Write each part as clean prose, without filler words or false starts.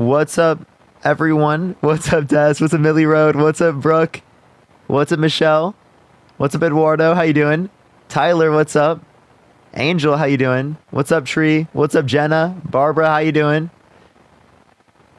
What's up, everyone? What's up, Des? What's up, Millie Road? What's up, Brooke? What's up, Michelle? What's up, Eduardo? How you doing? Tyler, what's up? Angel, how you doing? What's up, Tree? What's up, Jenna? Barbara, how you doing?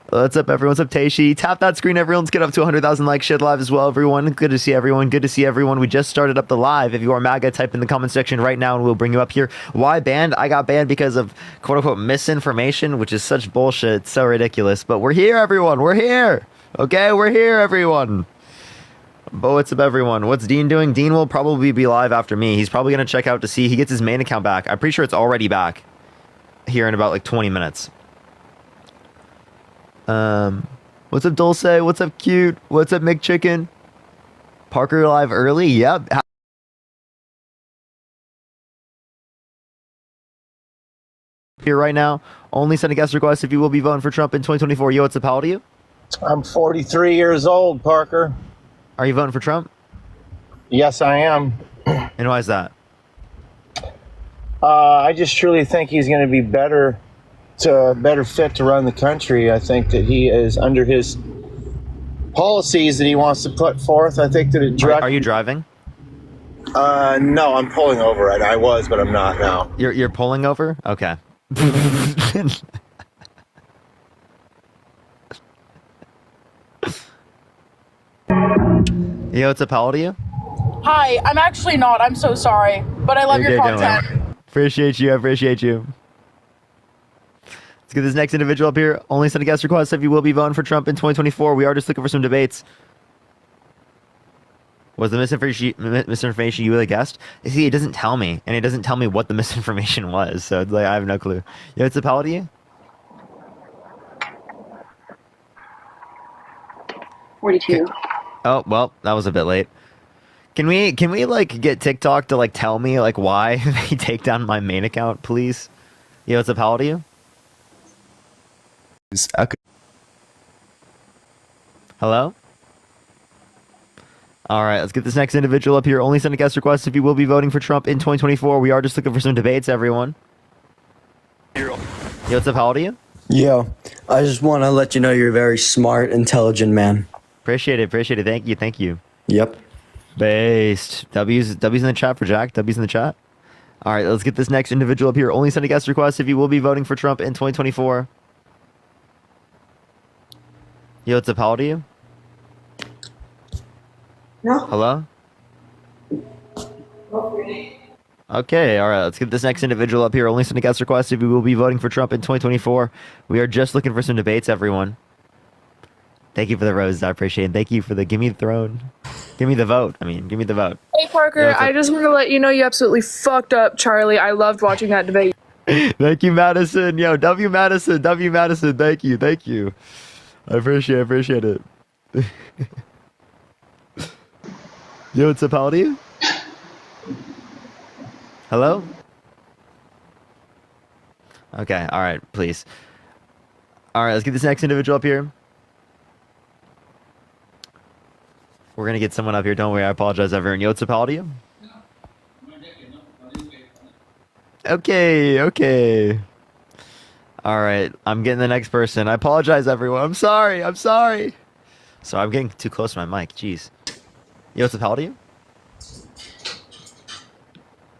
What's up, everyone? What's up, Taishi? Tap that screen, everyone. Let's get up to 100,000 likes. Share live as well, everyone. Good to see everyone. Good to see everyone. We just started up the live. If you are MAGA, type in the comment section right now and we'll bring you up here. Why banned? I got banned because of quote-unquote misinformation, which is such bullshit. It's so ridiculous. But we're here, everyone. We're here. Okay? We're here, everyone. But what's up, everyone? What's Dean doing? Dean will probably be live after me. He's probably going to check out to see he gets his main account back. I'm pretty sure it's already back here in about like 20 minutes. What's up, Dulce? What's up, Cute? What's up, McChicken? Parker live early? Yep. Here right now. Only send a guest request if you will be voting for Trump in 2024. Yo, what's up? How old are you? I'm 43 years old, Parker. Are you voting for Trump? Yes, I am. And why is that? I just truly think he's going to be better fit to run the country. I think that he is under his policies that he wants to put forth. I think that it Are you driving? No, I'm pulling over. I was, but I'm not now. You're pulling over? Okay. Yo, what's up? How old are you? Hi, I'm actually not. I'm so sorry. But I love your content. Appreciate you. I appreciate you. Let's get this next individual up here. Only send a guest request if you will be voting for Trump in 2024. We are just looking for some debates. Was the misinformation you really guessed? See, it doesn't tell me. And it doesn't tell me what the misinformation was. So it's like, I have no clue. Yo, what's up? How old are you? 42. Oh, well, that was a bit late. Can we like get TikTok to like tell me like why they take down my main account, please? Yo, what's up? How old are you? Okay. Hello? All right, let's get this next individual up here. Only send a guest request if you will be voting for Trump in 2024. We are just looking for some debates, everyone. Yo, what's up? How old are you? Yo, I just want to let you know you're a very smart, intelligent man. Appreciate it. Thank you. Yep. Based. W's in the chat for Jack. W's in the chat. All right, let's get this next individual up here. Only send a guest request if you will be voting for Trump in 2024. Yo, what's up? How old are you? No. Hello? Okay, all right. Let's get this next individual up here. Only send a guest request if you will be voting for Trump in 2024. We are just looking for some debates, everyone. Thank you for the rose. I appreciate it. Thank you for the give me the throne. Give me the vote. Give me the vote. Hey, Parker, I just want to let you know you absolutely fucked up Charlie. I loved watching that debate. Thank you, Madison. Yo, W Madison. Thank you. I appreciate it. Yo, what's up? How old are you? Hello? Okay, all right, please. All right, let's get this next individual up here. We're going to get someone up here. Don't worry, I apologize, everyone. Yo, what's up? How old are you? Okay. All right, I'm getting the next person. I apologize, everyone. I'm sorry. Sorry, I'm getting too close to my mic. Jeez. Yo, what's up? How old are you?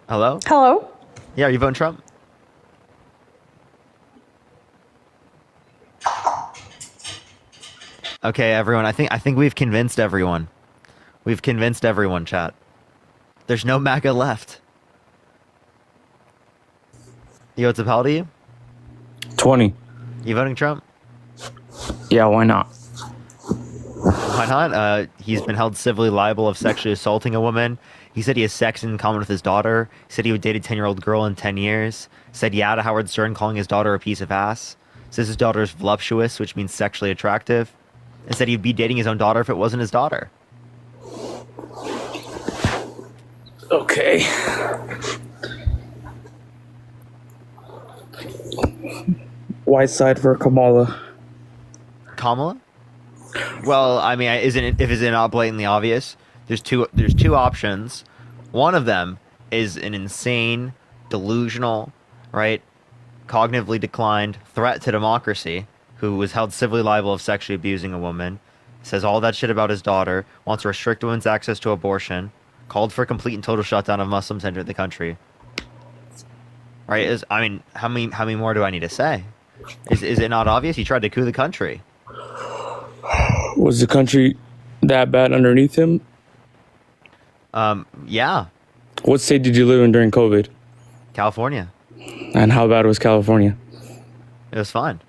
Hello? Hello. Yeah, are you voting Trump? Okay, everyone. I think we've convinced everyone. We've convinced everyone, chat. There's no MAGA left. Yo, what's up? How old are you? 20. You voting Trump? Yeah, why not? Why not? He's been held civilly liable of sexually assaulting a woman. He said he has sex in common with his daughter. He said he would date a 10-year-old girl in 10 years. Said yeah to Howard Stern, calling his daughter a piece of ass. Says his daughter is voluptuous, which means sexually attractive. And said he'd be dating his own daughter if it wasn't his daughter. Okay. White side for Kamala. Kamala? Well, isn't it, if it's not blatantly obvious? There's two options. One of them is an insane, delusional, right, cognitively declined threat to democracy who was held civilly liable of sexually abusing a woman, says all that shit about his daughter, wants to restrict women's access to abortion, called for a complete and total shutdown of Muslims entering the country. Right? How many more do I need to say? Is it not obvious? He tried to coup the country. Was the country that bad underneath him? Yeah. What state did you live in during COVID? California. And how bad was California? It was fine.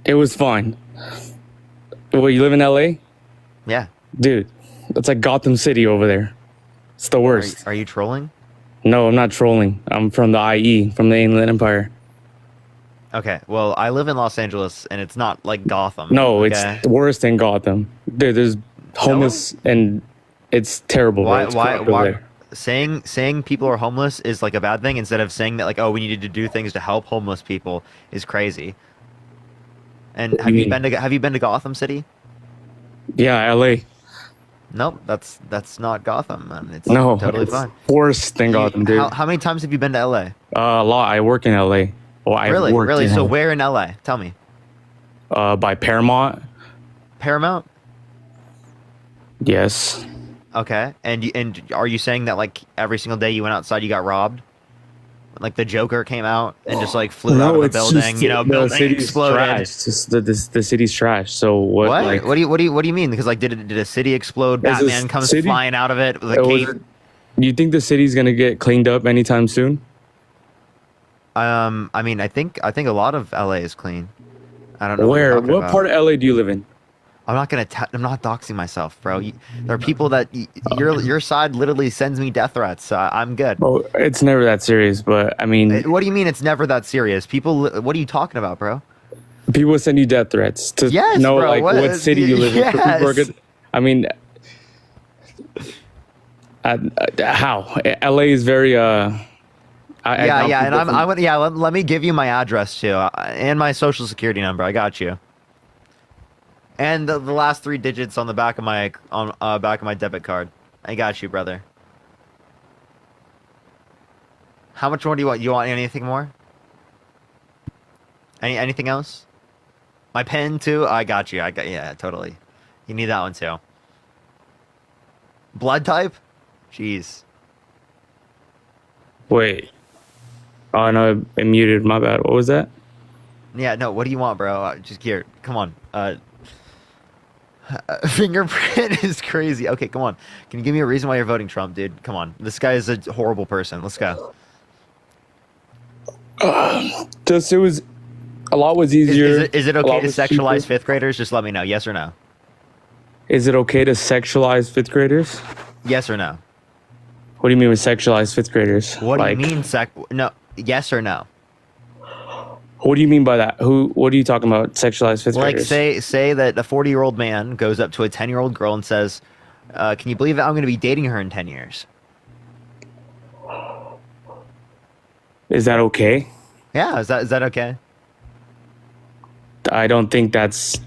It was fine. Well, you live in LA? Yeah. Dude, that's like Gotham City over there. It's the worst. Are you trolling? No, I'm not trolling. I'm from the IE, from the Inland Empire. Okay, well, I live in Los Angeles, and it's not like Gotham. No, okay? it's worse than Gotham. Dude, there's homeless, and it's terrible. Why? Bro. It's corrupt over there. Saying people are homeless is like a bad thing instead of saying that like, oh, we needed to do things to help homeless people is crazy. And have you been to Gotham City? Yeah, LA. Nope, that's not Gotham, man. It's No, totally it's fine. worse than Gotham, dude. How many times have you been to LA? A lot. I work in LA. Well, I Really? worked Really? in So LA. where in LA? Tell me. By Paramount. Paramount? Yes. Okay. And are you saying that like every single day you went outside you got robbed? Like the Joker came out and just like flew out of the building, the building city's exploded. trash. It's just the city's trash. So what? What? Like, What do you mean? Because like did a city explode? Is this Batman comes city- flying out of it with a cape. you think the city's gonna get cleaned up anytime soon? I mean, I think a lot of LA is clean. I don't know. Where? What, What part of LA do you live in? I'm not doxing myself, bro. There are people that your side literally sends me death threats. So I'm good. Well, it's never that serious, but I mean, What do you mean it's never that serious? People, what are you talking about, bro? people send you death threats to Yes, know bro, like what city you live in. So people are yes. good. I mean, how LA is very Yeah, and let me give you my address too, and my social security number. I got you. And the last 3 digits on the back of my back of my debit card. I got you, brother. How much more do you want? You want anything more? Anything else? My pen too. I got you. Yeah, totally. You need that one too. Blood type? Jeez. Wait. Oh no, I muted. My bad. What was that? Yeah, no. What do you want, bro? Just here. Come on. Fingerprint is crazy. Okay, come on. Can you give me a reason why you're voting Trump, dude? Come on. This guy is a horrible person. Let's go. Just it was a lot was easier. Is it a okay lot to was sexualize cheaper. fifth graders? Just let me know. Yes or no? Is it okay to sexualize fifth graders? Yes or no? What do you mean with sexualize fifth graders? What do you mean no? Yes or no? What do you mean by that? What are you talking about? Sexualized fifth Like graders? say that a 40-year-old man goes up to a 10-year-old girl and says, "Can you believe that I'm going to be dating her in 10 years?" Is that okay? Yeah, is that okay? I don't think that's.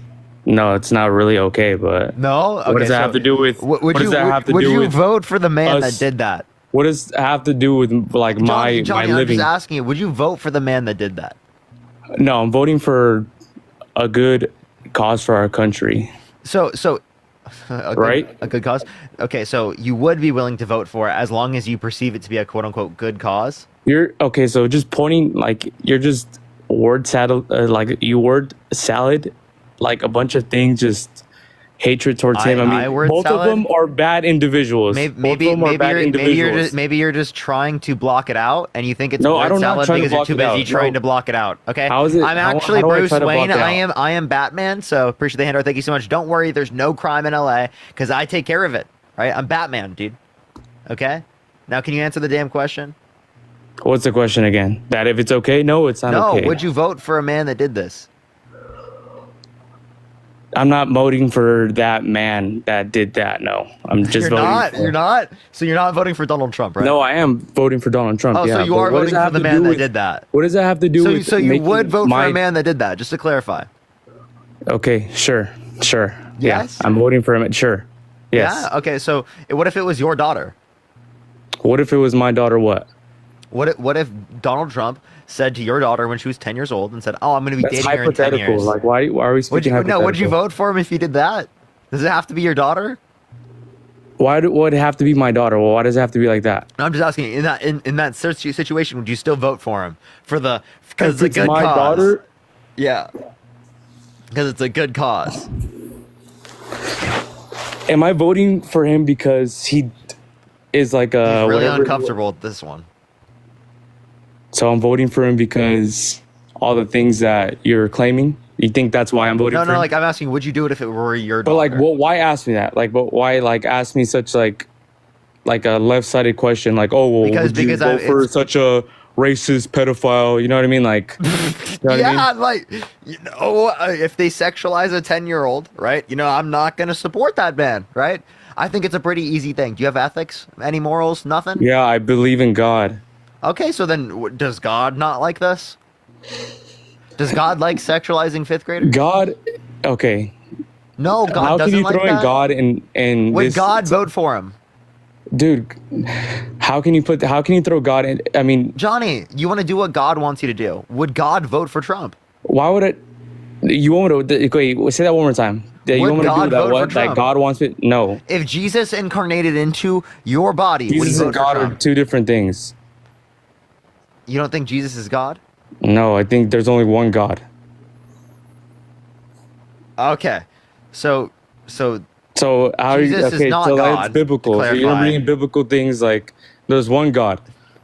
No, it's not really okay. But No. Okay, what does that have to do with? What does that have to would do you with? vote for the man us- that did that? What does that have to do with like Johnny, my I'm living? just asking you. Would you vote for the man that did that? No, I'm voting for a good cause for our country. So Right? a good cause. Okay, so you would be willing to vote for it as long as you perceive it to be a quote unquote good cause. You're okay. So just pointing like you're just word salad, like a bunch of things, just hatred towards him. I mean, word both salad? of them are bad individuals. Both of them are bad individuals. Maybe you're just trying to block it out, and you think it's No, word I don't salad not trying to because you're block too it busy out. trying No. to block it out. Okay, How is it- I'm how actually do I Bruce try to block Wayne. it I out? am Batman. So appreciate the handout. Thank you so much. Don't worry, there's no crime in LA because I take care of it. Right, I'm Batman, dude. Okay, now can you answer the damn question? What's the question again? That if it's okay? No, it's not No. okay. Would you vote for a man that did this? I'm not voting for that man that did that. No, I'm just You're voting. not. for- You're not. So you're not voting for Donald Trump, right? No, I am voting for Donald Trump. Oh, yeah, so you but are what does voting that for have the to man do that with- did that. What does that have to do with? So you making would vote for my- a man that did that, just to clarify. Okay, sure. Yes? Yeah, I'm voting for him. Sure. Yes. Yeah. Okay. So what if it was your daughter? What if it was my daughter? What? What if Donald Trump said to your daughter when she was 10 years old and said, "Oh, I'm going to be That's dating her in 10 hypothetical. years." Like, why are we speaking hypothetical? Would you vote for him if he did that? Does it have to be your daughter? Would it have to be my daughter? Well, why does it have to be like that? I'm just asking. In that situation, would you still vote for him because it's a If good my cause? daughter, Yeah, because it's a good cause. am I voting for him because he is like a He's really whatever? uncomfortable with this one. So I'm voting for him because all the things that you're claiming. You think that's why I'm voting No, for him? like I'm asking, would you do it if it were your daughter? But like, well, why ask me that? Like, but why like ask me such like a left-sided question? Like, oh, well, Because- would you because vote for it's- such a racist pedophile? You know what I mean? Like, you know what I mean? Yeah, like, if they sexualize a 10-year-old, right? I'm not going to support that man, right? I think it's a pretty easy thing. Do you have ethics? Any morals? Nothing? Yeah, I believe in God. Okay, so then does God not like this? Does God like sexualizing fifth graders? God, okay. No, God How can doesn't you like throw in that. God in Would this? God vote for him? Dude, how can you throw God in? I mean, Johnny, you want to do what God wants you to do. Would God vote for Trump? why would it? You want me to wait? Say that one more time. Yeah, you Would want me to God do that? vote for What? That Trump? God wants me? No. If Jesus incarnated into your body, would he Jesus vote and for God are Trump? two different things. You don't think Jesus is God? No, I think there's only one God. Okay, so So how Jesus you is okay? not So God, that's biblical. to So you're clarify. bringing biblical things like there's one God.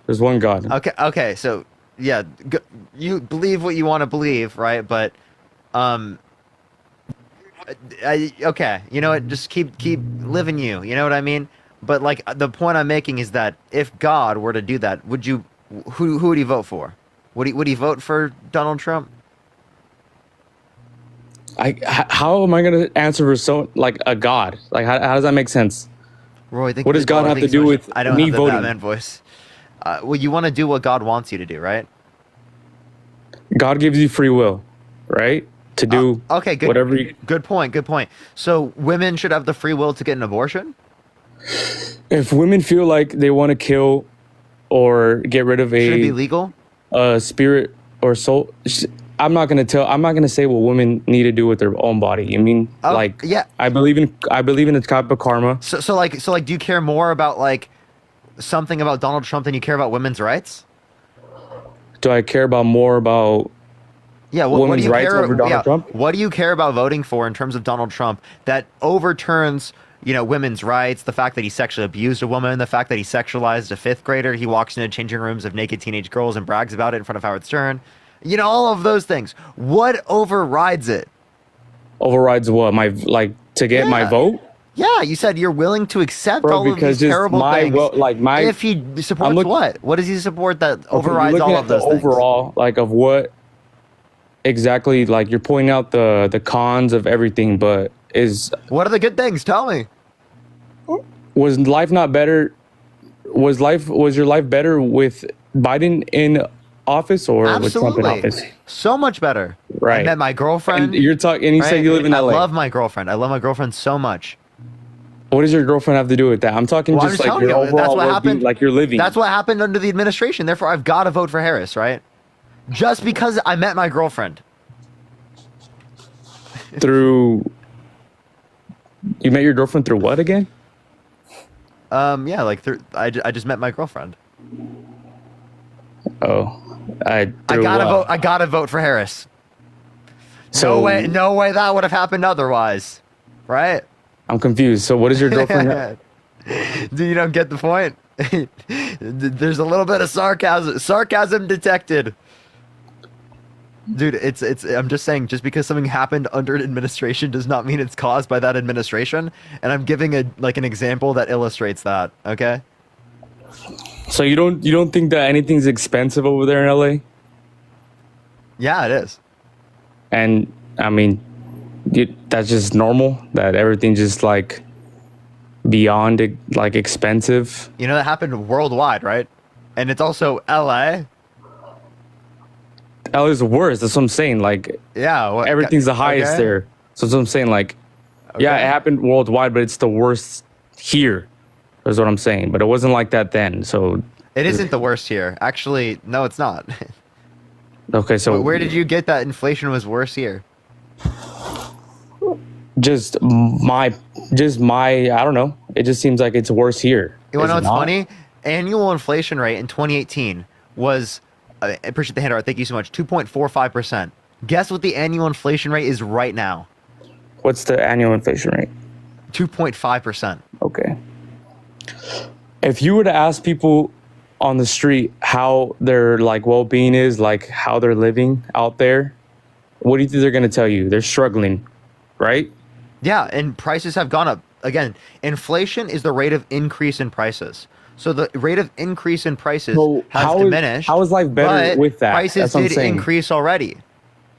There's one God. okay, so yeah, you believe what you want to believe, right? But okay, you know what? Just keep living you. You know what I mean? But like the point I'm making is that if God were to do that, would you? Who would he vote for? Would he vote for Donald Trump? How am I gonna answer for like a God? Like how does that make sense? Roy, think What does God have to do with I don't me have the voting? Batman voice. Well, you want to do what God wants you to do, right? God gives you free will, right? To do Okay, good. whatever. You, Good point. Good point. So women should have the free will to get an abortion. if women feel like they want to kill or get rid of Should it be a legal? spirit or soul, I'm not gonna say what women need to do with their own body. I mean, Oh, like, yeah. I believe in the type of karma. So like, do you care more about like something about Donald Trump than you care about women's rights? Do I care more about Yeah, what do women's you rights care? over Donald Trump? What do you care about voting for in terms of Donald Trump that overturns, women's rights? The fact that he sexually abused a woman, the fact that he sexualized a fifth grader, he walks into changing rooms of naked teenage girls and brags about it in front of Howard Stern. All of those things. What overrides it? Overrides what to get my Yeah. vote? Yeah, you said you're willing to accept Bro, all of because these just terrible my things. vote, like my if he supports what? What does he support that overrides you're looking all at of those the things? overall, like of what exactly, like you're pointing out the cons of everything, but What are the good things? Tell me. was life not better? Was your life better with Biden in office or with Trump in office? Absolutely. So much better. I Right. met my girlfriend. And you're talking, and you say right? you live in I LA. love my girlfriend. I love my girlfriend so much. What does your girlfriend have to do with that? I'm talking Well, I'm just just like telling your you, that's overall what well-being, happened. like you're living. That's what happened under the administration. Therefore, I've got to vote for Harris, right? Just because I met my girlfriend. through. You met your girlfriend through what again? Yeah, like I just met my girlfriend. Oh, I through gotta what? vote. I gotta vote for Harris. So No way that would have happened otherwise, right? I'm confused. So what is your girlfriend? Do you don't get the point? There's a little bit of sarcasm detected. Dude, it's I'm just saying, just because something happened under an administration does not mean it's caused by that administration, and I'm giving an example that illustrates that, okay? So you don't think that anything's expensive over there in LA? Yeah, it is. And I mean, that's just normal. That everything just like beyond like expensive. That happened worldwide, right? And it's also LA. LA's worse. That's what I'm saying. Like Yeah. everything's the highest okay. there. So that's what I'm saying. Like, yeah, Okay. it happened worldwide, but it's the worst here. Is what I'm saying. But it wasn't like that then. So It isn't the worst here. Actually, no, it's not. Okay, so Where did you get that inflation was worse here? just my I don't know. It just seems like it's worse here. You want to know Is what's it not? funny? Annual inflation rate in 2018 was, I appreciate the handout, thank you so much, 2.45%. Guess what the annual inflation rate is right now? What's the annual inflation rate? 2.5%. Okay. If you were to ask people on the street how their like well-being is, like how they're living out there, what do you think they're going to tell you? They're struggling, right? Yeah, and prices have gone up. Again, inflation is the rate of increase in prices. So the rate of increase in prices So has diminished. how is life better but with that? Prices That's what I'm did saying. increase already.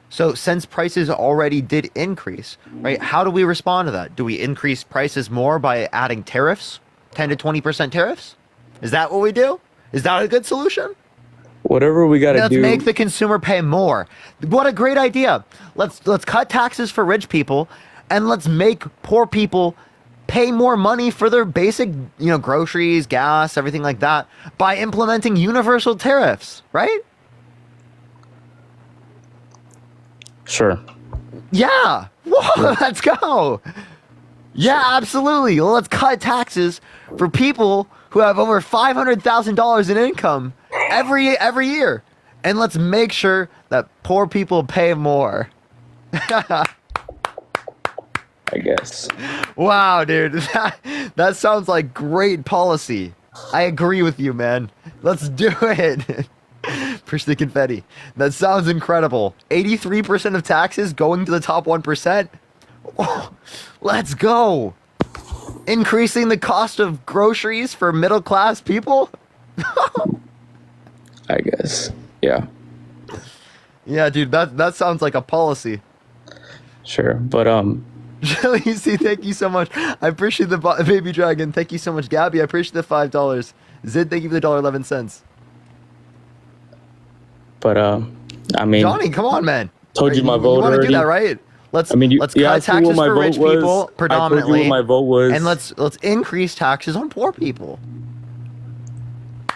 So since prices already did increase, right? How do we respond to that? Do we increase prices more by adding tariffs, 10 to 20% tariffs? Is that what we do? Is that a good solution? Whatever we got to Let's do. make the consumer pay more. What a great idea. Let's cut taxes for rich people and let's make poor people pay more money for their basic, groceries, gas, everything like that by implementing universal tariffs, right? Sure. Yeah. Whoa, let's go. Yeah, absolutely. Well, let's cut taxes for people who have over $500,000 in income every year. And let's make sure that poor people pay more. I guess. Wow, dude. That sounds like great policy. I agree with you, man. Let's do it. Push the confetti. That sounds incredible. 83% of taxes going to the top 1%. Oh, let's go. Increasing the cost of groceries for middle class people. I guess. Yeah. Yeah, dude, that sounds like a policy. Sure. But Jelly, thank you so much. I appreciate the baby dragon. Thank you so much, Gabby. I appreciate the $5. Zid, thank you for the $1.11. But I mean, Johnny, come on, man. Told you my vote You want to do already. that, right? Let's I mean, let's you cut asked me what taxes my for vote rich was. people I told you predominantly, what my vote was. and let's increase taxes on poor people.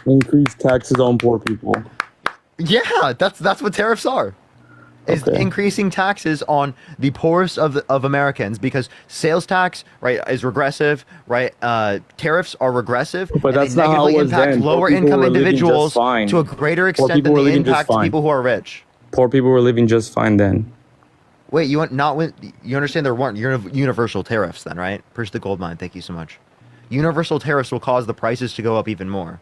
Increase taxes on poor people. Yeah, that's what tariffs are. Is Okay. increasing taxes on the poorest of Americans, because sales tax, right, is regressive, right? Tariffs are regressive, But and that's they not how it negatively was impact then. Poor lower people income were living just individuals fine. to a greater extent people than were they living just impact fine. people who are rich. Poor people were living just fine then. Wait, you understand there weren't universal tariffs then, right? Push the gold mine. Thank you so much. Universal tariffs will cause the prices to go up even more.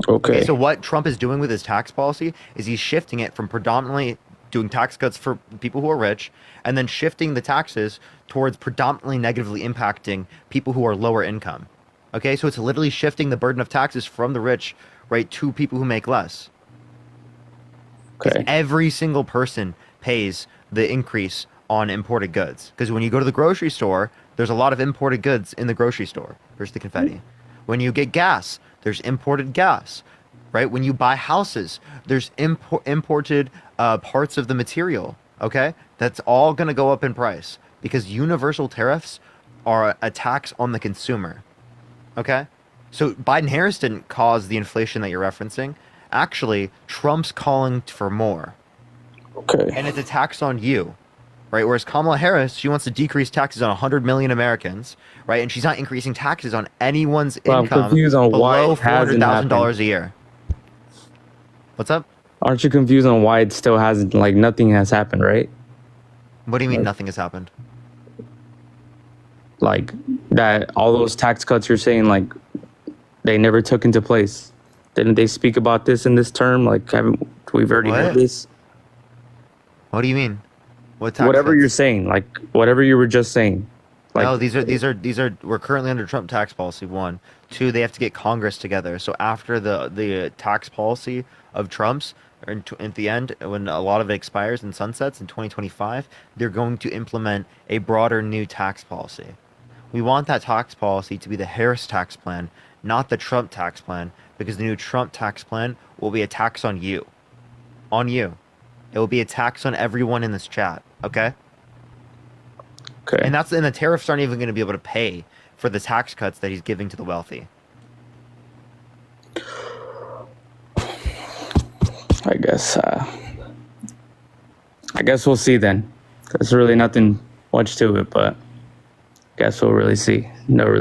Okay. So what Trump is doing with his tax policy is he's shifting it from predominantly doing tax cuts for people who are rich, and then shifting the taxes towards predominantly negatively impacting people who are lower income. Okay, so it's literally shifting the burden of taxes from the rich, right, to people who make less. Okay. Every single person pays the increase on imported goods. Because when you go to the grocery store, there's a lot of imported goods in the grocery store. Here's the confetti. When you get gas, there's imported gas, right? When you buy houses, there's imported parts of the material, okay? That's all going to go up in price because universal tariffs are a tax on the consumer, okay? So Biden-Harris didn't cause the inflation that you're referencing. Actually, Trump's calling for more. Okay. And it's a tax on you, right? Whereas Kamala Harris, she wants to decrease taxes on 100 million Americans, right? And she's not increasing taxes on anyone's Well, I'm income confused on why below it hasn't $400,000 a year. What's up? Aren't you confused on why it still hasn't, like, nothing has happened, right? What do you mean nothing has happened? Like, that all those tax cuts you're saying, like, they never took into place. Didn't they speak about this in this term? Like, we've already What? heard this? What do you mean? What tax Whatever cuts? you're saying, like, whatever you were just saying. Like, No, these are we're currently under Trump tax policy. 1, 2, they have to get Congress together. So after the tax policy of Trump's, or at the end, when a lot of it expires and sunsets in 2025, they're going to implement a broader new tax policy. We want that tax policy to be the Harris tax plan, not the Trump tax plan, because the new Trump tax plan will be a tax on you. On you. It will be a tax on everyone in this chat, okay? okay. And the tariffs aren't even going to be able to pay for the tax cuts that he's giving to the wealthy. I guess. I guess we'll see then. There's really nothing much to it, but guess we'll really see. No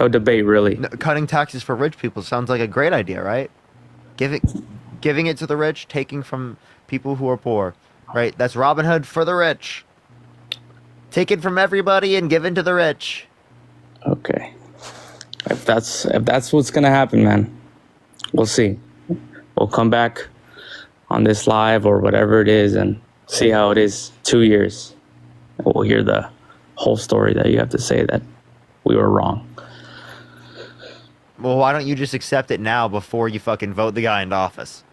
debate really. No, cutting taxes for rich people sounds like a great idea, right? Giving it to the rich, taking from people who are poor, right? That's Robin Hood for the rich. Take it from everybody and give it to the rich. Okay. If that's what's gonna happen, man, we'll see. We'll come back on this live or whatever it is and see how it is 2 years. We'll hear the whole story that you have to say that we were wrong. Well, why don't you just accept it now before you fucking vote the guy into office?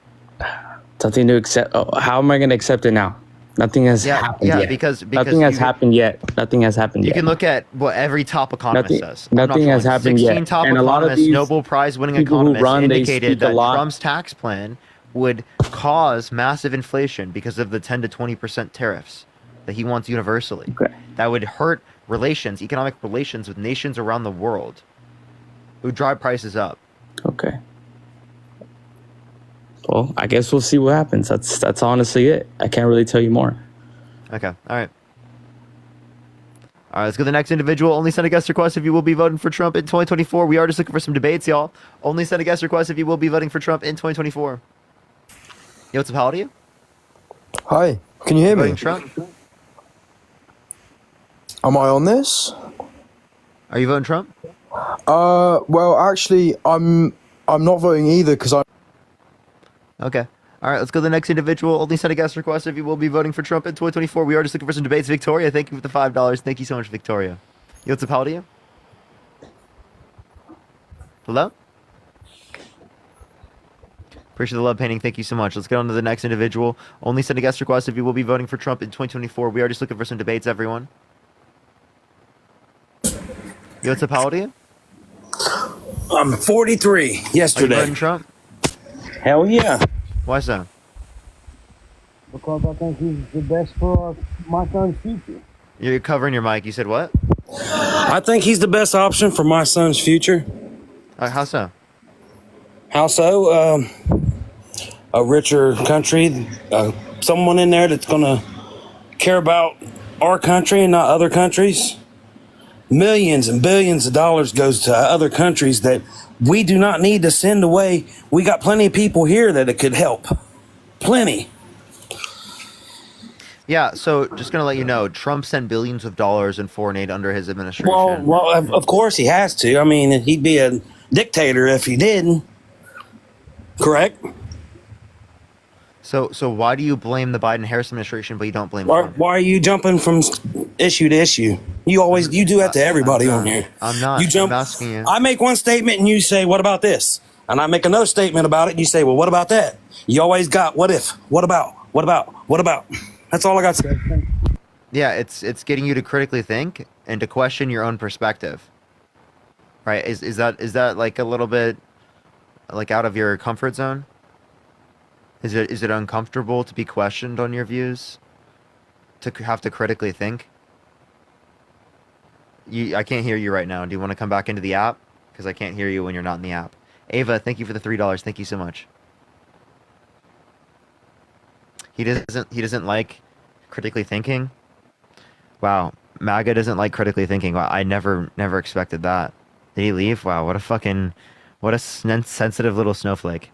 Something to accept. Oh, how am I going to accept it now? Nothing has happened yet. Because nothing has happened yet. Nothing has happened yet. You can look at what every top economist says. Nothing has happened yet. 16 top and a lot of economists, these Nobel Prize winning people who economists run, they indicated speak a that lot. Trump's tax plan would cause massive inflation because of the 10 to 20% tariffs that he wants universally. Okay. That would hurt relations, economic relations with nations around the world. It would drive prices up. Okay. Well, I guess we'll see what happens. That's honestly it. I can't really tell you more. Okay. All right. All right, let's go to the next individual. Only send a guest request if you will be voting for Trump in 2024. We are just looking for some debates, y'all. Only send a guest request if you will be voting for Trump in 2024. Yo, what's up? How old are you? Hi, can you hear me? Voting Trump? Am I on this? Are you voting Trump? Well, actually, I'm not voting either because I'm. Okay. All right, let's go to the next individual. Only send a guest request if you will be voting for Trump in 2024. We are just looking for some debates. Victoria, thank you for the $5. Thank you so much, Victoria. Yo, what's up? How old are you? Hello? Appreciate the love painting. Thank you so much. Let's get on to the next individual. Only send a guest request if you will be voting for Trump in 2024. We are just looking for some debates, everyone. Yo, what's up? How old are you? I'm 43 Are you yesterday. voting Trump? Hell yeah. Why so? Because I think he's the best for my son's future. You're covering your mic. You said what? I think he's the best option for my son's future. How so? How so? A richer country, someone in there that's going to care about our country and not other countries. Millions and billions of dollars goes to other countries that we do not need to send away. We got plenty of people here that it could help. Plenty. Yeah, so just going to let you know, Trump sent billions of dollars in foreign aid under his administration. Well, of course he has to. I mean, he'd be a dictator if he didn't. Correct? So why do you blame the Biden-Harris administration, but you don't blame Trump? Why are you jumping from issue to issue? You do that to everybody on here. I'm not. You jump. I'm asking you. I make one statement and you say, "What about this?" And I make another statement about it and you say, "Well, what about that?" You always got "what if," "what about," "what about," "what about." That's all I got to say. Yeah, it's getting you to critically think and to question your own perspective. Right? Is that like a little bit like out of your comfort zone? Is it uncomfortable to be questioned on your views? To have to critically think? I can't hear you right now. Do you want to come back into the app? Because I can't hear you when you're not in the app. Ava, thank you for the $3. Thank you so much. He doesn't like critically thinking. Wow, MAGA doesn't like critically thinking. Wow, I never expected that. Did he leave? Wow, what a sensitive little snowflake.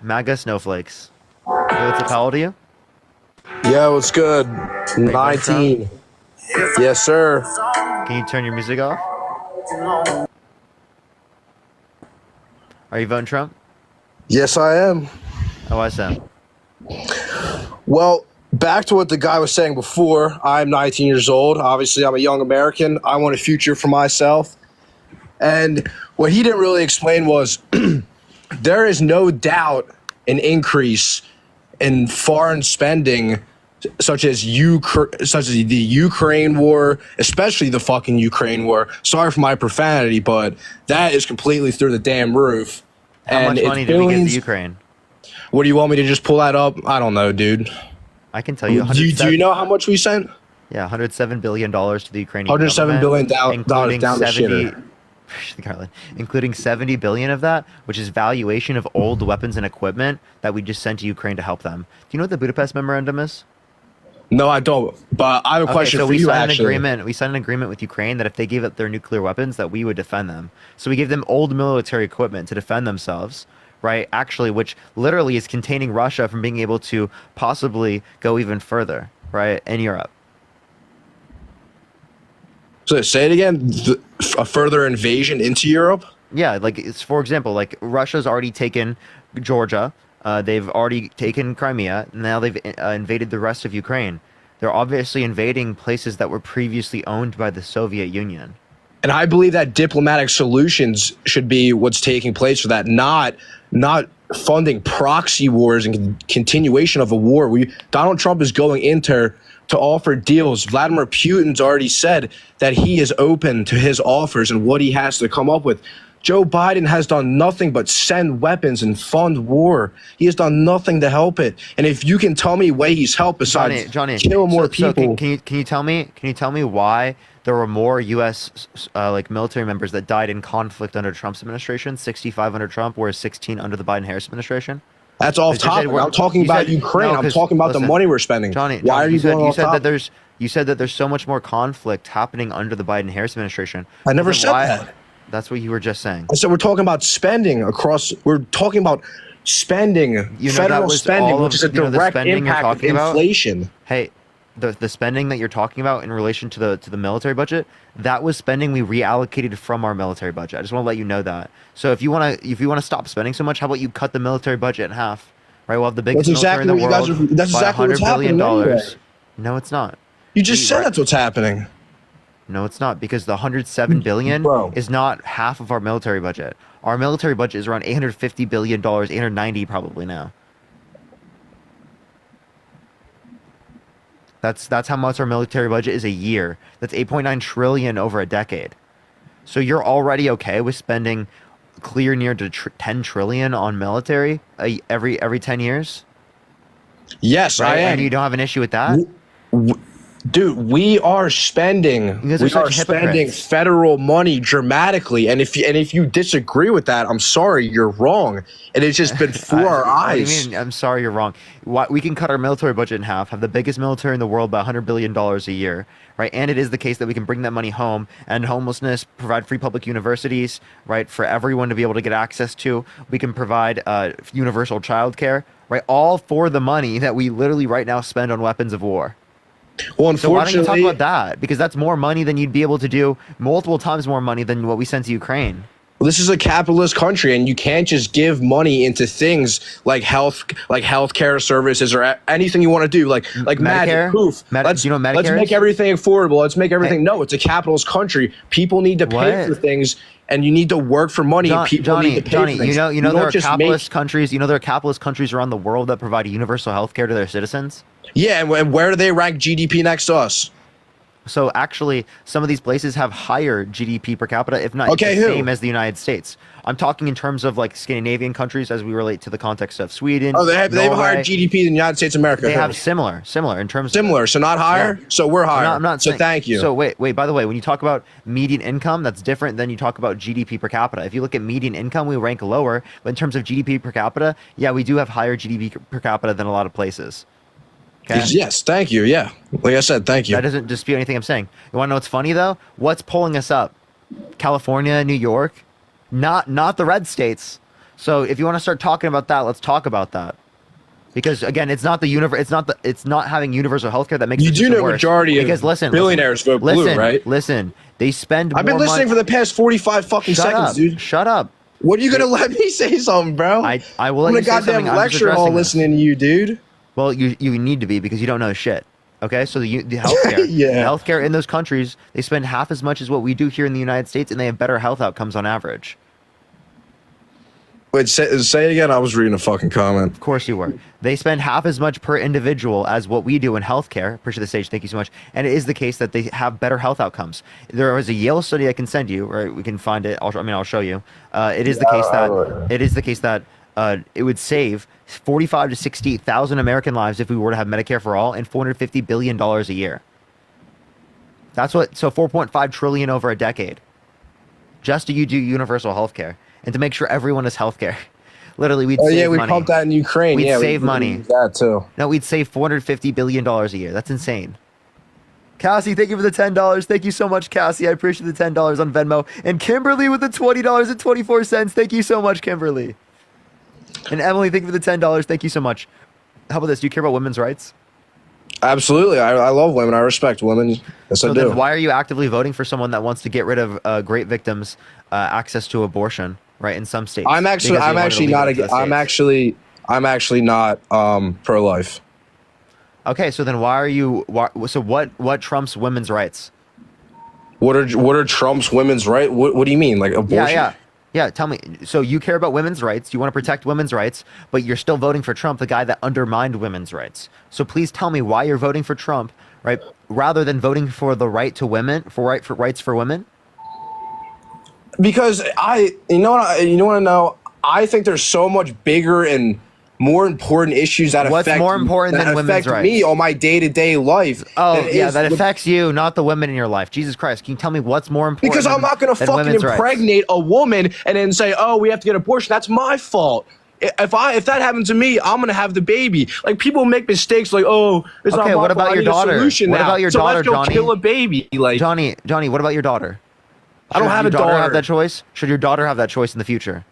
MAGA snowflakes. Hey, what's up? How old are you? Yeah, what's good? 19. Yes, sir. Can you turn your music off? Are you voting Trump? Yes, I am. Oh, why so? Well, back to what the guy was saying before. I'm 19 years old. Obviously, I'm a young American. I want a future for myself. And what he didn't really explain was there is no doubt an increase in foreign spending, such as the Ukraine war, especially the fucking Ukraine war. Sorry for my profanity, but that is completely through the damn roof. How much money did we give to Ukraine? What do you want me to just pull that up? I don't know, dude. I can tell you. Do you know how much we sent? Yeah, $107 billion to the Ukrainian $107 billion including down the shitter. Garland, including 70 billion of that, which is valuation of old weapons and equipment that we just sent to Ukraine to help them. Do you know what the Budapest Memorandum is? No, I don't. But I have a question so for we you. signed Actually, an agreement. We signed an agreement with Ukraine that if they gave up their nuclear weapons, that we would defend them. So we gave them old military equipment to defend themselves, right? Actually, which literally is containing Russia from being able to possibly go even further, right, in Europe. so say it again. A further invasion into Europe. Yeah, like it's, for example, like Russia's already taken Georgia, they've already taken Crimea, and now they've invaded the rest of Ukraine. They're obviously invading places that were previously owned by the Soviet Union. And I believe that diplomatic solutions should be what's taking place for that, not funding proxy wars and continuation of a war. Donald Trump is going into to offer deals. Vladimir Putin's already said that he is open to his offers and what he has to come up with. Joe Biden has done nothing but send weapons and fund war. He has done nothing to help it. And if you can tell me way he's helped besides Johnny, kill more people, can you tell me why there were more U.S. Like military members that died in conflict under Trump's administration, 65 under Trump, whereas 16 under the Biden-Harris administration? that's off topic. I'm talking about Ukraine. I'm talking about the money we're spending. Johnny, why are you going off topic? You said that there's so much more conflict happening under the Biden-Harris administration. I never said that. That's what you were just saying. I said we're talking about spending across. We're talking about spending, federal spending, which is a direct impact of inflation. Hey, the spending that you're talking about in relation to the military budget, that was spending we reallocated from our military budget. I just want to let you know that. So if you want to stop spending so much, how about you cut the military budget in half? Right, we'll have the biggest military in the world. That's exactly what's happening. No, it's not. You just said that's what's happening. No, it's not, because the 107 billion is not half of our military budget. Our military budget is around $850 billion, 890 probably now. That's how much our military budget is a year. That's 8.9 trillion over a decade. So you're already okay with spending clear near to 10 trillion on military every 10 years? Yes, right? I am. And you don't have an issue with that? Dude, we are spending federal money dramatically, and if you disagree with that, I'm sorry, you're wrong. And it's just been before our eyes. What do you mean, I'm sorry, you're wrong? We can cut our military budget in half, have the biggest military in the world by $100 billion a year, right? And it is the case that we can bring that money home, and homelessness, provide free public universities, right, for everyone to be able to get access to. We can provide universal childcare, right? All for the money that we literally right now spend on weapons of war. Well, unfortunately, so why don't you talk about that? Because that's more money than you'd be able to do, multiple times more money than what we sent to Ukraine. Well, this is a capitalist country, and you can't just give money into things like healthcare services or anything you want to do, like Medicare? magic poof. You know what Medicare let's make is? everything affordable. Let's make everything. No, it's a capitalist country. People need to pay for things, and you need to work for money. People need to pay for things. You know there are capitalist countries. You know there are capitalist countries around the world that provide universal health care to their citizens. Yeah, and where do they rank GDP next to us? So actually, some of these places have higher GDP per capita, if not the same as the United States. I'm talking in terms of like Scandinavian countries as we relate to the context of Sweden. Oh, they have higher GDP than the United States of America. They have similar in terms of similar, so not higher. Yeah. So we're higher. I'm not so saying, thank you. So wait. By the way, when you talk about median income, that's different than you talk about GDP per capita. If you look at median income, we rank lower. But in terms of GDP per capita, yeah, we do have higher GDP per capita than a lot of places. Okay? Yes, thank you. Yeah, like I said, thank you. That doesn't dispute anything I'm saying. You want to know what's funny though? What's pulling us up? California, New York, not the red states. So if you want to start talking about that, let's talk about that. Because again, it's not having universal healthcare that makes you do know worse. Majority of billionaires vote blue, right? Listen, they spend. I've been listening for the past 45 fucking seconds, dude. Shut up. What are you gonna let me say something, bro? I will let you say something. I'm in a goddamn lecture hall listening to you, dude. Well, you need to be because you don't know shit. Okay, so the healthcare, the healthcare in those countries, they spend half as much as what we do here in the United States, and they have better health outcomes on average. Wait, say it again. I was reading a fucking comment. Of course you were. They spend half as much per individual as what we do in healthcare. Appreciate the stage. Thank you so much. And it is the case that they have better health outcomes. There was a Yale study I can send you, or we can find it. I'll show you. It is the case that it would save 45 to 68,000 American lives if we were to have Medicare for all, and $450 billion a year. So 4.5 trillion over a decade. just to you do universal health care and to make sure everyone has health care. Literally, we'd Oh save yeah, we money. pumped that in Ukraine. We'd Yeah, save we money. use that too. No, we'd save $450 billion a year. That's insane. Cassie, thank you for the $10. Thank you so much, Cassie. I appreciate the $10 on Venmo. And Kimberly with the $20.24. Thank you so much, Kimberly. And Emily, thank you for the $10. Thank you so much. How about this? Do you care about women's rights? Absolutely, I love women. I respect women. Yes, So I then do. why are you actively voting for someone that wants to get rid of great victims' access to abortion, right, in some states? I'm Because they wanted to actually leave not. it to the states. I'm actually not pro-life. Okay, so then why are you? So what trumps women's rights? What are Trump's women's right? What do you mean, like abortion? Yeah. Tell me. So you care about women's rights? You want to protect women's rights, but you're still voting for Trump, the guy that undermined women's rights. So please tell me why you're voting for Trump, right? Rather than voting for the right to women, for rights for women. Because you know what I know. I think there's so much bigger and more important issues that What's affect more important that than women's affect me rights? on my day-to-day life. Oh, than yeah, is that the- affects you, not the women in your life. Jesus Christ, can you tell me what's more important? Because I'm not going to than fucking women's rights? impregnate a woman and then say, "Oh, we have to get abortion." That's my fault. If that happened to me, I'm gonna have the baby. Like people make mistakes, like, "Oh, it's not Okay, my what fault. about I your need a daughter? solution What now. about your so daughter, let's go Johnny? kill a baby." Like Johnny, what about your daughter? I don't Should have your a daughter. Have that choice? Should your daughter have that choice in the future?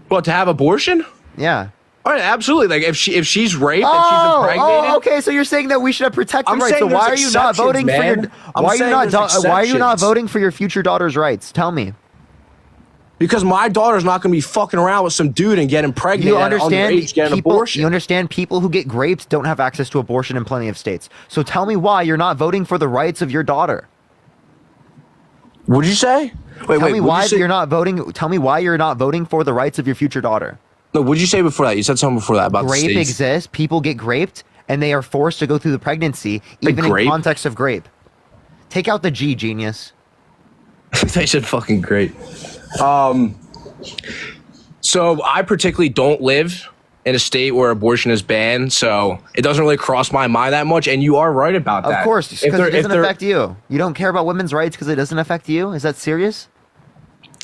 What, to have abortion? Yeah. All right, absolutely. Like if she's raped and she's impregnated. Okay. So you're saying that we should have protected I'm rights. So saying why are there's you not exceptions, voting for your? man. I'm saying there's Why are you not exceptions. voting for your future daughter's rights? Tell me. Because my daughter's not going to be fucking around with some dude and get impregnated You at understand? underage, get an People, abortion. you understand? People who get raped don't have access to abortion in plenty of states. So tell me why you're not voting for the rights of your daughter. What'd you say? Wait, Tell me why what'd you say? you're not voting. Tell me why you're not voting for the rights of your future daughter. No, what'd you say before that? You said something before that about the Grape states. exists. People get raped, and they are forced to go through the pregnancy, even in grape? context of grape. Take out the G, genius. They said fucking great. So I particularly don't live in a state where abortion is banned, so it doesn't really cross my mind that much. And you are right about that. Of course, If because there- it if doesn't there- affect you. You don't care about women's rights because it doesn't affect you? Is that serious?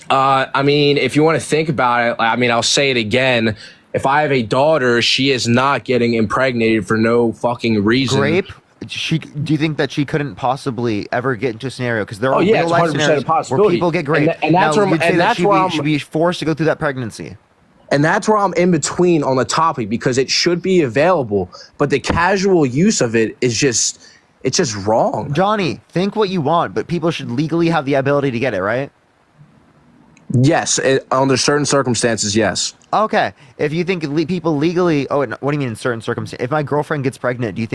I mean, if you want to think about it, I mean, I'll say it again. If I have a daughter, she is not getting impregnated for no fucking reason. Grape? Do you think that she couldn't possibly ever get into a scenario? Because there are yeah, real it's life 100% a scenarios where possibility. people get raped. And that's where- you'd say and that that's she'd where be, I'm- should be forced to go through that pregnancy. And that's where I'm in between on the topic because it should be available, but the casual use of it is just, it's just wrong. Johnny, think what you want, but people should legally have the ability to get it, right? Yes, under certain circumstances, yes. Okay. If you think people legally, what do you mean in certain circumstances? If my girlfriend gets pregnant, do you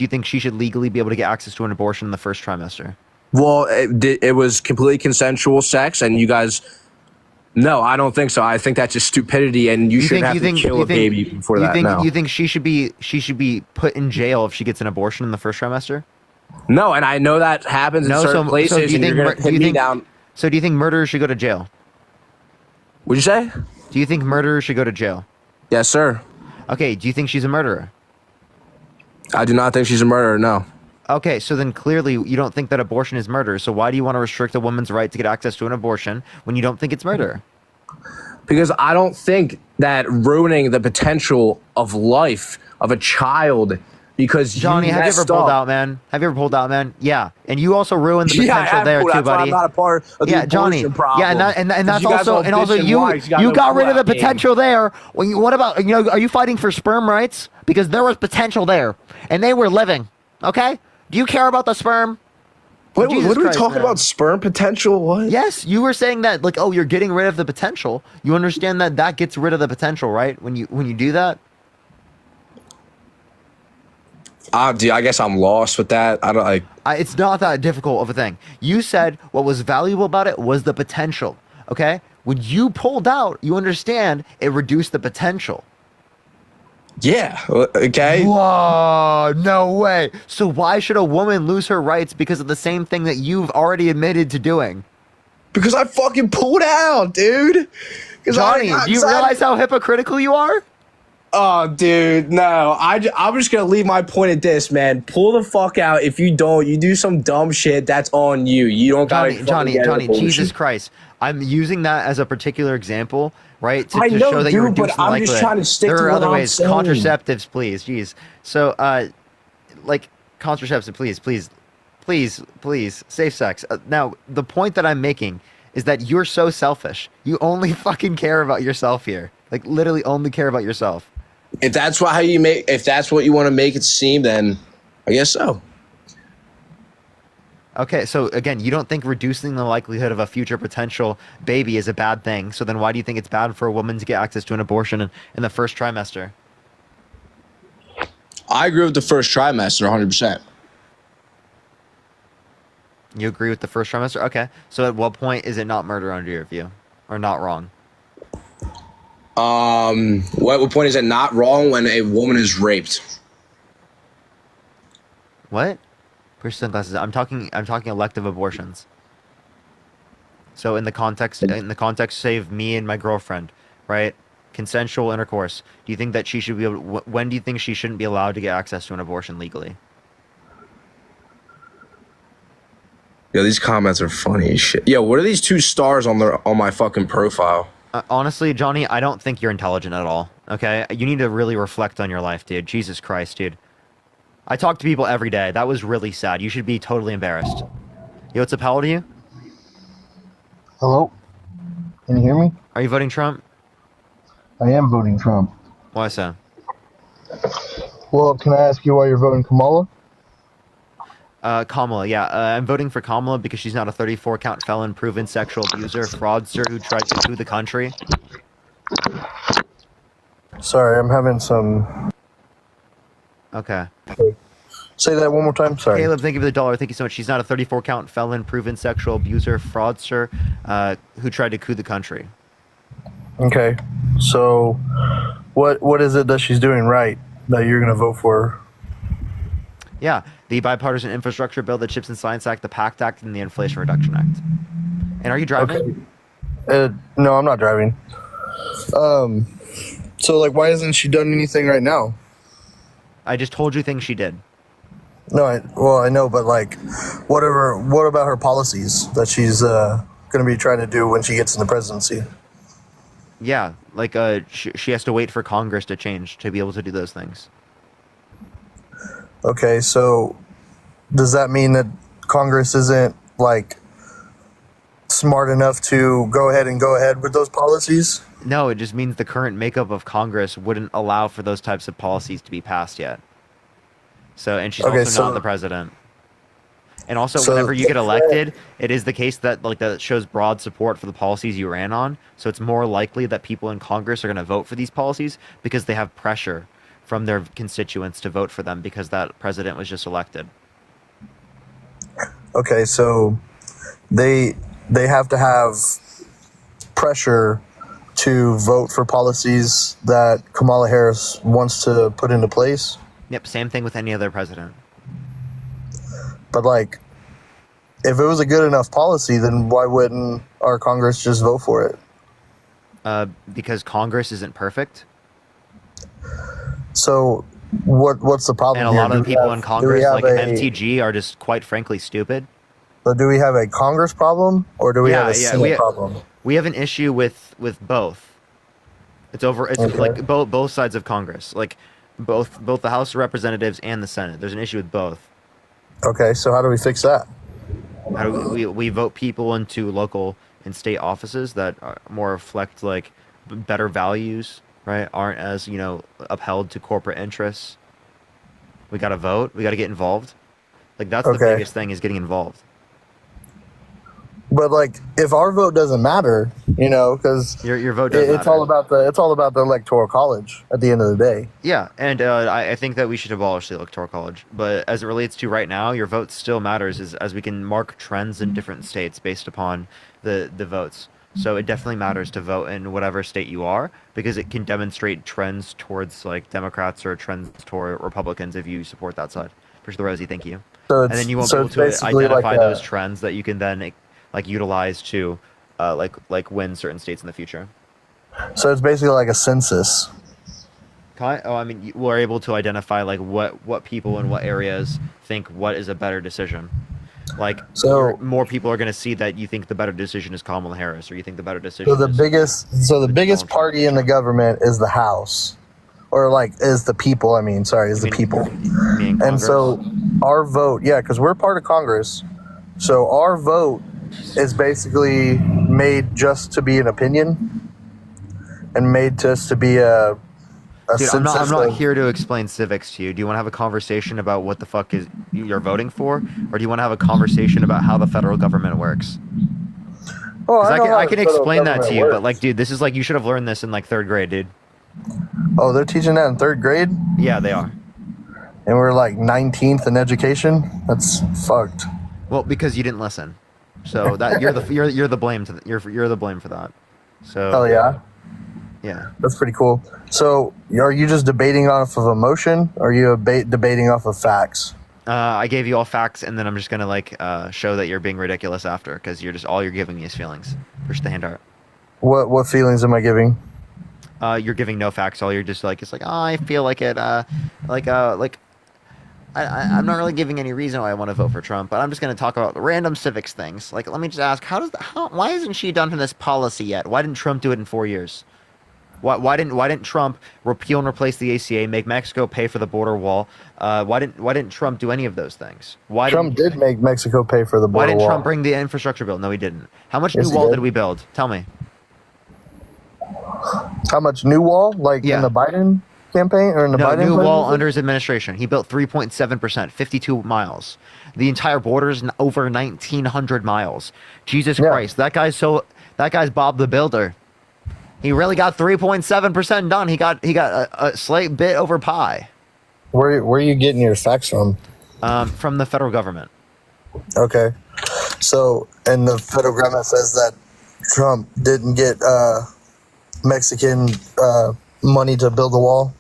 think she should legally be able to get access to an abortion in the first trimester? Well, it was completely consensual sex, and you guys. No, I don't think so. I think that's just stupidity, and you shouldn't have to kill a baby before that. No. You think she should be put in jail if she gets an abortion in the first trimester? No, and I know that happens in certain places, and you're going to pin me down. So do you think murderers should go to jail? What'd you say? Do you think murderers should go to jail? Yes, sir. Okay, do you think she's a murderer? I do not think she's a murderer, no. Okay, so then clearly you don't think that abortion is murder. So why do you want to restrict a woman's right to get access to an abortion when you don't think it's murder? Because I don't think that ruining the potential of life of a child because Johnny, have you ever pulled out, man? Have you ever pulled out, man? Yeah, and you also ruined the potential there too, that's why buddy. I'm not a part of the Johnny. abortion problem. Yeah, and that's You guys also all and also bitch and you whine 'cause got you no got rid of the pull-out game. potential there. What about are you fighting for sperm rights? Because there was potential there, and they were living. Okay, do you care about the sperm? Wait, Jesus what are we Christ, talking man. about? Sperm potential? What? Yes, you were saying that like, oh, you're getting rid of the potential. You understand that gets rid of the potential, right? When you do that. Dude, I guess I'm lost with that. I don't like. It's not that difficult of a thing. You said what was valuable about it was the potential. Okay, when you pulled out, you understand it reduced the potential. Yeah. Okay. Whoa, no way. So why should a woman lose her rights because of the same thing that you've already admitted to doing? Because I fucking pulled out, dude. Johnny, do you realize how hypocritical you are? Oh, dude, no. I'm just gonna leave my point at this, man. Pull the fuck out. If you don't, you do some dumb shit. That's on you. You don't gotta. Johnny, Jesus Christ! I'm using that as a particular example, right? I know, show that dude, you're but reducing the I'm just likelihood. trying to stick there to are what other I'm ways. saying. Contraceptives, please. Jeez. So, like contraceptives, please, safe sex. Now, the point that I'm making is that you're so selfish. You only fucking care about yourself here. Like, literally, only care about yourself. If that's if that's what you want to make it seem, then I guess so. Okay, so again, you don't think reducing the likelihood of a future potential baby is a bad thing. So then why do you think it's bad for a woman to get access to an abortion in the first trimester? I agree with the first trimester 100%. You agree with the first trimester? Okay. So at what point is it not murder under your view? Or not wrong? What point is it not wrong when a woman is raped? What? Push sunglasses. I'm talking elective abortions. So in the context say of me and my girlfriend, right? Consensual intercourse. Do you think that she should be able to, when do you think she shouldn't be allowed to get access to an abortion legally? Yo, these comments are funny as shit. Yo, what are these 2 stars on my fucking profile? Honestly, Johnny, I don't think you're intelligent at all. Okay? You need to really reflect on your life, dude. Jesus Christ, dude. I talk to people every day. That was really sad. You should be totally embarrassed. Yo, what's up? How old are you? Hello? Can you hear me? Are you voting Trump? I am voting Trump. Why so? Well, can I ask you why you're voting Kamala? Kamala, yeah. I'm voting for Kamala because she's not a 34-count felon, proven sexual abuser, fraudster who tried to coup the country. Sorry, I'm having some... Okay. Say that one more time, sorry. Caleb, thank you for the $1. Thank you so much. She's not a 34-count felon, proven sexual abuser, fraudster who tried to coup the country. Okay, so what is it that she's doing right that you're going to vote for her? Yeah, the Bipartisan Infrastructure Bill, the Chips and Science Act, the PACT Act, and the Inflation Reduction Act. And are you driving? Okay. No, I'm not driving. So, like, why hasn't she done anything right now? I just told you things she did. No, I know, but, like, what about her policies that she's going to be trying to do when she gets in the presidency? Yeah, like, she has to wait for Congress to change to be able to do those things. Okay, so does that mean that Congress isn't, like, smart enough to go ahead with those policies? No, it just means the current makeup of Congress wouldn't allow for those types of policies to be passed yet. So, and she's also not the president. And also, whenever you get elected, it is the case that that shows broad support for the policies you ran on. So it's more likely that people in Congress are going to vote for these policies because they have pressure from their constituents to vote for them because that president was just elected. Okay, so they have to have pressure to vote for policies that Kamala Harris wants to put into place. Yep, same thing with any other president. But, like, if it was a good enough policy, then why wouldn't our Congress just vote for it? Because Congress isn't perfect. So what's the problem? And a lot of the people in Congress, like MTG, are just quite frankly stupid. But do we have a Congress problem, or do we have a Senate problem? We have an issue with both. It's okay. Like both sides of Congress, like both the House of Representatives and the Senate. There's an issue with both. Okay, so how do we fix that? How do we vote people into local and state offices that are more reflect like better values, right? Aren't as upheld to corporate interests. We got to vote. We got to get involved. Like that's the biggest thing is getting involved. But, like, if our vote doesn't matter, because your vote doesn't matter. It's all about the electoral college at the end of the day. Yeah, and I think that we should abolish the electoral college. But as it relates to right now, your vote still matters as we can mark trends in different states based upon the votes. So it definitely matters to vote in whatever state you are because it can demonstrate trends towards like Democrats or trends toward Republicans if you support that side. Appreciate the Rosie, thank you. And then you won't be able to identify those trends that you can then utilize to win certain states in the future. So it's basically like a census. Oh, I mean, we're able to identify like what people in what areas think what is a better decision. Like, So more people are going to see that you think the better decision is Kamala Harris, or you think the better so decision the is biggest Donald Trump. party in the government is the House, or like is the people. I mean, sorry, is You the mean, people. you mean And Congress? so our vote, yeah, because we're part of Congress. So our vote is basically made just to be an opinion and made just to be a Dude, I'm census not of, here to explain civics to you. Do you want to have a conversation about what the fuck is you're voting for, or do you want to have a conversation about how the federal government works? well, Because I know how I the can federal explain that to government you, but like, works. dude, this is like you should have learned this in like third grade, dude. Oh, they're teaching that in third grade, Yeah, they are. and we're like 19th in education. That's fucked. Well, because you didn't listen. So that you're the blame to you're the blame for that. So Hell yeah, yeah. that's pretty cool. So are you just debating off of emotion, or are you debating off of facts? I gave you all facts, and then I'm just gonna like show that you're being ridiculous after, because you're just all you're giving me is feelings. Push the hand art. What feelings am I giving? You're giving no facts. All you're just like it's like, oh, I feel like it. Like I'm not really giving any reason why I want to vote for Trump, but I'm just going to talk about random civics things. Like, let me just ask, why hasn't she done this policy yet? Why didn't Trump do it in 4 years? Why didn't Trump repeal and replace the ACA, make Mexico pay for the border wall? Why didn't Trump do any of those things? Trump did make Mexico pay for the Why border didn't wall. Trump bring the infrastructure bill? No, he didn't. How much Yes, new he wall did. did we build? Tell me. How much new wall? Like Yeah. in the Biden campaign or in the No, Biden new wall presidency? under his administration. He built 3.7%, 52 miles. The entire border is over 1,900 miles. Jesus Yeah. Christ, that guy's Bob the Builder. He really got 3.7% done. He got a slight bit over pi Where are you getting your facts from? from the federal government. Okay. So, and the federal government says that Trump didn't get Mexican money to build the wall,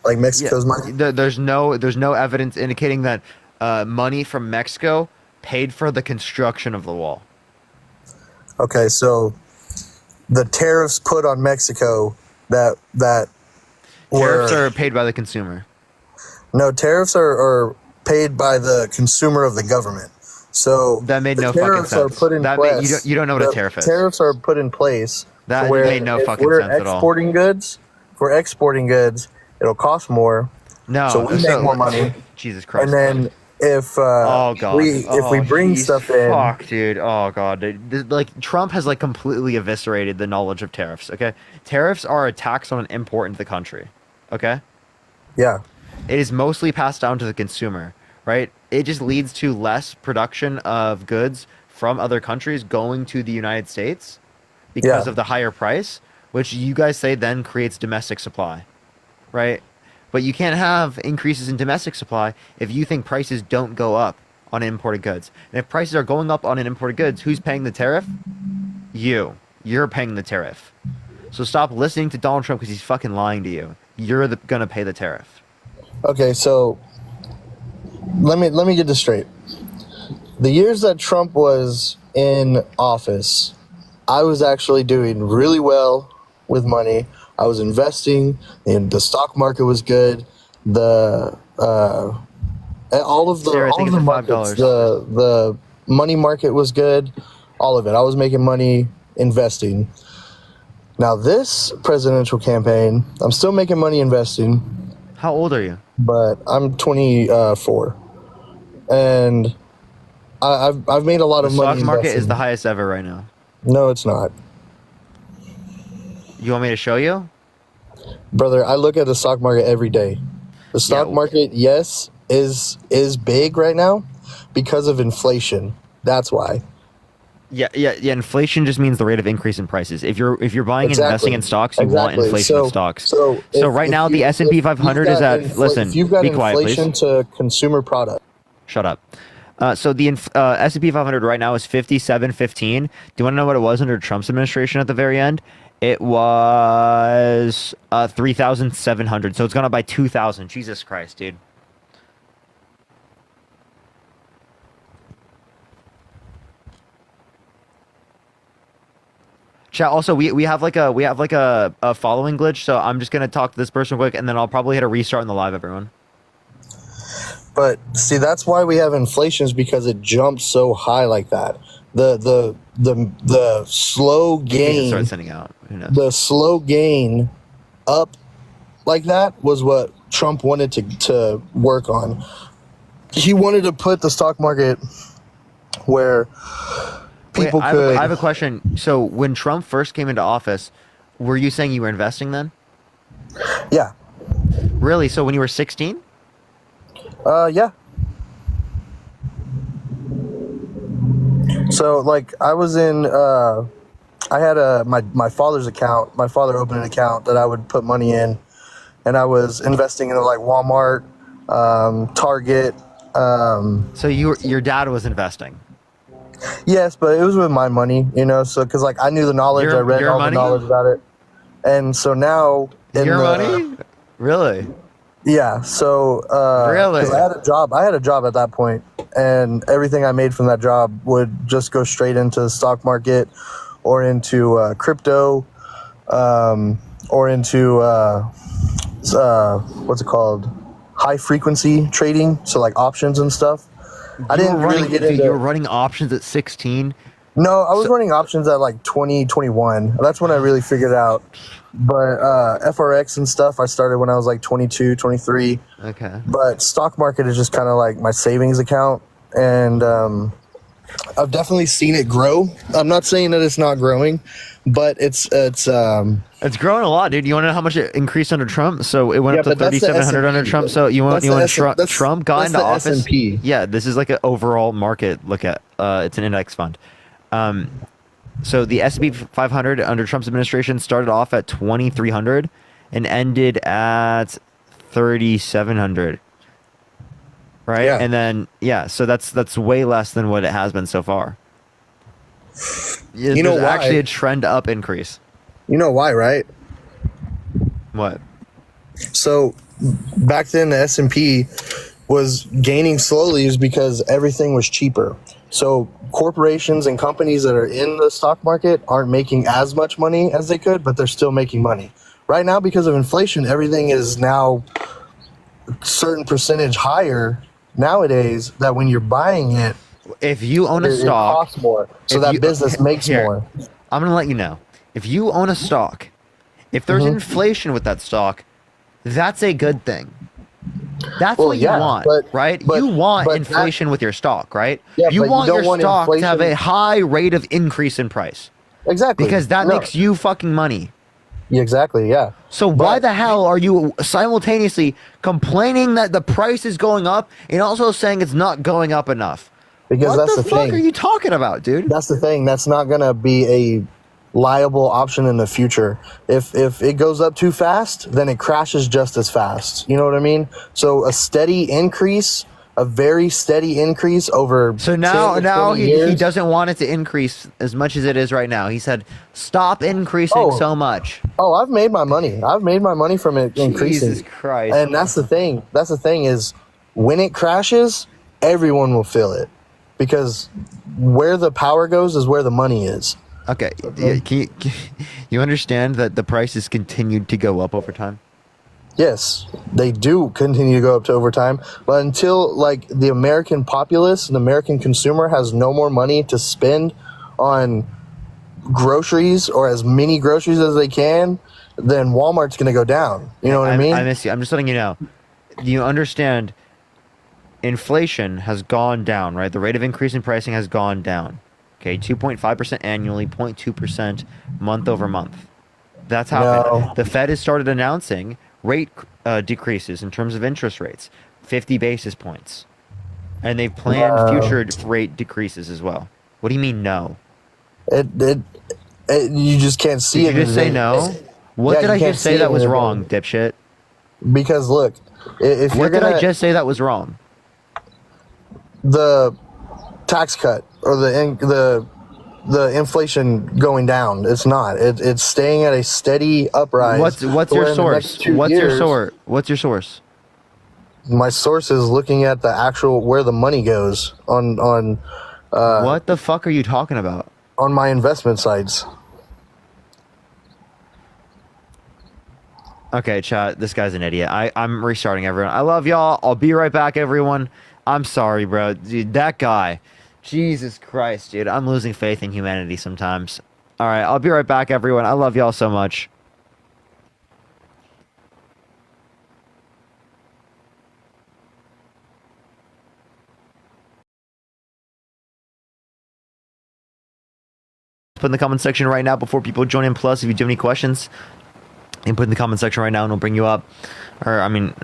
like Mexico's money. There's no evidence indicating that money from Mexico paid for the construction of the wall. Okay, so the tariffs put on Mexico that Tariffs were are paid by the consumer. no tariffs are paid by the consumer of the government. So That made the no fucking tariffs are sense. put in place. You don't know what a the tariff is. Tariffs are put in place That where made no if fucking we're sense at all. exporting goods, if we're exporting goods, it'll cost more. No, So we make more money. Jesus Christ. And then if Oh god. if we bring jeez, stuff in, fuck, dude. Oh god, dude. Like Trump has like completely eviscerated the knowledge of tariffs. Okay, tariffs are a tax on an import into the country. Okay, yeah, it is mostly passed down to the consumer, right? It just leads to less production of goods from other countries going to the United States because Yeah. of the higher price, which you guys say then creates domestic supply, right? But you can't have increases in domestic supply if you think prices don't go up on imported goods. And if prices are going up on imported goods, who's paying the tariff? You. You're paying the tariff. So stop listening to Donald Trump because he's fucking lying to you. You're gonna pay the tariff. okay. So let me get this straight. The years that Trump was in office, I was actually doing really well with money. I was investing, and the stock market was good. The all of the Sarah, I all think of the it's at markets, $5. the money market was good. All of it. I was making money investing. Now this presidential campaign, I'm still making money investing, How old are you? but I'm 24, and I've made a lot The of money. stock market investing. is the highest ever right now. No, it's not, You want me to show you? brother. I look at the stock market every day. The stock Yeah. market, yes, is big right now because of inflation. That's why. Yeah. Inflation just means the rate of increase in prices. If you're buying and Exactly. investing in stocks, you want Exactly. inflation of So- stocks. so So if- right if now you- the S&P if 500 you've is got at. Listen, if you've got be quiet, inflation please. to consumer product. Shut up. So the S&P 500 right now is 5715. Do you want to know what it was under Trump's administration at the very end? It was 3,700. So it's gone up by 2,000. Jesus Christ, dude. Chat. Also, we have like a following glitch, so I'm just gonna talk to this person quick, and then I'll probably hit a restart in the live, everyone. But see, that's why we have inflation, is because it jumps so high like that. The slow gain. Start sending out. Who knows? The slow gain up like that was what Trump wanted to work on. He wanted to put the stock market where people could. I have a question. So when Trump first came into office, were you saying you were investing then? Yeah. Really? So when you were 16? Yeah. So like I was in I had my father's account. My father opened an account that I would put money in, and I was investing in like Walmart, Target. So your dad was investing. Yes, but it was with my money, you know. So because like I knew the knowledge, I read all the knowledge about it, and so now your money, really. Yeah, so really, 'cause I had a job at that point, and everything I made from that job would just go straight into the stock market, or into crypto, or into what's it called, high frequency trading, so like options and stuff. I didn't really get into. You were running options at 16. No, I was running options at like 2021. That's when I really figured out. But FRX and stuff, I started when I was like 22, 23. Okay. But stock market is just kind of like my savings account. And I've definitely seen it grow. I'm not saying that it's not growing, but it's growing a lot, dude. You want to know how much it increased under Trump? So it went up to 3,700 under Trump. So you want Trump got into office? S&P. Yeah, this is like an overall market look at. It's an index fund. So the S&P 500 under Trump's administration started off at 2,300 and ended at 3,700. Right? Yeah. And then so that's way less than what it has been so far. You know There's why? actually a trend up increase. You know why, right? What? So back then the S&P was gaining slowly is because everything was cheaper. So corporations and companies that are in the stock market aren't making as much money as they could, but they're still making money. Right now, because of inflation, everything is now a certain percentage higher nowadays, that when you're buying it, If you own a it stock, costs more. So if that you- business makes here, more. I'm gonna let you know. If you own a stock, if there's inflation with that stock, that's a good thing. That's Well, what you yeah, want, right? but- you want but inflation with your stock, right? Yeah, you but you want don't your want stock to have a inflation- high rate of increase in price Exactly. because that No. makes you fucking money. Yeah, exactly, yeah. So why the hell are you simultaneously complaining that the price is going up and also saying it's not going up enough? Because what that's the the fuck thing. are you talking about, dude? That's the thing. That's not going to be a liable option in the future. If it goes up too fast, then it crashes just as fast. You know what I mean? So a steady increase, a very steady increase over So 10 now to 20 he years. doesn't want it to increase as much as it is right now. He said, "Stop increasing so much." Oh, I've made my money. I've made my money from it increasing. Jesus Christ. And that's the thing. That's the thing is when it crashes, everyone will feel it. Because where the power goes is where the money is. Okay, can you understand that the prices continued to go up over time? Yes, they do continue to go up to overtime, but until like the American populace, the American consumer has no more money to spend on groceries or as many groceries as they can, then Walmart's going to go down. You know what I mean? I miss you. I'm just letting you know. Do you understand? Inflation has gone down, right? The rate of increase in pricing has gone down. Okay, 2.5% annually, 0.2% month over month. That's happened. No. The Fed has started announcing rate decreases in terms of interest rates, 50 basis points. And they've planned future rate decreases as well. What do you mean no? You just can't see it. Did you just say no? What Yeah, did you I can't just see say it that in was the- wrong, dipshit? Because look, if you're What did gonna I just say that was wrong? the tax cut or the inflation going down, it's not. It's staying at a steady uprise. What's where your in the next source? 2 What's your years- source? What's your source? My source is looking at the actual where the money goes on What the fuck are you talking about? my investment sites. Okay, chat. This guy's an idiot. I'm restarting everyone. I love y'all. I'll be right back, everyone. I'm sorry, bro. Dude, that guy. Jesus Christ, dude. I'm losing faith in humanity sometimes. All right, I'll be right back, everyone. I love y'all so much. Put in the comment section right now before people join in. Plus, if you do have any questions, you can put in the comment section right now and we'll bring you up. Or, I mean,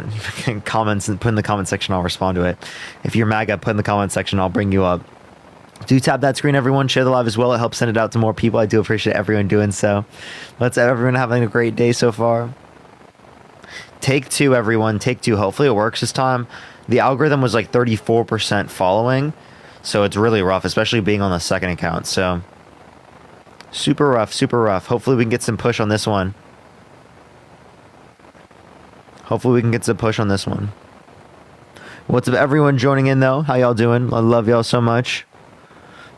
comments and put in the comment section, I'll respond to it. If you're MAGA, put in the comment section, I'll bring you up. Do tap that screen, everyone. Share the live as well. It helps send it out to more people. I do appreciate everyone doing so. Let's everyone having a great day so far. Take two, everyone. Take two. Hopefully it works this time. The algorithm was like 34% following. So it's really rough, especially being on the second account. So super rough, super rough. Hopefully we can get some push on this one. Hopefully we can get some push on this one. What's up, everyone joining in, though? How y'all doing? I love y'all so much.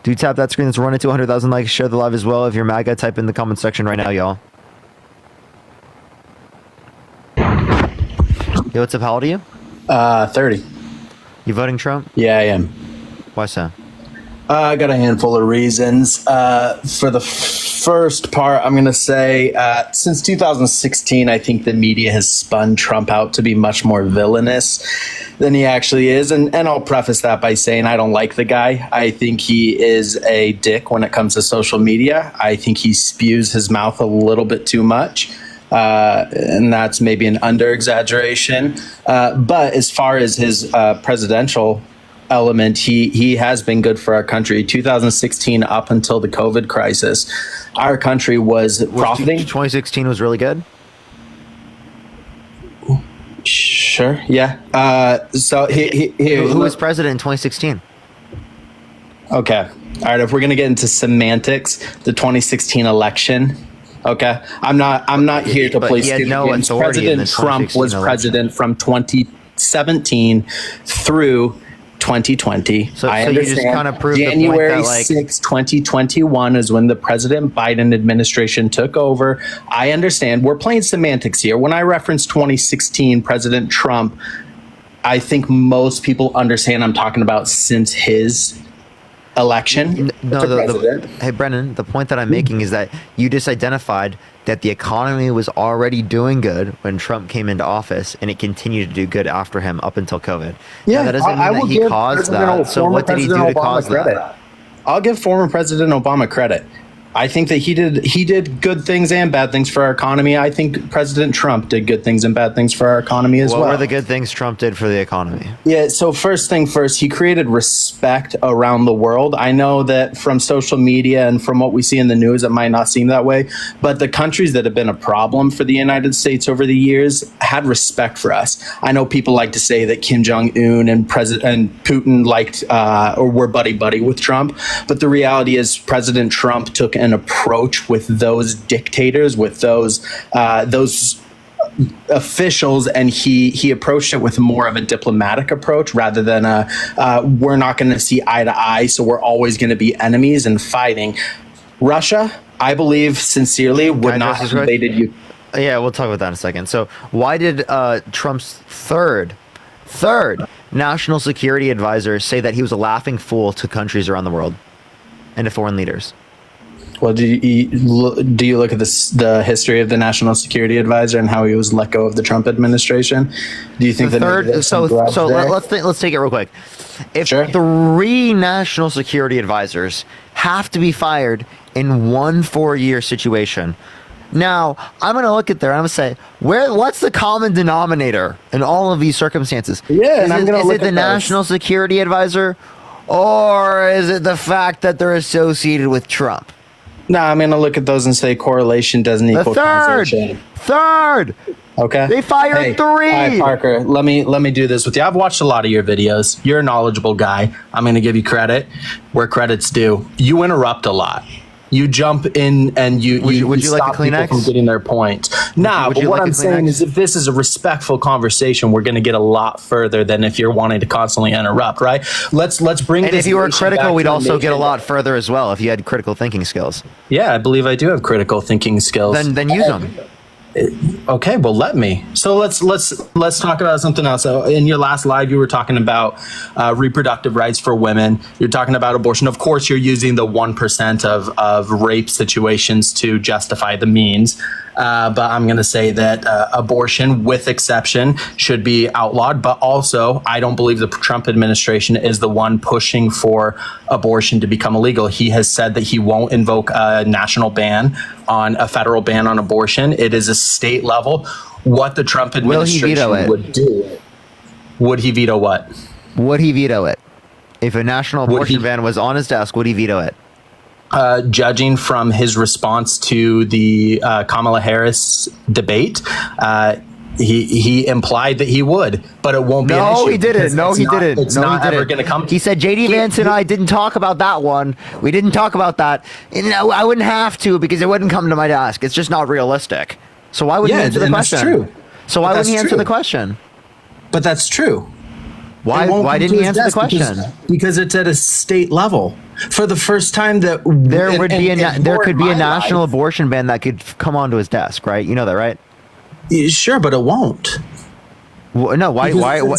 Do tap that screen. Let's run it to 100,000 likes. Share the live as well. If you're MAGA, type in the comment section right now, y'all. Yo, what's up? How old are you? 30. You voting Trump? Yeah, I am. Why so? I got a handful of reasons. For the first part, I'm going to say since 2016, I think the media has spun Trump out to be much more villainous than he actually is. And I'll preface that by saying I don't like the guy. I think he is a dick when it comes to social media. I think he spews his mouth a little bit too much. And that's maybe an under exaggeration. But as far as his presidential element, he has been good for our country. 2016 up until the COVID crisis, our country was profiting. 2016 was really good. Sure, yeah. So who was president in 2016? Okay, all right. If we're gonna get into semantics, the 2016 election. Okay, I'm not here to play stupid games. President Trump was president from 2017 through 2020. So I you understand. just kind of proved January the point that, 6, 2021 is when the President Biden administration took over. I understand. We're playing semantics here. When I reference 2016 President Trump, I think most people understand I'm talking about since his election. No, hey Brennan, the point that I'm making is that you just identified that the economy was already doing good when Trump came into office, and it continued to do good after him up until COVID. Yeah, now, that doesn't mean that he caused that. So what did he do to cause that? I'll give former President Obama credit. I think that he did good things and bad things for our economy. I think President Trump did good things and bad things for our economy as well. What were the good things Trump did for the economy? Yeah, so first thing first, he created respect around the world. I know that from social media and from what we see in the news, it might not seem that way, but the countries that have been a problem for the United States over the years had respect for us. I know people like to say that Kim Jong-un and Putin liked or were buddy-buddy with Trump, but the reality is President Trump took an approach with those dictators, with those officials, and he approached it with more of a diplomatic approach rather than we're not going to see eye to eye, so we're always going to be enemies and fighting. Russia, I believe sincerely, would not have invaded you. Yeah, we'll talk about that in a second. So why did Trump's third national security advisor say that he was a laughing fool to countries around the world and to foreign leaders? Well, do you look at the history of the National Security Advisor and how he was let go of the Trump administration? Do you think let's take it real quick. If 3 national security advisors have to be fired in one 4-year situation, now I'm going to look at there and I'm going to say, what's the common denominator in all of these circumstances? Yeah, is it the national security advisor, or is it the fact that they're associated with Trump? No, I'm going to look at those and say correlation doesn't equal causation. Third. Okay. They fired 3. All right, Parker, let me do this with you. I've watched a lot of your videos. You're a knowledgeable guy. I'm going to give you credit where credit's due. You interrupt a lot. You jump in and you stop people from getting their point. Nah, but what I'm saying is if this is a respectful conversation, we're going to get a lot further than if you're wanting to constantly interrupt, right? Let's bring this. And if you were critical, we'd also get a lot further as well if you had critical thinking skills. Yeah, I believe I do have critical thinking skills. Then use them. Okay, well, let me. So let's talk about something else. So in your last live, you were talking about reproductive rights for women. You're talking about abortion. Of course, you're using the 1% of rape situations to justify the means. But I'm going to say that abortion, with exception, should be outlawed. But also, I don't believe the Trump administration is the one pushing for abortion to become illegal. He has said that he won't invoke a national ban on a federal ban on abortion. It is a state level. What the Trump administration would do. Would he veto what? Would he veto it? If a national abortion ban was on his desk, would he veto it? Judging from his response to the Kamala Harris debate, he implied that he would, but it won't be an issue. No, he didn't. No, he didn't. It's not ever going to come. He said, J.D. Vance and I didn't talk about that one. We didn't talk about that. And I wouldn't have to because it wouldn't come to my desk. It's just not realistic. So why wouldn't he answer the question? That's true. So why wouldn't he answer the question? But that's true. Why didn't he answer the question? Because it's at a state level. For the first time that there could be a national abortion ban that could come onto his desk, right? You know that, right? Sure, but it won't. Well, no, why?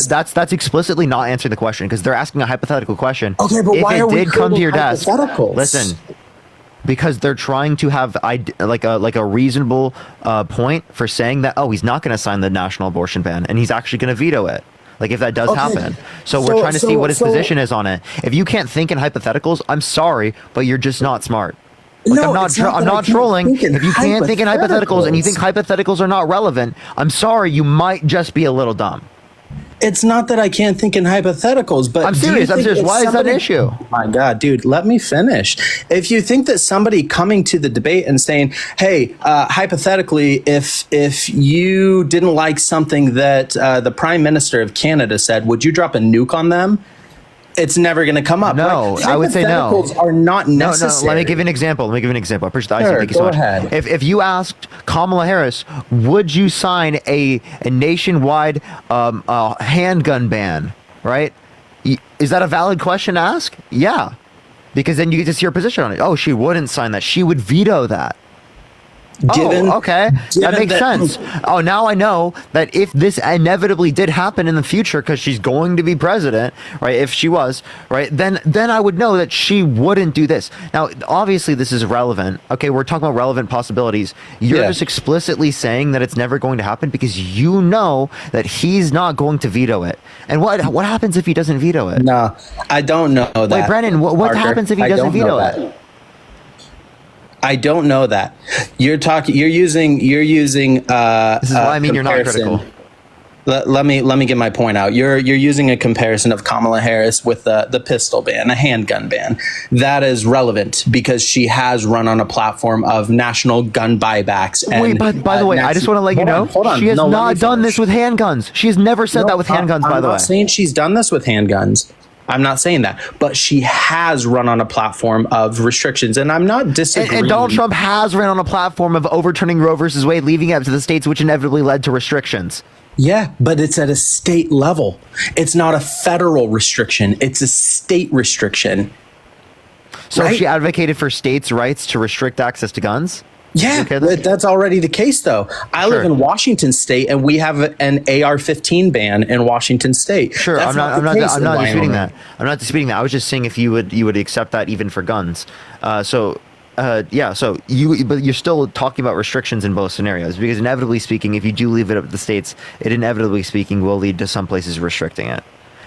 That's explicitly not answering the question because they're asking a hypothetical question. Okay, but why are we come to your desk? Listen, because they're trying to have like a reasonable point for saying that he's not going to sign the national abortion ban and he's actually going to veto it. Like if that does happen. So we're trying to see what his position is on it. If you can't think in hypotheticals, I'm sorry, but you're just not smart. Like, I'm not trolling. If you can't think in hypotheticals and you think hypotheticals are not relevant, I'm sorry, you might just be a little dumb. It's not that I can't think in hypotheticals, but I'm serious. Why is that an issue? Oh my God, dude, let me finish. If you think that somebody coming to the debate and saying, hey, hypothetically, if you didn't like something that the Prime Minister of Canada said, would you drop a nuke on them? It's never going to come up. No, I would say no. Hypotheticals are not necessary. No, let me give you an example. I appreciate the Sure, thank you so much. Ahead. If you asked Kamala Harris, would you sign a nationwide handgun ban, right? Is that a valid question to ask? Yeah. Because then you get to see her position on it. Oh, she wouldn't sign that. She would veto that. Okay. That makes sense. Oh, now I know that if this inevitably did happen in the future, because she's going to be president, right? If she was, right, then I would know that she wouldn't do this. Now, obviously, this is relevant. Okay, we're talking about relevant possibilities. You're just explicitly saying that it's never going to happen because you know that he's not going to veto it. And what happens if he doesn't veto it? No, I don't know that. Wait, Brennan, what happens if he doesn't veto it? I don't know that. You're using this is what I mean you're not critical. Let me get my point out. You're using a comparison of Kamala Harris with the pistol ban, a handgun ban. That is relevant because she has run on a platform of national gun buybacks. And, by the way, I just want to let you know she has not done this with handguns. She has never said that with handguns, by the way. I'm not saying she's done this with handguns. I'm not saying that, but she has run on a platform of restrictions, and I'm not disagreeing. And Donald Trump has ran on a platform of overturning Roe versus Wade, leaving it up to the states, which inevitably led to restrictions. Yeah, but it's at a state level. It's not a federal restriction. It's a state restriction. So she advocated for states' rights to restrict access to guns? Yeah, that's already the case, though. I live in Washington State, and we have an AR-15 ban in Washington State. Sure, I'm not disputing that. I'm not disputing that. I was just saying if you would accept that even for guns. So you're still talking about restrictions in both scenarios because inevitably speaking, if you do leave it up to the states, it inevitably speaking will lead to some places restricting it.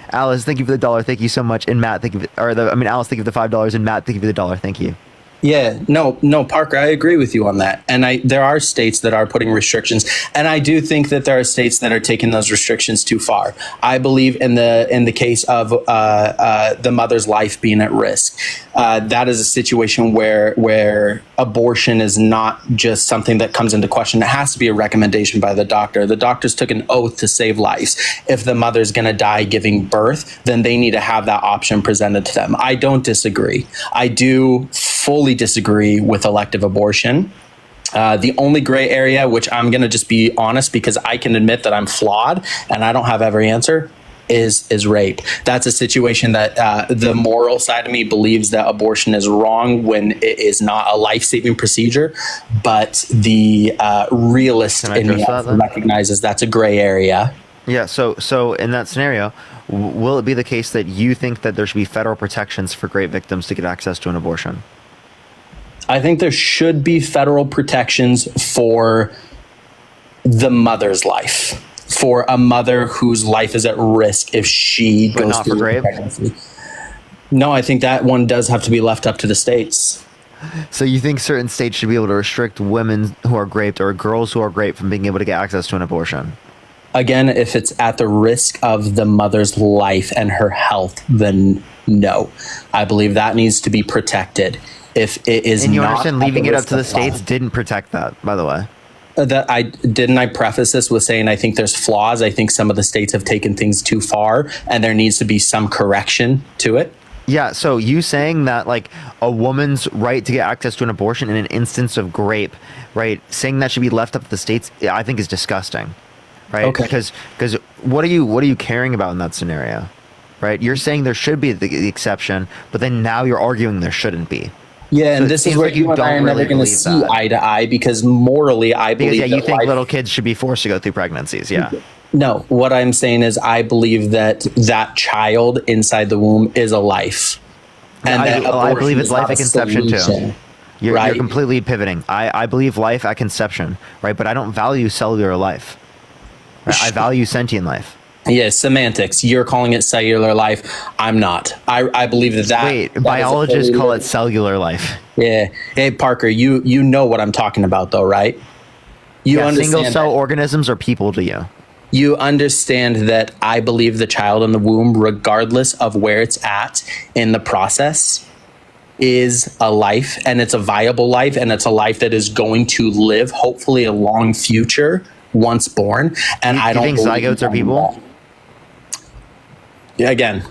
Alice, thank you for the $1. Thank you so much. And Matt, Alice, thank you for the $5. And Matt, thank you for the $1. Thank you. Yeah, no, Parker, I agree with you on that. And there are states that are putting restrictions, and I do think that there are states that are taking those restrictions too far. I believe in the case of the mother's life being at risk. That is a situation where abortion is not just something that comes into question. It has to be a recommendation by the doctor. The doctors took an oath to save lives. If the mother's going to die giving birth, then they need to have that option presented to them. I don't disagree. I do fully disagree with elective abortion. The only gray area, which I'm going to just be honest because I can admit that I'm flawed and I don't have every answer. is rape. That's a situation that the moral side of me believes that abortion is wrong when it is not a life-saving procedure, but the realist in me recognizes that's a gray area. Yeah, so in that scenario, will it be the case that you think that there should be federal protections for rape victims to get access to an abortion? I think there should be federal protections for the mother's life, for a mother whose life is at risk if she But goes not for through rape? pregnancy. No, I think that one does have to be left up to the states. So you think certain states should be able to restrict women who are raped or girls who are raped from being able to get access to an abortion? Again, if it's at the risk of the mother's life and her health, then no. I believe that needs to be protected. If it is And you not understand at leaving it up risk to the of states life. didn't protect that, by the way. That I preface this with saying I think there's flaws. I think some of the states have taken things too far, and there needs to be some correction to it. Yeah, so you saying that like a woman's right to get access to an abortion in an instance of rape, right? Saying that should be left up to the states, I think is disgusting, right? Okay. Because what are you caring about in that scenario, right? You're saying there should be the exception, but then now you're arguing there shouldn't be. Yeah, So and it this is seems where like you you and I are don't never really going to believe see that. eye to eye because morally, I Because believe yeah, you that think life- little kids should be forced to go through pregnancies, yeah. No, what I'm saying is I believe that that child inside the womb is a life. And I that believe abortion it's is life not at a conception too. solution, You're right? completely pivoting. I believe life at conception, right? But I don't value cellular life. Right? I value sentient life. Yeah, semantics. You're calling it cellular life. I'm not. I believe that. Wait, that is biologists a call it cellular life. Yeah. Hey, Parker, you know what I'm talking about, though, right? You Yeah, understand single cell that- organisms are people to you. You understand that I believe the child in the womb, regardless of where it's at in the process, is a life, and it's a viable life, and it's a life that is going to live, hopefully, a long future once born. And I You don't think believe zygotes are in people? that. Again,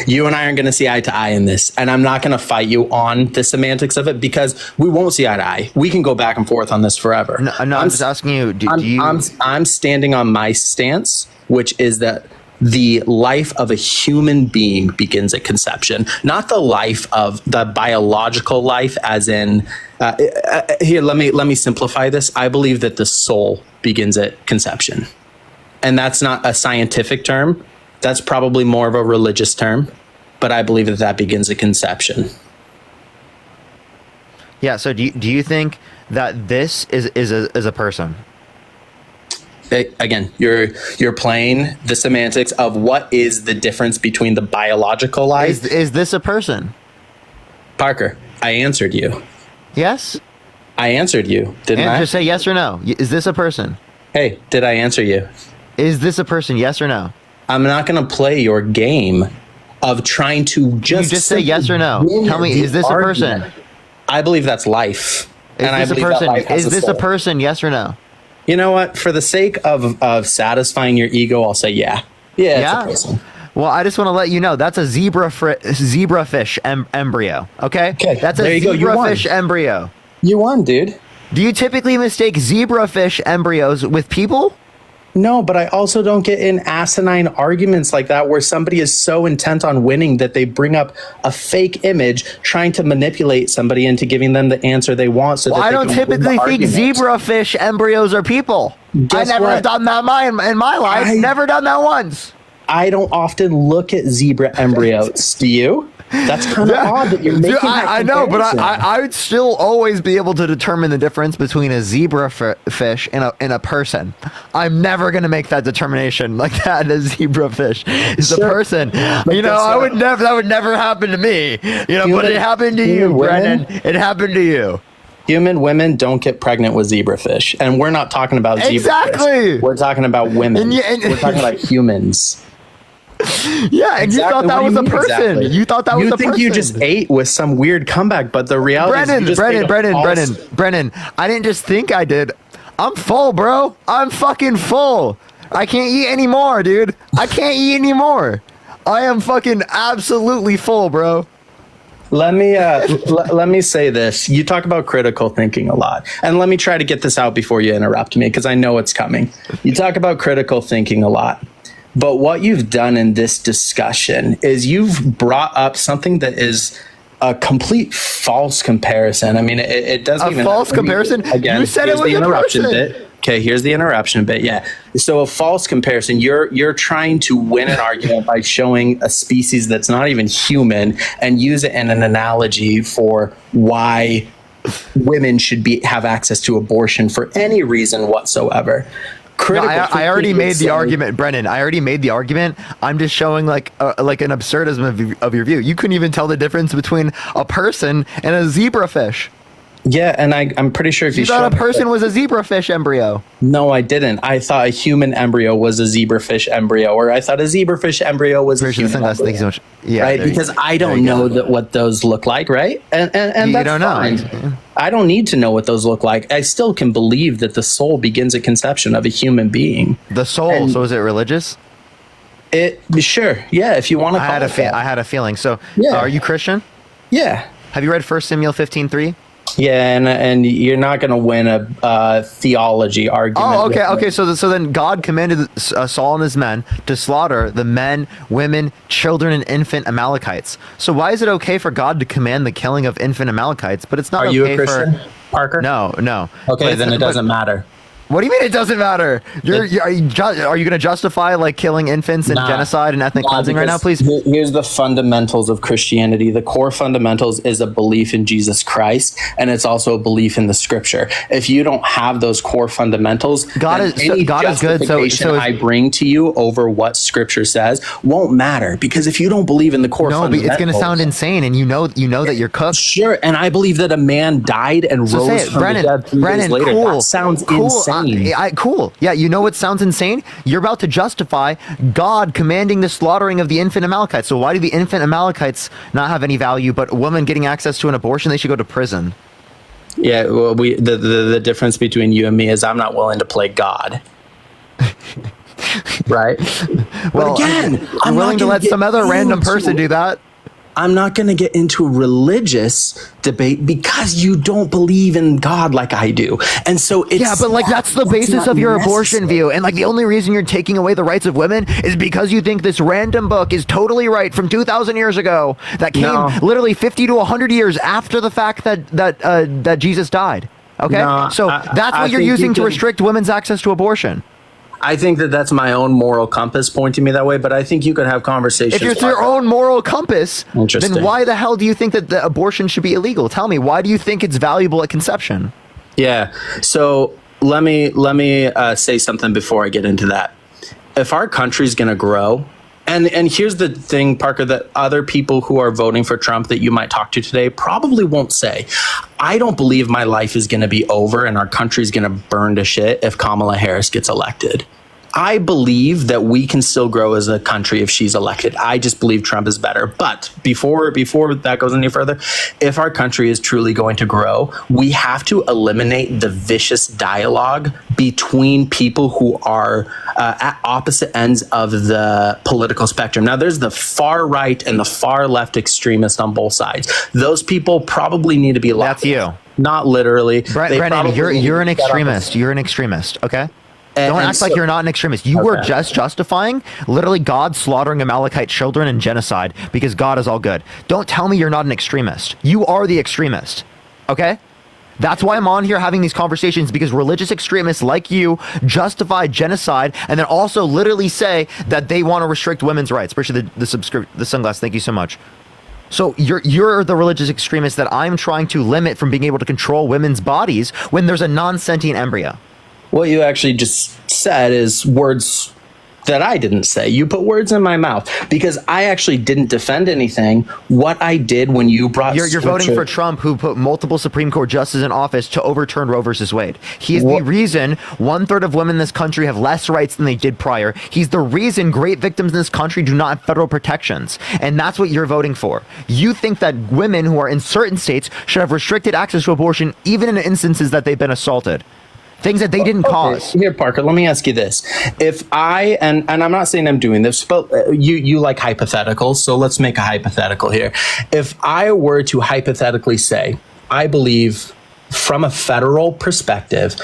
you and I aren't going to see eye to eye in this, and I'm not going to fight you on the semantics of it because we won't see eye to eye. We can go back and forth on this forever. No, I'm just asking you. Do you? I'm standing on my stance, which is that the life of a human being begins at conception, not the life of the biological life, as in. Here, let me simplify this. I believe that the soul begins at conception, and that's not a scientific term. That's probably more of a religious term, but I believe that that begins at conception. Yeah. So do you think that this is a person? Again, you're playing the semantics of what is the difference between the biological life. Is this a person? Parker, I answered you. Yes. I answered you, didn't And I? just say yes or no. Is this a person? Hey, did I answer you? Is this a person? Yes or no? I'm not going to play your game of trying to You just say yes or no. win Tell me, the is this a person? argument. I believe that's life. Is I this a believe that person? life has Is this a soul. person? Yes or no? You know what? For the sake of satisfying your ego, I'll say yeah. Yeah, it's a person. Well, I just want to let you know that's a zebrafish embryo. Okay. Okay, That's there a you go, you won. zebrafish embryo. You won, dude. Do you typically mistake zebrafish embryos with people? No, but I also don't get in asinine arguments like that where somebody is so intent on winning that they bring up a fake image trying to manipulate somebody into giving them the answer they want. So Well, that I they don't can win the typically think argument. zebrafish embryos are people. Guess I never what? have done that in my life. Never done that once. I don't often look at zebra embryos. Do you? That's kind of odd that you're making that I know, but comparison. I would still always be able to determine the difference between a zebrafish and a person. I'm never going to make that determination like that. A zebrafish is a Sure. person. But You know, guess I what? would never. That would never happen to me. You know, but it happened to you, human women- Brennan. It happened to you. Human women don't get pregnant with zebrafish. And we're not talking about zebrafish. Exactly. We're talking about women. And We're talking about humans. Yeah, and you thought that What was do a mean person. exactly? You thought that was a person. You think you just ate with some weird comeback, but the reality is you just made a false- Brennan. I didn't just think I did. I'm full, bro. I'm fucking full. I can't eat anymore, dude. I can't eat anymore. I am fucking absolutely full, bro. Let me let me say this. You talk about critical thinking a lot, and let me try to get this out before you interrupt me because I know it's coming. You talk about critical thinking a lot. But what you've done in this discussion is you've brought up something that is a complete false comparison. I mean, it doesn't even... A false comparison? Again, You said it was the a interruption person. bit. Okay, here's the interruption bit. Yeah. So a false comparison. You're trying to win an argument by showing a species that's not even human and use it in an analogy for why women should have access to abortion for any reason whatsoever. No, I already made the argument, Brennan. I already made the argument. I'm just showing like an absurdism of your view. You couldn't even tell the difference between a person and a zebrafish. Yeah, and I'm pretty sure if you thought a person was a zebrafish embryo. No, I didn't. I thought a human embryo was a zebrafish embryo, or I thought a zebrafish embryo was a human embryo. Thank you so much. Yeah, right? Because I don't know what those look like, right? And you that's don't fine. know. I don't need to know what those look like. I still can believe that the soul begins at conception of a human being. The soul. So is it religious? Sure. Yeah, if you want to call it that. I had a feeling. So Yeah. Are you Christian? Yeah. Have you read 1 Samuel 15:3? Yeah, and you're not going to win a theology argument. Oh, okay. So then God commanded Saul and his men to slaughter the men, women, children, and infant Amalekites. So why is it okay for God to command the killing of infant Amalekites, but it's not okay for... Are you a Christian, Parker? No. Okay, then it doesn't matter. What do you mean it doesn't matter? Are you going to justify like killing infants and genocide and ethnic cleansing right now, please? Here's the fundamentals of Christianity. The core fundamentals is a belief in Jesus Christ, and it's also a belief in the Scripture. If you don't have those core fundamentals, God is good. So I bring to you over what Scripture says won't matter, because if you don't believe in the core fundamentals, it's going to sound insane, and you know that you're cooked. Sure, and I believe that a man died and rose from the dead 3 days later. Cool. That sounds insane. Cool. Yeah, you know what sounds insane? You're about to justify God commanding the slaughtering of the infant Amalekites. So why do the infant Amalekites not have any value, but women getting access to an abortion, they should go to prison? Yeah, well, the difference between you and me is I'm not willing to play God. Right? Well, again, I'm willing to let some other random person do that. I'm not going to get into a religious debate because you don't believe in God like I do. And so it's... Yeah, but like that's the basis of your abortion view. And like the only reason you're taking away the rights of women is because you think this random book is totally right from 2,000 years ago that came literally 50 to 100 years after the fact that Jesus died. Okay? That's what you're using to restrict women's access to abortion. I think that's my own moral compass pointing me that way, but I think you could have conversations. If it's your own moral compass, then why the hell do you think that the abortion should be illegal? Tell me, why do you think it's valuable at conception? Yeah. So let me say something before I get into that. If our country's going to grow, and here's the thing, Parker, that other people who are voting for Trump that you might talk to today probably won't say. I don't believe my life is going to be over and our country's going to burn to shit if Kamala Harris gets elected. I believe that we can still grow as a country if she's elected. I just believe Trump is better. But before that goes any further, if our country is truly going to grow, we have to eliminate the vicious dialogue between people who are at opposite ends of the political spectrum. Now, there's the far right and the far left extremists on both sides. Those people probably need to be locked. That's you. Not literally. Brennan, you're an extremist. You're an extremist, okay? Don't act like you're not an extremist. You were just justifying literally God slaughtering Amalekite children and genocide because God is all good. Don't tell me you're not an extremist. You are the extremist. Okay? That's why I'm on here having these conversations, because religious extremists like you justify genocide and then also literally say that they want to restrict women's rights. Appreciate the sunglass. Thank you so much. So you're the religious extremist that I'm trying to limit from being able to control women's bodies when there's a non-sentient embryo. What you actually just said is words that I didn't say. You put words in my mouth because I actually didn't defend anything. What I did when you brought You're voting for Trump, who put multiple Supreme Court justices in office to overturn Roe versus Wade. He is the reason 1/3 of women in this country have less rights than they did prior. He's the reason great victims in this country do not have federal protections. And that's what you're voting for. You think that women who are in certain states should have restricted access to abortion even in instances that they've been assaulted. Things that they didn't cause. Here, Parker, let me ask you this. If I, and I'm not saying I'm doing this, but you like hypotheticals, so let's make a hypothetical here. If I were to hypothetically say, I believe from a federal perspective,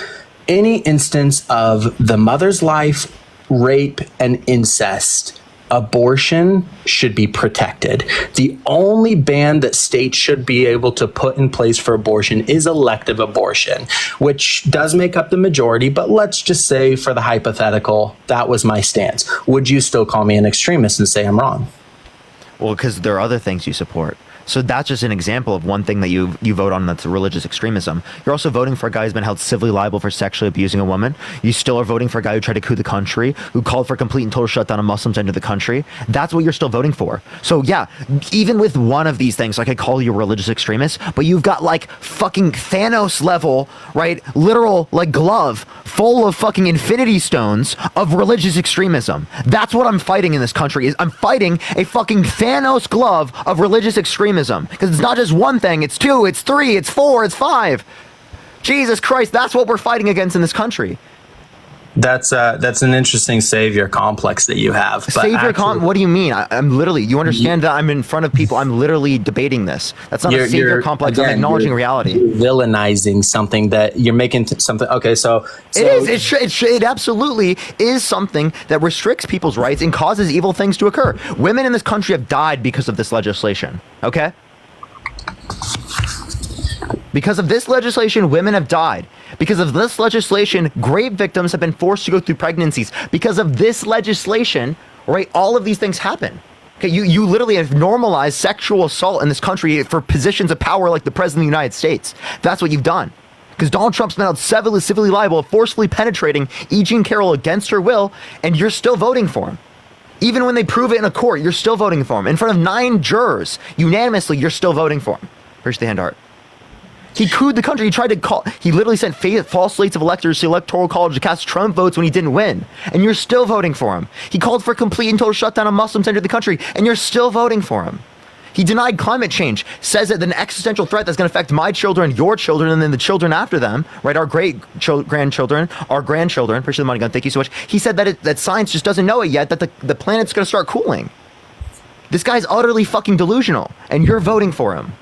any instance of the mother's life rape, and incest, abortion should be protected. The only ban that states should be able to put in place for abortion is elective abortion, which does make up the majority. But let's just say, for the hypothetical, that was my stance. Would you still call me an extremist and say I'm wrong? Well, because there are other things you support. So that's just an example of one thing that you vote on, that's religious extremism. You're also voting for a guy who's been held civilly liable for sexually abusing a woman. You still are voting for a guy who tried to coup the country, who called for complete and total shutdown of Muslims into the country. That's what you're still voting for. So yeah, even with one of these things, I could call you a religious extremist, but you've got like fucking Thanos level, right? Literal like glove full of fucking infinity stones of religious extremism. That's what I'm fighting in this country. Is I'm fighting a fucking Thanos glove of religious extremism. Because it's not just one thing, it's two, it's three, it's four, it's five. Jesus Christ, that's what we're fighting against in this country. That's an interesting savior complex that you have. But what do you mean? I'm literally, you understand that I'm in front of people, I'm literally debating this. That's not a savior complex, I'm acknowledging reality. You're villainizing something that you're making something, okay, so it absolutely is something that restricts people's rights and causes evil things to occur. Women in this country have died because of this legislation, okay? Because of this legislation, women have died. Because of this legislation, rape victims have been forced to go through pregnancies. Because of this legislation, right, all of these things happen. Okay, you literally have normalized sexual assault in this country for positions of power like the President of the United States. That's what you've done. Because Donald Trump's been held civilly liable of forcefully penetrating E. Jean Carroll against her will, and you're still voting for him. Even when they prove it in a court, you're still voting for him. In front of 9 jurors, unanimously, you're still voting for him. Push the hand art. He cooed the country. He literally sent false slates of electors to the Electoral College to cast Trump votes when he didn't win. And you're still voting for him. He called for complete and total shutdown of Muslims entering the country. And you're still voting for him. He denied climate change, says that an existential threat that's going to affect my children, your children, and then the children after them, right? Our great-grandchildren, our grandchildren. Appreciate the money gun. Thank you so much. He said that science just doesn't know it yet, that the planet's going to start cooling. This guy's utterly fucking delusional. And you're voting for him.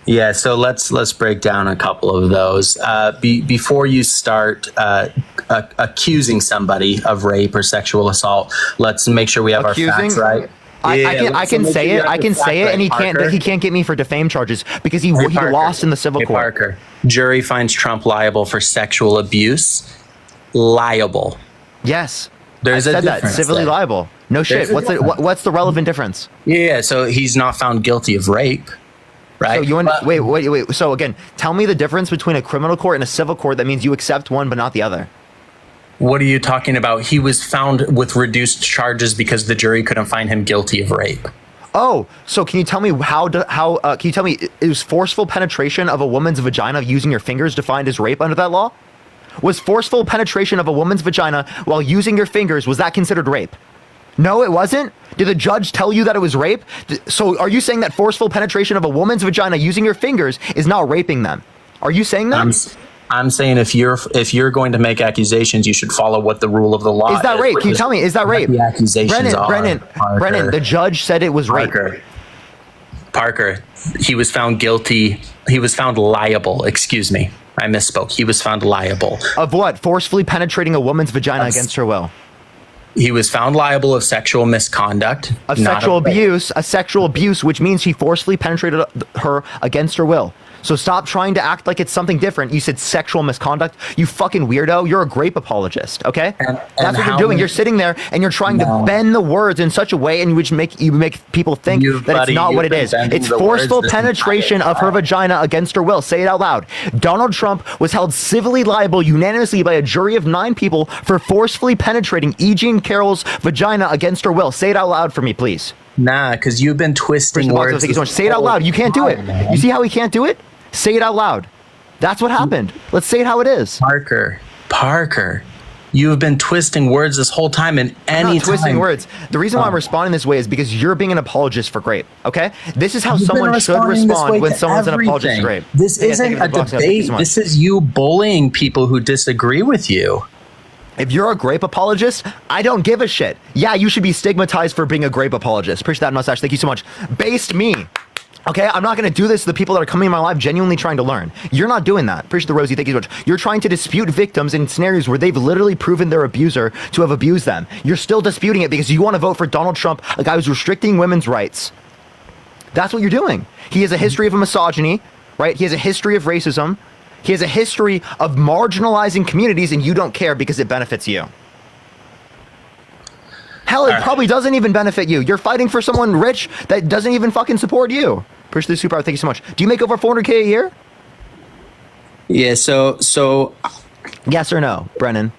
Yeah, so let's break down a couple of those. Before you start accusing somebody of rape or sexual assault, let's make sure we have our facts right. I can say it, and he can't get me for defame charges because he lost in the civil court. Parker, jury finds Trump liable for sexual abuse. Liable. Yes. There's I a said difference that, civilly there. liable. No shit. What's the relevant difference? Yeah, so he's not found guilty of rape. Right. So wait. So again, tell me the difference between a criminal court and a civil court that means you accept one but not the other. What are you talking about? He was found with reduced charges because the jury couldn't find him guilty of rape. Oh, so can you tell me can you tell me, is forceful penetration of a woman's vagina using your fingers defined as rape under that law? Was forceful penetration of a woman's vagina while using your fingers, was that considered rape? No, it wasn't? Did the judge tell you that it was rape? So are you saying that forceful penetration of a woman's vagina using your fingers is not raping them? Are you saying that? I'm saying if you're going to make accusations, you should follow what the rule of the law is. Is that rape? Can you tell me? Is that rape? The accusations Brennan, the judge said it was rape. Parker, he was found guilty. He was found liable. Excuse me. I misspoke. He was found liable. Of what? Forcefully penetrating a woman's vagina against her will. He was found liable of sexual misconduct. Of sexual abuse, which means he forcefully penetrated her against her will. So stop trying to act like it's something different. You said sexual misconduct. You fucking weirdo. You're a grape apologist, okay? That's what you're doing. You're sitting there and you're trying to bend the words in such a way in which you make people think that it's not what it is. It's forceful penetration of her vagina against her will. Say it out loud. Donald Trump was held civilly liable unanimously by a jury of 9 people for forcefully penetrating E. Jean Carroll's vagina against her will. Say it out loud for me, please. Nah, because you've been twisting words. Thank you so much. Say it out loud. You can't do it. Man. You see how he can't do it? Say it out loud. That's what happened. Let's say it how it is. Parker, you have been twisting words this whole time, and twisting words. The reason why I'm responding this way is because you're being an apologist for grape. Okay, this is how someone should respond when someone's an apologist for grape. This isn't a debate. This is you bullying people who disagree with you. If you're a grape apologist, I don't give a shit. Yeah, you should be stigmatized for being a grape apologist. Appreciate that mustache. Thank you so much. Based me. Okay, I'm not going to do this to the people that are coming in my life genuinely trying to learn. You're not doing that. Appreciate the Rosie. Thank you so much. You're trying to dispute victims in scenarios where they've literally proven their abuser to have abused them. You're still disputing it because you want to vote for Donald Trump, a guy who's restricting women's rights. That's what you're doing. He has a history of misogyny, right? He has a history of racism. He has a history of marginalizing communities, and you don't care because it benefits you. Hell, it probably doesn't even benefit you. You're fighting for someone rich that doesn't even fucking support you. Appreciate the super. Thank you so much. Do you make over 400K a year? Yeah. So. Yes or no, Brennan?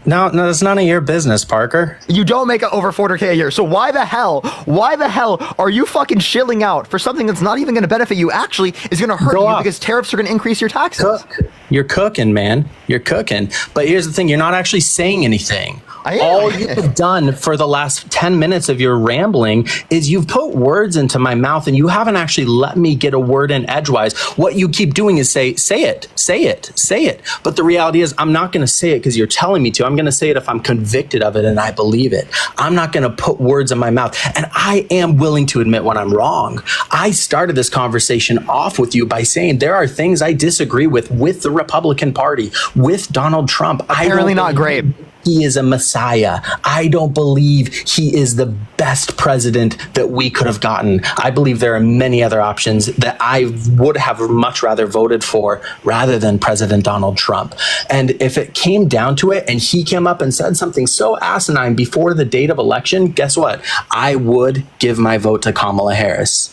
No, that's none of your business, Parker. You don't make over 400K a year. So why the hell are you fucking shilling out for something that's not even going to benefit you? Actually, is going to hurt you because tariffs are going to increase your taxes. You're cooking, man. You're cooking. But here's the thing. You're not actually saying anything. All you've done for the last 10 minutes of your rambling is you've put words into my mouth and you haven't actually let me get a word in edgewise. What you keep doing is say it. But the reality is I'm not going to say it because you're telling me to. I'm going to say it if I'm convicted of it and I believe it. I'm not going to put words in my mouth. And I am willing to admit when I'm wrong. I started this conversation off with you by saying there are things I disagree with the Republican Party, with Donald Trump. Apparently not great. He is a messiah. I don't believe he is the best president that we could have gotten. I believe there are many other options that I would have much rather voted for rather than President Donald Trump. And if it came down to it and he came up and said something so asinine before the date of election, guess what? I would give my vote to Kamala Harris.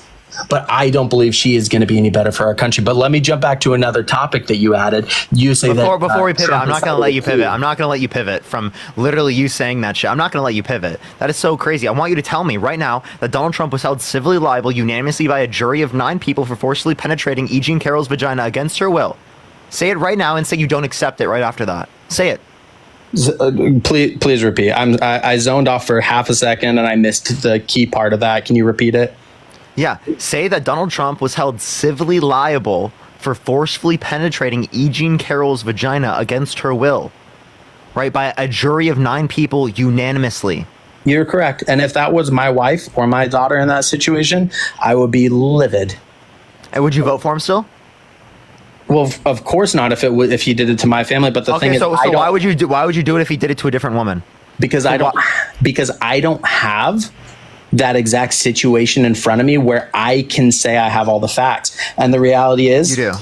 But I don't believe she is going to be any better for our country. But let me jump back to another topic that you added. You say before we pivot, I'm not going to let you pivot. I'm not going to let you pivot from literally you saying that shit. I'm not going to let you pivot. That is so crazy. I want you to tell me right now that Donald Trump was held civilly liable unanimously by a jury of 9 people for forcibly penetrating E. Jean Carroll's vagina against her will. Say it right now and say you don't accept it right after that. Say it. Please repeat. I zoned off for half a second and I missed the key part of that. Can you repeat it? Yeah, say that Donald Trump was held civilly liable for forcefully penetrating E. Jean Carroll's vagina against her will, right, by a jury of 9 people unanimously. You're correct. And if that was my wife or my daughter in that situation, I would be livid. And would you vote for him still? Well, of course not if he did it to my family. But the thing is, so why would you do it if he did it to a different woman? Because I don't have that exact situation in front of me where I can say I have all the facts. And the reality is, you do.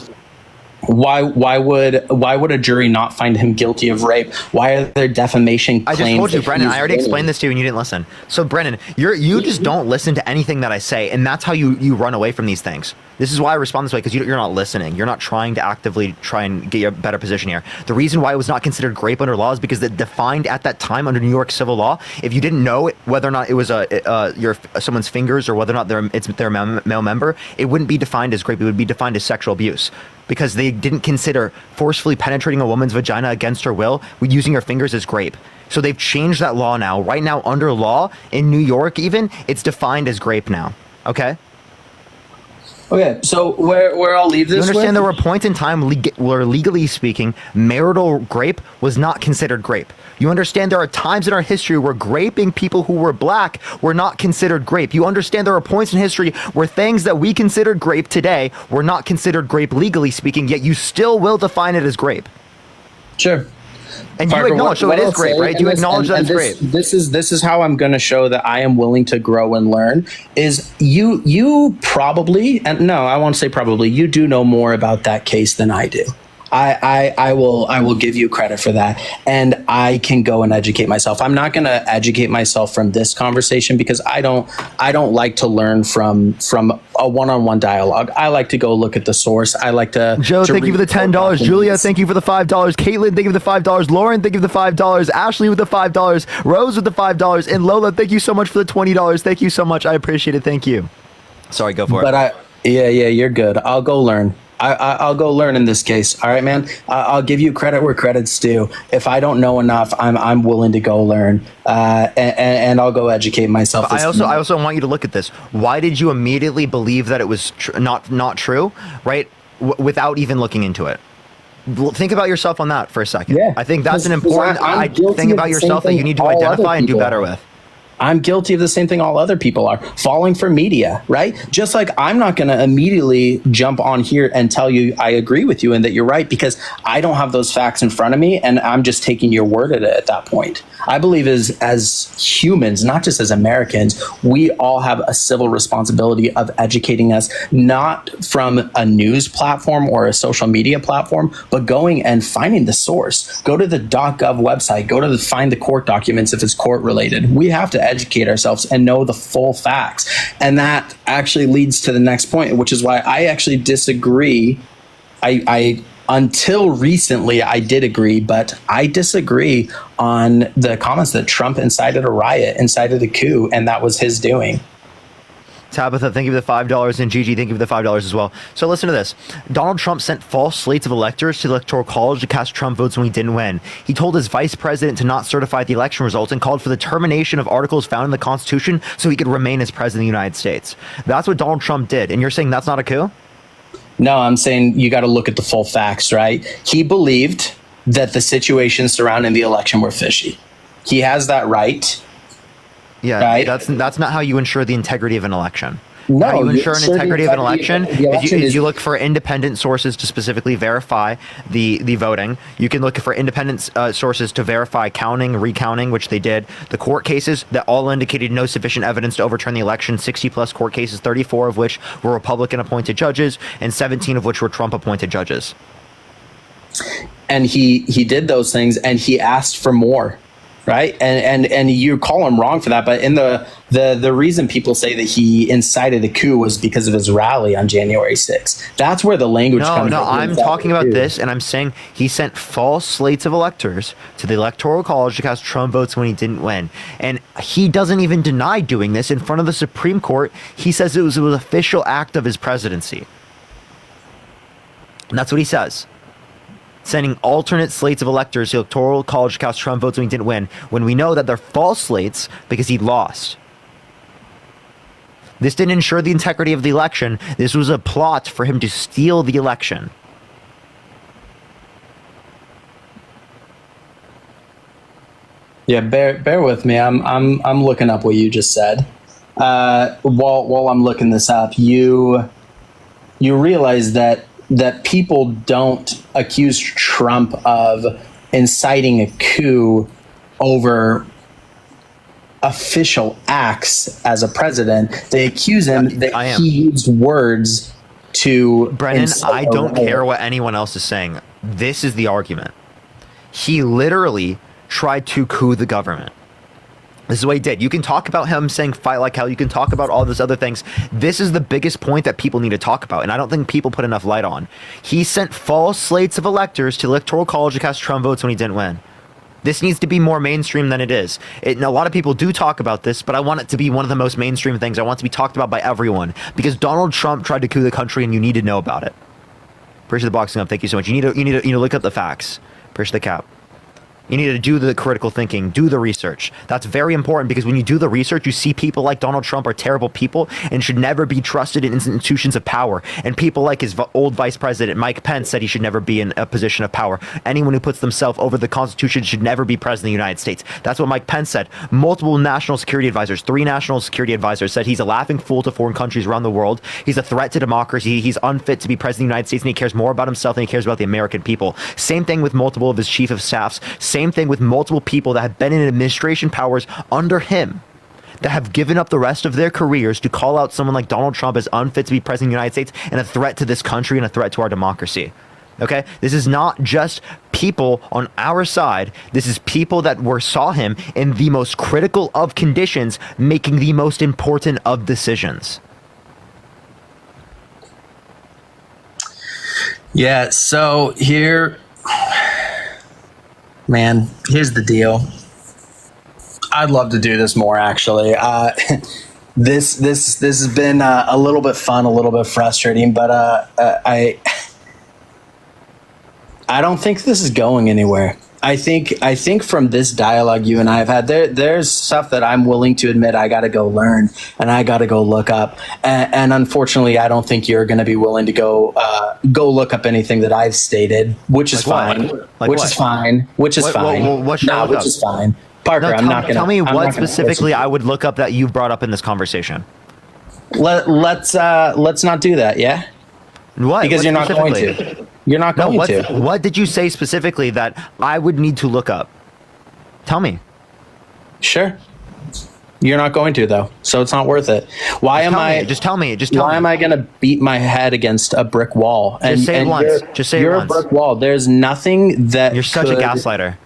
Why would a jury not find him guilty of rape? Why are there defamation claims? I just told you, Brennan. I already explained this to you and you didn't listen. So, Brennan, you just don't listen to anything that I say, and that's how you run away from these things. This is why I respond this way, because you're not listening. You're not trying to actively try and get a better position here. The reason why it was not considered rape under law is because it defined at that time under New York civil law. If you didn't know whether or not it was someone's fingers or whether or not it's their male member, it wouldn't be defined as rape. It would be defined as sexual abuse, because they didn't consider forcefully penetrating a woman's vagina against her will using her fingers as grape. So they've changed that law now. Right now, under law in New York, even it's defined as grape now. Okay. Okay, so where I'll leave this. You understand there were points in time where, legally speaking, marital grape was not considered grape. You understand there are times in our history where graping people who were black were not considered grape. You understand there are points in history where things that we considered grape today were not considered grape legally speaking, yet you still will define it as grape. Sure. And Parker, you acknowledge, so it is grape, right? You acknowledge that it's grape. This is how I'm going to show that I am willing to grow and learn. Is you probably, and no, I won't say probably, you do know more about that case than I do. I will give you credit for that, and I can go and educate myself. I'm not going to educate myself from this conversation because I don't like to learn from a one-on-one dialogue. I like to go look at the source. I like to. Joe, thank you for the $10. Julia, thank you for the $5. Caitlin, thank you for the $5. Lauren, thank you for the $5. Ashley with the $5. Rose with the $5, and Lola, thank you so much for the $20. Thank you so much. I appreciate it. Thank you. Sorry, go for it. Yeah, you're good. I'll go learn. I'll go learn in this case. All right, man. I'll give you credit where credit's due. If I don't know enough, I'm willing to go learn, and I'll go educate myself. I also want you to look at this. Why did you immediately believe that it was not true, right? Without even looking into it. Think about yourself on that for a second. Yeah, I think that's an important thing about yourself that you need to identify and do better with. I'm guilty of the same thing all other people are, falling for media, right? Just like I'm not going to immediately jump on here and tell you I agree with you and that you're right, because I don't have those facts in front of me, and I'm just taking your word at it at that point. I believe as humans, not just as Americans, we all have a civil responsibility of educating us, not from a news platform or a social media platform, but going and finding the source. Go to the .gov website, find the court documents if it's court related. We have to educate ourselves and know the full facts. And that actually leads to the next point, which is why I actually disagree. I until recently, I did agree, but I disagree on the comments that Trump incited a riot, incited a coup, and that was his doing. Tabitha, thank you for the $5, and Gigi, thank you for the $5 as well. So listen to this. Donald Trump sent false slates of electors to the Electoral College to cast Trump votes when he didn't win. He told his vice president to not certify the election results and called for the termination of articles found in the Constitution so he could remain as president of the United States. That's what Donald Trump did, and you're saying that's not a coup? No, I'm saying you got to look at the full facts, right? He believed that the situation surrounding the election were fishy. He has that right. Yeah, right? That's not how you ensure the integrity of an election. No, how you ensure an integrity of an election is you look for independent sources to specifically verify the voting. You can look for independent sources to verify counting, recounting, which they did. The court cases that all indicated no sufficient evidence to overturn the election, 60 plus court cases, 34 of which were Republican appointed judges and 17 of which were Trump appointed judges. And he did those things, and he asked for more. Right. And you call him wrong for that. But in the reason people say that he incited a coup was because of his rally on January 6th. That's where the language comes from. No, I'm talking about this, and I'm saying he sent false slates of electors to the Electoral College to cast Trump votes when he didn't win. And he doesn't even deny doing this in front of the Supreme Court. He says it was an official act of his presidency. And that's what he says. Sending alternate slates of electors to the Electoral College to cast Trump votes when he didn't win, when we know that they're false slates because he lost. This didn't ensure the integrity of the election. This was a plot for him to steal the election. Yeah, bear with me. I'm looking up what you just said. While I'm looking this up, you realize that people don't accuse Trump of inciting a coup over official acts as a president. They accuse him that he used words to... Brennan, I don't care what anyone else is saying. This is the argument. He literally tried to coup the government. This is what he did. You can talk about him saying fight like hell. You can talk about all those other things. This is the biggest point that people need to talk about, and I don't think people put enough light on. He sent false slates of electors to the Electoral College to cast Trump votes when he didn't win. This needs to be more mainstream than it is. And a lot of people do talk about this, but I want it to be one of the most mainstream things. I want it to be talked about by everyone, because Donald Trump tried to coup the country, and you need to know about it. Appreciate the boxing up. Thank you so much. You need to look up the facts. Appreciate the cap. You need to do the critical thinking, do the research. That's very important, because when you do the research, you see people like Donald Trump are terrible people and should never be trusted in institutions of power. And people like his old vice president, Mike Pence, said he should never be in a position of power. Anyone who puts themselves over the Constitution should never be president of the United States. That's what Mike Pence said. Multiple national security advisors, 3 national security advisors, said he's a laughing fool to foreign countries around the world. He's a threat to democracy. He's unfit to be president of the United States, and he cares more about himself than he cares about the American people. Same thing with multiple of his chief of staffs. Same thing with multiple people that have been in administration powers under him, that have given up the rest of their careers to call out someone like Donald Trump as unfit to be president of the United States and a threat to this country and a threat to our democracy. Okay? This is not just people on our side. This is people that saw him in the most critical of conditions, making the most important of decisions. Yeah, so here... Man, here's the deal. I'd love to do this more, actually. This has been a little bit fun, a little bit frustrating, but I don't think this is going anywhere. I think from this dialogue you and I have had, there's stuff that I'm willing to admit I got to go learn and I got to go look up. And unfortunately, I don't think you're going to be willing to go look up anything that I've stated, which is fine. Which is fine. Which is fine. What should I look up? Which is fine. Parker, No, I'm not gonna tell me I'm not what gonna specifically listen. I would look up that you've brought up in this conversation. Let's not do that. Yeah. What? Because What you're not going specifically? to. You're not No, going to. what did you say specifically that I would need to look up? Tell me. Sure. You're not going to though, so it's not worth it. Why am I? Just tell me. Just tell Why me. am I going to beat my head against a brick wall? Just say it once. Just say it you're once. a brick wall. There's nothing that You're such a gaslighter.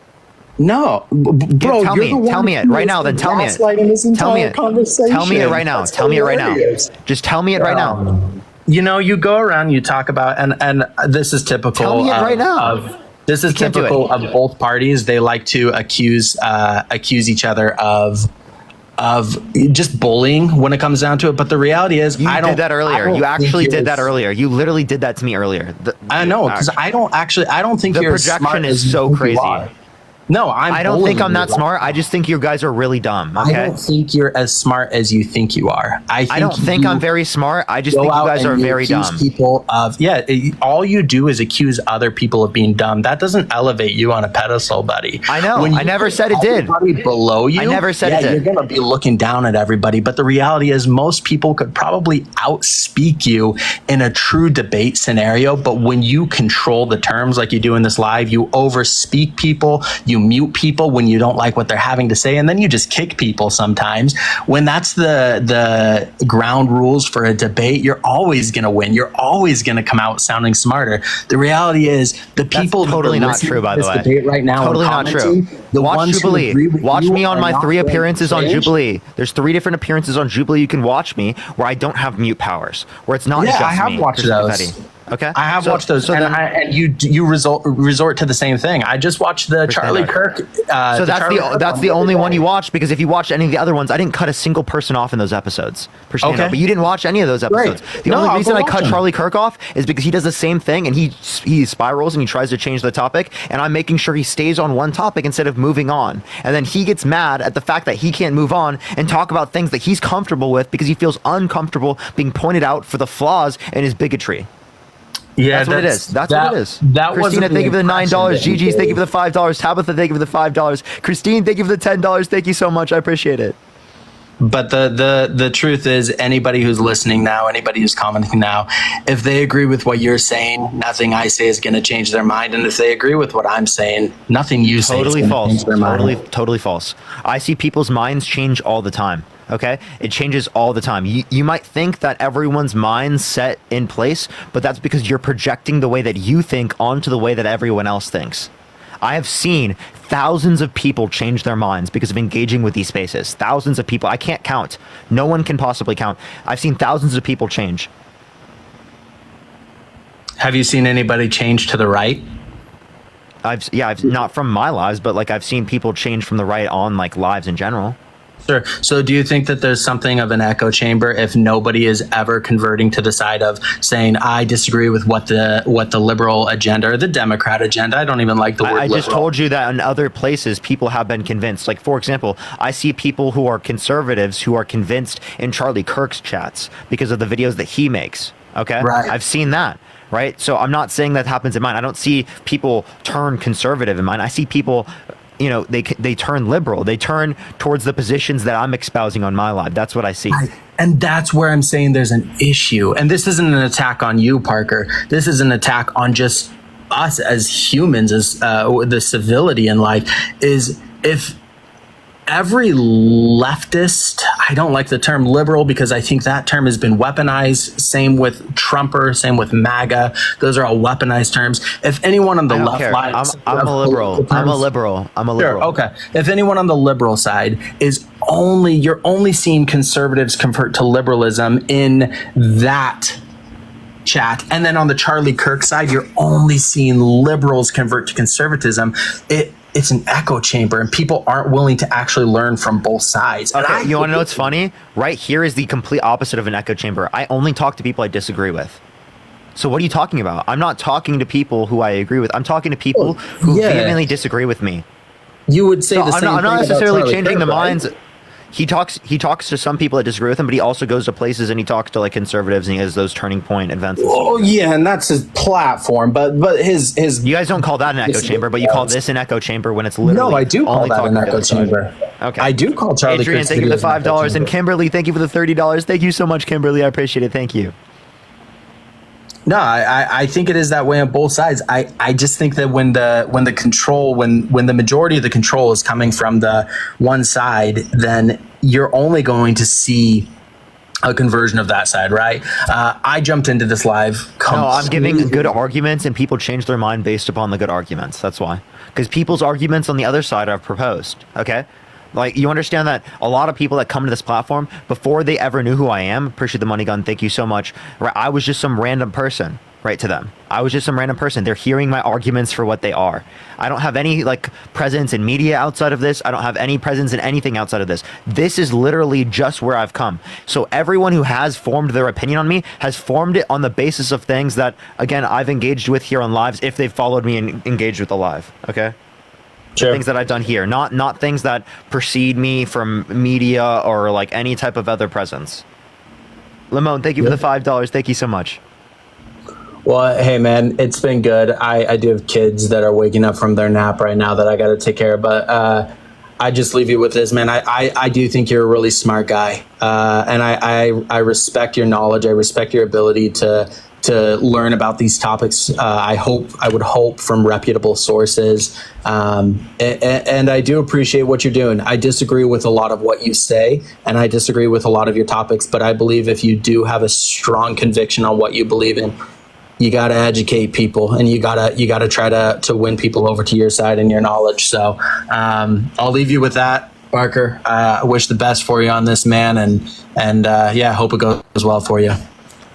No, bro. Tell you're me. the one Tell me it who right is now. Then tell me it. gaslighting this Tell me entire it. conversation. Tell me it right now. That's Tell me it right now. hilarious. Just tell me it right now. You know, you go around, you talk about, and this is typical. Tell me it right now. This is can't do typical it. of both parties. They like to accuse each other of just bullying when it comes down to it. But the reality is, You I don't did that earlier. don't You think actually you're did that earlier. You literally did that to me earlier. I know, because I don't think The you're as projection smart is as you so think you crazy. are. No, I don't think I'm that smart. I just think you guys are really dumb. Okay. I don't think you're as smart as you think you are. I don't think I'm very smart. I just go think you out guys and are you very accuse dumb. People of all you do is accuse other people of being dumb. That doesn't elevate you on a pedestal, buddy. I know. When I you never put said it did. everybody below you. I never said it did. You're gonna be looking down at everybody. But the reality is, most people could probably outspeak you in a true debate scenario. But when you control the terms like you do in this live, you overspeak people, you mute people when you don't like what they're having to say, and then you just kick people sometimes. When that's the ground rules for a debate, you're always going to win. You're always going to come out sounding smarter. The reality is, the people totally that are not listening true, by to the this way. debate right now, Totally and not true. commenting, the Watch ones who agree Jubilee. with Watch you me on are my not 3 going to appearances on change. Jubilee. There's 3 different appearances on Jubilee. You can watch me where I don't have mute powers, where it's not Yeah, just I have me, watched Christian those. Petty. Okay, I have watched those, then- and you resort to the same thing. I just watched the Charlie Kirk. So that's the only one you watched, because if you watched any of the other ones, I didn't cut a single person off in those episodes. Okay. But you didn't watch any of those episodes. The No, only I'll reason go I watch cut them. Charlie Kirk off is because he does the same thing, and he spirals and he tries to change the topic, and I'm making sure he stays on one topic instead of moving on. And then he gets mad at the fact that he can't move on and talk about things that he's comfortable with because he feels uncomfortable being pointed out for the flaws in his bigotry. Yeah, That's what it is. That's what it is. That Christina, wasn't thank you for the $9. impression that you GG's, thank you gave. for the $5. Tabitha, thank you for the $5. Christine, thank you for the $10. Thank you so much. I appreciate it. But the truth is, anybody who's listening now, anybody who's commenting now, if they agree with what you're saying, nothing I say is going to change their mind. And if they agree with what I'm saying, nothing you say is Totally going to false. change their mind. Totally false. I see people's minds change all the time. Okay, it changes all the time. You might think that everyone's mind's set in place, but that's because you're projecting the way that you think onto the way that everyone else thinks. I have seen thousands of people change their minds because of engaging with these spaces. Thousands of people. I can't count. No one can possibly count. I've seen thousands of people change. Have you seen anybody change to the right? I've not from my lives, but like I've seen people change from the right on like lives in general. Sure. So do you think that there's something of an echo chamber if nobody is ever converting to the side of saying, I disagree with what the liberal agenda or the Democrat agenda? I don't even like the word I just liberal. told you that in other places, people have been convinced. Like, for example, I see people who are conservatives who are convinced in Charlie Kirk's chats because of the videos that he makes. Okay? Right. I've seen that. Right? So I'm not saying that happens in mine. I don't see people turn conservative in mine. I see people... they turn liberal. They turn towards the positions that I'm espousing on my live. That's what I see. And that's where I'm saying there's an issue. And this isn't an attack on you, Parker. This is an attack on just us as humans, as the civility in life. Is if every leftist, I don't like the term liberal because I think that term has been weaponized. Same with Trumper, same with MAGA. Those are all weaponized terms. If anyone on the left side, I'm a liberal. I'm a liberal. Sure, okay. If anyone on the liberal side is you're only seeing conservatives convert to liberalism in that chat, and then on the Charlie Kirk side, you're only seeing liberals convert to conservatism. It's an echo chamber, and people aren't willing to actually learn from both sides. Okay, you want to know what's funny? Right here is the complete opposite of an echo chamber. I only talk to people I disagree with. So what are you talking about? I'm not talking to people who I agree with. I'm talking to people who vehemently disagree with me. You would say the same thing. I'm not necessarily changing the minds. he talks to some people that disagree with him, but he also goes to places and he talks to like conservatives and he has those turning point events. Oh yeah, and that's his platform. But his you guys don't call that an echo chamber, but you call this an echo chamber when it's literally. No, I do call that an echo chamber. Okay, I do call Charlie. Adrian, thank you for the $5, and Kimberly, thank you for the $30. Thank you so much, Kimberly. I appreciate it. Thank you. No, I think it is that way on both sides. I just think that when the majority of the control is coming from the one side, then you're only going to see a conversion of that side, right? I jumped into this live. No, I'm giving good arguments, and people change their mind based upon the good arguments. That's why, because people's arguments on the other side I've proposed. Okay. Like, you understand that a lot of people that come to this platform, before they ever knew who I am, appreciate the money gun, thank you so much, right? I was just some random person, right, to them. I was just some random person. They're hearing my arguments for what they are. I don't have any, like, presence in media outside of this. I don't have any presence in anything outside of this. This is literally just where I've come. So everyone who has formed their opinion on me has formed it on the basis of things that, again, I've engaged with here on lives, if they've followed me and engaged with the live, okay? Sure. Things that I've done here, not things that precede me from media or like any type of other presence. Limon, thank you for the $5. Thank you so much. Well, hey man, it's been good. I do have kids that are waking up from their nap right now that I got to take care of, but I just leave you with this, man. I do think you're a really smart guy, and I respect your knowledge. I respect your ability to learn about these topics. I would hope from reputable sources. And I do appreciate what you're doing. I disagree with a lot of what you say, and I disagree with a lot of your topics, but I believe if you do have a strong conviction on what you believe in, you got to educate people, and you got to try to win people over to your side and your knowledge. So I'll leave you with that, Parker. I wish the best for you on this, man. And yeah, hope it goes well for you.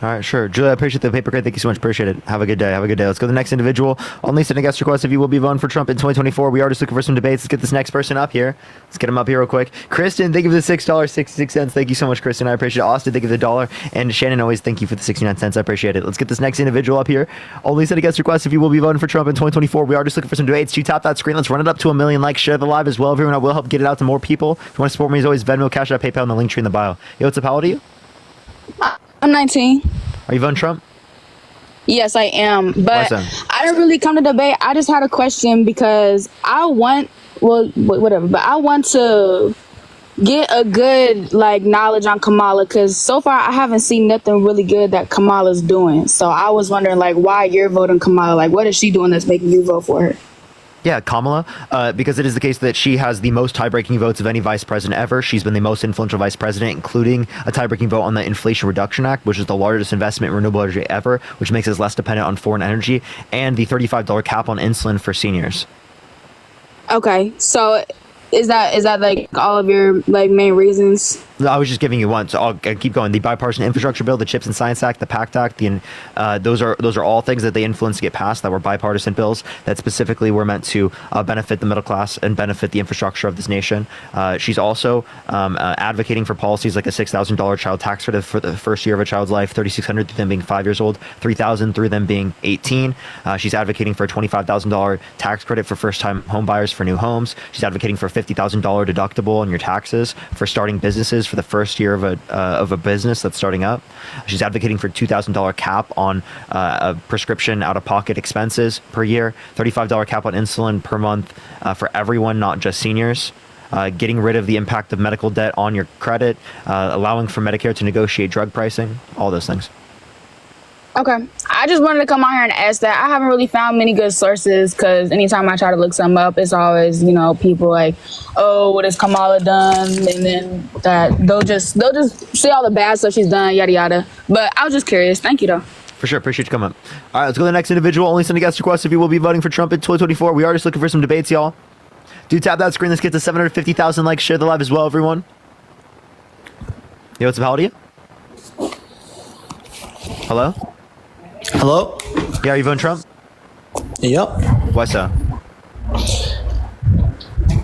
All right, sure. Julia, I appreciate the paper crate. Thank you so much. Appreciate it. Have a good day. Have a good day. Let's go to the next individual. Only sending guest request if you will be voting for Trump in 2024. We are just looking for some debates. Let's get this next person up here. Let's get him up here real quick. Kristen, thank you for the $6.66. Thank you so much, Kristen. I appreciate it. Austin, thank you for the $1. And Shannon, always thank you for the 69 cents. I appreciate it. Let's get this next individual up here. Only sending guest request if you will be voting for Trump in 2024. We are just looking for some debates. To tap that screen, let's run it up to 1 million likes. Share the live as well, everyone. I will help get it out to more people. If you want to support me, as always, Venmo, Cash App, PayPal, and the link tree in the bio. Yo, what's up? How old are you? I'm 19. Are you voting Trump? Yes, I am. But I didn't really come to debate. I just had a question because I want to get a good knowledge on Kamala, because so far I haven't seen nothing really good that Kamala's doing. So I was wondering why you're voting Kamala. What is she doing that's making you vote for her? Yeah, Kamala, because it is the case that she has the most tie-breaking votes of any vice president ever. She's been the most influential vice president, including a tie-breaking vote on the Inflation Reduction Act, which is the largest investment in renewable energy ever, which makes us less dependent on foreign energy, and the $35 cap on insulin for seniors. Okay, so is that all of your main reasons? I was just giving you one, so I'll keep going. The bipartisan infrastructure bill, the CHIPS and Science Act, the PACT Act, those are all things that they influenced to get passed that were bipartisan bills that specifically were meant to benefit the middle class and benefit the infrastructure of this nation. She's also advocating for policies like a $6,000 child tax credit for the first year of a child's life, $3,600 through them being 5 years old, $3,000 through them being 18. She's advocating for a $25,000 tax credit for first-time home buyers for new homes. She's advocating for a $50,000 deductible on your taxes for starting businesses for the first year of a business that's starting up. She's advocating for $2,000 cap on prescription out-of-pocket expenses per year, $35 cap on insulin per month for everyone, not just seniors. Getting rid of the impact of medical debt on your credit, allowing for Medicare to negotiate drug pricing, all those things. Okay. I just wanted to come on here and ask that. I haven't really found many good sources, because anytime I try to look something up, it's always, people oh, what has Kamala done? And then they'll just say all the bad stuff she's done, yada, yada. But I was just curious. Thank you, though. For sure. Appreciate you coming up. All right, let's go to the next individual. Only send a guest request if you will be voting for Trump in 2024. We are just looking for some debates, y'all. Do tap that screen. Let's get to 750,000 likes. Share the live as well, everyone. Yo, what's up? How old are you? Hello? Hello? Yeah, are you voting Trump? Yep. Why so?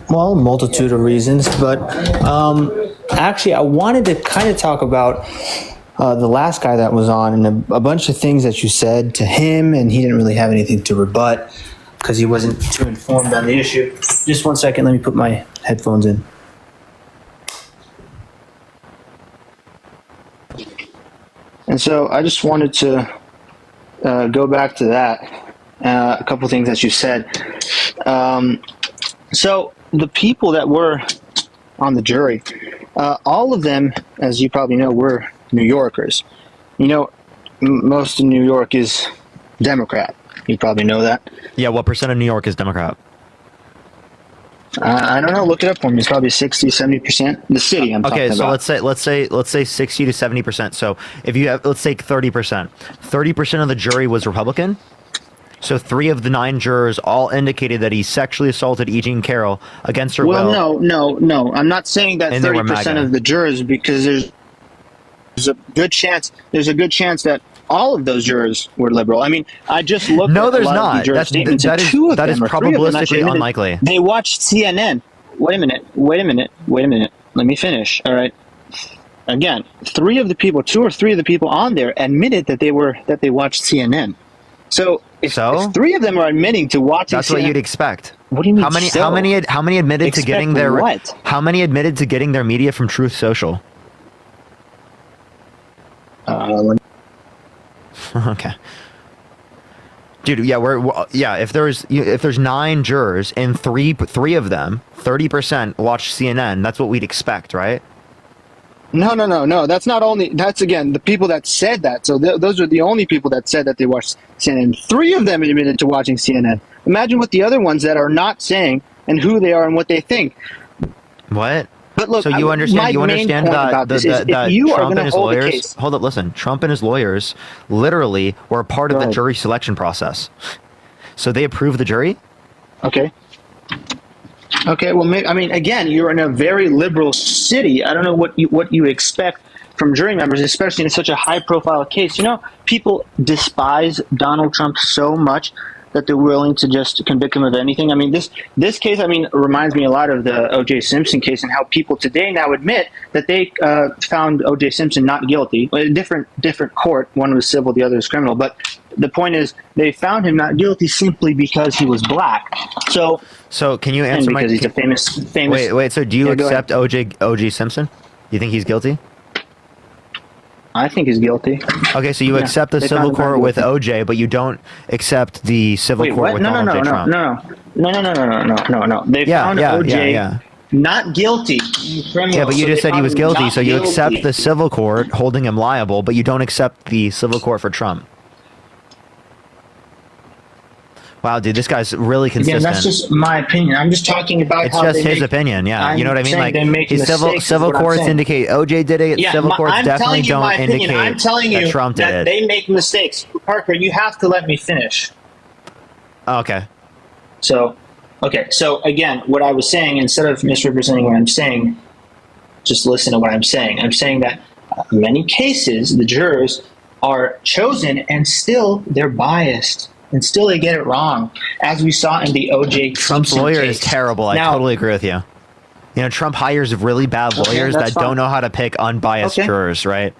Well, multitude of reasons, but actually I wanted to kind of talk about the last guy that was on, and a bunch of things that you said to him, and he didn't really have anything to rebut because he wasn't too informed on the issue. Just 1 second, let me put my headphones in. And so I just wanted to go back to that. A couple things that you said. So the people that were on the jury, all of them, as you probably know, were New Yorkers. You know, most of New York is Democrat. You probably know that. Yeah, what percent of New York is Democrat? I don't know. Look it up for me. It's probably 60, 70%. The city I'm talking about. Okay, so let's say 60 to 70%. So if you have, let's say 30%. 30% of the jury was Republican. So 3 of the 9 jurors all indicated that he sexually assaulted E. Jean Carroll against her will. Well, no. I'm not saying that 30% of the jurors, because there's a good chance that all of those jurors were liberal. I mean, I just looked at there's a lot not. of the jurors' statements, and two of that them is or three of them probabilistically actually admitted unlikely. they watched CNN. Wait a minute. Let me finish. All right. Again, 2 or 3 of the people on there admitted that they watched CNN. So if 3 of them are admitting to watching that's CNN, what you'd expect. What do you mean? How many admitted to getting their what? How many admitted to getting their media from Truth Social? Okay. Dude, yeah, if there's 9 jurors and three of them, 30% watch CNN, that's what we'd expect, right? No. That's again the people that said that. So those are the only people that said that they watched CNN. 3 of them admitted to watching CNN. Imagine what the other ones that are not saying and who they are and what they think. What? But look, so you understand that you Trump and his lawyers. Case, hold up, listen. Trump and his lawyers literally were a part of the jury selection process. So they approved the jury. Okay. Well, I mean, again, you're in a very liberal city. I don't know what you expect from jury members, especially in such a high-profile case. You know, people despise Donald Trump so much that they're willing to just convict him of anything. I mean, this case, reminds me a lot of the O.J. Simpson case, and how people today now admit that they found O.J. Simpson not guilty. A different court. One was civil, the other is criminal. But the point is, they found him not guilty simply because he was black. So can you answer because he's a famous. Wait. So do you accept O.J. Simpson? You think he's guilty? I think he's guilty. Okay, so you accept the civil court with OJ, but you don't accept the civil court with Donald J. Trump. No. They found OJ not guilty. Yeah, but you just said he was guilty, so you accept the civil court holding him liable, but you don't accept the civil court for Trump. Wow, dude, this guy's really consistent. Again, that's just my opinion. I'm just talking about it's just his opinion, yeah. You know what I mean? Like, his civil courts indicate OJ did it. Yeah, civil courts definitely don't indicate I'm telling you that Trump did it. They make mistakes. Parker, you have to let me finish. Okay. So again, what I was saying, instead of misrepresenting what I'm saying, just listen to what I'm saying. I'm saying that in many cases, the jurors are chosen and still they're biased. And still they get it wrong, as we saw in the O.J. Trump's Simpson lawyer case. is terrible. I totally agree with you. You know, Trump hires really bad lawyers that don't know how to pick unbiased jurors, right?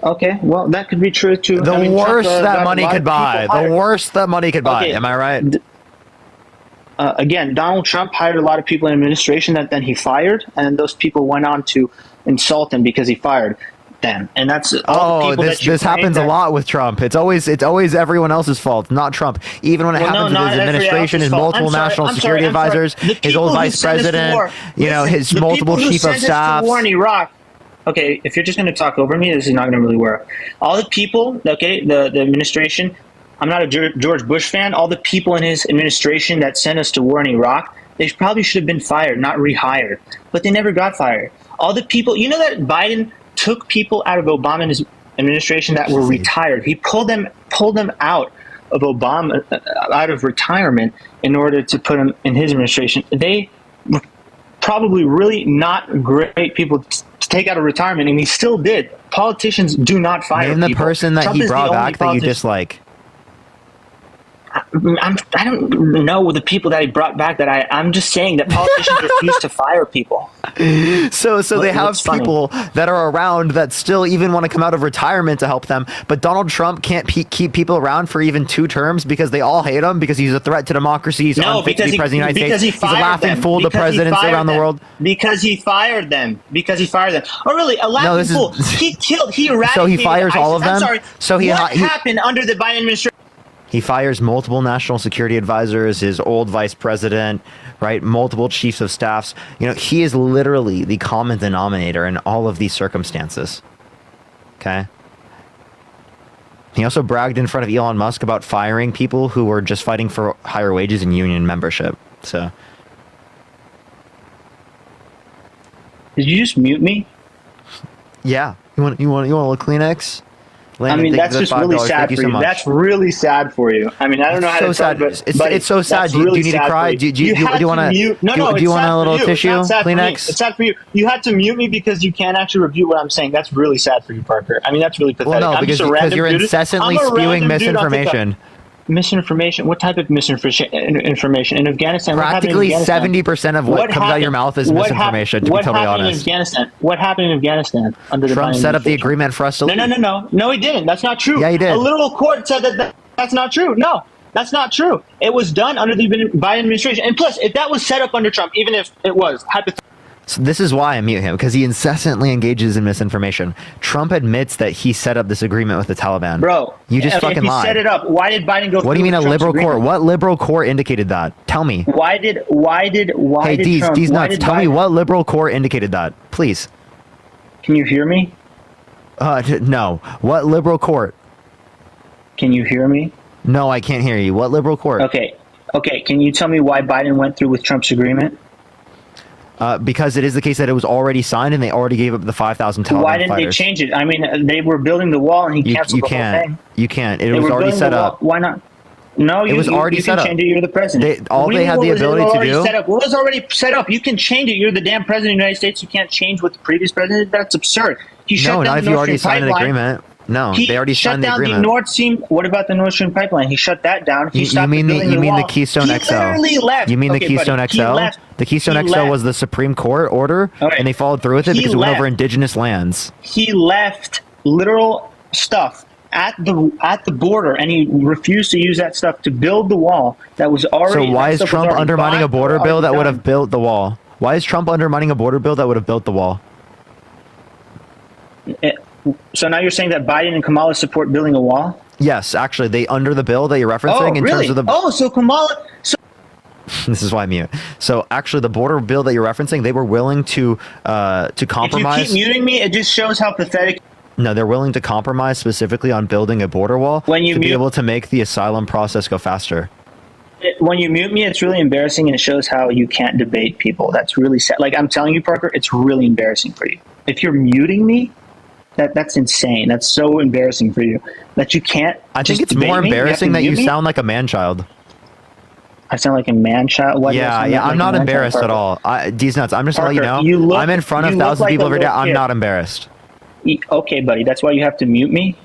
Okay, well, that could be true too. The worst that money could buy. The worst that money could buy. Am I right? Again, Donald Trump hired a lot of people in administration that then he fired, and those people went on to insult him because he fired them. And that's this happens a lot with Trump. It's always everyone else's fault, not Trump. Even when it happens with his administration, his multiple national security advisors, his old vice president, his multiple chief of staff. War in Iraq. Okay, if you're just going to talk over me, this is not going to really work. All the people, okay, the administration. I'm not a George Bush fan. All the people in his administration that sent us to war in Iraq, they probably should have been fired, not rehired. But they never got fired. All the people, you know that Biden took people out of Obama's administration that were retired. He pulled them out of Obama, out of retirement, in order to put them in his administration. They were probably really not great people to take out of retirement, and he still did. Politicians do not fire people. Name the person that he brought back that you dislike. I don't know the people that he brought back. I'm just saying that politicians refuse to fire people. So they have people that are around that still even want to come out of retirement to help them, but Donald Trump can't keep people around for even 2 terms because they all hate him because he's a threat to democracy. He's unfit to be president of the United States. He's a laughing fool to presidents around the world. Because he fired them. Oh, really? A laughing fool. He eradicated So he fires ISIS. all of them? I'm sorry. So what happened under the Biden administration? He fires multiple national security advisors, his old vice president, right? Multiple chiefs of staffs. He is literally the common denominator in all of these circumstances. Okay. He also bragged in front of Elon Musk about firing people who were just fighting for higher wages and union membership. So. Did you just mute me? Yeah. You want a little Kleenex? Landon, that's just really sad for you. That's really sad for you. I mean, I don't know how to tell you, but it's so sad. Do you need to cry? Do you want to mute? No, do you want a little tissue? Kleenex? It's sad for you. You had to mute me because you can't actually review what I'm saying. That's really sad for you, Parker. I mean, that's really pathetic. Well, no, because you're incessantly spewing misinformation. Misinformation? What type of misinformation? In Afghanistan? Practically 70% of what comes out of your mouth is misinformation, to be totally honest. What happened in Afghanistan under the Trump set up the agreement for us to leave. No, he didn't. That's not true. Yeah, he did. A literal court said that's not true. No, that's not true. It was done under the Biden administration. And plus, if that was set up under Trump, even if it was, so this is why I mute him, because he incessantly engages in misinformation. Trump admits that he set up this agreement with the Taliban. Bro, you just fucking lied. If he set it up, why did Biden go? What do you mean a liberal court? What liberal court indicated that? Tell me. Why did Hey, D's nuts. Tell me what liberal court indicated that, please. Can you hear me? No. What liberal court? Can you hear me? No, I can't hear you. What liberal court? Okay. Can you tell me why Biden went through with Trump's agreement? Because it is the case that it was already signed and they already gave up the 5,000 Taliban Why didn't fighters. they change it? I mean, they were building the wall and he canceled the whole thing. You can't. It was already set up. Why not? No, it was already set up. You can change it. You're the president. They had the ability to do. What was already set up? You can change it. You're the damn president of the United States. You can't change what the previous president. That's absurd. No, not if you already signed an agreement. No, they already signed the agreement. Shut down the Nord Stream. What about the Nord Stream pipeline? He shut that down. You mean the Keystone XL? You mean the Keystone XL? The Keystone XL was the Supreme Court order, and they followed through with it because it went over indigenous lands. He left literal stuff at the border, and he refused to use that stuff to build the wall that was already. So why is Trump undermining a border bill that would have built the wall? Why is Trump undermining a border bill that would have built the wall? So now you're saying that Biden and Kamala support building a wall? Yes, actually, they under the bill that you're referencing in terms of the. So Kamala. This is why I'm mute. So actually, the border bill that you're referencing, they were willing to compromise. If you keep muting me, it just shows how pathetic. No, they're willing to compromise specifically on building a border wall to be able to make the asylum process go faster. When you mute me, it's really embarrassing, and it shows how you can't debate people. That's really sad. Like, I'm telling you, Parker, it's really embarrassing for you. If you're muting me, that's insane. That's so embarrassing for you that you can't. I think it's more embarrassing that you sound like a man-child. I sound like a man-child? I'm not embarrassed at all. These nuts. I'm just letting you know. I'm in front of thousands of people every day. I'm not embarrassed. Okay, buddy. That's why you have to mute me?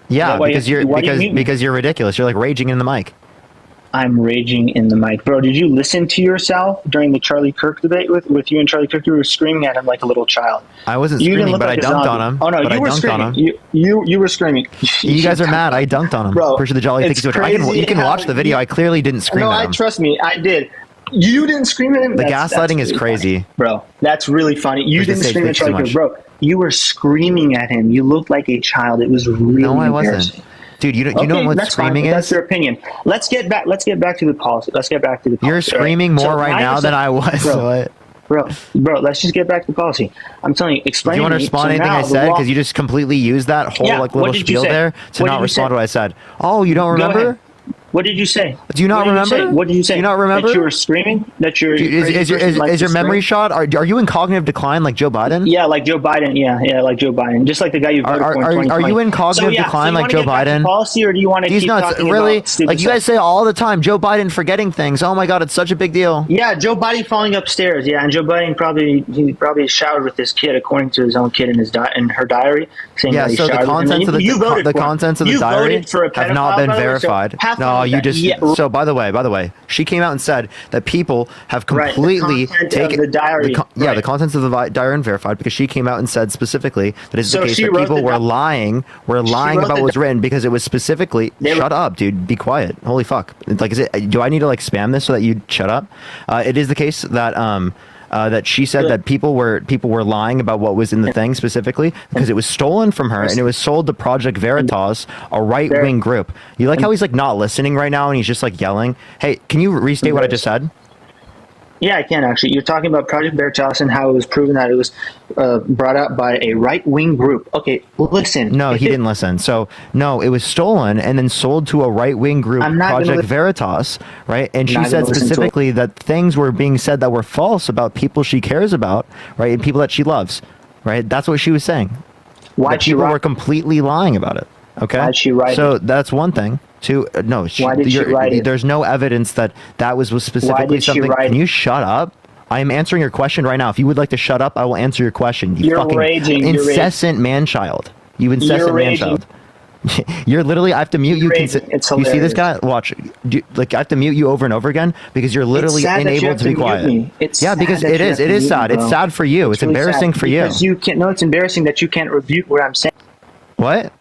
Yeah, because you're ridiculous. You're like raging in the mic. I'm raging in the mic. Bro, did you listen to yourself during the Charlie Kirk debate with you and Charlie Kirk? You were screaming at him like a little child. I wasn't screaming, but I dunked on him. Oh, no, you were screaming. You were screaming. You guys are mad. I dunked on him. Bro, Pretty sure the Jolly thinks too much. You can watch the video. I clearly didn't scream at him. No, trust me. I did. You didn't scream at him? The gaslighting is crazy. Funny. Bro, that's really funny. You didn't scream at Charlie Kirk. Bro, you were screaming at him. You looked like a child. It was really No, I wasn't. Dude, you know what screaming is? That's your opinion. Let's get back to the policy. You're screaming more right now than I was. Bro, let's just get back to the policy. I'm telling you, explain. Do you want to respond to anything I said? Because you just completely used that whole little spiel there to not respond to what I said. Oh, you don't remember? What did you say? Do you not remember? What did you say? Do you not remember? That you were screaming? That you're is your memory shot? Are you in cognitive decline like Joe Biden? Yeah, like Joe Biden. Yeah, like Joe Biden. Just like the guy you voted for in 2020. Are you in cognitive decline like Joe Biden? Policy, or do you want to keep talking about stupid like you guys say all the time? Joe Biden forgetting things. Oh my God, it's such a big deal. Yeah, Joe Biden falling upstairs. Yeah, and Joe Biden probably showered with this kid, according to his own kid in her diary. Saying yeah, so the contents of the diary have not been verified. Half No, No, you that. just. Yeah, So by the way, she came out and said that people have right, the completely content taken of the diary. yeah, right. the contents of the diary and verified, because she came out and said specifically that it's So the case she that wrote people the were doc- lying, wrote about the what was doc- written, because it was specifically. Shut up, dude. Be quiet. Holy fuck. Like, is it? Do I need to like spam this so that you shut up? It is the case that that she said that people were lying about what was in the thing specifically because it was stolen from her and it was sold to Project Veritas, a right-wing group. You like how he's like not listening right now and he's just like yelling? Hey, can you restate what I just said? Yeah, I can actually. You're talking about Project Veritas and how it was proven that it was brought up by a right-wing group. Okay, listen. No, he didn't listen. So, no, it was stolen and then sold to a right-wing group, Project Veritas, right? And she said specifically that things were being said that were false about people she cares about, right? And people that she loves, right? That's what she was saying. Why people were completely lying about it, okay? Why'd she write So that's one thing. No, Why did she write it? There's no evidence that was specifically Why did she something. write Can you shut up? I am answering your question right now. If you would like to shut up, I will answer your question. You You're fucking raging. incessant man-child. You incessant man-child. You're literally. I have to mute you. It's You see this hilarious. guy? Watch. I have to mute you over and over again because you're literally sad that you unable have to be mute quiet. me. It's Yeah, sad because that it you is. have It to is mute me, sad. It's bro. sad for you. It's really embarrassing sad for you. because you can't. No, it's embarrassing that you can't refute what I'm saying. What?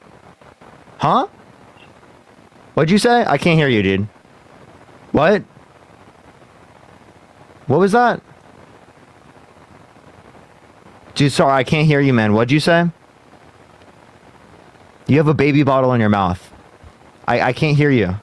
Huh? What'd you say? I can't hear you, dude. What? What was that? Dude, sorry, I can't hear you, man. What'd you say? You have a baby bottle in your mouth. I can't hear you.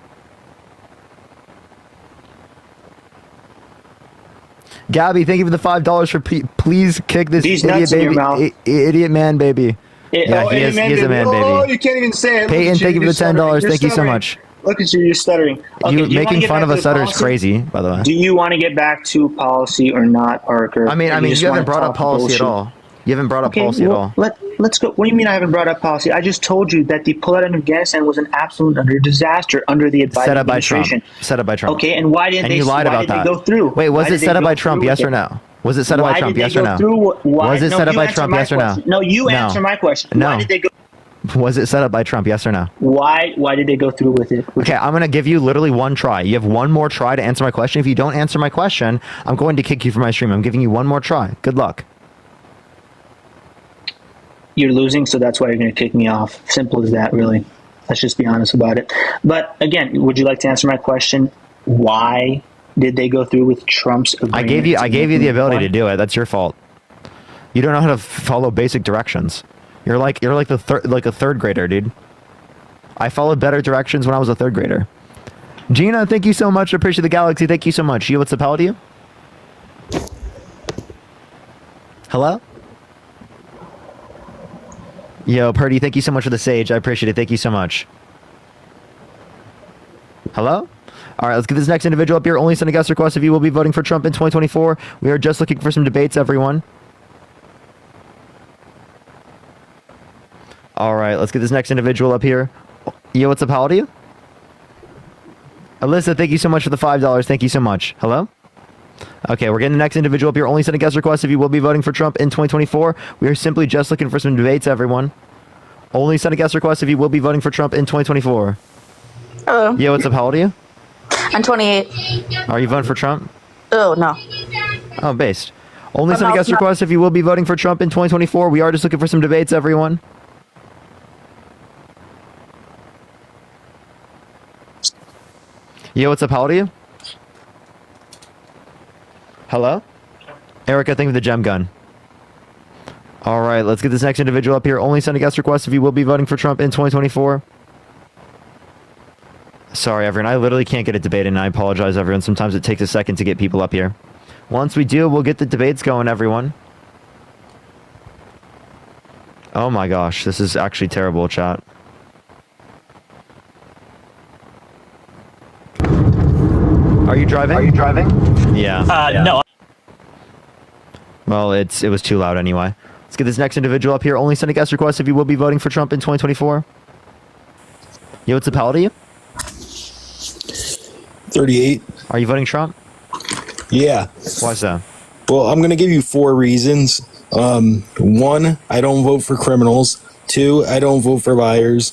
Gabby, thank you for the $5 for please kick this These idiot nuts in your baby, mouth. Idiot man baby. Yeah, he is a man baby. Oh, you can't even say it. Look Peyton, at thank you for you're the $10. stuttering. Thank you so You're much. Look at you, you're stuttering. Okay, You do wanna making get fun back of to a the stutter is policy? crazy, by the way. Do you want to get back to policy or not, Parker? I mean, Or you just haven't wanna brought up talk policy bullshit? at all. You haven't brought up policy at all. Let's go. What do you mean I haven't brought up policy? I just told you that the pullout in Afghanistan was an absolute disaster under the Biden Set up by Trump. administration. Set up by Trump. Okay, and why didn't And they? you lied why about did that. they go through? Wait, was Why it did set they up by go Trump? through Yes with or it? no? Was it set up by Why Trump? did they Yes or go no? through? Why? Was it No, set up you by answer Trump? my Yes or no? question. No, you No. answer my question. No. Why did they go? Was it set up by Trump? Yes or no? Why did they go through with it? Okay, I'm going to give you literally one try. You have one more try to answer my question. If you don't answer my question, I'm going to kick you from my stream. I'm giving you one more try. Good luck. You're losing, so that's why you're going to kick me off. Simple as that, really. Let's just be honest about it. But again, would you like to answer my question? Why did they go through with Trump's agreement? I gave you the ability to do it. That's your fault. You don't know how to follow basic directions. You're like a third grader, dude. I followed better directions when I was a third grader. Gina, thank you so much. I appreciate the galaxy. Thank you so much. You, what's up, how to you? Hello? Yo, Purdy, thank you so much for the sage. I appreciate it. Thank you so much. Hello? All right, let's get this next individual up here. Only send a guest request if you will be voting for Trump in 2024. We are just looking for some debates, everyone. All right, let's get this next individual up here. Yo, what's up? How old are you? Alyssa, thank you so much for the $5. Thank you so much. Hello? Okay, we're getting the next individual up here. Only send a guest request if you will be voting for Trump in 2024. We are simply just looking for some debates, everyone. Only send a guest request if you will be voting for Trump in 2024. Hello. Yeah, what's up? How old are you? I'm 28. Are you voting for Trump? Oh, no. Oh, based. Only I'm send a not- guest request if you will be voting for Trump in 2024. We are just looking for some debates, everyone. Yeah, what's up? How old are you? Hello? Erica, thank you for the gem gun. All right, let's get this next individual up here. Only send a guest request if you will be voting for Trump in 2024. Sorry, everyone. I literally can't get a debate, and I apologize, everyone. Sometimes it takes a second to get people up here. Once we do, we'll get the debates going, everyone. Oh my gosh, this is actually terrible, chat. Are you driving? Are you driving? Yeah. No. Well, it was too loud anyway. Let's get this next individual up here. Only send a guest request if you will be voting for Trump in 2024. Yo, what's the pal to you? 38. Are you voting Trump? Yeah. Why so? Well, I'm going to give you 4 reasons. 1, I don't vote for criminals. 2, I don't vote for liars.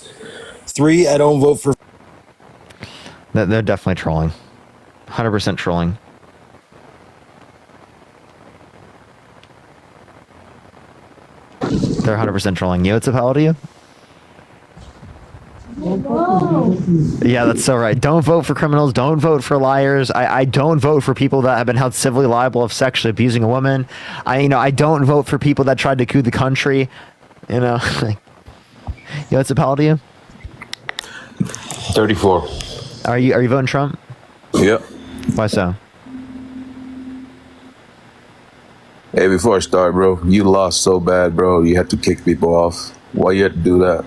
3, I don't vote for... They're definitely trolling. 100% trolling. They're 100% trolling you. What's up, how old are you? Yeah, that's so right. Don't vote for criminals. Don't vote for liars. I don't vote for people that have been held civilly liable of sexually abusing a woman. I don't vote for people that tried to coup the country. Like, what's up, how old are you? 34. Are you voting Trump? Yep. Why so? Hey, before I start, bro, you lost so bad, bro. You had to kick people off. Why you had to do that?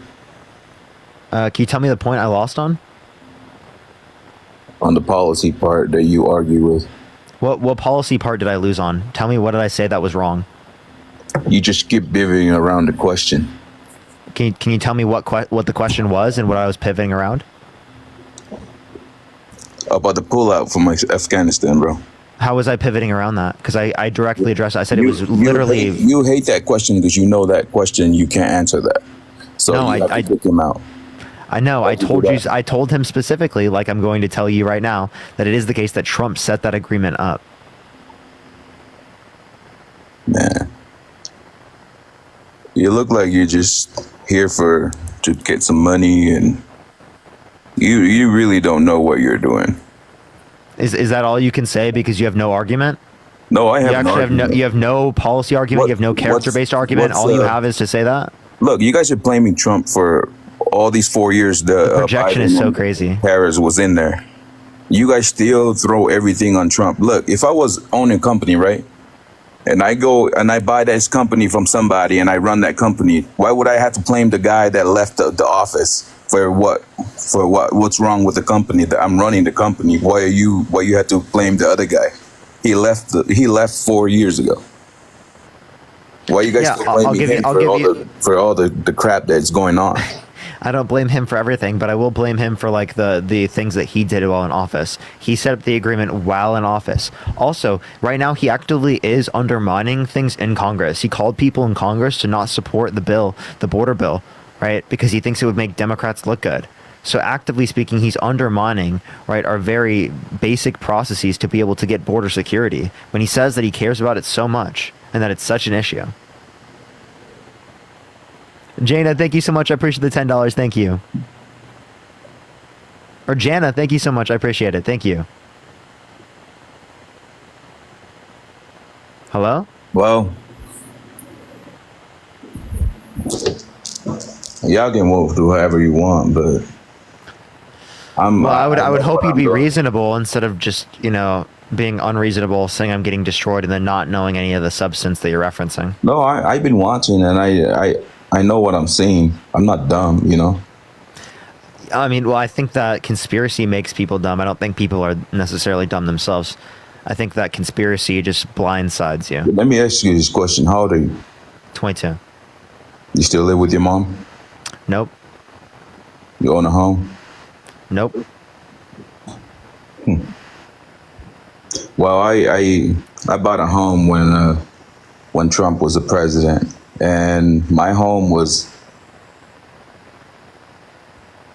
Can you tell me the point I lost on? On the policy part that you argue with. What policy part did I lose on? Tell me, what did I say that was wrong? You just keep pivoting around the question. Can you tell me what the question was and what I was pivoting around? About the pullout from Afghanistan, bro. How was I pivoting around that? Because I directly addressed it. I said it was literally... You hate that question because you know that question, you can't answer that. So no, you have to kick him out. I know. I told him specifically, like I'm going to tell you right now, that it is the case that Trump set that agreement up. Man. You look like you're just here to get some money, and you really don't know what you're doing. Is that all you can say because you have no argument? No, I have no argument. You have no policy argument. You have no character-based argument. All you have is to say that. Look, you guys are blaming Trump for all these 4 years. The projection Biden is so crazy. Harris was in there. You guys still throw everything on Trump. Look, if I was owning a company, right, and I go and I buy this company from somebody and I run that company, why would I have to blame the guy that left the office for what? For what? What's wrong with the company that I'm running the company? Why you have to blame the other guy? He left 4 years ago. Why are you guys still blaming him for all the crap that's going on? I don't blame him for everything, but I will blame him for like the things that he did while in office. He set up the agreement while in office. Also, right now he actively is undermining things in Congress. He called people in Congress to not support the bill, the border bill, right? Because he thinks it would make Democrats look good. So actively speaking, he's undermining, right, our very basic processes to be able to get border security when he says that he cares about it so much and that it's such an issue. Jana, thank you so much. I appreciate the $10. Thank you. Or Jana, thank you so much. I appreciate it. Thank you. Hello? Well, y'all can move to whoever you want, but I would hope you'd be reasonable instead of just, being unreasonable, saying I'm getting destroyed and then not knowing any of the substance that you're referencing. No, I've been watching and I know what I'm seeing. I'm not dumb, I mean, well, I think that conspiracy makes people dumb. I don't think people are necessarily dumb themselves. I think that conspiracy just blindsides you. Let me ask you this question. How old are you? 22. You still live with your mom? Nope. You own a home? Nope. Well, I bought a home when Trump was the president, and my home was,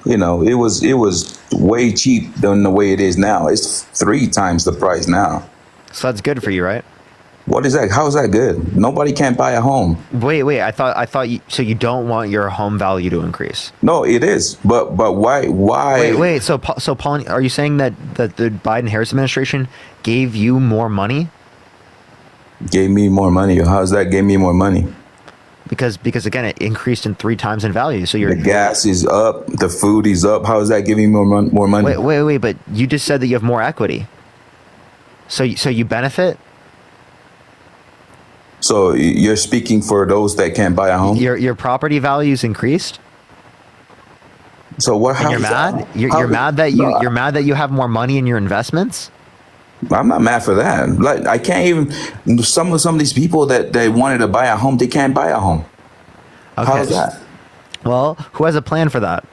it was way cheap than the way it is now. It's 3 times the price now. So that's good for you, right? What is that? How is that good? Nobody can buy a home. Wait. I thought so you don't want your home value to increase? No, it is. But why? Wait. So Paul, are you saying that the Biden-Harris administration gave you more money? Gave me more money? How's that gave me more money? Because again, it increased in 3 times in value. So the gas is up, the food is up. How is that giving me more money? Wait. But you just said that you have more equity. So you benefit. So you're speaking for those that can't buy a home? Your property values increased. So what? And you're mad? You're mad that you have more money in your investments? I'm not mad for that. Like I can't even. Some of these people that they wanted to buy a home, they can't buy a home. Okay. How is that? Well, who has a plan for that?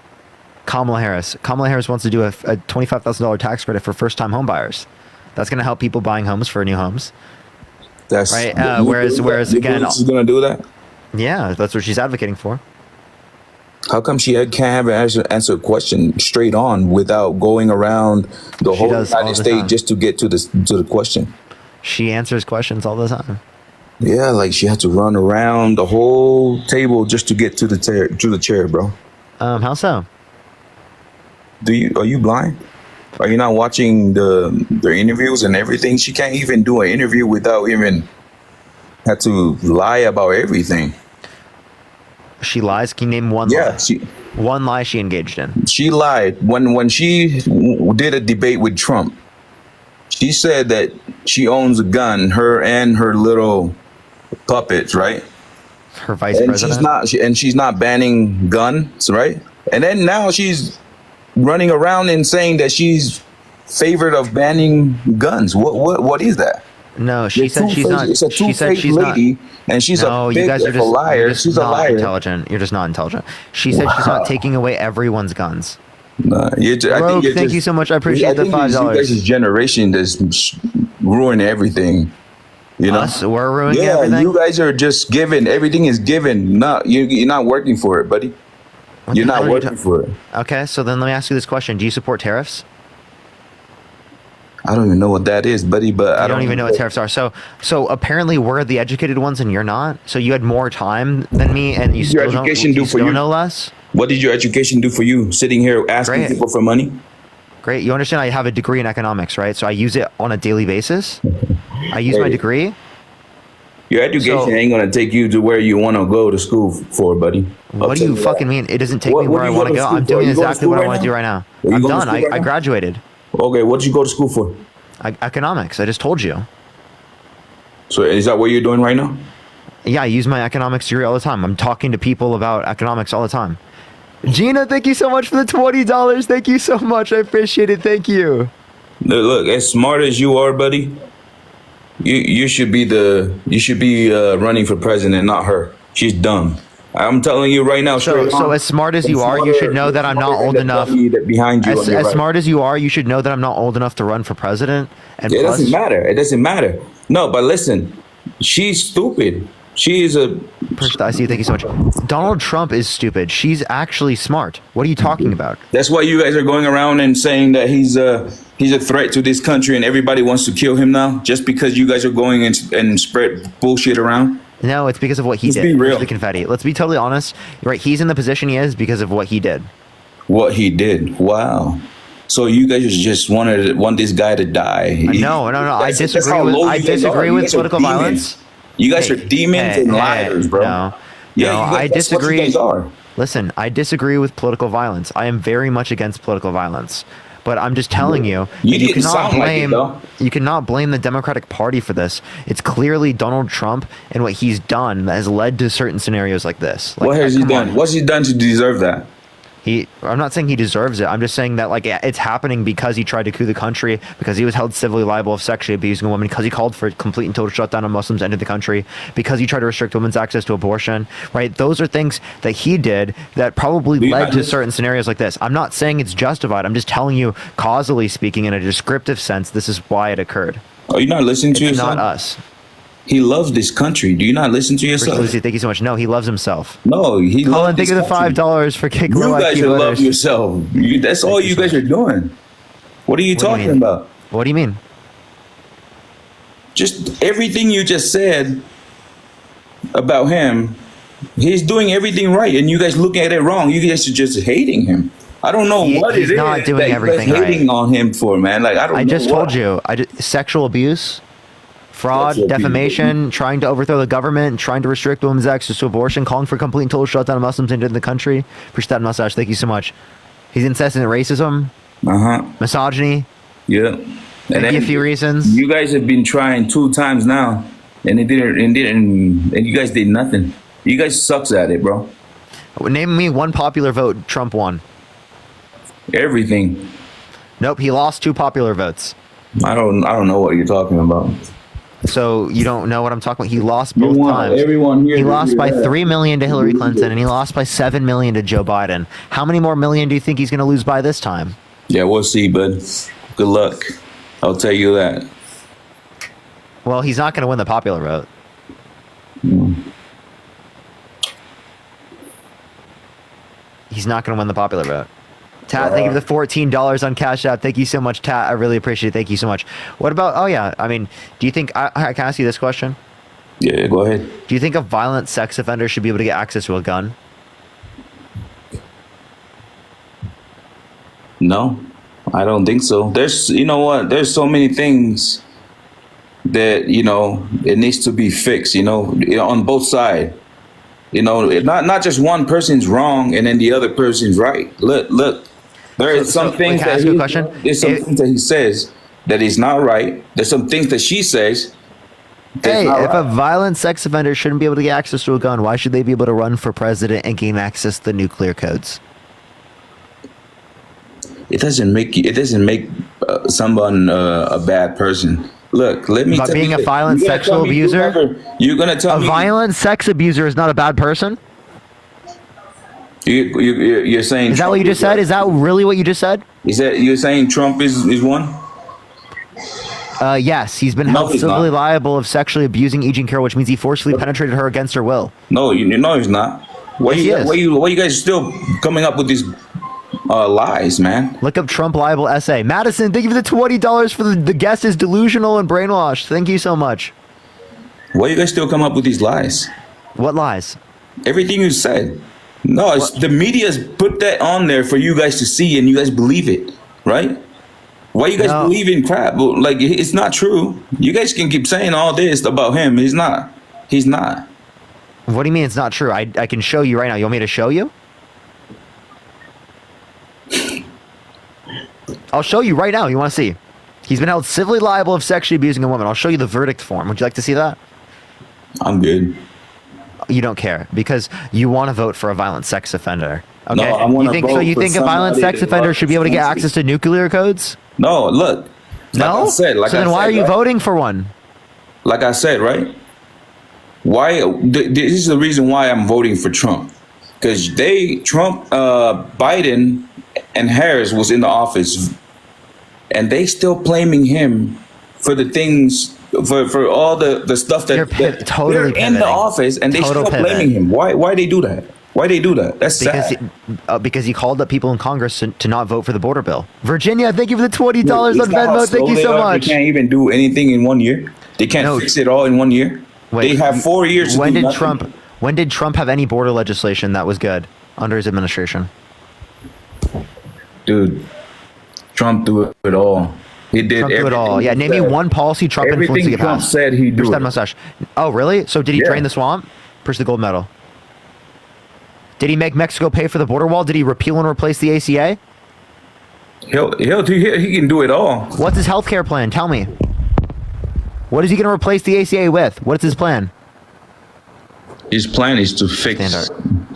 Kamala Harris. Kamala Harris wants to do a $25,000 tax credit for first-time home buyers. That's going to help people buying homes for new homes. That's right. Whereas again, she's going to do that. Yeah, that's what she's advocating for. How come she can't have an answer a question straight on without going around the She whole does all United the States time. just to get to the question? She answers questions all the time. Yeah, like she had to run around the whole table just to get to the chair, bro. How so? Are you blind? Are you not watching their interviews and everything? She can't even do an interview without even had to lie about everything. She lies. Can you name one lie? One lie she engaged in. She lied when she did a debate with Trump. She said that she owns a gun, her and her little puppets, right? Her vice president. She's not banning guns, right? And then now she's running around and saying that she's favored of banning guns. What is that? No, she said she's not. It's a She said two-faced she's not. lady, and she's No, a you big guys are little just liar. you're just She's a not liar. intelligent. You're just not intelligent. She said she's Wow. not taking away everyone's guns. Nah, Rogue, thank you so much. I appreciate the $5. You guys' generation that's ruining everything. You know, Us, we're ruining yeah, everything. you guys are just given. Everything is given. You're not working for it, buddy. You're not working for it. Okay, so then let me ask you this question: do you support tariffs? I don't even know what that is, buddy. But I don't even know what tariffs are. So apparently we're the educated ones and you're not. So you had more time than me, and you What did your still education don't. do You for still you? know less. What did your education do for you? Sitting here asking Great. people for money. Great. You understand? I have a degree in economics, right? So I use it on a daily basis. I use my Hey. degree. Your education ain't gonna take you to where you want to go to school for, buddy. What do you fucking mean? It doesn't take me where I want to go. I'm doing exactly what I want to do right now. I'm done. I graduated. Okay, what did you go to school for? Economics. I just told you. So is that what you're doing right now? Yeah, I use my economics degree all the time. I'm talking to people about economics all the time. Gina, thank you so much for the $20. Thank you so much. I appreciate it. Thank you. Look, as smart as you are, buddy, you should be running for president, not her. She's dumb. I'm telling you right now. So as smart as you are, you should know that I'm not old enough. Behind you, As smart as you are, you should know that I'm not old enough to run for president. And it plus, doesn't matter. It doesn't matter. No, but listen, she's stupid. She is a. I see. Thank you so much. Donald Trump is stupid. She's actually smart. What are you talking about? That's why you guys are going around and saying that he's a threat to this country and everybody wants to kill him now, just because you guys are going and spread bullshit around. No, it's because of what he Let's did. be real. Where's the confetti. Let's be totally honest. Right, he's in the position he is because of what he did. What he did. Wow. So you guys just want this guy to die. No. I disagree with political violence. You guys are demons and liars, bro. I that's what disagree. you guys are. Listen, I disagree with political violence. I am very much against political violence. But I'm just telling you, You that didn't sound like it, though. you cannot blame the Democratic Party for this. It's clearly Donald Trump and what he's done that has led to certain scenarios like this. Like, What has he come done? on. What's he done to deserve that? I'm not saying he deserves it. I'm just saying that like it's happening because he tried to coup the country, because he was held civilly liable of sexually abusing a woman, because he called for a complete and total shutdown of Muslims entered the country, because he tried to restrict women's access to abortion, right? Those are things that he did that probably led to certain scenarios like this. I'm not saying it's justified. I'm just telling you, causally speaking, in a descriptive sense, this is why it occurred. Are you not listening to It's yourself? not us. He loves this country. Do you not listen to yourself? Lucy, thank you so much. No, he loves himself. No, he Colin, loves thank you this for the country. $5 for kick You low guys IQ should love voters. yourself. That's all you guys are doing. What are you talking mean? about? What do you mean? Just everything you just said about him. He's doing everything right, and you guys looking at it wrong. You guys are just hating him. I don't know what he's it is not doing that you everything guys right. hating on him for, man. Like I don't. I know just what. told you. Sexual abuse, fraud, Sexual abuse. defamation, trying to overthrow the government, trying to restrict women's access to abortion, calling for complete and total shutdown of Muslims into the country. Appreciate that mustache. Thank you so much. He's incessant racism, misogyny. Yeah. Maybe a few reasons. You guys have been trying 2 times now, and it didn't. And you guys did nothing. You guys sucks at it, bro. Name me one popular vote Trump won. Everything. Nope, he lost 2 popular votes. I don't know what you're talking about. So you don't know what I'm talking about. He lost both want times. everyone here He to lost hear by that. 3 million to Hillary Clinton, and he lost by 7 million to Joe Biden. How many more million do you think he's going to lose by this time? Yeah, we'll see, bud. Good luck. I'll tell you that. Well, he's not going to win the popular vote. He's not going to win the popular vote. Tat, thank you for the $14 on Cash App. Thank you so much, Tat. I really appreciate it. Thank you so much. What about, oh yeah, I mean, do you think, I can ask you this question? Yeah, go ahead. Do you think a violent sex offender should be able to get access to a gun? No, I don't think so. There's, you know what? There's so many things that, you know, it needs to be fixed, you know, on both sides. You know, not just one person's wrong and then the other person's right. Look, there is some things that there's some things that he says that is not right. There's some things that she says. Hey, if a violent sex offender shouldn't be able to get access to a gun, why should they be able to run for president and gain access to the nuclear codes? It doesn't make someone a bad person. Look, let me About tell being you, a violent you're gonna sexual tell me abuser? You're gonna tell me a violent sex abuser is not a bad person? You're saying is that what you just said? Is that really what you just said? Is that you're saying Trump is one? Yes, he's been held civilly liable of sexually abusing Agent Carroll, which means he forcibly penetrated her against her will. No, no, he's not. Why you guys still coming up with these lies, man? Look up Trump liable essay. Madison, thank you for the $20 for the guest is delusional and brainwashed. Thank you so much. Why you guys still come up with these lies? What lies? Everything you said. No, it's, the media's put that on there for you guys to see, and you guys believe it, right? Why you guys believe in crap? Like, it's not true. You guys can keep saying all this about him. He's not. He's not. What do you mean it's not true? I can show you right now. You want me to show you? I'll show you right now. You want to see? He's been held civilly liable of sexually abusing a woman. I'll show you the verdict form. Would you like to see that? I'm good. You don't care because you want to vote for a violent sex offender. Okay? No, I want to vote so you for think a violent sex somebody offender that should be able to get loves access to nuclear codes? No, look. No? So then why are you voting for one? Like I said, right? Why? This is the reason why I'm voting for Trump. Because Biden and Harris was in the office, and they still blaming him for the things, for all the stuff that totally they're in the office, and they still blaming him. Why they do that? Why they do that? That's sad. Because he called up people in Congress to not vote for the border bill. Virginia, thank you for the $20 on Venmo. Thank you so much. They can't even do anything in 1 year. They can't fix it all in 1 year. Wait, they have 4 years. When did Trump have any border legislation that was good under his administration? Dude, Trump do it all. He did Trump do it all. Yeah, name me one policy Trump influenced to get Trump passed. said he do that it. mustache. Oh, really? So did he drain the swamp? Push the gold medal. Did he make Mexico pay for the border wall? Did he repeal and replace the ACA? He can do it all. What's his health care plan? Tell me. What is he going to replace the ACA with? What's his plan? His plan is to fix,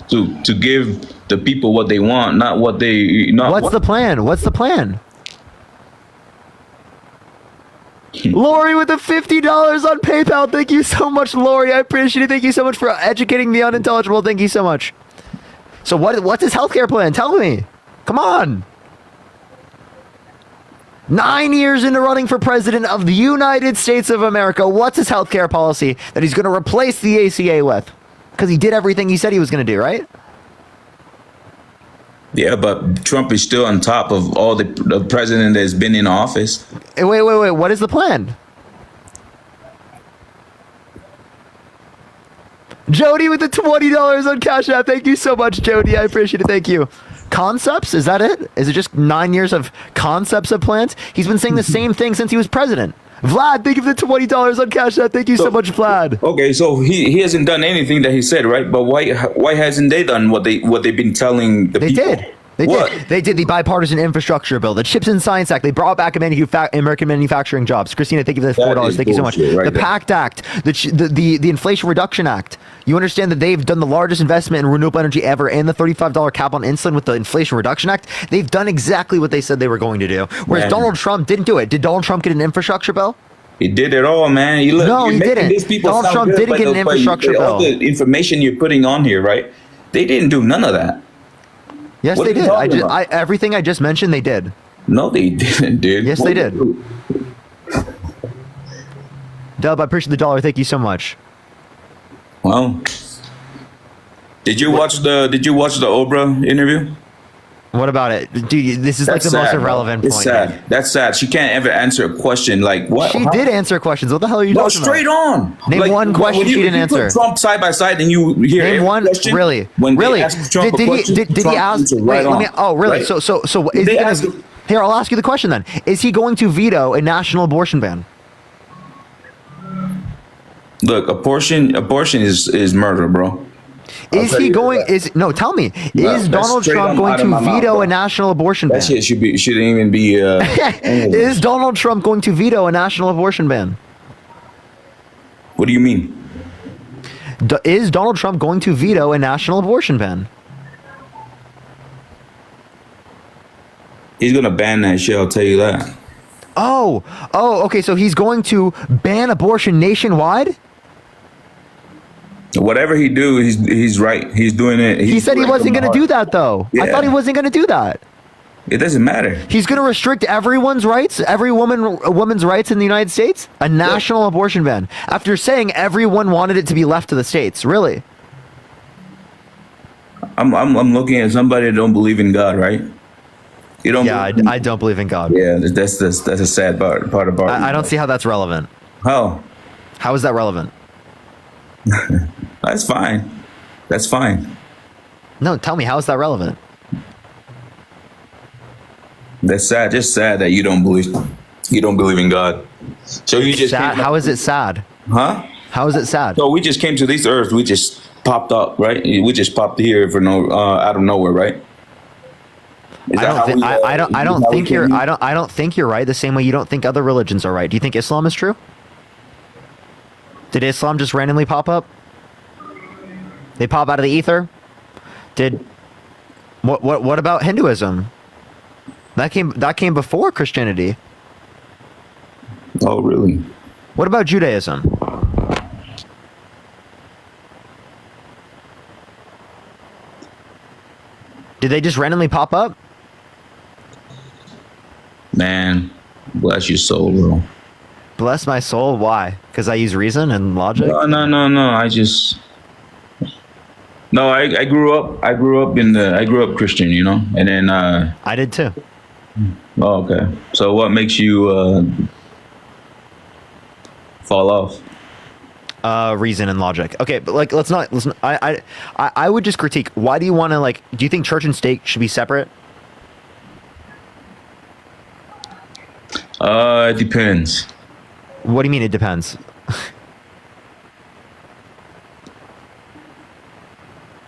to give the people what they want, not what they. What's the plan? What's the plan? Lori with the $50 on PayPal. Thank you so much, Lori. I appreciate it. Thank you so much for educating the unintelligible. Thank you so much. So what's his healthcare plan? Tell me. Come on. 9 years into running for president of the United States of America, what's his healthcare policy that he's going to replace the ACA with? Because he did everything he said he was going to do, right? Yeah, but Trump is still on top of all the president that's been in office. Wait. What is the plan? Jody with the $20 on Cash App. Thank you so much, Jody. I appreciate it. Thank you. Concepts? Is that it? Is it just 9 years of concepts of plans? He's been saying the same thing since he was president. Vlad, thank you for the $20 on Cash App. Thank you so much, Vlad. Okay, so he hasn't done anything that he said, right? But why hasn't they done what they've been telling the people? They did the bipartisan infrastructure bill, the Chips and Science Act. They brought back American manufacturing jobs. Christina, thank you for the $4. Thank you so much. The PACT Act, the Inflation Reduction Act. You understand that they've done the largest investment in renewable energy ever and the $35 cap on insulin with the Inflation Reduction Act. They've done exactly what they said they were going to do. Whereas Donald Trump didn't do it. Did Donald Trump get an infrastructure bill? He did it all, man. No, he didn't. Donald Trump didn't get an infrastructure bill. All the information you're putting on here, right? They didn't do none of that. Yes, they did. Everything I just mentioned, they did. No, they didn't, dude. Yes, they did. Dub, I appreciate the dollar. Thank you so much. Well, Did you watch the Oprah interview? What about it, dude? This is like the most irrelevant It's point. sad. That's sad. She can't ever answer a question. Like what? She did answer questions. What the hell are you No, talking straight about? on. Name Like, one question when she didn't if you put answer. Trump side by side, and you hear Name every one. question, Really? When Really? they ask Trump a Did question, he Trump ask? answered Wait, right let me. on, Oh, really? right? So is They he gonna, ask- here, I'll ask you the question then. Is he going to veto a national abortion ban? Look, abortion is murder, bro. Is he going? No, tell me. No, Is that's Donald straight Trump on going out of to my mouth, veto bro. a national abortion ban? That shit shouldn't even be. Is Donald Trump going to veto a national abortion ban? What do you mean? Is Donald Trump going to veto a national abortion ban? He's gonna ban that shit. I'll tell you that. Oh, okay. So he's going to ban abortion nationwide? Whatever he do, he's right. He's doing it. He said he wasn't going to do that, though. I Yeah. thought he wasn't going to do that. It doesn't matter. He's going to restrict everyone's rights, a woman's rights in the United States? A national abortion ban. After saying everyone wanted it to be left to the states. Really? I'm looking at somebody that don't believe in God, right? You don't. Yeah, I don't believe in God. Yeah, that's a sad part about it. I don't see how that's relevant. How? How is that relevant? That's fine. That's fine. No, tell me, how is that relevant? That's sad. Just sad that you don't believe in God. So you just sad. How is it sad? Huh? How is it sad? So we just came to this earth. We just popped up, right? We just popped here for out of nowhere, right? I don't think you're right. The same way you don't think other religions are right. Do you think Islam is true? Did Islam just randomly pop up? They pop out of the ether? What about Hinduism? That came before Christianity. Oh, really? What about Judaism? Did they just randomly pop up? Man, bless your soul, bro. Bless my soul. Why? Because I use reason and logic? No. I grew up Christian, you know, and then I did too. Oh, okay. So what makes you fall off? Reason and logic. Okay, but like let's not. I would just critique. Why do you want to do you think church and state should be separate? It depends. What do you mean it depends?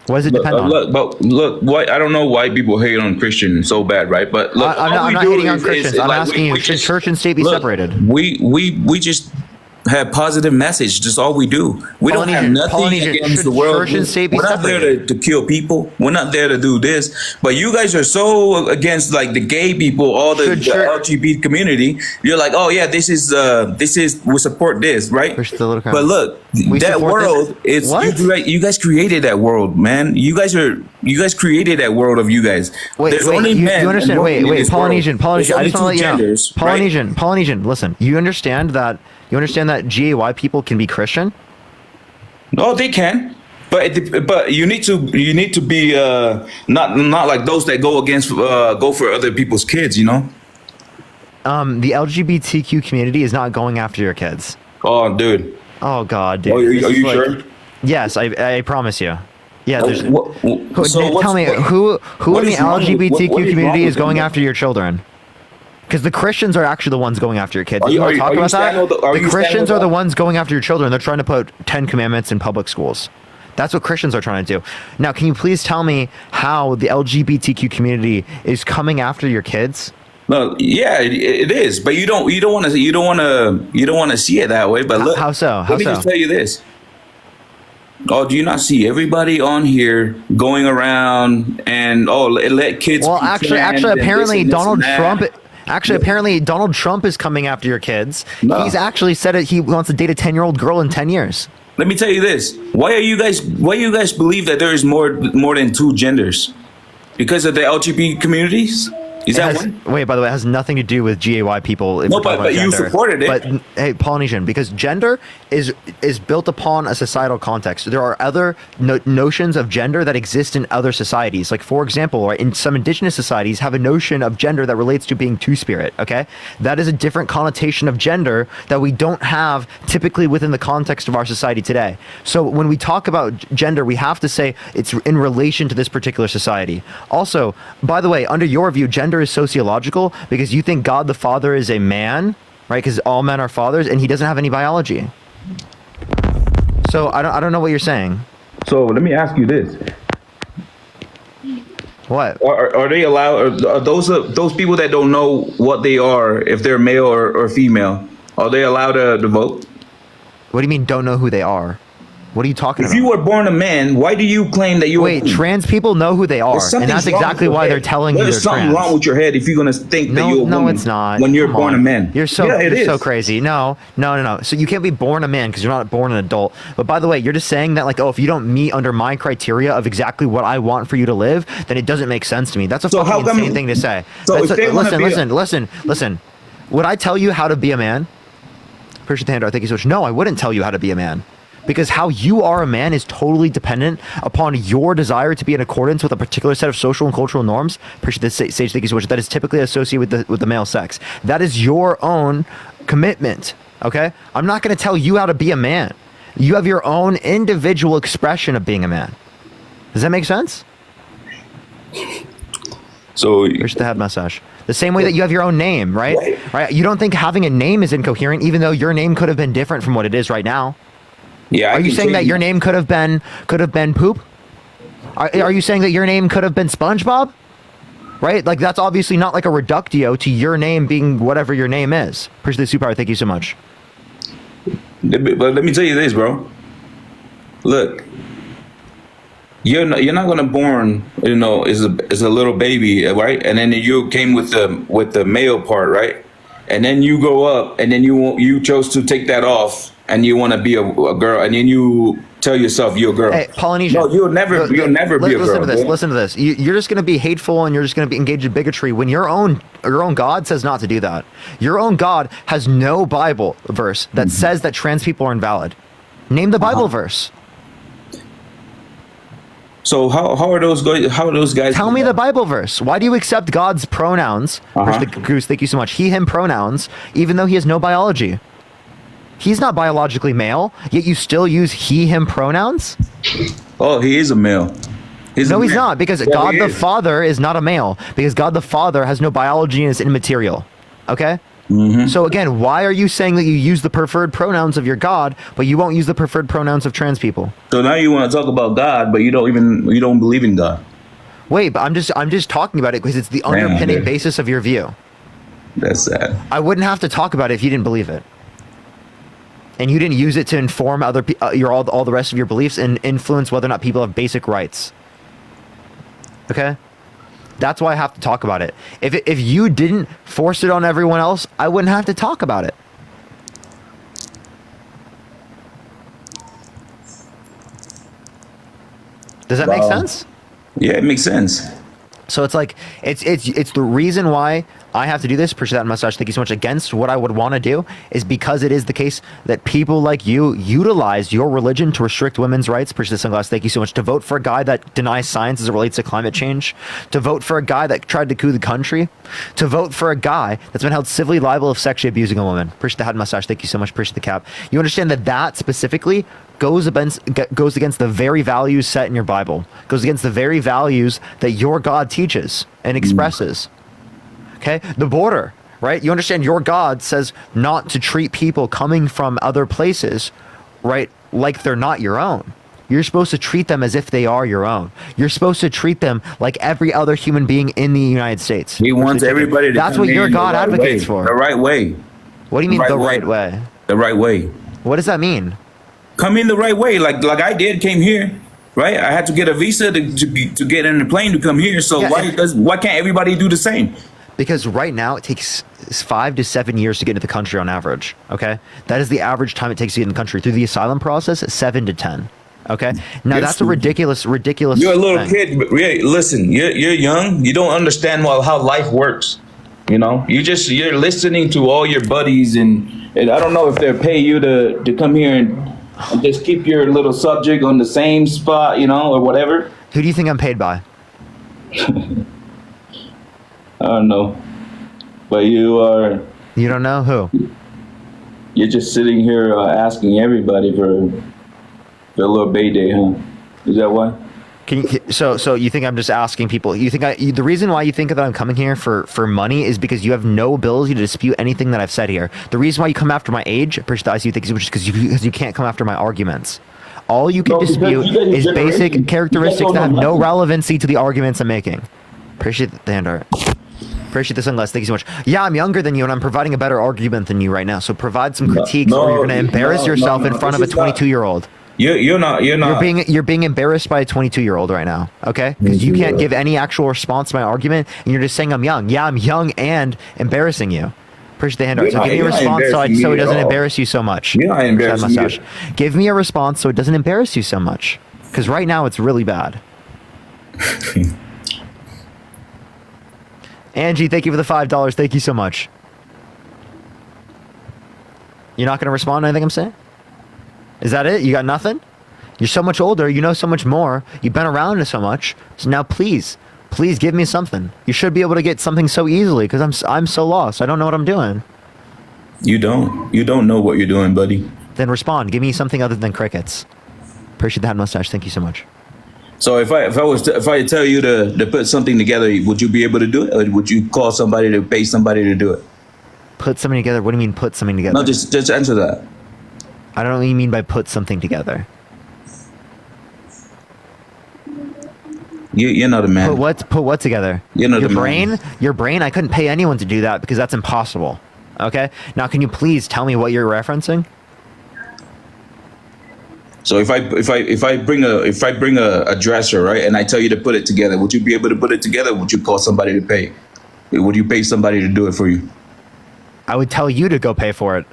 What does it depend on? Look, I don't know why people hate on Christian so bad, right? But look, I'm not hating on Christians. I'm asking you, should church and state be separated? We just have positive message. That's all we do. We don't have nothing against the world. Church and state be We're not there to kill people. We're not there to do this. But you guys are so against the gay people, all the LGBT community. You're like, oh yeah, this is we support this, right? But look, that world is you guys created that world, man. You guys created that world of you guys. There's only men. You understand? Wait, Polynesian. I just want to let you know. Genders, Polynesian. Listen, you understand that GAY people can be Christian? No, they can. But you need to be not like those that go for other people's kids, you know. The LGBTQ community is not going after your kids. Oh, dude. Oh God, dude. Oh, are you sure? Yes, I promise you. Yeah, there's. So tell me who in the LGBTQ community is going after your children? Because the Christians are actually the ones going after your kids. You want to talk about that? The Christians are the ones going after your children. They're trying to put 10 commandments in public schools. That's what Christians are trying to do. Now, can you please tell me how the LGBTQ community is coming after your kids? No, yeah, it is, but you don't want to see it that way. But look, how so? Let me just tell you this. Oh, do you not see everybody on here going around and let kids? Well, actually, apparently Donald Trump. Actually, apparently Donald Trump is coming after your kids. No. He's actually said it. He wants to date a 10-year-old girl in 10 years. Let me tell you this. Why you guys believe that there is more than two genders? Because of the LGBT communities? Is that one? Wait, by the way, it has nothing to do with GAY people. No, but you supported it. But hey, Polynesian, because gender is built upon a societal context. There are other notions of gender that exist in other societies. Like, for example, right, in some indigenous societies have a notion of gender that relates to being two-spirit, okay? That is a different connotation of gender that we don't have typically within the context of our society today. So when we talk about gender, we have to say it's in relation to this particular society. Also, by the way, under your view, gender is sociological because you think God the Father is a man, right? Because all men are fathers, and he doesn't have any biology. So I don't know what you're saying. So let me ask you this: What? Are they allowed? Are those people that don't know what they are, if they're male or female, are they allowed to vote? What do you mean don't know who they are? What are you talking about? If you were born a man, why do you claim that you Wait, trans people know who they are, and that's exactly why they're telling you they're There's something trans. wrong with your head if you're gonna think that you're a woman. No, it's not. When you're Come born on. a man. You're so Yeah, it you're so is. crazy. No. So you can't be born a man because you're not born an adult. But by the way, you're just saying that, like, oh, if you don't meet under my criteria of exactly what I want for you to live, then it doesn't make sense to me. That's a So how fucking come- insane thing to say. So if they wanna Listen. Would I tell you how to be a man? Appreciate the hand. I think you so much. No, I wouldn't tell you how to be a man. Because how you are a man is totally dependent upon your desire to be in accordance with a particular set of social and cultural norms. Appreciate this, Sage. Thank you so much. That is typically associated with the male sex. That is your own commitment. Okay, I'm not going to tell you how to be a man. You have your own individual expression of being a man. Does that make sense? So here's the head massage. The same way that you have your own name, right? Right. You don't think having a name is incoherent, even though your name could have been different from what it is right now. Yeah. Are you saying that your name could have been poop? Are you saying that your name could have been SpongeBob? Right? Like, that's obviously not like a reductio to your name being whatever your name is. Appreciate the superpower. Thank you so much. But let me tell you this, bro. Look, you're not gonna born, as a little baby, right? And then you came with the male part, right? And then you grow up, and then you chose to take that off, and you want to be a girl, and then you tell yourself you're a girl. Hey, Polynesian. No, you'll never be a girl. Listen to this. You're just going to be hateful, and you're just going to be engaged in bigotry when your own God says not to do that. Your own God has no Bible verse that says that trans people are invalid. Name the Bible verse. So how are those guys? Tell me the Bible verse. Why do you accept God's pronouns? Goose, thank you so much. He, him pronouns, even though he has no biology. He's not biologically male, yet you still use he, him pronouns? Oh, he is a male. He's not, because God the Father is not a male, because God the Father has no biology and is immaterial. Okay? So again, why are you saying that you use the preferred pronouns of your God, but you won't use the preferred pronouns of trans people? So now you want to talk about God, but you don't believe in God. Wait, but I'm just talking about it because it's the underpinning basis of your view. That's sad. I wouldn't have to talk about it if you didn't believe it. And you didn't use it to inform other all the rest of your beliefs and influence whether or not people have basic rights. Okay? That's why I have to talk about it. If you didn't force it on everyone else, I wouldn't have to talk about it. Does that make sense? Yeah, it makes sense. So it's like it's the reason why I have to do this. Appreciate that mustache. Thank you so much. Against what I would want to do is because it is the case that people like you utilize your religion to restrict women's rights. Appreciate the sunglass. Thank you so much. To vote for a guy that denies science as it relates to climate change. To vote for a guy that tried to coup the country. To vote for a guy that's been held civilly liable of sexually abusing a woman. Appreciate the head mustache. Thank you so much. Appreciate the cap. You understand that specifically goes against the very values set in your Bible. Goes against the very values that your God teaches and expresses. Okay, the border, right? You understand your God says not to treat people coming from other places, right, like they're not your own. You're supposed to treat them as if they are your own. You're supposed to treat them like every other human being in the United States. He wants everybody to That's come what your in God the right advocates way. for. The right way. What do you mean the right way? The right way. What does that mean? Come in the right way, like I came here, right? I had to get a visa to get in the plane to come here. So why can't everybody do the same? Because right now it takes 5 to 7 years to get into the country on average. Okay, that is the average time it takes to get in the country through the asylum process. 7 to 10. Okay. Now that's a ridiculous. You're a little thing. kid. But listen, you're young. You don't understand how life works. You know, you're listening to all your buddies, and I don't know if they're pay you to come here and just keep your little subject on the same spot, you know, or whatever. Who do you think I'm paid by? I don't know, but you are. You don't know who? You're just sitting here asking everybody for a little Bayday, huh? Is that why? So you think I'm just asking people? You think the reason why you think that I'm coming here for money is because you have no ability to dispute anything that I've said here. The reason why you come after my age, appreciate the ICU, is because you can't come after my arguments. All you can dispute is basic characteristics that have no relevancy to the arguments I'm making. Appreciate the hand art. Appreciate the sunglasses. Thank you so much. Yeah, I'm younger than you, and I'm providing a better argument than you right now. So provide some critiques, or you're going to embarrass yourself in front of a 22-year-old. You're not. You're being embarrassed by a 22-year-old right now. Okay, because you can't give any actual response to my argument, and you're just saying I'm young. Yeah, I'm young and embarrassing you. Appreciate the hand art. So give me a response so it doesn't embarrass you so much. You're not embarrassing me. Give me a response so it doesn't embarrass you so much. Because right now it's really bad. Angie, thank you for the $5. Thank you so much. You're not going to respond to anything I'm saying? Is that it? You got nothing? You're so much older. You know so much more. You've been around it so much. So now please give me something. You should be able to get something so easily because I'm so lost. I don't know what I'm doing. You don't know what you're doing, buddy. Then respond. Give me something other than crickets. Appreciate that mustache. Thank you so much. So if I tell you to put something together, would you be able to do it, or would you call somebody to pay somebody to do it? Put something together? What do you mean put something together? No, just answer that. I don't know what you mean by put something together. You're not a man. Put what together? You're not your a brain? man. Your brain? I couldn't pay anyone to do that because that's impossible. Okay? Now can you please tell me what you're referencing? So if I bring a dresser, right, and I tell you to put it together, would you be able to put it together? Or would you call somebody to pay? Would you pay somebody to do it for you? I would tell you to go pay for it.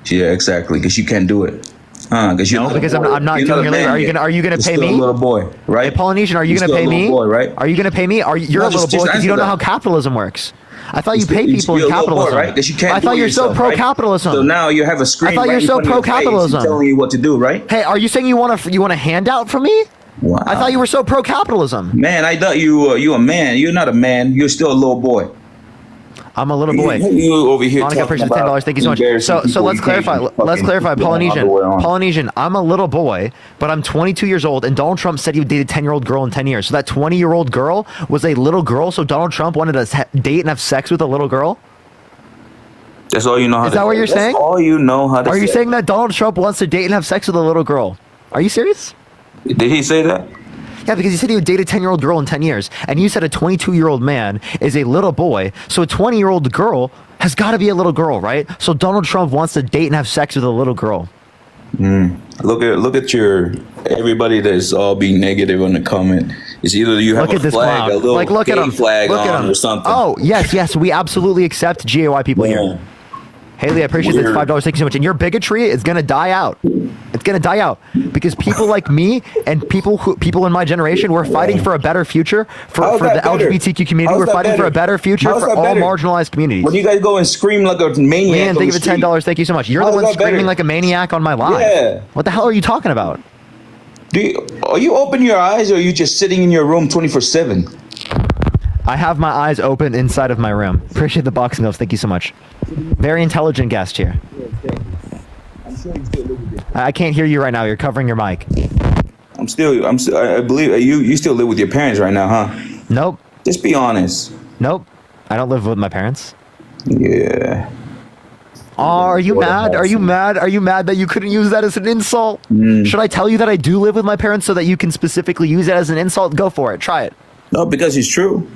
Yeah, exactly, because you can't do it. Because I'm not telling you later. Are you gonna pay me? You're still a little boy, right? Hey, Polynesian, are you gonna pay me? Boy, right? Are you gonna pay me? You're a little boy because you don't know how capitalism works. I thought you pay people in capitalism. Boy, right? Because you can't. I thought you're so pro-capitalism. So now you have a screen. I thought you're so pro-capitalism. Telling you what to do, right? Hey, are you saying you want a handout from me? Wow. I thought you were so pro-capitalism. Man, I thought you a man. You're not a man. You're still a little boy. I'm a little boy. You over here Monica, appreciate the $10. Thank you so much. So let's clarify. Let's clarify. Polynesian. I'm a little boy, but I'm 22 years old, and Donald Trump said he would date a 10-year-old girl in 10 years. So that 20-year-old girl was a little girl. So Donald Trump wanted to date and have sex with a little girl. That's all you know how to say. Is that what you're saying? That's all you know how to say. Are you saying that Donald Trump wants to date and have sex with a little girl? Are you serious? Did he say that? Yeah, because he said he would date a 10-year-old girl in 10 years. And you said a 22-year-old man is a little boy. So a 20-year-old girl has got to be a little girl, right? So Donald Trump wants to date and have sex with a little girl. Look at your everybody that's all being negative on the comment. It's either you have a flag, a little gay flag on or something. Oh, yes, we absolutely accept GAY people here. Haley, I appreciate this $5. Thank you so much. And your bigotry is gonna die out. It's gonna die out because people like me and people in my generation, we're fighting for a better future for the LGBTQ community. We're fighting for a better future for all marginalized communities. When you guys go and scream like a maniac, Man, thank you for $10. Thank you so much. You're the one screaming like a maniac on my live. Yeah. What the hell are you talking about? Are you open your eyes, or are you just sitting in your room 24/7? I have my eyes open inside of my room. Appreciate the boxing gloves. Thank you so much. Very intelligent guest here. I can't hear you right now. You're covering your mic. I believe you still live with your parents right now, huh? Nope. Just be honest. Nope. I don't live with my parents. Yeah. Oh, are you mad? Are you mad? Are you mad that you couldn't use that as an insult? Should I tell you that I do live with my parents so that you can specifically use it as an insult? Go for it. Try it. No, because it's true.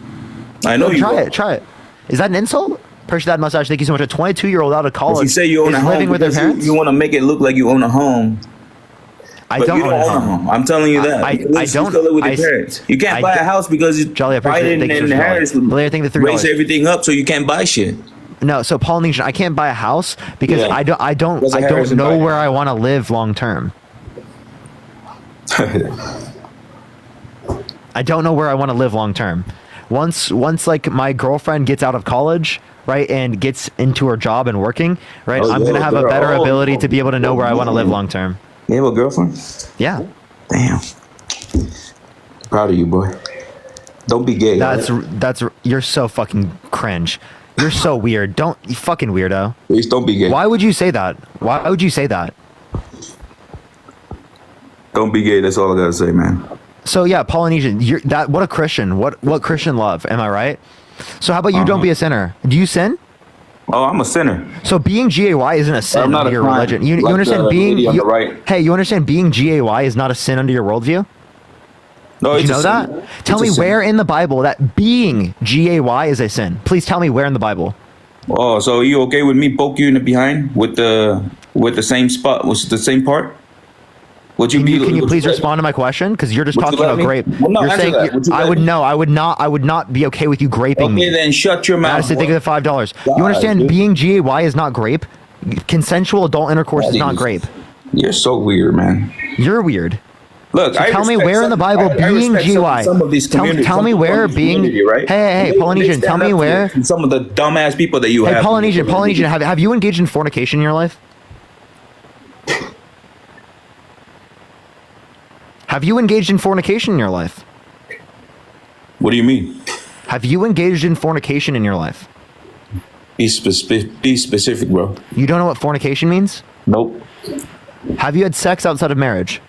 I know you. Try it. Is that an insult? Appreciate that mustache. Thank you so much. A 22-year-old out of college. If you say you own a home, living with their parents. You want to make it look like you own a home. I don't own a home. I'm telling you that. I don't. You still live with your parents. You can't buy a house because Biden and Harris raise everything up, so you can't buy shit. No, so Polynesian, I can't buy a house because I don't know where I want to live long term. I don't know where I want to live long term. Once like my girlfriend gets out of college, right, and gets into her job and working, right, I'm gonna have a better ability to be able to know where I want to live long term. You have a girlfriend? Yeah. Damn. Proud of you, boy. Don't be gay. That's you're so fucking cringe. You're so weird. You fucking weirdo. Please don't be gay. Why would you say that? Why would you say that? Don't be gay. That's all I gotta say, man. So yeah, Polynesian. What a Christian. What Christian love? Am I right? So how about you don't be a sinner? Do you sin? Oh, I'm a sinner. So being GAY isn't a sin under your religion. You understand being Hey, you understand being GAY is not a sin under your worldview? No, Did you know that? Tell me where in the Bible that being GAY is a sin. Please tell me where in the Bible. Oh, so are you okay with me poke you in the behind with the same spot? Was the same part? Would you Can you please respond to my question? Because you're just talking about grape. Well, no, you're saying I would not be okay with you graping me. Okay, then shut your mouth. I say think of the $5. You understand being GAY is not grape? Consensual adult intercourse is not grape. You're so weird, man. You're weird. Look, so tell me where in the Bible being GY. Tell me where being. Right? Hey, Polynesian. Tell me where. Some of the dumbass people that you have. Hey, Polynesian. Have you engaged in fornication in your life? Have you engaged in fornication in your life? What do you mean? Have you engaged in fornication in your life? Be specific, bro. You don't know what fornication means? Nope. Have you had sex outside of marriage?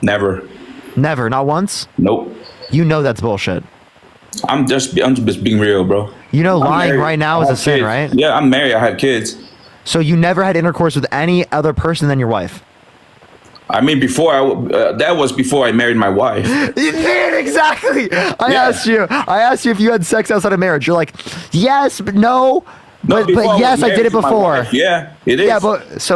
Never. Never, not once? Nope. You know that's bullshit. I'm just being real, bro. You know lying right now is a sin, right? Yeah, I'm married. I have kids. So you never had intercourse with any other person than your wife? I mean, that was before I married my wife. You did, exactly. I asked you if you had sex outside of marriage. You're like, yes, but no. But yes, I did it before. Yeah, it is.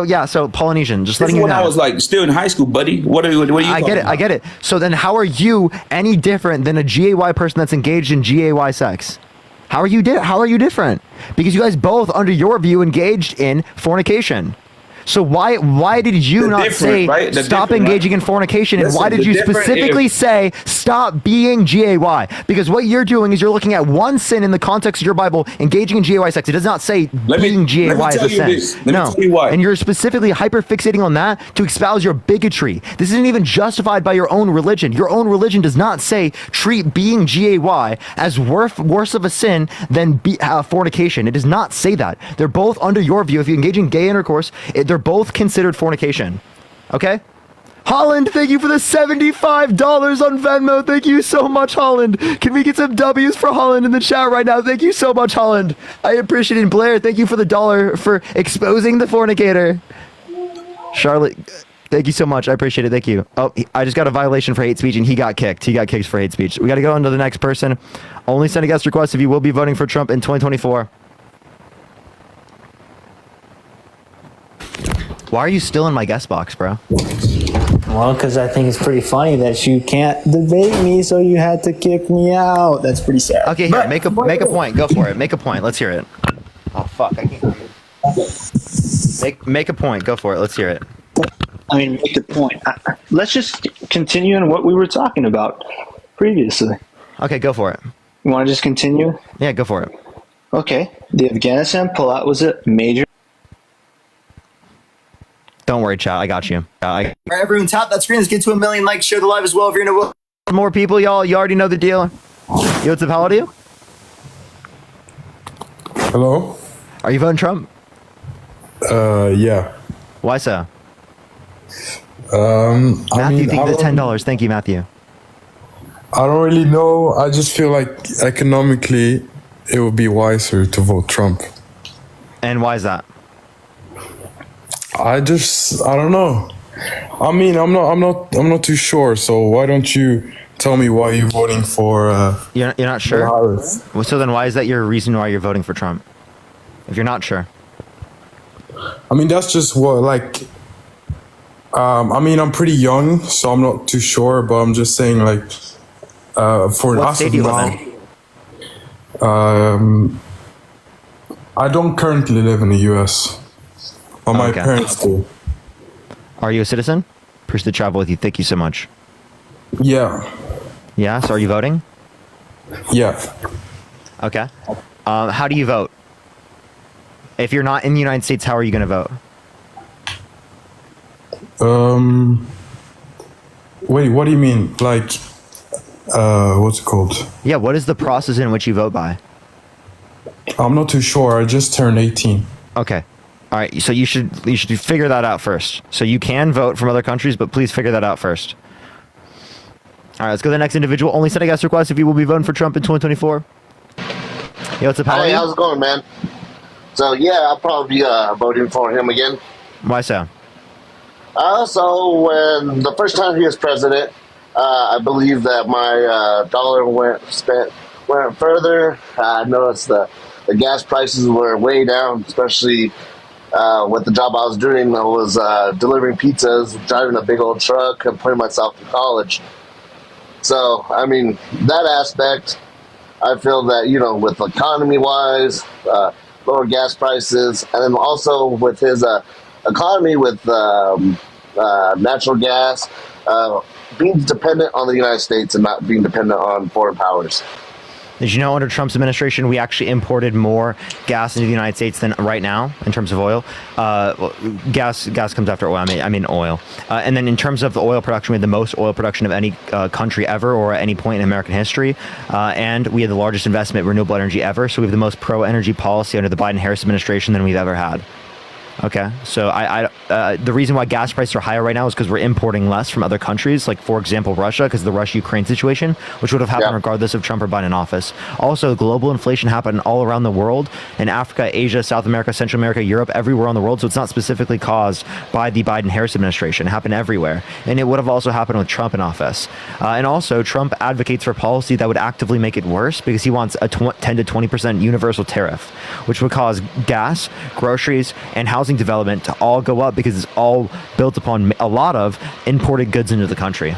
Yeah, so Polynesian, just letting you know. When I was like still in high school, buddy. What are you? I get it. So then, how are you any different than a GAY person that's engaged in GAY sex? How are you different? Because you guys both, under your view, engaged in fornication. So why did you not say stop engaging in fornication, and why did you specifically say stop being GAY? Because what you're doing is you're looking at one sin in the context of your Bible, engaging in GAY sex. It does not say being GAY is a sin. No, and you're specifically hyperfixating on that to espouse your bigotry. This isn't even justified by your own religion. Your own religion does not say treat being GAY as worse of a sin than fornication. It does not say that. They're both under your view. If you engage in gay intercourse, they're both considered fornication. Okay? Holland, thank you for the $75 on Venmo. Thank you so much, Holland. Can we get some W's for Holland in the chat right now? Thank you so much, Holland. I appreciate it. Blair, thank you for the $1 for exposing the fornicator. Charlotte, thank you so much. I appreciate it. Thank you. Oh, I just got a violation for hate speech, and he got kicked. He got kicked for hate speech. We got to go on to the next person. Only send a guest request if you will be voting for Trump in 2024. Why are you still in my guest box, bro? Well, because I think it's pretty funny that you can't debate me, so you had to kick me out. That's pretty sad. Okay, here, make a point. Go for it. Make a point. Let's hear it. Oh fuck, I can't hear you. Make a point. Go for it. Let's hear it. I mean, make the point. Let's just continue on what we were talking about previously. Okay, go for it. You want to just continue? Yeah, go for it. Okay. The Afghanistan pullout was a major. Don't worry, chat. I got you. All right, everyone, tap that screen. Let's get to 1 million likes. Share the live as well if you're in a... More people, y'all. You already know the deal. Yo, what's up? How old are you? Hello? Are you voting Trump? Yeah. Why so? Matthew, thank you for the $10. Thank you, Matthew. I don't really know. I just feel like economically it would be wiser to vote Trump. And why is that? I don't know. I mean, I'm not too sure. So why don't you tell me why you're voting for? You're not sure. Harris? Well, so then why is that your reason why you're voting for Trump? If you're not sure. I mean, that's just what like. I mean, I'm pretty young, so I'm not too sure. But I'm just saying, like, for what us state do you now, live in? I don't currently live in the U.S. But my parents do. Are you a citizen? Appreciate the travel with you. Thank you so much. Yeah. Yeah. So are you voting? Yeah. Okay. How do you vote? If you're not in the United States, how are you going to vote? Wait, what do you mean? Like, what's it called? Yeah, what is the process in which you vote by? I'm not too sure. I just turned 18. Okay. All right. So you should figure that out first. So you can vote from other countries, but please figure that out first. All right, let's go to the next individual. Only send a guest request if you will be voting for Trump in 2024. Yo, what's up, Hey, how's it going, man? So, yeah, I'll probably be voting for him again. Why so? So, when the first time he was president, I believe that my dollar went further. I noticed the gas prices were way down, especially with the job I was doing. I was delivering pizzas, driving a big old truck, and putting myself through college. So, I mean, that aspect, I feel that, you know, with economy-wise, lower gas prices, and then also with his economy with natural gas, being dependent on the United States and not being dependent on foreign powers. Did you know under Trump's administration, we actually imported more gas into the United States than right now in terms of oil? Gas comes after oil. I mean oil. And then in terms of the oil production, we had the most oil production of any country ever or at any point in American history. And we had the largest investment in renewable energy ever. So we have the most pro-energy policy under the Biden-Harris administration than we've ever had. Okay, so the reason why gas prices are higher right now is because we're importing less from other countries, like, for example, Russia, because of the Russia-Ukraine situation, which would have happened regardless of Trump or Biden in office. Also, global inflation happened all around the world, in Africa, Asia, South America, Central America, Europe, everywhere on the world, so it's not specifically caused by the Biden-Harris administration. It happened everywhere, and it would have also happened with Trump in office. And also, Trump advocates for policy that would actively make it worse because he wants a 10 to 20% universal tariff, which would cause gas, groceries, and housing development to all go up because it's all built upon a lot of imported goods into the country.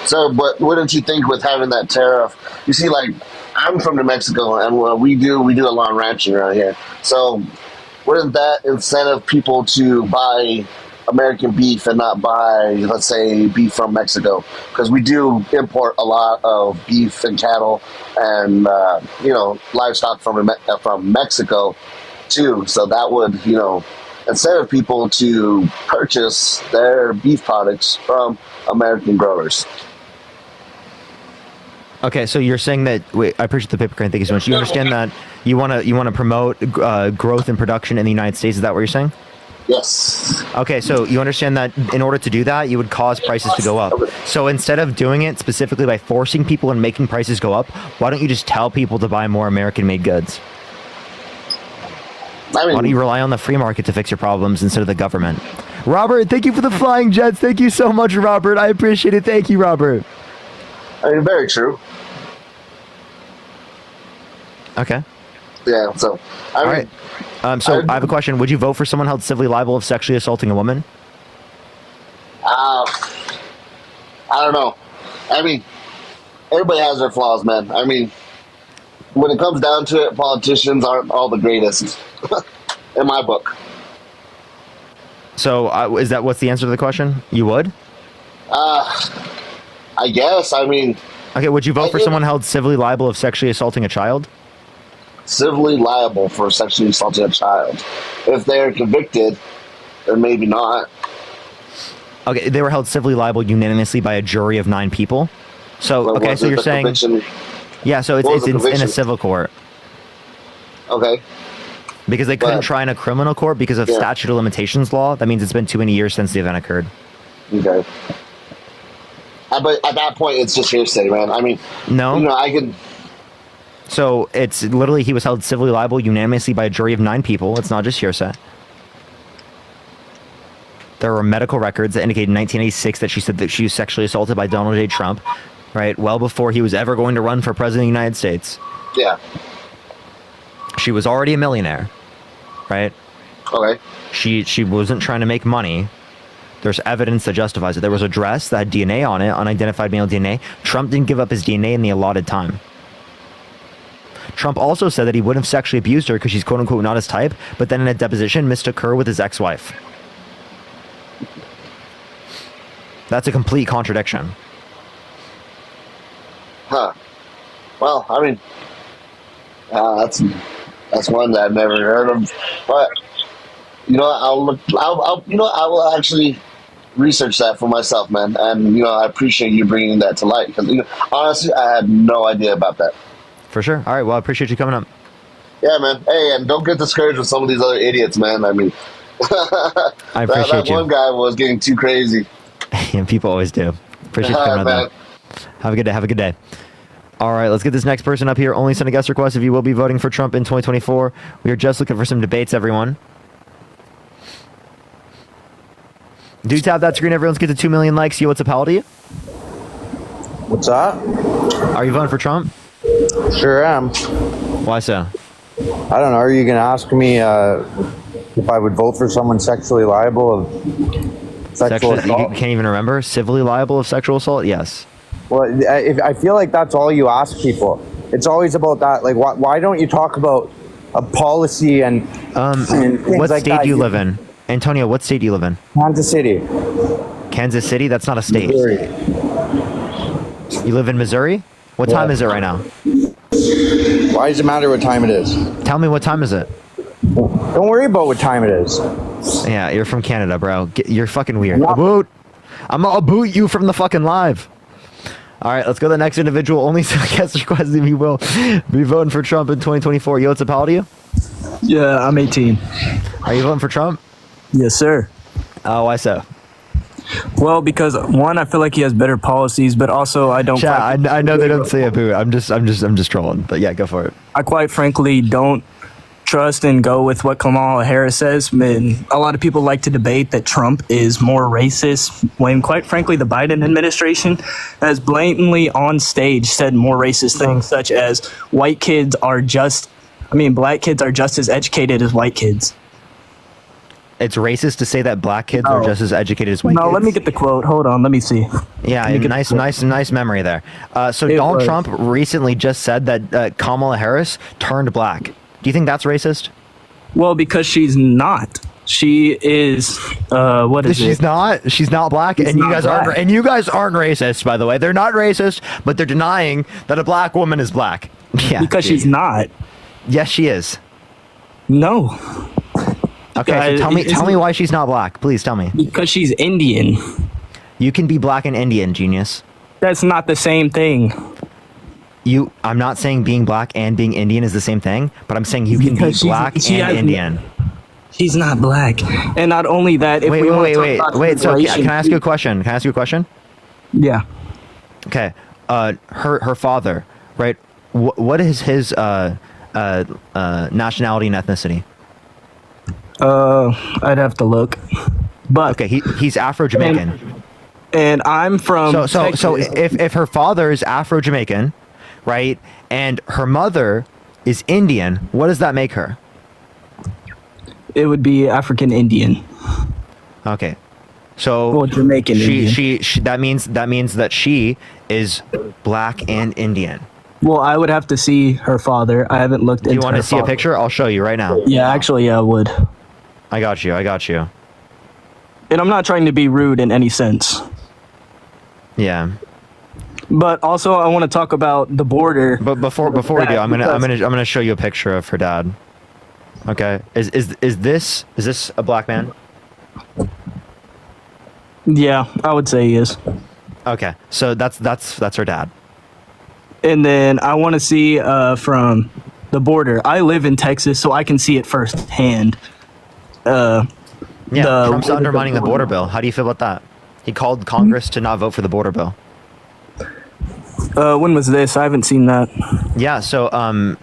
So, but wouldn't you think with having that tariff, you see, like, I'm from New Mexico, and we do a lot of ranching around here. So, wouldn't that incentive people to buy American beef and not buy, let's say, beef from Mexico? Because we do import a lot of beef and cattle and livestock from Mexico too. So that would, incentive people to purchase their beef products from American growers. Okay, so you're saying that. Wait, I appreciate the paper crane. Thank you so much. You understand that you want to promote growth and production in the United States? Is that what you're saying? Yes. Okay, so you understand that in order to do that, you would cause prices to go up. So instead of doing it specifically by forcing people and making prices go up, why don't you just tell people to buy more American-made goods? Why don't you rely on the free market to fix your problems instead of the government? Robert, thank you for the flying jets. Thank you so much, Robert. I appreciate it. Thank you, Robert. I mean, very true. Okay. Yeah, so... All right. So I have a question. Would you vote for someone held civilly liable of sexually assaulting a woman? I don't know. I mean, everybody has their flaws, man. I mean, when it comes down to it, politicians aren't all the greatest, in my book. So what's the answer to the question? You would? I guess. I mean... Okay, would you vote for someone held civilly liable of sexually assaulting a child? Civilly liable for sexually assaulting a child. If they're convicted, then maybe not. Okay, they were held civilly liable unanimously by a jury of 9 people. So, okay, so you're saying... Conviction? Yeah, so it's in a civil court. Okay. Because they couldn't try in a criminal court because of statute of limitations law. That means it's been too many years since the event occurred. Okay. But at that point, it's just hearsay, man. I mean... No. I can... So it's literally he was held civilly liable unanimously by a jury of 9 people. It's not just hearsay. There were medical records that indicated in 1986 that she said that she was sexually assaulted by Donald J. Trump, right? Well before he was ever going to run for president of the United States. Yeah. She was already a millionaire, right? Okay. She wasn't trying to make money. There's evidence that justifies it. There was a dress that had DNA on it, unidentified male DNA. Trump didn't give up his DNA in the allotted time. Trump also said that he wouldn't have sexually abused her because she's quote-unquote not his type, but then in a deposition mistook her with his ex-wife. That's a complete contradiction. Huh. Well, I mean, that's one that I've never heard of. But I'll look. I will actually research that for myself, man. And I appreciate you bringing that to light because honestly, I had no idea about that. For sure. All right. Well, I appreciate you coming up. Yeah, man. Hey, and don't get discouraged with some of these other idiots, man. I mean, I appreciate that one guy was getting too crazy. And people always do. Appreciate you coming up. Have a good day. Have a good day. All right, let's get this next person up here. Only send a guest request if you will be voting for Trump in 2024. We are just looking for some debates, everyone. Do tap that screen. Everyone's get to 2 million likes. Yo, what's up, how old are you? What's up? Are you voting for Trump? Sure am. Why so? I don't know. Are you going to ask me if I would vote for someone sexually liable of sexual assault? You can't even remember? Civilly liable of sexual assault? Yes. Well, I feel like that's all you ask people. It's always about that. Like, why don't you talk about a policy and what like state do you live in? Antonio, what state do you live in? Kansas City. Kansas City? That's not a state. Missouri. You live in Missouri? What time is it right now? Why does it matter what time it is? Tell me what time is it? Don't worry about what time it is. Yeah, you're from Canada, bro. You're fucking weird. I'll boot you from the fucking live. All right, let's go to the next individual. Only guest request if you will be voting for Trump in 2024. Yo, what's up, how old are you? Yeah, I'm 18. Are you voting for Trump? Yes, sir. Why so? Well, because one, I feel like he has better policies, but also I don't. I know they don't say a boot. I'm just trolling. But yeah, go for it. I quite frankly don't trust and go with what Kamala Harris says. And a lot of people like to debate that Trump is more racist when, quite frankly, the Biden administration has blatantly on stage said more racist things, such as black kids are just as educated as white kids. It's racist to say that black kids are just as educated as white kids. No, let me get the quote. Hold on, let me see. Yeah, nice memory there. So Donald Trump recently just said that Kamala Harris turned black. Do you think that's racist? Well, because she's not. She is. She's not. She's not black, and you guys aren't. And you guys aren't racist, by the way. They're not racist, but they're denying that a black woman is black. Yeah, because she's not. Yes, she is. No. Okay, so tell me why she's not black. Please tell me. Because she's Indian. You can be black and Indian, genius. That's not the same thing. I'm not saying being black and being Indian is the same thing, but I'm saying you can be black and Indian. She's not black, and not only that. If wait. So can I ask you a question? Yeah. Okay. Her father, right? What is his nationality and ethnicity? I'd have to look, but okay, he's Afro-Jamaican, and I'm from. So if her father is Afro-Jamaican, right, and her mother is Indian, what does that make her? It would be African Indian. Okay, so Jamaican Indian. She that means that she is black and Indian. Well, I would have to see her father. I haven't looked into. Do you want to see a picture? I'll show you right now. Yeah, actually, I would. I got you. And I'm not trying to be rude in any sense. Yeah. But also, I want to talk about the border. But before we do, I'm gonna show you a picture of her dad. Okay. Is this a black man? Yeah, I would say he is. Okay. So that's her dad. And then I want to see from the border. I live in Texas, so I can see it firsthand. Trump's undermining the border bill. How do you feel about that? He called Congress to not vote for the border bill. When was this? I haven't seen that. Yeah, so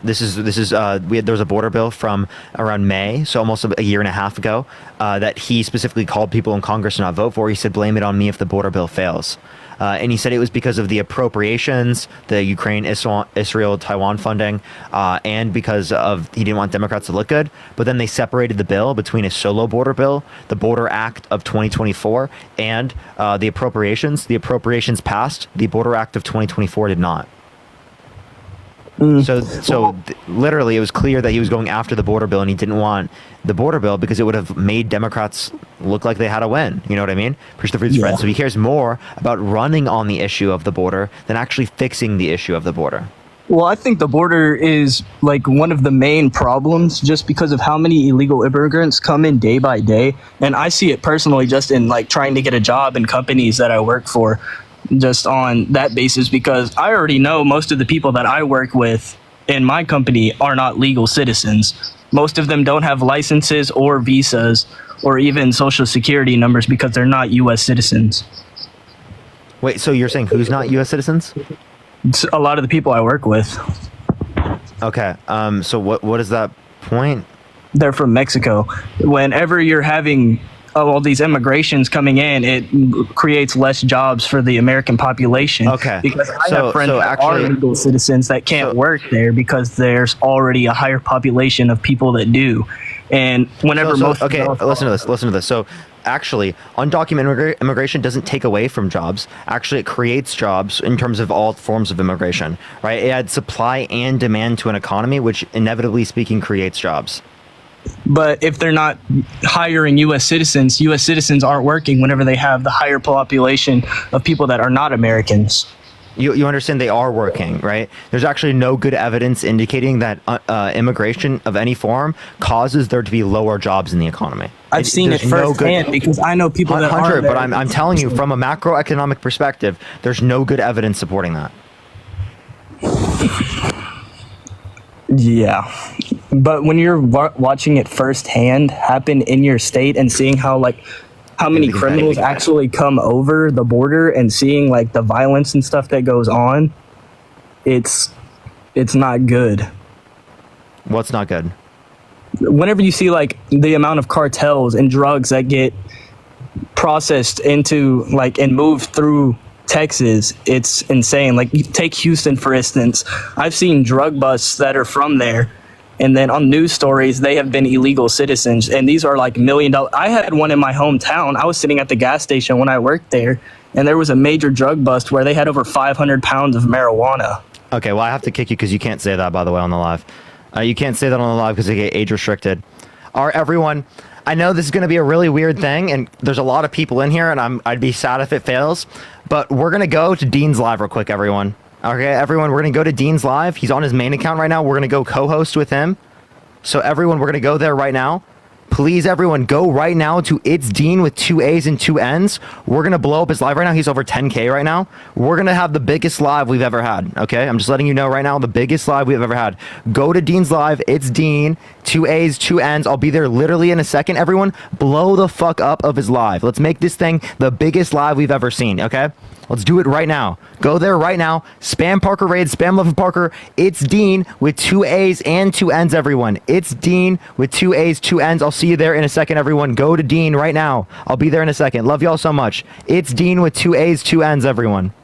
there was a border bill from around May, so almost a year and a half ago, that he specifically called people in Congress to not vote for. He said, blame it on me if the border bill fails. And he said it was because of the appropriations, the Ukraine, Israel, Taiwan funding, and because of he didn't want Democrats to look good. But then they separated the bill between a solo border bill, the Border Act of 2024, and the appropriations. The appropriations passed. The Border Act of 2024 did not. Literally, it was clear that he was going after the border bill, and he didn't want the border bill because it would have made Democrats look like they had a win. You know what I mean? Push the fruit spread. So he cares more about running on the issue of the border than actually fixing the issue of the border. Well, I think the border is like one of the main problems just because of how many illegal immigrants come in day by day. And I see it personally just in like trying to get a job in companies that I work for, just on that basis, because I already know most of the people that I work with in my company are not legal citizens. Most of them don't have licenses or visas or even social security numbers because they're not U.S. citizens. Wait, so you're saying who's not U.S. citizens? It's a lot of the people I work with. Okay. So what is that point? They're from Mexico. Whenever you're having all these immigrations coming in, it creates less jobs for the American population. Okay. Because I have friends that are legal citizens that can't work there because there's already a higher population of people that do. And whenever listen to this. So actually, undocumented immigration doesn't take away from jobs. Actually, it creates jobs in terms of all forms of immigration, right? It adds supply and demand to an economy, which inevitably speaking creates jobs. But if they're not hiring U.S. citizens aren't working whenever they have the higher population of people that are not Americans. You understand they are working, right? There's actually no good evidence indicating that immigration of any form causes there to be lower jobs in the economy. I've seen it firsthand because I know people that are there. But I'm telling you, from a macroeconomic perspective, there's no good evidence supporting that. Yeah. But when you're watching it firsthand happen in your state and seeing how many criminals actually come over the border and seeing like the violence and stuff that goes on, it's not good. What's not good? Whenever you see like the amount of cartels and drugs that get processed into like and moved through Texas, it's insane. Like, you take Houston, for instance. I've seen drug busts that are from there. And then on news stories, they have been illegal citizens. And these are like $1 million. I had one in my hometown. I was sitting at the gas station when I worked there. And there was a major drug bust where they had over 500 pounds of marijuana. Okay, well, I have to kick you because you can't say that, by the way, on the live. You can't say that on the live because they get age restricted. All right, everyone. I know this is going to be a really weird thing, and there's a lot of people in here, and I'd be sad if it fails. But we're going to go to Dean's Live real quick, everyone. Okay, everyone, we're going to go to Dean's Live. He's on his main account right now. We're going to go co-host with him. So everyone, we're going to go there right now. Please, everyone, go right now to It's Dean with 2 A's and 2 N's. We're going to blow up his live right now. He's over 10K right now. We're going to have the biggest live we've ever had, okay? I'm just letting you know right now, the biggest live we've ever had. Go to Dean's Live. It's Dean, 2 A's, 2 N's. I'll be there literally in a second. Everyone, blow the fuck up of his live. Let's make this thing the biggest live we've ever seen, okay? Let's do it right now. Go there right now. Spam Parker Raid, spam Love of Parker. It's Dean with 2 A's and 2 N's, everyone. It's Dean with 2 A's, 2 N's. I'll see you there in a second, everyone. Go to Dean right now. I'll be there in a second. Love y'all so much. It's Dean with 2 A's, 2 N's, everyone.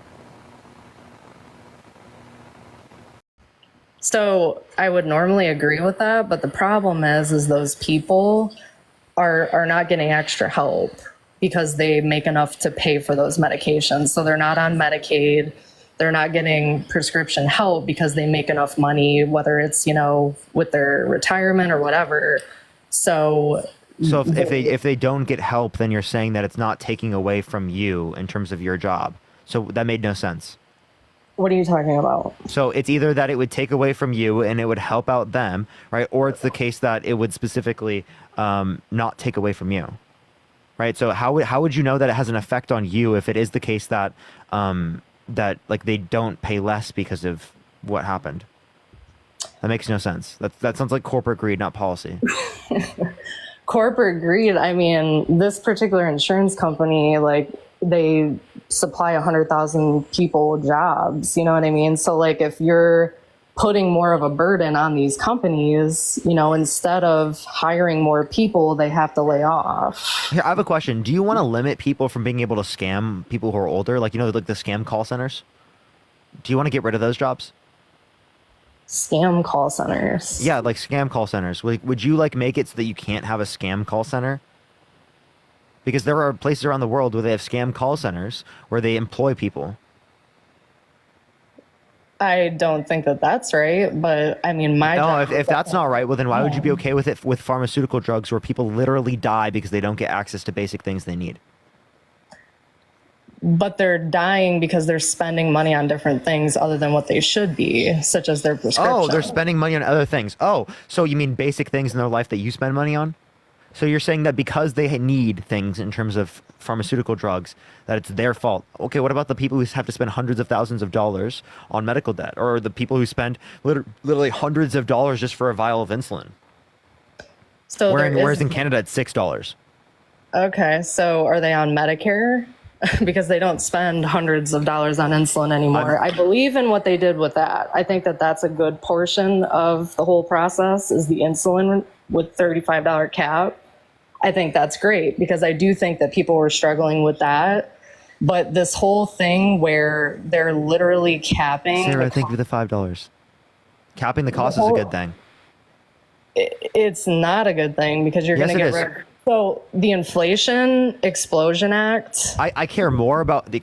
So I would normally agree with that, but the problem is those people are not getting extra help because they make enough to pay for those medications. So they're not on Medicaid. They're not getting prescription help because they make enough money, whether it's, with their retirement or whatever. So if they don't get help, then you're saying that it's not taking away from you in terms of your job. So that made no sense. What are you talking about? So it's either that it would take away from you and it would help out them, right? Or it's the case that it would specifically not take away from you, right? So how would you know that it has an effect on you if it is the case that that like they don't pay less because of what happened? That makes no sense. That sounds like corporate greed, not policy. Corporate greed. I mean, this particular insurance company, like, they supply 100,000 people jobs, you know what I mean? So like, if you're putting more of a burden on these companies, instead of hiring more people, they have to lay off. Here, I have a question. Do you want to limit people from being able to scam people who are older? Like, like the scam call centers? Do you want to get rid of those jobs? Scam call centers? Yeah, like scam call centers. Would you like make it so that you can't have a scam call center? Because there are places around the world where they have scam call centers where they employ people. I don't think that that's right, but I mean, No, if that's not right, well, then why would you be okay with it with pharmaceutical drugs where people literally die because they don't get access to basic things they need? But they're dying because they're spending money on different things other than what they should be, such as their prescription. Oh, they're spending money on other things. Oh, so you mean basic things in their life that you spend money on? So you're saying that because they need things in terms of pharmaceutical drugs, that it's their fault. Okay, what about the people who have to spend hundreds of thousands of dollars on medical debt, or the people who spend literally hundreds of dollars just for a vial of insulin? So whereas in Canada, it's $6. Okay, so are they on Medicare? Because they don't spend hundreds of dollars on insulin anymore. I believe in what they did with that. I think that that's a good portion of the whole process is the insulin with $35 cap. I think that's great because I do think that people were struggling with that. But this whole thing where they're literally capping... Sarah, thank you for the $5. Capping the cost is a good thing. It's not a good thing because you're going to get rid. So the Inflation Explosion Act. I care more about the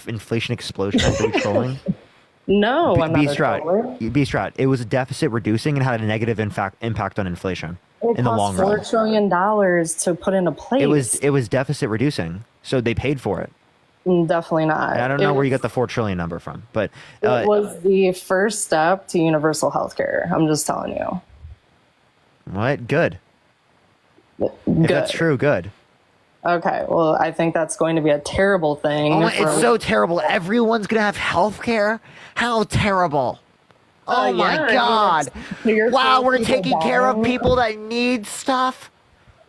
Inflation Explosion Act that we're trolling. No, I'm not a troller. B-Strat. It was deficit reducing and had a negative impact on inflation It in the long cost run. $4 trillion to put into place. It was deficit reducing, so they paid for it. Definitely not. I don't know where you got the 4 trillion number from, but it was the first step to universal health care. I'm just telling you. What? Good. If that's true, good. Okay, well, I think that's going to be a terrible thing. Oh, it's so terrible. Everyone's going to have health care? How terrible. Oh my God. Wow, we're taking care of people that need stuff?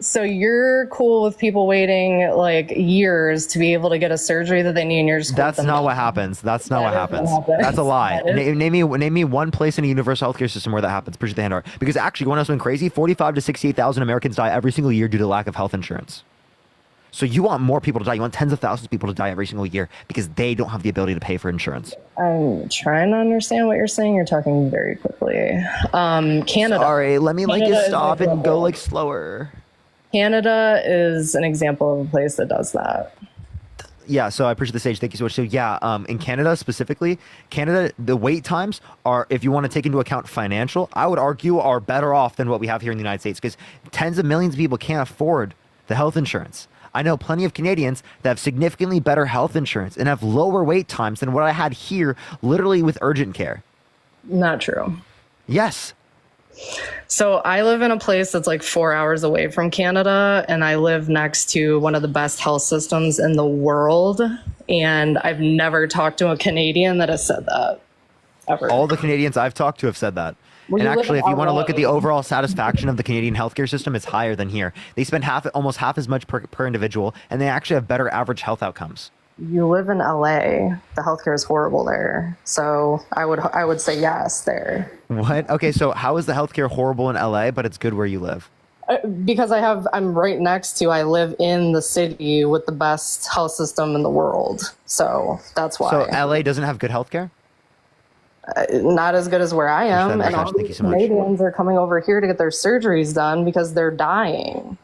So you're cool with people waiting like years to be able to get a surgery that they need and you're just That's not what happens. That's not what happens. That's a lie. Name me one place in a universal healthcare system where that happens. Push the hand over. Because actually, you want to know something crazy? 45 to 68,000 Americans die every single year due to lack of health insurance. So you want more people to die. You want tens of thousands of people to die every single year because they don't have the ability to pay for insurance. I'm trying to understand what you're saying. You're talking very quickly. Canada. Sorry, let me Canada stop and go like slower. Canada is an example of a place that does that. Yeah, so I appreciate the stage. Thank you so much. So yeah, in Canada specifically, the wait times are, if you want to take into account financial, I would argue are better off than what we have here in the United States because tens of millions of people can't afford the health insurance. I know plenty of Canadians that have significantly better health insurance and have lower wait times than what I had here, literally with urgent care. Not true. Yes. So I live in a place that's like 4 hours away from Canada, and I live next to one of the best health systems in the world. And I've never talked to a Canadian that has said that ever. All the Canadians I've talked to have said that. Well, and you live actually, in if you want to look at the LA. overall satisfaction of the Canadian healthcare system, it's higher than here. They spend almost half as much per individual, and they actually have better average health outcomes. You live in LA. The healthcare is horrible there. So I would say yes there. What? Okay, so how is the healthcare horrible in LA, but it's good where you live? Because I'm right next to, I live in the city with the best health system in the world. So that's why. So LA doesn't have good healthcare? Not as good as where I am. And all Thank you these so much. Canadians are coming over here to get their surgeries done because they're dying.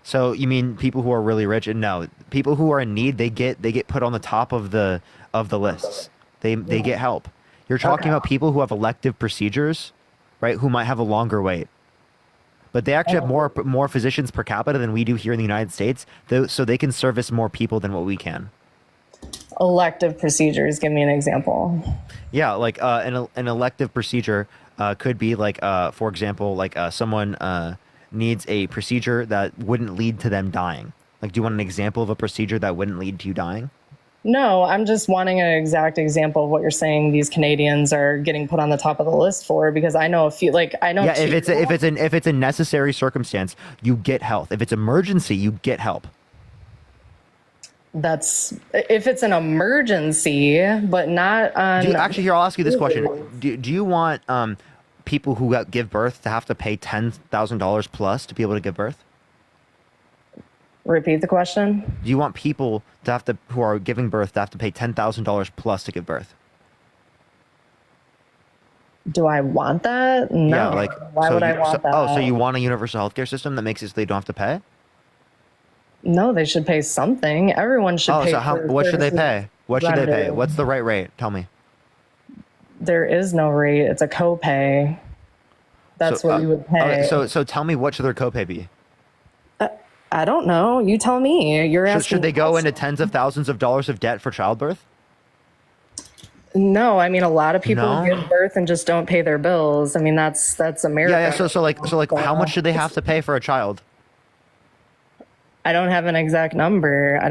So you mean people who are really rich? And no, people who are in need, they get put on the top of the lists. They get help. You're talking about people who have elective procedures, right? Who might have a longer wait. But they actually have more physicians per capita than we do here in the United States, so they can service more people than what we can. Elective procedures. Give me an example. Yeah, like an elective procedure could be like, for example, like someone needs a procedure that wouldn't lead to them dying. Like, do you want an example of a procedure that wouldn't lead to you dying? No, I'm just wanting an exact example of what you're saying these Canadians are getting put on the top of the list for, because I know a few, like I know. Yeah, if it's a necessary circumstance, you get health. If it's emergency, you get help. That's if it's an emergency, but not on. Actually, here, I'll ask you this question: Do you want people who give birth to have to pay $10,000 plus to be able to give birth? Repeat the question. Do you want people to have to who are giving birth to have to pay $10,000 plus to give birth? Do I want that? No. Yeah, like why would I want that? Oh, so you want a universal healthcare system that makes it so they don't have to pay? No, they should pay something. Everyone should pay. So what should they pay? What should they pay? What's the right rate? Tell me. There is no rate. It's a copay. That's what you would pay. So tell me, what should their copay be? I don't know. You tell me. You're asking. Should they go into tens of thousands of dollars of debt for childbirth? No, I mean, a lot of people No? give birth and just don't pay their bills. I mean, that's America. Yeah. So like, how much should they have to pay for a child? I don't have an exact number. I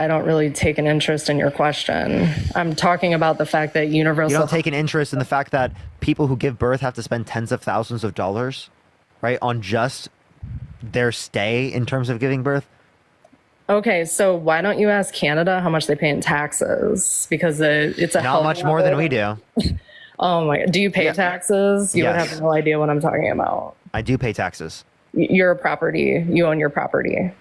don't really take an interest in your question. I'm talking about the fact that universal. You don't take an interest in the fact that people who give birth have to spend tens of thousands of dollars, right, on just their stay in terms of giving birth? Okay, so why don't you ask Canada how much they pay in taxes? Because it's a Not much more than we do. Oh my! Do you pay taxes? You would Yes. have no idea what I'm talking about. I do pay taxes. You're a property. You own your property.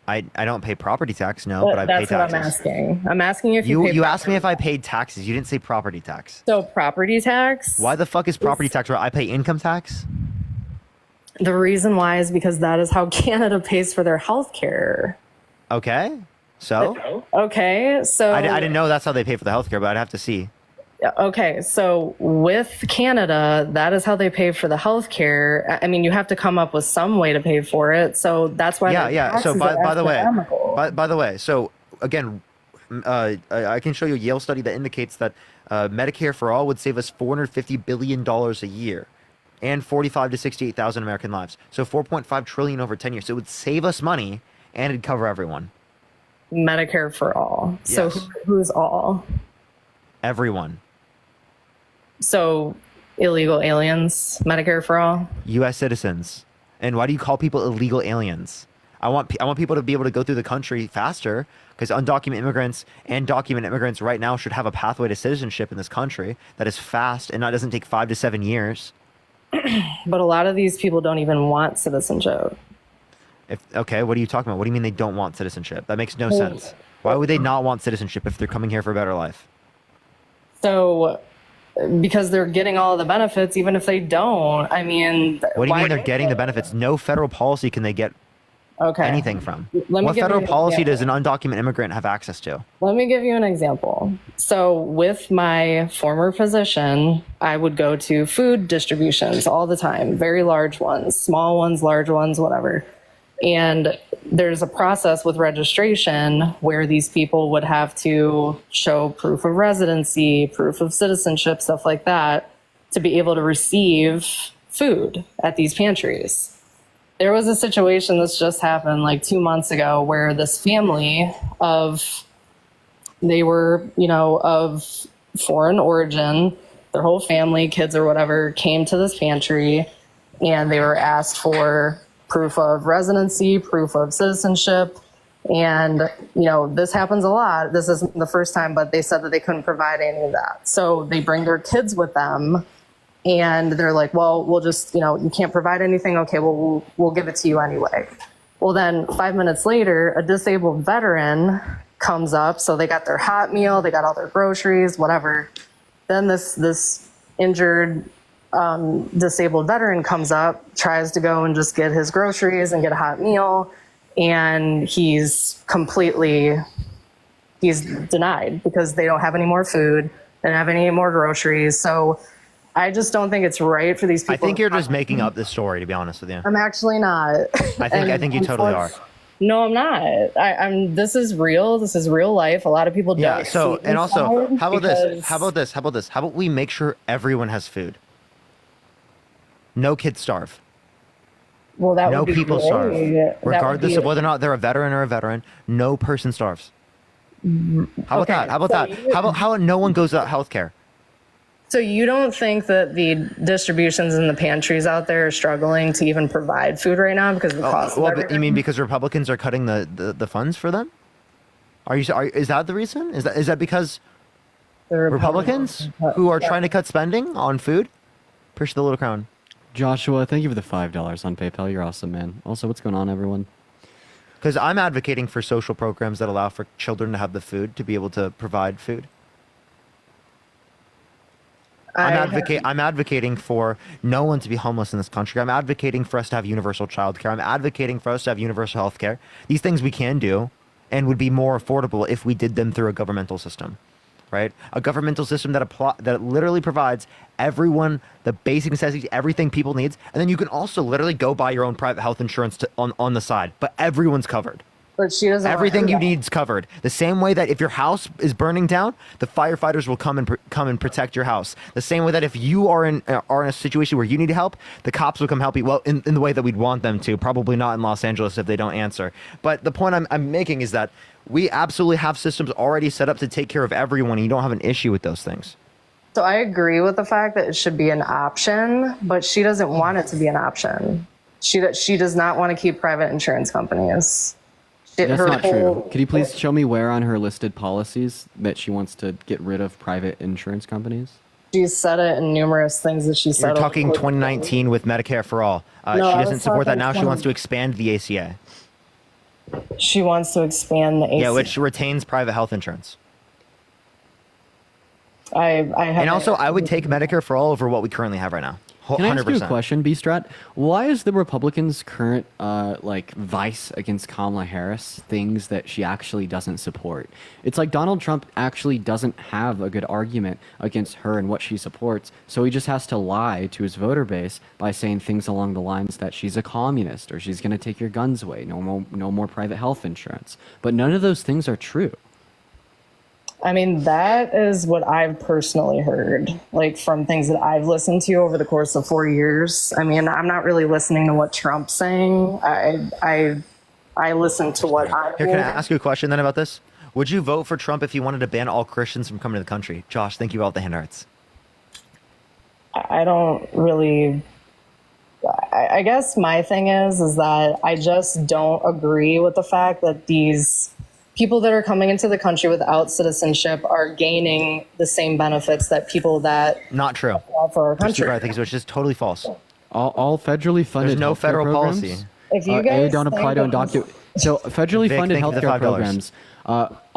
I don't pay property tax, no, but I pay That's what taxes. I'm asking. I'm asking if you pay. You asked me if I paid taxes. You didn't say property tax. So property tax. Why the fuck is property tax where I pay income tax? The reason why is because that is how Canada pays for their health care. Okay. So? Okay, so I didn't know that's how they pay for the healthcare, but I'd have to see. Okay, so with Canada, that is how they pay for the health care. I mean, you have to come up with some way to pay for it. So that's why. Yeah. So taxes by are the way, astronomical. by the way, so again, I can show you a Yale study that indicates that Medicare for all would save us $450 billion a year, and 45 to 68,000 American lives. So 4.5 trillion over 10 years. So it would save us money, and it'd cover everyone. Medicare for all. So Yes. who's all? Everyone. So illegal aliens, Medicare for all. U.S. citizens. And why do you call people illegal aliens? I want people to be able to go through the country faster, because undocumented immigrants and documented immigrants right now should have a pathway to citizenship in this country that is fast and that doesn't take 5 to 7 years. But a lot of these people don't even want citizenship. Okay, what are you talking about? What do you mean they don't want citizenship? That makes no Well- sense. Why would they not want citizenship if they're coming here for a better life? So because they're getting all the benefits, even if they don't. I mean, What do you why mean they're getting the benefits? No federal policy can they get anything from. Let me What give federal you an policy example. does an undocumented immigrant have access to? Let me give you an example. So, with my former position, I would go to food distributions all the time, very large ones, small ones, large ones, whatever. And there's a process with registration where these people would have to show proof of residency, proof of citizenship, stuff like that, to be able to receive food at these pantries. There was a situation that's just happened like 2 months ago where this family they were, of foreign origin, their whole family, kids or whatever, came to this pantry and they were asked for proof of residency, proof of citizenship. And, this happens a lot. This isn't the first time, but they said that they couldn't provide any of that. So they bring their kids with them. And they're like, well, we'll just, you can't provide anything. Okay, well, we'll give it to you anyway. Well, then 5 minutes later, a disabled veteran comes up. So they got their hot meal, they got all their groceries, whatever. Then this injured disabled veteran comes up, tries to go and just get his groceries and get a hot meal. And he's denied because they don't have any more food. They don't have any more groceries. So I just don't think it's right for these people. I think you're just making up this story, to be honest with you. I'm actually not. I think you totally are. No, I'm not. I'm. This is real. This is real life. A lot of people don't. Yeah. So, see and also, inside how about this? because- How about this? How about this? How about we make sure everyone has food? No kids starve. Well, that No would be people starve. great. That would Regardless be- of whether or not they're a veteran or a veteran, no person starves. How about Okay, that? How about so that? you- How about no one goes without healthcare? So you don't think that the distributions in the pantries out there are struggling to even provide food right now because of the cost? Well, of but you everything? mean because Republicans are cutting the funds for them? Is that the reason? Is that because Republicans who are trying to cut spending on food? Push the little crown. Joshua, thank you for the $5 on PayPal. You're awesome, man. Also, what's going on, everyone? Because I'm advocating for social programs that allow for children to have the food to be able to provide food. I'm advocating for no one to be homeless in this country. I'm advocating for us to have universal child care. I'm advocating for us to have universal health care. These things we can do and would be more affordable if we did them through a governmental system. right? A governmental system that literally provides everyone the basic necessities, everything people needs, and then you can also literally go buy your own private health insurance on the side, but everyone's covered. But she doesn't. Everything you need's covered. The same way that if your house is burning down, the firefighters will come and protect your house. The same way that if you are in a situation where you need help, the cops will come help you. Well, in the way that we'd want them to. Probably not in Los Angeles if they don't answer. But the point I'm making is that we absolutely have systems already set up to take care of everyone. And you don't have an issue with those things. So I agree with the fact that it should be an option, but she doesn't want it to be an option. She does not want to keep private insurance companies. That's not true. Could you please show me where on her listed policies that she wants to get rid of private insurance companies? She's said it in numerous things that she said. You're talking 2019 with Medicare for All. No, she I doesn't was support that talking now. She 20 wants to expand the ACA. She wants to expand the ACA. Yeah, which retains private health insurance. I have. And also, I would take Medicare for All over what we currently have right now. 100%. Can I ask you a question, B-Strat? Why is the Republicans' current vice against Kamala Harris things that she actually doesn't support? It's like Donald Trump actually doesn't have a good argument against her and what she supports, so he just has to lie to his voter base by saying things along the lines that she's a communist or she's going to take your guns away, no more private health insurance. But none of those things are true. I mean, that is what I've personally heard, like from things that I've listened to over the course of 4 years. I mean, I'm not really listening to what Trump's saying. I listen to what I Here, can I ask you a question then about this? Would you vote for Trump if he wanted to ban all Christians from coming to the country? Josh, thank you about the hand hearts. I don't really. I guess my thing is that I just don't agree with the fact that these people that are coming into the country without citizenship are gaining the same benefits that people that not true for our country. I think so. It's just totally false. All federally funded. There's no healthcare federal programs, policy. If you guys don't apply to undocumented. So federally Vic, funded thank you for the healthcare $5.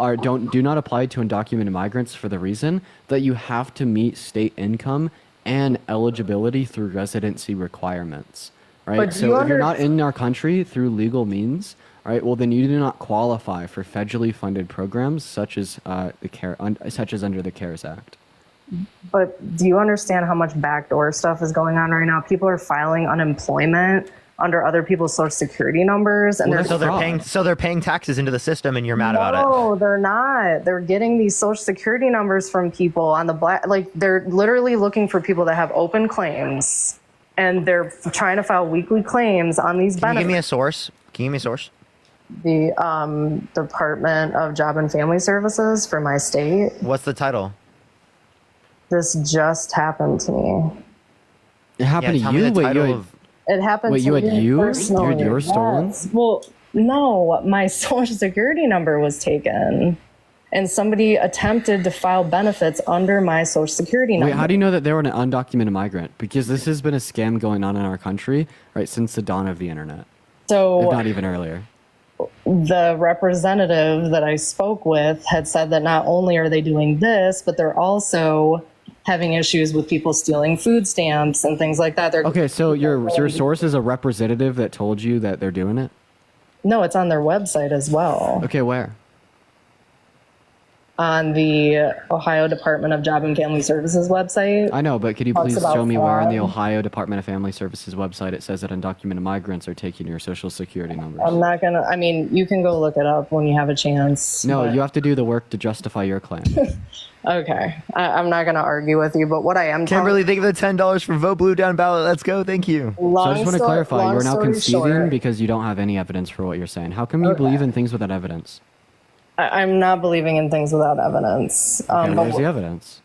programs do not apply to undocumented migrants for the reason that you have to meet state income and eligibility through residency requirements. Right. But So if you're not in our country through legal means. All right. Well, then you do not qualify for federally funded programs such as under the CARES Act. But do you understand how much backdoor stuff is going on right now? People are filing unemployment under other people's social security numbers, and they're paying taxes into the system, and you're mad about it. No, they're not. They're getting these social security numbers from people on the black. Like they're literally looking for people that have open claims, and they're trying to file weekly claims on these benefits. Can you give me a source? The Department of Job and Family Services for my state. What's the title? This just happened to me. It happened to you? It happened to me personally. You had yours stolen? Yes. Well, no, my social security number was taken. And somebody attempted to file benefits under my social security number. Wait, how do you know that they were an undocumented migrant? Because this has been a scam going on in our country, right, since the dawn of the internet. So, if not even earlier. The representative that I spoke with had said that not only are they doing this, but they're also having issues with people stealing food stamps and things like that. Okay, so your source is a representative that told you that they're doing it? No, it's on their website as well. Okay, where? On the Ohio Department of Job and Family Services website. I know, but could you please show me where on the Ohio Department of Family Services website it says that undocumented migrants are taking your social security numbers? I'm not gonna, I mean, you can go look it up when you have a chance. No, but- you have to do the work to justify your claim. Okay, I'm not gonna argue with you, but what I am Kimberly, thank you for the $10 for Vote Blue Down ballot. Let's go. Thank you. So I just want to clarify, you're now conceding because you don't have any evidence for what you're saying. How come you believe in things without evidence? I'm not believing in things without evidence. Okay, where's the evidence?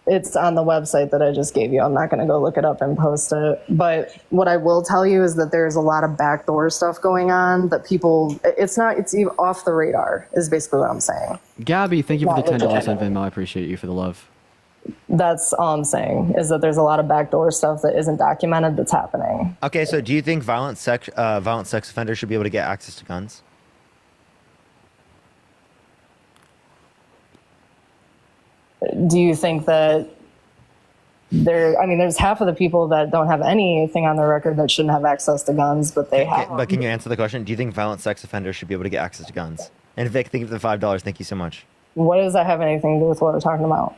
It's on the website that I just gave you. I'm not going to go look it up and post it. But what I will tell you is that there's a lot of backdoor stuff going on that people, it's even off the radar, is basically what I'm saying. Gabby, thank you for the $10 on Venmo. I appreciate you for the love. That's all I'm saying, is that there's a lot of backdoor stuff that isn't documented that's happening. Okay, so do you think violent sex offenders should be able to get access to guns? Do you think that there's half of the people that don't have anything on their record that shouldn't have access to guns, but they have. But can you answer the question? Do you think violent sex offenders should be able to get access to guns? And Vic, thank you for the $5. Thank you so much. What does that have anything to do with what we're talking about?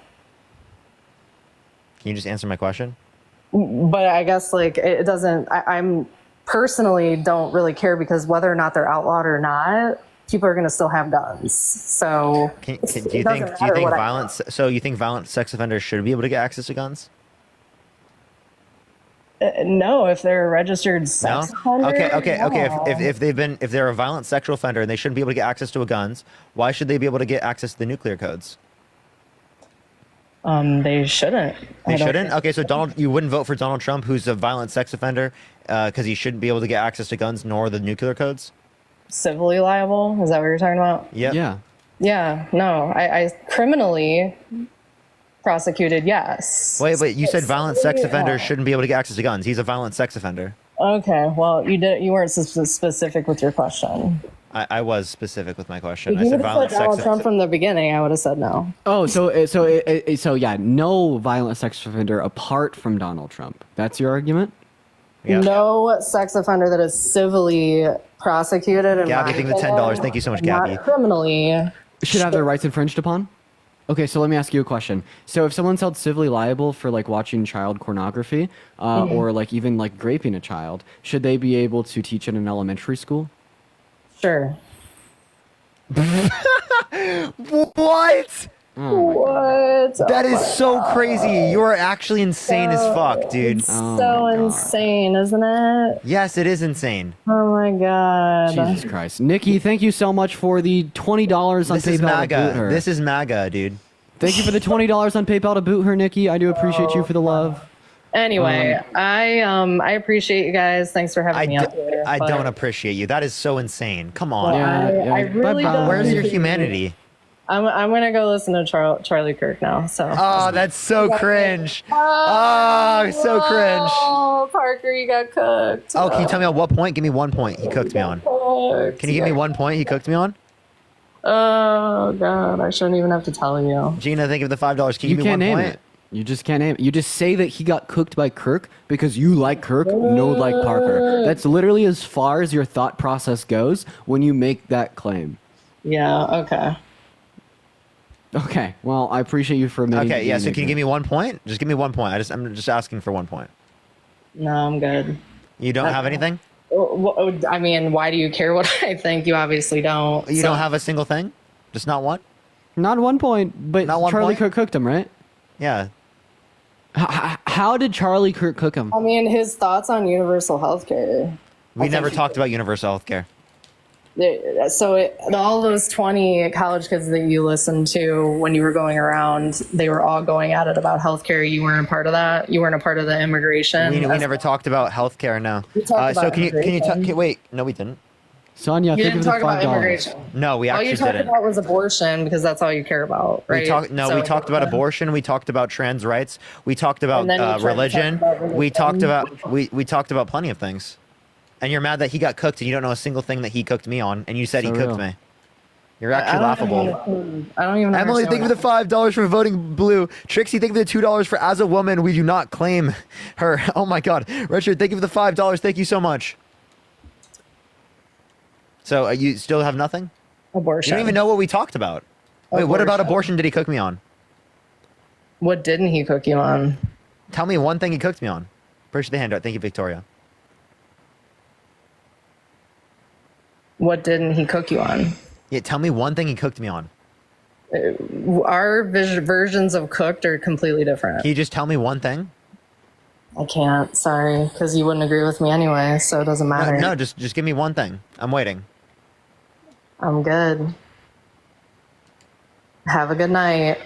Can you just answer my question? But I guess like it doesn't. I'm personally don't really care because whether or not they're outlawed or not, people are going to still have guns. So do you think violence? So you think violent sex offenders should be able to get access to guns? No, if they're a registered sex offender. Okay. no. If they're a violent sexual offender and they shouldn't be able to get access to guns, why should they be able to get access to the nuclear codes? They shouldn't. They shouldn't. Okay, so you wouldn't vote for Donald Trump, who's a violent sex offender, because he shouldn't be able to get access to guns nor the nuclear codes. Civilly liable? Is that what you're talking about? Yep. Yeah. Yeah. No, I criminally prosecuted. Yes. Wait, you said violent sex Civilly, offenders shouldn't be able to get access to guns. He's a violent sex offender. Okay. Well, you weren't specific with your question. I was specific with my question. If I you said would have violent put Donald sex. Trump from the beginning, I would have said no. Oh, so yeah, no violent sex offender apart from Donald Trump. That's your argument? No sex offender that is civilly prosecuted. In Gabby, my thank you for the $10. Thank you so much, not Gabby. criminally. Should have their rights infringed upon? Okay, so let me ask you a question. So if someone's held civilly liable for like watching child pornography or like even like raping a child, should they be able to teach in an elementary school? Sure. What? What? That is so crazy. You are actually insane as fuck, dude. It's so insane, isn't it? Yes, it is insane. Oh my god. Jesus Christ. Nikki, thank you so much for the $20 on This is PayPal to boot MAGA. her. This is MAGA, dude. Thank you for the $20 on PayPal to boot her, Nikki. I do appreciate you for the love. Anyway, I appreciate you guys. Thanks for having me up here. I but- don't appreciate you. That is so insane. Come on. Well, I really don't. Where's your humanity? I'm gonna go listen to Charlie Kirk now. So. Oh, that's so cringe. Oh, so cringe. Oh, Parker, you got cooked. Oh, can you tell me on what point? Give me 1 point he cooked me on. Can you give me 1 point he cooked me on? Oh god, I shouldn't even have to tell you. Gina, thank you for the $5. Can you give me can't 1 name point? it. You just can't name it. You just say that he got cooked by Kirk because you like Kirk, no like Parker. That's literally as far as your thought process goes when you make that claim. Yeah. Okay. Okay. Well, I appreciate you for admitting. Okay, yeah. So can you give me 1 point? Just give me 1 point. I'm just asking for 1 point. No, I'm good. You don't have anything? I mean, why do you care what I think? You obviously don't. You don't have a single thing? Just not one? Not 1 point, but Not 1 Charlie point? Kirk cooked him, right? Yeah. How did Charlie Kirk cook him? I mean, his thoughts on universal health care. We never talked about universal health care. So all those 20 college kids that you listened to when you were going around, they were all going at it about healthcare. You weren't a part of that. You weren't a part of the immigration. We never talked about health care, no. We talked So about can you immigration. wait? No, we didn't. Sonia, You think didn't of the talk about $5. immigration. No, we All actually you talked didn't. about was abortion because that's all you care about, right? We So- talked about abortion. We talked about trans rights. We talked about And then you tried to talk religion. about religion. We talked about we talked about plenty of things. And you're mad that he got cooked, and you don't know a single thing that he cooked me on, and you said So he cooked real. me. You're actually laughable. I don't even. Emily, understand thank you for the $5 for voting blue. Trixie, thank you for the $2 for as a woman we do not claim her. Oh my God, Richard, thank you for the $5. Thank you so much. So you still have nothing? Abortion. You don't even know what we talked about. Wait, what about abortion did he cook me on? What didn't he cook you on? Tell me one thing he cooked me on. Push the hand out. Thank you, Victoria. What didn't he cook you on? Yeah, tell me one thing he cooked me on. Our versions of cooked are completely different. Can you just tell me one thing? I can't. Sorry, because you wouldn't agree with me anyway, so it doesn't matter. No, just give me one thing. I'm waiting. I'm good. Have a good night.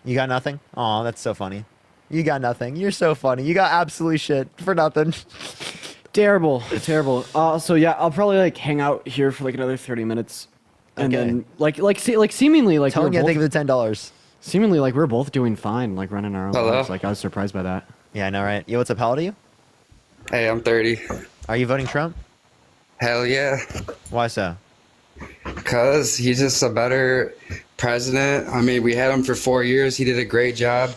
You got nothing? Aw, that's so funny. You got nothing. You're so funny. You got absolutely shit for nothing. Terrible. So yeah, I'll probably like hang out here for like another 30 minutes. And Okay. then like seemingly like Tony, I think of the $10. Seemingly like we're both doing fine, like running our own Hello? lives. Like I was surprised by that. Yeah, I know, right? Yo, what's up? How old are you? Hey, I'm 30. Are you voting Trump? Hell yeah. Why so? Because he's just a better president. I mean, we had him for 4 years. He did a great job.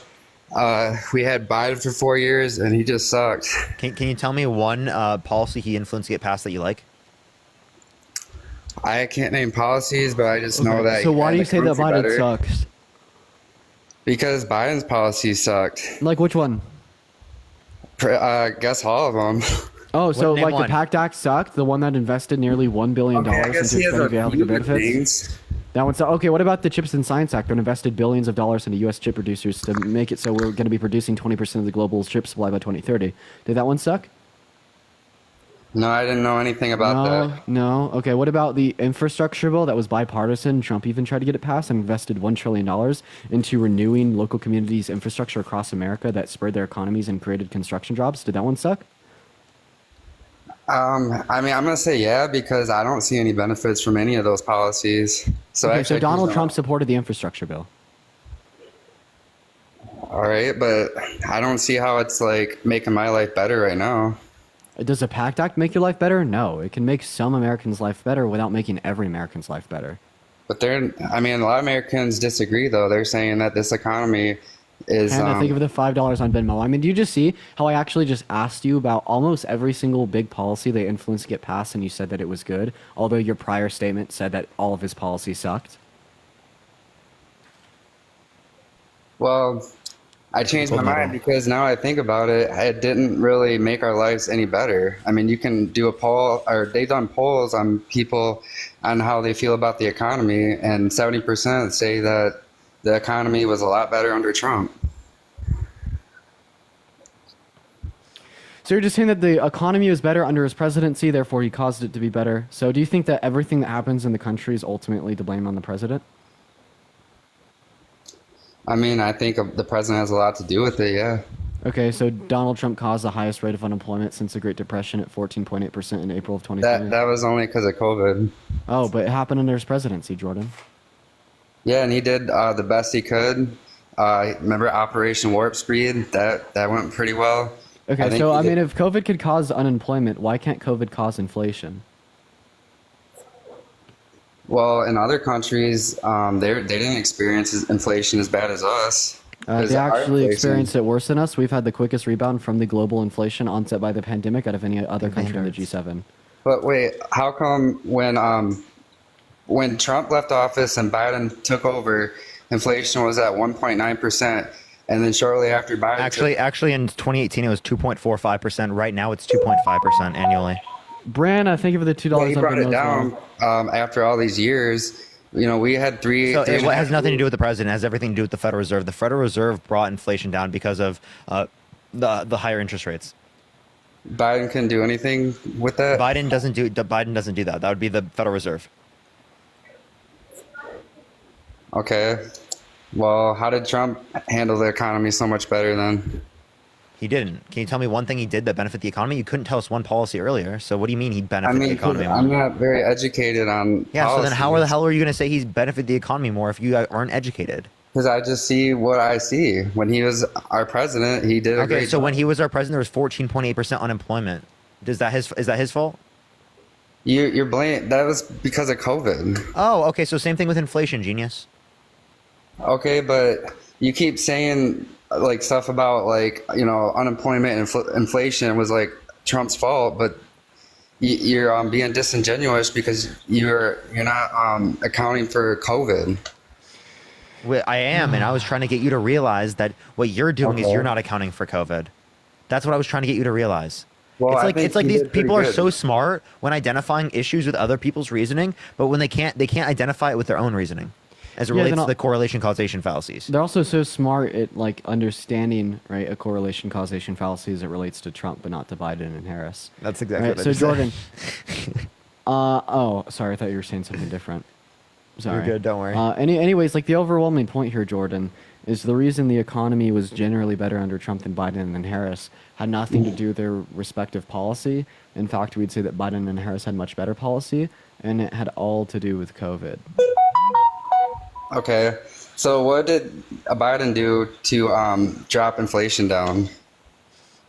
We had Biden for 4 years, and he just sucked. Can you tell me one policy he influenced to get passed that you like? I can't name policies, but I just know that. So why do you the say that country Biden better. sucks? Because Biden's policies sucked. Like which one? Guess all of them. Oh, so Name like one. the PACT Act sucked, the one that invested nearly $1 billion Okay, I into guess he has expanding a healthcare few benefits. things. That one sucked. Okay, what about the Chips and Science Act that invested billions of dollars into U.S. chip producers to make it so we're going to be producing 20% of the global chip supply by 2030? Did that one suck? No, I didn't know anything about that. No. Okay, what about the infrastructure bill that was bipartisan? Trump even tried to get it passed and invested $1 trillion into renewing local communities' infrastructure across America that spurred their economies and created construction jobs. Did that one suck? I mean, I'm gonna say yeah because I don't see any benefits from any of those policies. So Okay, actually, so Donald Trump supported the infrastructure bill. All right, but I don't see how it's like making my life better right now. Does a PACT Act make your life better? No, it can make some Americans' life better without making every American's life better. But I mean, a lot of Americans disagree though. They're saying that this economy is. And I think of the $5 on Venmo. I mean, do you just see how I actually just asked you about almost every single big policy they influenced to get passed, and you said that it was good, although your prior statement said that all of his policies sucked? Well, I changed my mind because now I think about it, it didn't really make our lives any better. I mean, you can do a poll, or they've done polls on people on how they feel about the economy, and 70% say that the economy was a lot better under Trump. So you're just saying that the economy was better under his presidency, therefore he caused it to be better. So do you think that everything that happens in the country is ultimately to blame on the president? I mean, I think the president has a lot to do with it, yeah. Okay, so Donald Trump caused the highest rate of unemployment since the Great Depression at 14.8% in April of 2020. That was only because of COVID. Oh, but it happened under his presidency, Jordan. Yeah, and he did the best he could. Remember Operation Warp Speed? That went pretty well. Okay, so I mean, if COVID could cause unemployment, why can't COVID cause inflation? Well, in other countries, they didn't experience inflation as bad as us. They actually experienced it worse than us. We've had the quickest rebound from the global inflation onset by the pandemic out of any other country in the G7. But wait, how come when Trump left office and Biden took over, inflation was at 1.9%, and then shortly after Biden Actually, in 2018 it was 2.45%. Right now it's 2.5% annually. Bran, I think of the $2 he brought it down after all these years. You know, we had three. So it has nothing to do with the president. It has everything to do with the Federal Reserve. The Federal Reserve brought inflation down because of the higher interest rates. Biden couldn't do anything with that. Biden doesn't do that. That would be the Federal Reserve. Okay. Well, how did Trump handle the economy so much better then? He didn't. Can you tell me one thing he did that benefited the economy? You couldn't tell us one policy earlier. So what do you mean he benefited the economy more? I'm not very educated on Yeah, so then how policies. the hell are you going to say he's benefited the economy more if you aren't educated? Because I just see what I see. When he was our president, he did a Okay, great so job. when he was our president, there was 14.8% unemployment. Is that his fault? You're blaming. That was because of COVID. Oh, okay. So same thing with inflation, genius. Okay, but you keep saying like stuff about like unemployment and inflation was like Trump's fault, but you're being disingenuous because you're not accounting for COVID. Well, I am, and I was trying to get you to realize that what you're doing is you're not accounting for COVID. That's what I was trying to get you to realize. Well, I it's think like he these did pretty people are good. so smart when identifying issues with other people's reasoning, but when they can't identify it with their own reasoning, as it relates to the correlation causation fallacies. They're also so smart at like understanding, right, a correlation causation fallacy as it relates to Trump, but not to Biden and Harris. That's exactly right? what I So just said. Jordan, oh, sorry, I thought you were saying something different. Sorry. You're good, don't worry. Anyways, like the overwhelming point here, Jordan, is the reason the economy was generally better under Trump than Biden and Harris had nothing to do with their respective policy. In fact, we'd say that Biden and Harris had much better policy, and it had all to do with COVID. Okay, so what did Biden do to drop inflation down?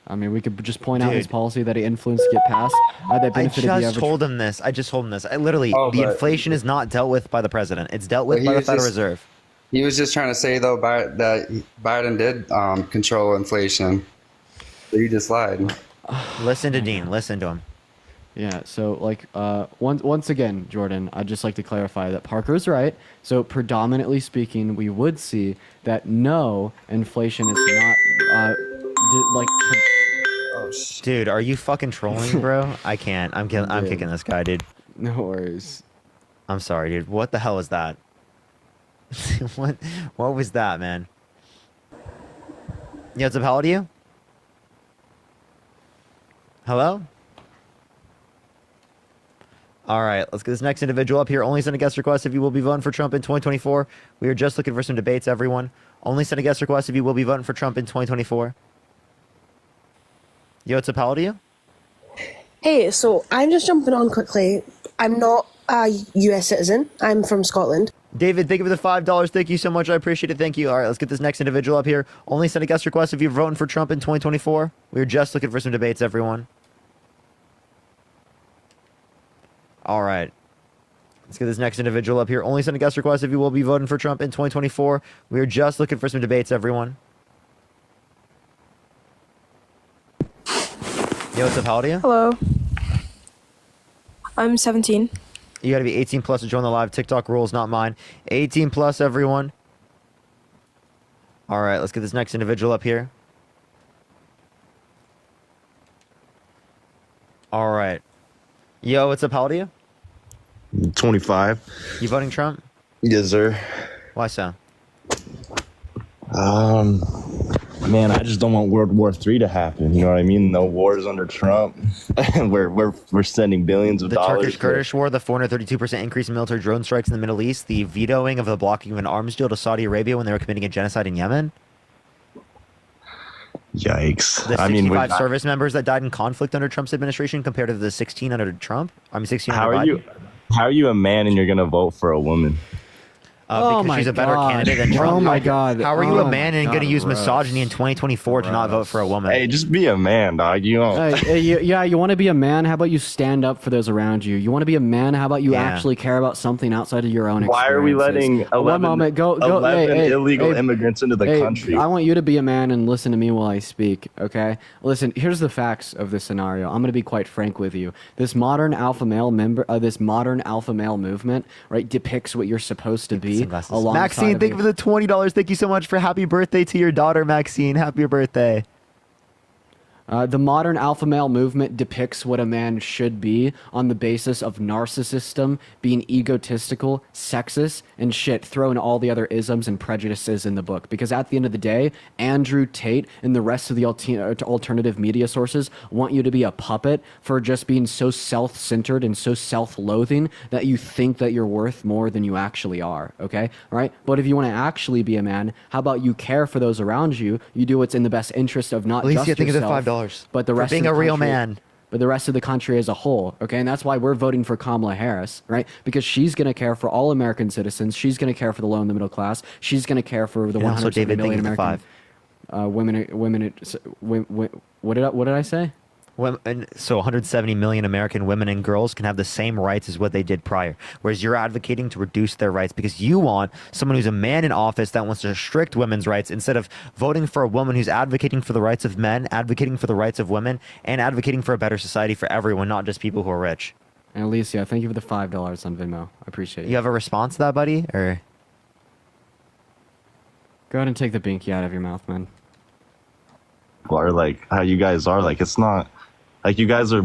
I mean, we could just point out his policy that he influenced to get passed. That I benefited the just average. told him this. I literally, Oh, the but- inflation is not dealt with by the president. It's dealt with But he by the was Federal just- Reserve. He was just trying to say though that Biden did control inflation. So you just lied. Listen to Dean. Listen to him. Yeah, so like once again, Jordan, I'd just like to clarify that Parker's right. So predominantly speaking, we would see that no, inflation is not Dude, are you fucking trolling, bro? I can't. I'm kicking this guy, dude. No worries. I'm sorry, dude. What the hell is that? what was that, man? Yeah, what's up? How old are you? Hello? All right, let's get this next individual up here. Only send a guest request if you will be voting for Trump in 2024. We are just looking for some debates, everyone. Only send a guest request if you will be voting for Trump in 2024. Yo, what's up? How old are you? Hey, so I'm just jumping on quickly. I'm not a US citizen. I'm from Scotland. David, thank you for the $5. Thank you so much. I appreciate it. Thank you. All right, let's get this next individual up here. Only send a guest request if you're voting for Trump in 2024. We're just looking for some debates, everyone. All right. Let's get this next individual up here. Only send a guest request if you will be voting for Trump in 2024. We are just looking for some debates, everyone. Yo, what's up? How old are you? Hello. I'm 17. You got to be 18 plus to join the live. TikTok rules, not mine. 18 plus, everyone. All right, let's get this next individual up here. All right. Yo, what's up? How old are you? 25. You voting Trump? Yes, sir. Why so? Man, I just don't want World War III to happen. You know what I mean? No wars under Trump. we're sending billions of The dollars. Turkish-Kurdish war, the 432% increase in military drone strikes in the Middle East, the vetoing of the blocking of an arms deal to Saudi Arabia when they were committing a genocide in Yemen. Yikes! The 65 I mean, service members that died in conflict under Trump's administration compared to the 16 under Trump. I mean, 16 how under are Biden. how are you a man and you're gonna vote for a woman? Because she's a better candidate than Trump. Oh my God. How are you Oh a my man and God, going to use Russ. misogyny in 2024 to not vote for a woman? Hey, just be a man, dog. You don't. You want to be a man? How about you stand up for those around you? You want to be a man? How about you Yeah. actually care about something outside of your own Why are we letting experiences? 11, One moment, go, 11 hey, illegal hey, immigrants into the hey, country? I want you to be a man and listen to me while I speak, okay? Listen, here's the facts of this scenario. I'm going to be quite frank with you. This modern alpha male movement, right, depicts what you're supposed to be. Maxine, thank you for the $20. Thank you so much for happy birthday to your daughter, Maxine. Happy birthday. The modern alpha male movement depicts what a man should be on the basis of narcissism, being egotistical, sexist, and shit. Throw in all the other isms and prejudices in the book. Because at the end of the day, Andrew Tate and the rest of the alternative media sources want you to be a puppet for just being so self-centered and so self-loathing that you think that you're worth more than you actually are. Okay? All right? But if you want to actually be a man, how about you care for those around you? You do what's in the best interest of not Alicia, just think of the yourself, $5. but the For rest being of the a real country- man. but the rest of the country as a whole, okay? And that's why we're voting for Kamala Harris, right? Because she's going to care for all American citizens. She's going to care for the low and the middle class. She's going to care for the And also 170 David, million thank you for American what did I say? So 170 million American women and girls can have the same rights as what they did prior, whereas you're advocating to reduce their rights because you want someone who's a man in office that wants to restrict women's rights instead of voting for a woman who's advocating for the rights of men, advocating for the rights of women, and advocating for a better society for everyone, not just people who are rich. And Alicia, thank you for the $5 on Venmo. I appreciate it. You have a response to that, buddy? Or go ahead and take the binky out of your mouth, man. Or like how you guys are. Like it's not like you guys are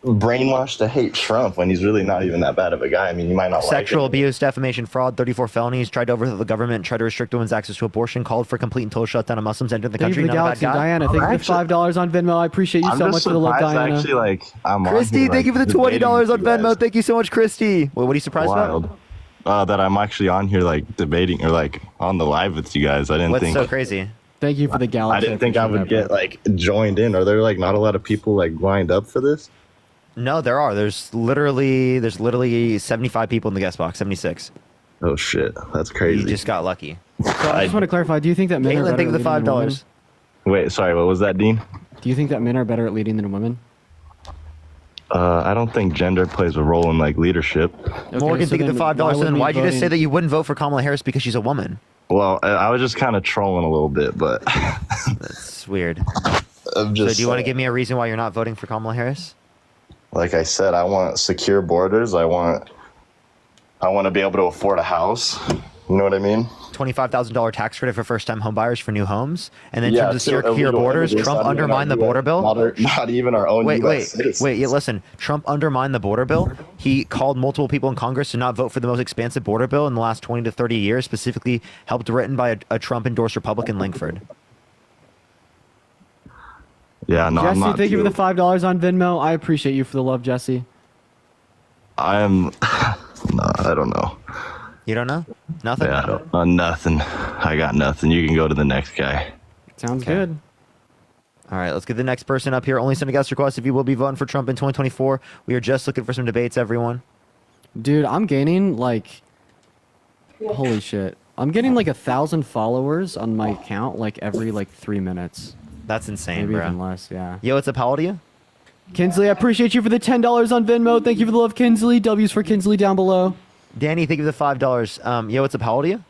brainwashed to hate Trump when he's really not even that bad of a guy. I mean, you might not sexual like him. abuse, defamation, fraud, 34 felonies, tried to overthrow the government, tried to restrict women's access to abortion, called for complete and total shutdown of Muslims entering the Thank country. you for the Not a bad galaxy, guy. Diana. Thank you for the $5 on Venmo. I appreciate you I'm so just much for the love, surprised, Diana. actually, like I'm on Christy, here, thank you for the debating $20 on with you Venmo. guys. Thank you so much, Christy. Well, what are you surprised about? Wild. That I'm actually on here like debating or like on the live with you guys. I didn't What's think so crazy? Thank you for the galaxy. I didn't think I would get like joined in. Are there like not a lot of people like lined up for this? No, there are. There's literally 75 people in the guest box. 76. Oh shit, that's crazy. You just got lucky. So I just want to clarify. Do you think that men are Caitlin, better thank you at for the leading than women? $5. Wait, sorry, what was that, Dean? Do you think that men are better at leading than women? I don't think gender plays a role in like leadership. Morgan, so thank you for the then why $5. So then wouldn't why'd we you just say voting- that you wouldn't vote for Kamala Harris because she's a woman? Well, I was just kind of trolling a little bit, but That's weird. I'm So just. do you want to give me a reason why you're not voting for Kamala Harris? like I said, I want secure borders. I want to be able to afford a house. You know what I mean? $25,000 tax credit for first-time homebuyers for new homes, and then in Yeah, terms of to secure illegal borders, immigrants, Trump not even undermined the our border bill. Not even our own US citizens. Wait. Listen, Trump undermined the border bill. He called multiple people in Congress to not vote for the most expansive border bill in the last 20 to 30 years, specifically helped written by a Trump-endorsed Republican, Langford. Yeah, no, I'm Jesse, not. thank you for the $5 on Venmo. I appreciate you for the love, Jesse. I am. No, I don't know. You don't know? Nothing? Yeah, I don't, nothing. I got nothing. You can go to the next guy. Sounds good. All right, let's get the next person up here. Only send a guest request if you will be voting for Trump in 2024. We are just looking for some debates, everyone. Dude, I'm gaining like, holy shit. I'm getting like 1,000 followers on my account like every like 3 minutes. That's insane, Maybe bro. even less, yeah. Yo, what's up? How old are you? Kinsley, I appreciate you for the $10 on Venmo. Thank you for the love, Kinsley. W's for Kinsley down below. Danny, thank you for the $5. Yo, what's up? How old are you?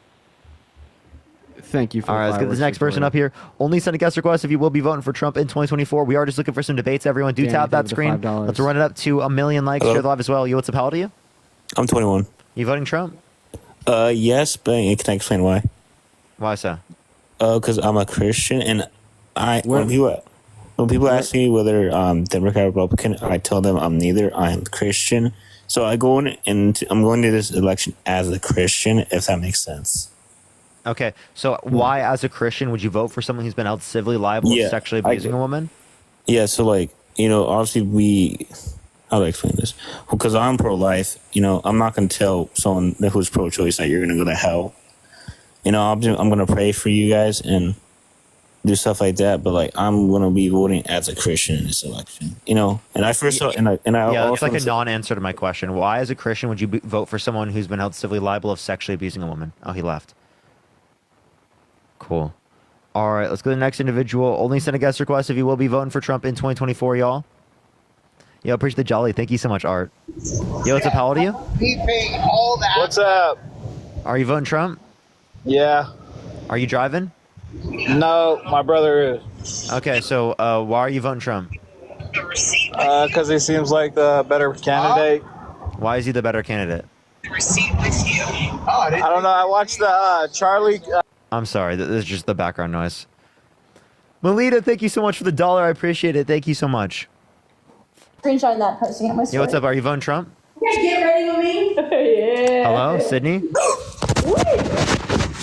Thank you for All right, let's get this next person up here. Only send a guest request if you will be voting for Trump in 2024. We are just looking for some debates, everyone. Do Danny, tap that thank you for screen. $5. Let's run it up to 1 million likes. Hello? Share the live as well. Yo, what's up? How old are you? I'm 21. You voting Trump? Yes, but can I explain why? Why so? Because I'm a Christian, and when people ask me whether Democrat or Republican, I tell them I'm neither. I'm Christian, so I'm going to this election as a Christian, if that makes sense. Okay, so why, as a Christian, would you vote for someone who's been held civilly liable of sexually abusing a woman? Yeah, so obviously how do I explain this? Because I'm pro-life, I'm not going to tell someone who's pro-choice that you're going to go to hell. I'm going to pray for you guys and do stuff like that, but I'm going to be voting as a Christian in this election, and I first saw, and I Yeah, it's also like a non-answer to my question. Why, as a Christian, would you vote for someone who's been held civilly liable of sexually abusing a woman? Oh, he left. Cool. All right, let's go to the next individual. Only send a guest request if you will be voting for Trump in 2024, y'all. Yo, appreciate the jolly. Thank you so much, Art. Yo, what's up? How old are you? What's up? Are you voting Trump? Yeah. Are you driving? No, my brother is. Okay, so why are you voting Trump? Because he seems like the better candidate. Why is he the better candidate? I don't know. I watched the Charlie. I'm sorry. This is just the background noise. Melita, thank you so much for the $1. I appreciate it. Thank you so much. Screenshotting that, posting it on my story. Yo, what's up? Are you voting Trump? You guys get ready with me? Yeah. Hello, Sydney?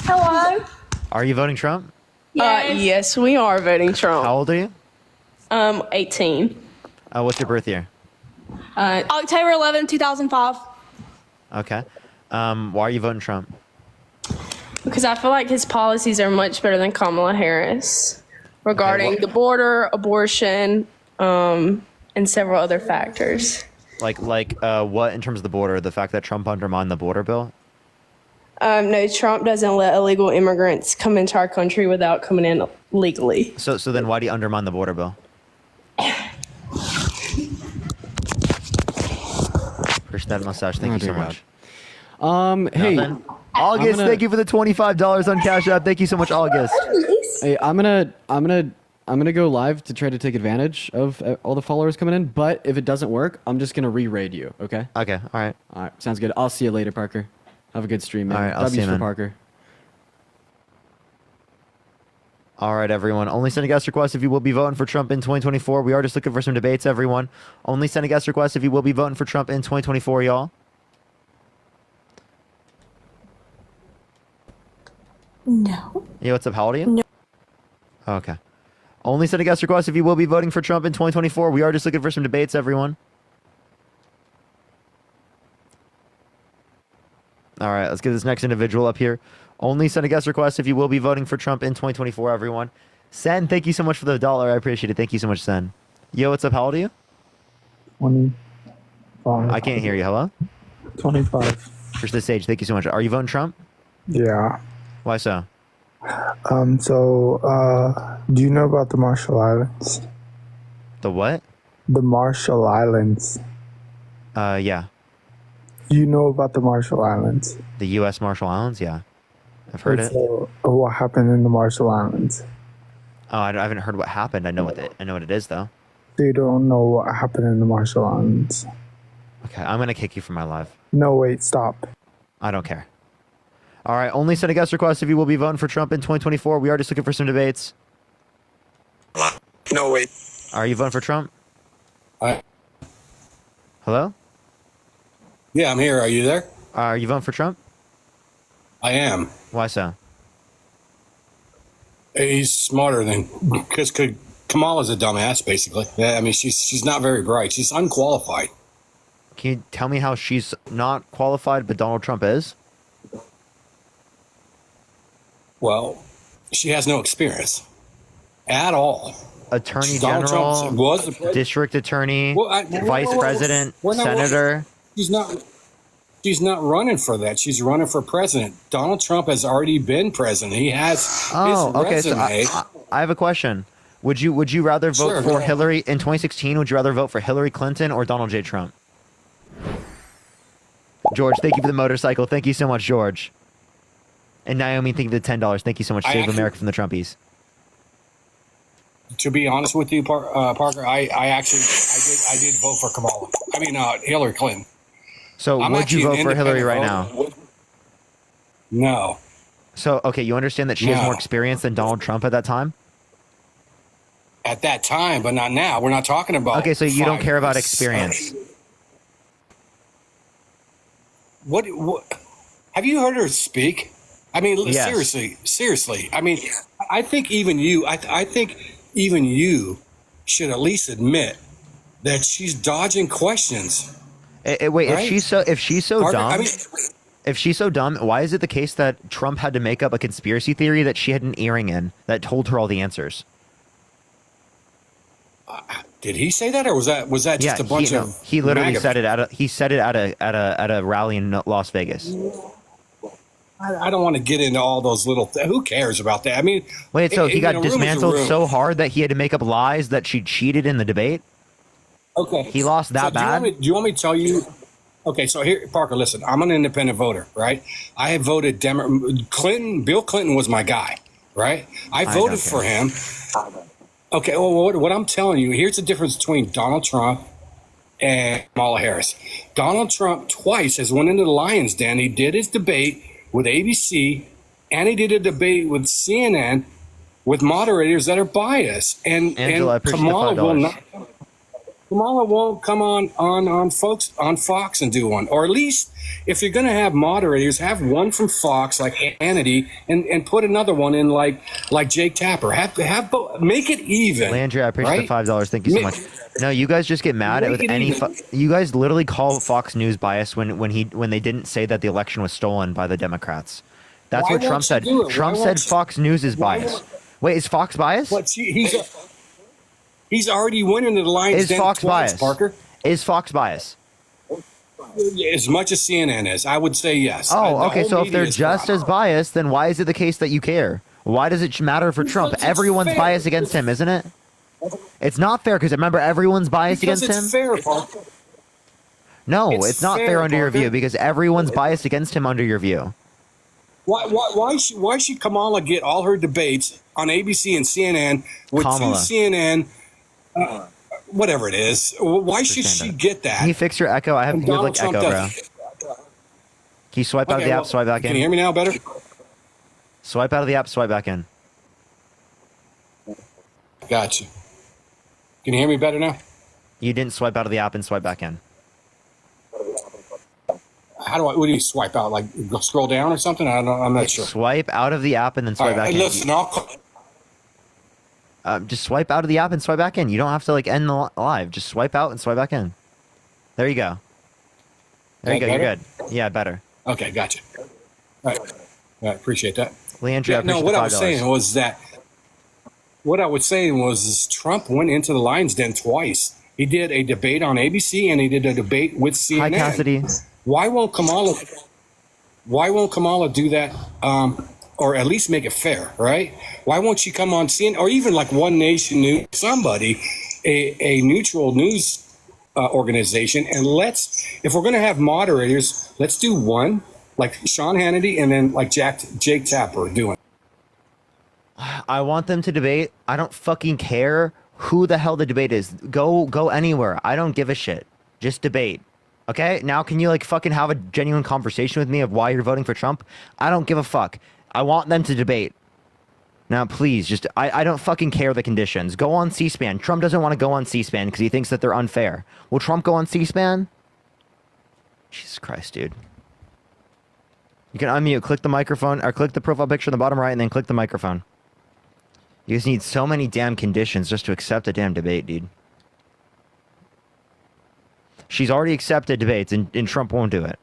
Hello. Are you voting Trump? Yes, we are voting Trump. How old are you? 18. What's your birth year? October 11, 2005. Okay. Why are you voting Trump? Because I feel like his policies are much better than Kamala Harris regarding the border, abortion, and several other factors. Like what in terms of the border? The fact that Trump undermined the border bill? No, Trump doesn't let illegal immigrants come into our country without coming in legally. So then why do you undermine the border bill? Appreciate that mustache. Thank you so much. Hey, August, thank you for the $25 on Cash App. Thank you so much, August. Hey, I'm gonna go live to try to take advantage of all the followers coming in. But if it doesn't work, I'm just gonna re-raid you. Okay? Okay. All right. All right. Sounds good. I'll see you later, Parker. Have a good stream, man. All right, I'll see you, for man. Parker. All right, everyone. Only send a guest request if you will be voting for Trump in 2024. We are just looking for some debates, everyone. Only send a guest request if you will be voting for Trump in 2024, y'all. No. Yo, what's up? How old are you? No. Okay. Only send a guest request if you will be voting for Trump in 2024. We are just looking for some debates, everyone. All right, let's get this next individual up here. Only send a guest request if you will be voting for Trump in 2024, everyone. Sen, thank you so much for the $1. I appreciate it. Thank you so much, Sen. Yo, what's up? How old are you? 25. I can't hear you. Hello? 25. First the stage. Thank you so much. Are you voting Trump? Yeah. Why so? Do you know about the Marshall Islands? The what? The Marshall Islands. Yeah. You know about the Marshall Islands? The U.S. Marshall Islands? Yeah. I've heard it. So, what happened in the Marshall Islands? Oh, I haven't heard what happened. I know what it is, though. They don't know what happened in the Marshall Islands. Okay, I'm gonna kick you from my live. No, wait, stop. I don't care. All right, only send a guest request if you will be voting for Trump in 2024. We are just looking for some debates. No, wait. Are you voting for Trump? Hello? Yeah, I'm here. Are you there? Are you voting for Trump? I am. Why so? He's smarter than because Kamala's a dumbass, basically. Yeah, I mean, she's not very bright. She's unqualified. Can you tell me how she's not qualified, but Donald Trump is? Well, she has no experience at all. Attorney Donald General, Trump was the president. District Attorney, Vice Well, President, we're not- Senator. She's not running for that. She's running for president. Donald Trump has already been president. He has Oh, his okay. So resume. I have a question. Would you rather vote Sure, for go ahead. Hillary in 2016? Would you rather vote for Hillary Clinton or Donald J. Trump? George, thank you for the motorcycle. Thank you so much, George. And Naomi, thank you for the $10. Thank you so much. I Save actually- America from the Trumpies. To be honest with you, Parker, I did vote for Kamala. I mean, Hillary Clinton. So I'm would you actually vote an for Hillary right independent now? voter. No. So, okay, you understand that she has No. more experience than Donald Trump at that time? At that time, but not now. We're not talking about. Okay, so you don't 5 care about years. experience. What? Have you heard her speak? I mean, Yes. seriously. I mean, I think even you. I think even you should at least admit that she's dodging questions. Wait, Right? if she's so Parker, dumb, I mean, if she's so dumb, why is it the case that Trump had to make up a conspiracy theory that she had an earring in that told her all the answers? did he say that, or was that just a bunch of? He literally MAGA said it at a rally in Las Vegas. I don't want to get into all those little. Who cares about that? I mean, Wait, so he in got a room is a dismantled room. so hard that he had to make up lies that she cheated in the debate? Okay. He lost that bad? Do you want me to tell you? Okay, so here, Parker, listen. I'm an independent voter, right? I have voted Clinton. Bill Clinton was my guy, right? I voted for him. Okay, well, what I'm telling you, here's the difference between Donald Trump and Kamala Harris. Donald Trump twice has went into the lion's den. He did his debate with ABC, and he did a debate with CNN with moderators that are biased. And Angela, I appreciate the Kamala will $5. not. Kamala won't come on Fox and do one, or at least if you're going to have moderators, have one from Fox like Hannity, and put another one in like Jake Tapper. Have both, make it even. Landry, I appreciate right? the $5. Thank you so much. No, you guys just get mad at Make with it any. even. You guys literally call Fox News biased when they didn't say that the election was stolen by the Democrats. That's Why what Trump won't said. you do it? Trump Why said won't you- Fox News is Why biased. Wait, is Fox biased? But he's already went into the lion's Is den Fox twice, biased? Parker. Is Fox biased? As much as CNN is, I would say yes. Oh, The okay. whole So if media they're is just as biased, then why is it the case that you care? Why does it matter for Trump? Because it's Everyone's fair. biased against him, isn't it? It's not fair because remember, everyone's biased because against him. it's fair, Parker. No, It's it's not fair fair, under your Parker. view because everyone's biased against him under your view. Why should Kamala get all her debates on ABC and CNN with Kamala. two CNN, whatever it is? Why should she get that? Can you fix your echo? And You have like Donald Trump echo, bro. doesn't. Can you swipe out of Okay, the app, well, swipe back in? Can you hear me now better? Swipe out of the app, swipe back in. Gotcha. Can you hear me better now? You didn't swipe out of the app and swipe back in. What do you swipe out? Like go scroll down or something? I'm not sure. Swipe out of the app and then swipe All right, back in. listen, Just swipe out of the app and swipe back in. You don't have to like end the live. Just swipe out and swipe back in. There you go. There you That go. You're better? good. Yeah, better. Okay, gotcha. All right. I appreciate that. Leandria, I no, appreciate what the I was $5. saying was that is Trump went into the lion's den twice. He did a debate on ABC and he did a debate with CNN. Hi, Cassidy. Why won't Kamala do that? Or at least make it fair, right? Why won't she come on CNN or even like One Nation News, somebody, a neutral news organization, and if we're going to have moderators, let's do one like Sean Hannity and then like Jake Tapper doing. I want them to debate. I don't fucking care who the hell the debate is. Go anywhere. I don't give a shit. Just debate. Okay? Now can you like fucking have a genuine conversation with me of why you're voting for Trump? I don't give a fuck. I want them to debate. Now please, just I don't fucking care the conditions. Go on C-SPAN. Trump doesn't want to go on C-SPAN because he thinks that they're unfair. Will Trump go on C-SPAN? Jesus Christ, dude. You can unmute, click the microphone, or click the profile picture in the bottom right, and then click the microphone. You just need so many damn conditions just to accept a damn debate, dude. She's already accepted debates, and Trump won't do it.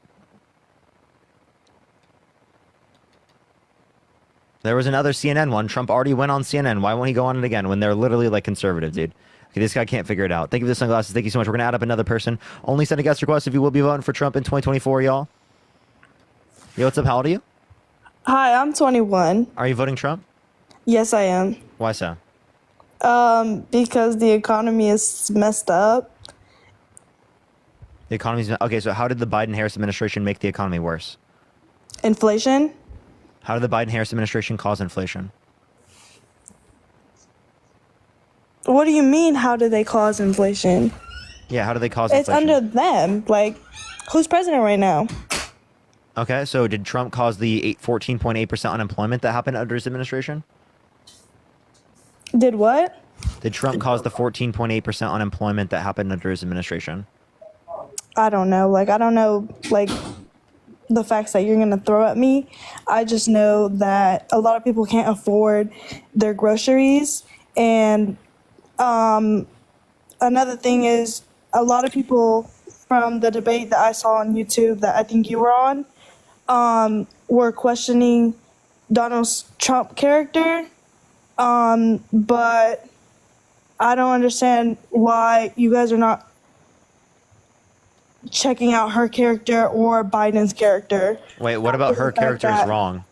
There was another CNN one. Trump already went on CNN. Why won't he go on it again when they're literally like conservative, dude? Okay, this guy can't figure it out. Thank you for the sunglasses. Thank you so much. We're going to add up another person. Only send a guest request if you will be voting for Trump in 2024, y'all. Yo, what's up? How old are you? Hi, I'm 21. Are you voting Trump? Yes, I am. Why so? Because the economy is messed up. The economy's... Okay, so how did the Biden-Harris administration make the economy worse? Inflation? How did the Biden-Harris administration cause inflation? What do you mean, how did they cause inflation? Yeah, how did they cause It's inflation? under them. Like, who's president right now? Okay, so did Trump cause the 14.8% unemployment that happened under his administration? Did what? Did Trump cause the 14.8% unemployment that happened under his administration? I don't know. Like, I don't know, like, the facts that you're going to throw at me. I just know that a lot of people can't afford their groceries. And another thing is a lot of people from the debate that I saw on YouTube that I think you were on were questioning Donald Trump character. But I don't understand why you guys are not checking out her character or Biden's character. Wait, what about her character is wrong?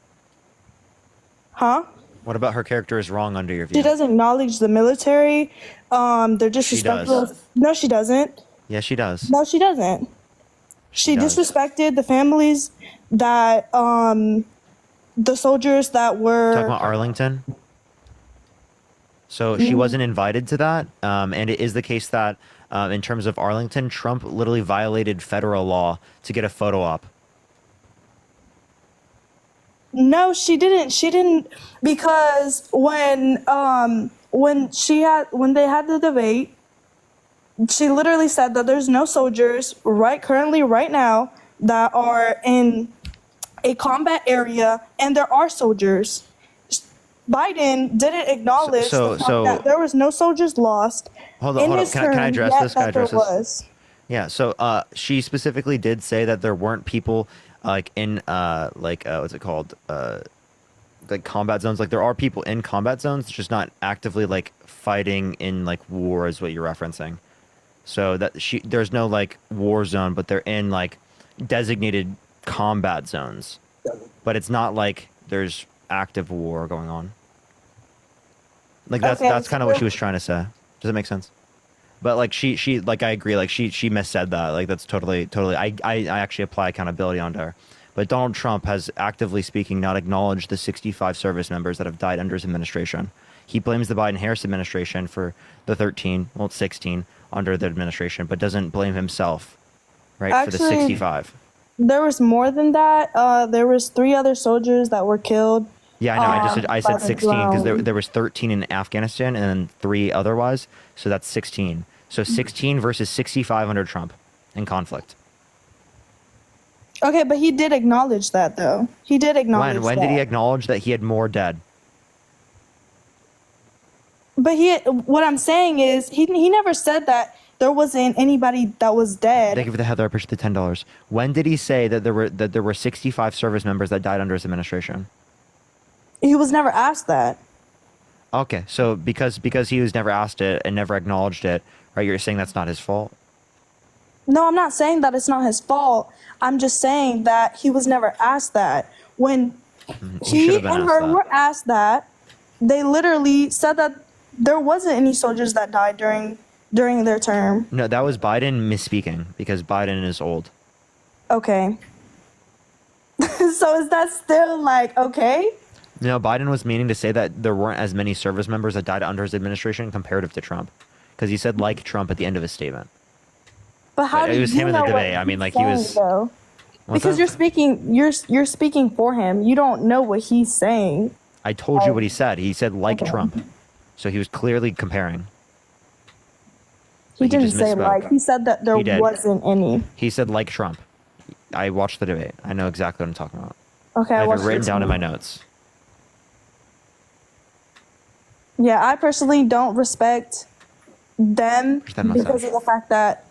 Huh? What about her character is wrong under your view? She doesn't acknowledge the military. They're disrespectful. does. No, she doesn't. Yes, she does. No, she doesn't. She does. disrespected the families that the soldiers that were Talking about Arlington? So she wasn't invited to that, and it is the case that in terms of Arlington, Trump literally violated federal law to get a photo op. No, she didn't. She didn't, because when they had the debate, she literally said that there's no soldiers currently right now that are in a combat area, and there are soldiers. Biden didn't acknowledge the fact that there was no soldiers lost. Hold on. Can I address this? Can I address this? Yeah. So she specifically did say that there weren't people like in what's it called? Like combat zones. Like there are people in combat zones, just not actively like fighting in like war, is what you're referencing. So that there's no like war zone, but they're in like designated combat zones. But it's not like there's active war going on. Like that's kind of what she was trying to say. Does that make sense? But like she like I agree, like she missaid that. Like that's totally I actually apply accountability onto her. But Donald Trump has, actively speaking, not acknowledged the 65 service members that have died under his administration. He blames the Biden-Harris administration for the 16 under the administration, but doesn't blame himself, right, Actually, for the 65. There was more than that. There was 3 other soldiers that were killed. Yeah, I know. I said 16 because drone. there was 13 in Afghanistan and then 3 otherwise, so that's 16. So 16 versus 65 under Trump in conflict. Okay, but he did acknowledge that, though. He did acknowledge When that. did he acknowledge that he had more dead? But what I'm saying is, he never said that there wasn't anybody that was dead. Thank you for the Heather. I appreciate the $10. When did he say that there were 65 service members that died under his administration? He was never asked that. Okay, so because he was never asked it and never acknowledged it, right? You're saying that's not his fault? No, I'm not saying that it's not his fault. I'm just saying that he was never asked that. When he and her were asked that, they literally said that there wasn't any soldiers that died during their term. No, that was Biden misspeaking because Biden is old. Okay. So is that still like okay? No, Biden was meaning to say that there weren't as many service members that died under his administration comparative to Trump, because he said like Trump at the end of his statement. But how It do was you him in know the what debate. I mean, he's like he saying, was. though? What's Because that? you're speaking for him. You don't know what he's saying. I told you what he said. He said like Trump, so he was clearly comparing. He But didn't just say misspoke. like. He said that there He did. wasn't any. He said like Trump. I watched the debate. I know exactly what I'm talking about. Okay, I have it watched written it down too. in my notes. Yeah, I personally don't respect them that mustache? because of the fact that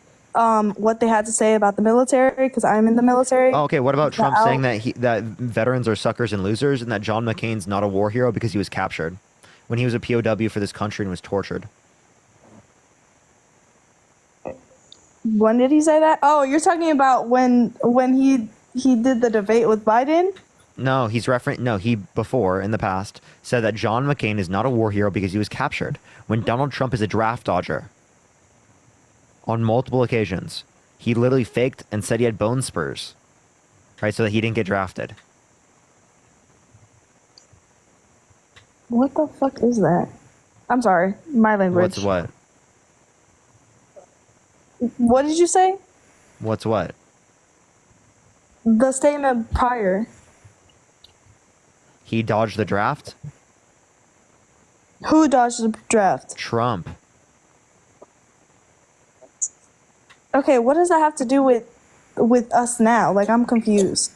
what they had to say about the military. Because I'm in the military. Oh, okay. What about Trump Out- saying that veterans are suckers and losers, and that John McCain's not a war hero because he was captured when he was a POW for this country and was tortured? When did he say that? Oh, you're talking about when he did the debate with Biden? No, he's he before in the past said that John McCain is not a war hero because he was captured when Donald Trump is a draft dodger. On multiple occasions, he literally faked and said he had bone spurs, right, so that he didn't get drafted. What the fuck is that? I'm sorry, my language. What's what? What did you say? What's what? The statement prior. He dodged the draft? Who dodged the draft? Trump. Okay, what does that have to do with us now? Like, I'm confused.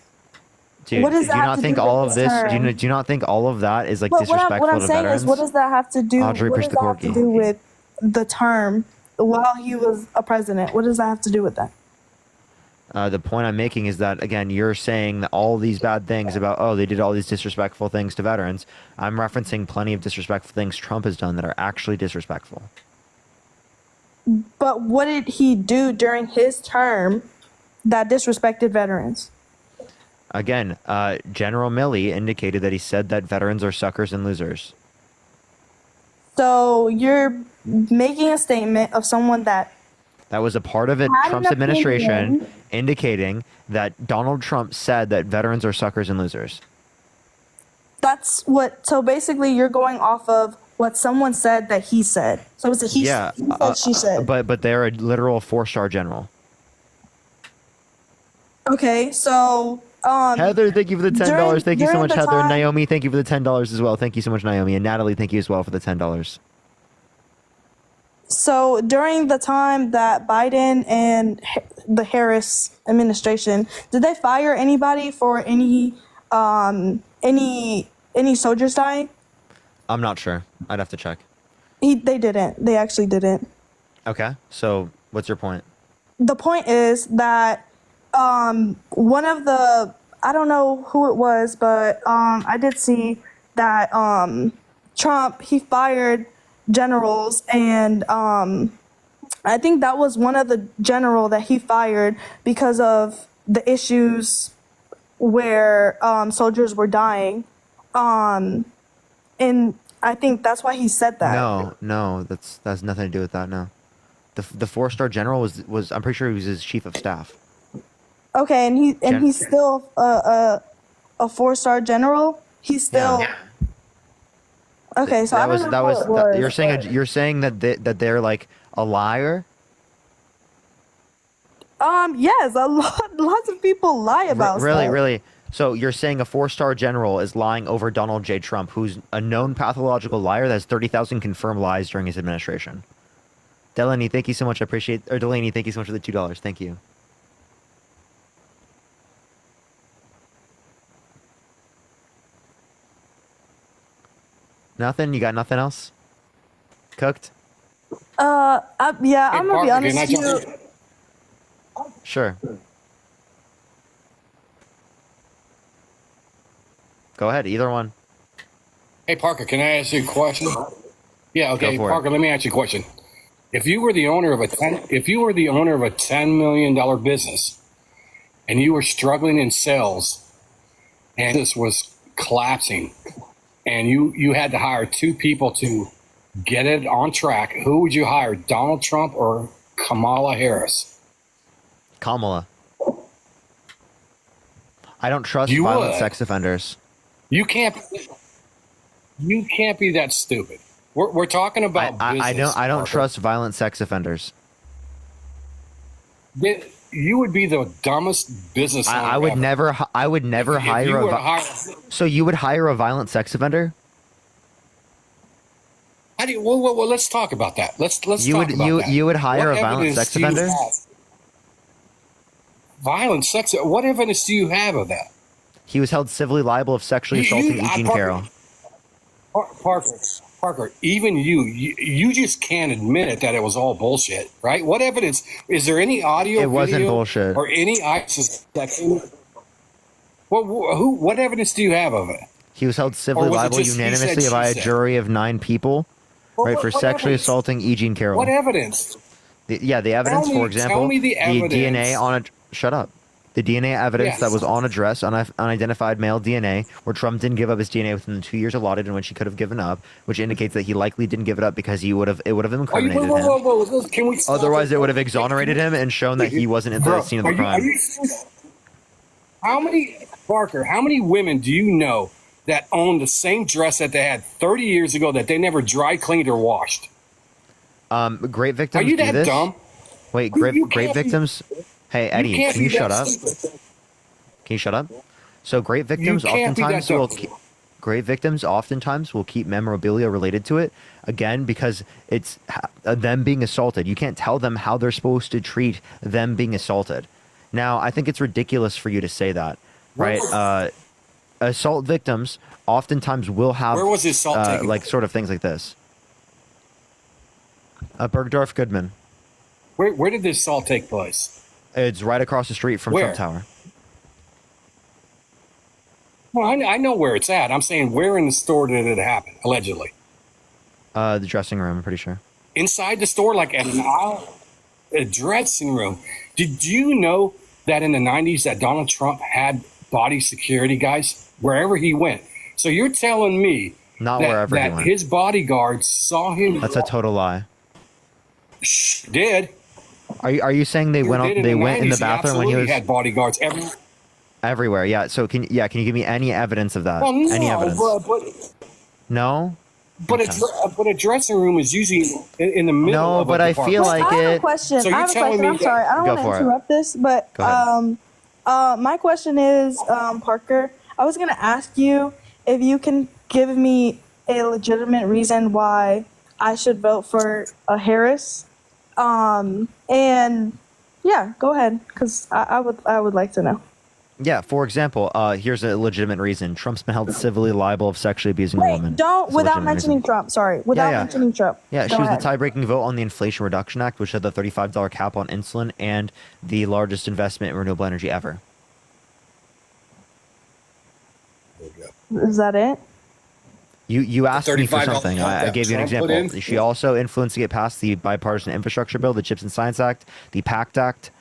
Dude, What does do that you have not to think do with all of this this? term? Do you not think all of that is like But disrespectful what I'm to saying veterans? is, what does that have to do? Audrey, What push does the that have to corky. do with the term while he was a president? What does that have to do with that? The point I'm making is that, again, you're saying that all these bad things about, oh, they did all these disrespectful things to veterans. I'm referencing plenty of disrespectful things Trump has done that are actually disrespectful. But what did he do during his term that disrespected veterans? Again, General Milley indicated that he said that veterans are suckers and losers. So you're making a statement of someone that That was a part of it. Had an Trump's administration opinion. indicating that Donald Trump said that veterans are suckers and losers. that's what. So basically, you're going off of what someone said that he said. So it's a he, Yeah, he said, she said. but they're a literal 4-star general. Okay, so Heather, thank you for the $10. Thank you so during much, the Heather. time- Naomi, thank you for the $10 as well. Thank you so much, Naomi. And Natalie, thank you as well for the $10. So during the time that Biden and the Harris administration, did they fire anybody for any soldiers dying? I'm not sure. I'd have to check. They didn't. They actually didn't. Okay, so what's your point? The point is that one of the, I don't know who it was, but I did see that Trump, he fired generals, and I think that was one of the general that he fired because of the issues where soldiers were dying, and I think that's why he said that. No, that has nothing to do with that. No, the 4-star general was I'm pretty sure he was his chief of staff. Okay, and he's still a 4-star general. He's still. Yeah. Okay, so I don't know who it was, You're saying that they're like a liar. Yes, lots of people lie about stuff. Really. So you're saying a 4-star general is lying over Donald J. Trump, who's a known pathological liar that has 30,000 confirmed lies during his administration. Delaney, thank you so much. Delaney, thank you so much for the $2. Thank you. Nothing? You got nothing else? Cooked? Yeah, I'm gonna be honest with you. Sure. Go ahead, either one. Hey, Parker, can I ask you a question? Yeah, okay, Go for it. Parker, let me ask you a question. If you were the owner of a $10 million business and you were struggling in sales and this was collapsing and you had to hire 2 people to get it on track, who would you hire, Donald Trump or Kamala Harris? Kamala. I don't trust You violent would. sex offenders. You can't. You can't be that stupid. We're talking about business. I don't Parker. trust violent sex offenders. You would be the dumbest business owner I would ever. never If hire you a were to So you would hire a violent sex offender? How do you, well, let's talk about that. Let's You talk would about that. you would hire What a violent evidence sex do you offender? have? Violent sex. What evidence do you have of that? He was held civilly liable of sexually assaulting Eugene Carroll. Parker, even you just can't admit it that it was all bullshit, right? What evidence is there? Any audio? It wasn't video, bullshit. or any ISIS that came? What evidence do you have of it? He was held civilly Or was it liable just he unanimously said, by she a said? jury of 9 people, Well, right, what- for what sexually evidence? assaulting Eugene Carroll. What evidence? The evidence, me- for example, tell me the evidence. DNA on a shut up. The DNA evidence Yes. that was on a dress, unidentified male DNA, where Trump didn't give up his DNA within the 2 years allotted, and when she could have given up, which indicates that he likely didn't give it up because it would have incriminated him. Whoa, can we stop Otherwise, it would have exonerated him and shown that he wasn't at the Bro, scene of the are crime. you how many women do you know that own the same dress that they had 30 years ago that they never dry cleaned or washed? Great victims Are you do that this. dumb? Wait, You great can't be- victims. Hey, Eddie, can't can you be shut that up? stupid. Can you shut up? So great victims can't be that oftentimes will dumb. great victims oftentimes will keep memorabilia related to it, again, because it's them being assaulted. You can't tell them how they're supposed to treat them being assaulted. Now, I think it's ridiculous for you to say that, right? Assault victims oftentimes will have Where was the assault taken like place? sort of things like this. Bergdorf Goodman. Where did this assault take place? It's right across the street from Where? Trump Tower. Well, I know where it's at. I'm saying where in the store did it happen, allegedly? The dressing room, I'm pretty sure. Inside the store, like at an aisle, a dressing room. Did you know that in the 90s that Donald Trump had body security guys wherever he went? So you're telling me Not that, wherever he that went. his bodyguards saw him? That's a total lie. Did. Are you saying they went Did on, they went in the 90s, bathroom when he was had bodyguards everywhere? everywhere? Yeah. So can you give me any evidence of that? Well, no, Any evidence? but No. but a dressing room is usually in the middle. No, of but a I department. feel Wait, like I have it. a question. So I you're have a telling question. me I'm sorry. I don't Go want to for it. interrupt this, but Go ahead. my question is, Parker, I was going to ask you if you can give me a legitimate reason why I should vote for Harris. And yeah, go ahead, because I would like to know. Yeah. For example, here's a legitimate reason: Trump's been held civilly liable of sexually abusing a Wait, woman. don't, It's a without legitimate mentioning reason. Trump, sorry, without yeah. mentioning Trump. Yeah, Go she was ahead. the tie-breaking vote on the Inflation Reduction Act, which had the $35 cap on insulin and the largest investment in renewable energy ever. Is that it? You asked me for $35 something. I that gave you an Trump put example. in? She also influenced to get past the bipartisan infrastructure bill, the Chips and Science Act, the PACT Act.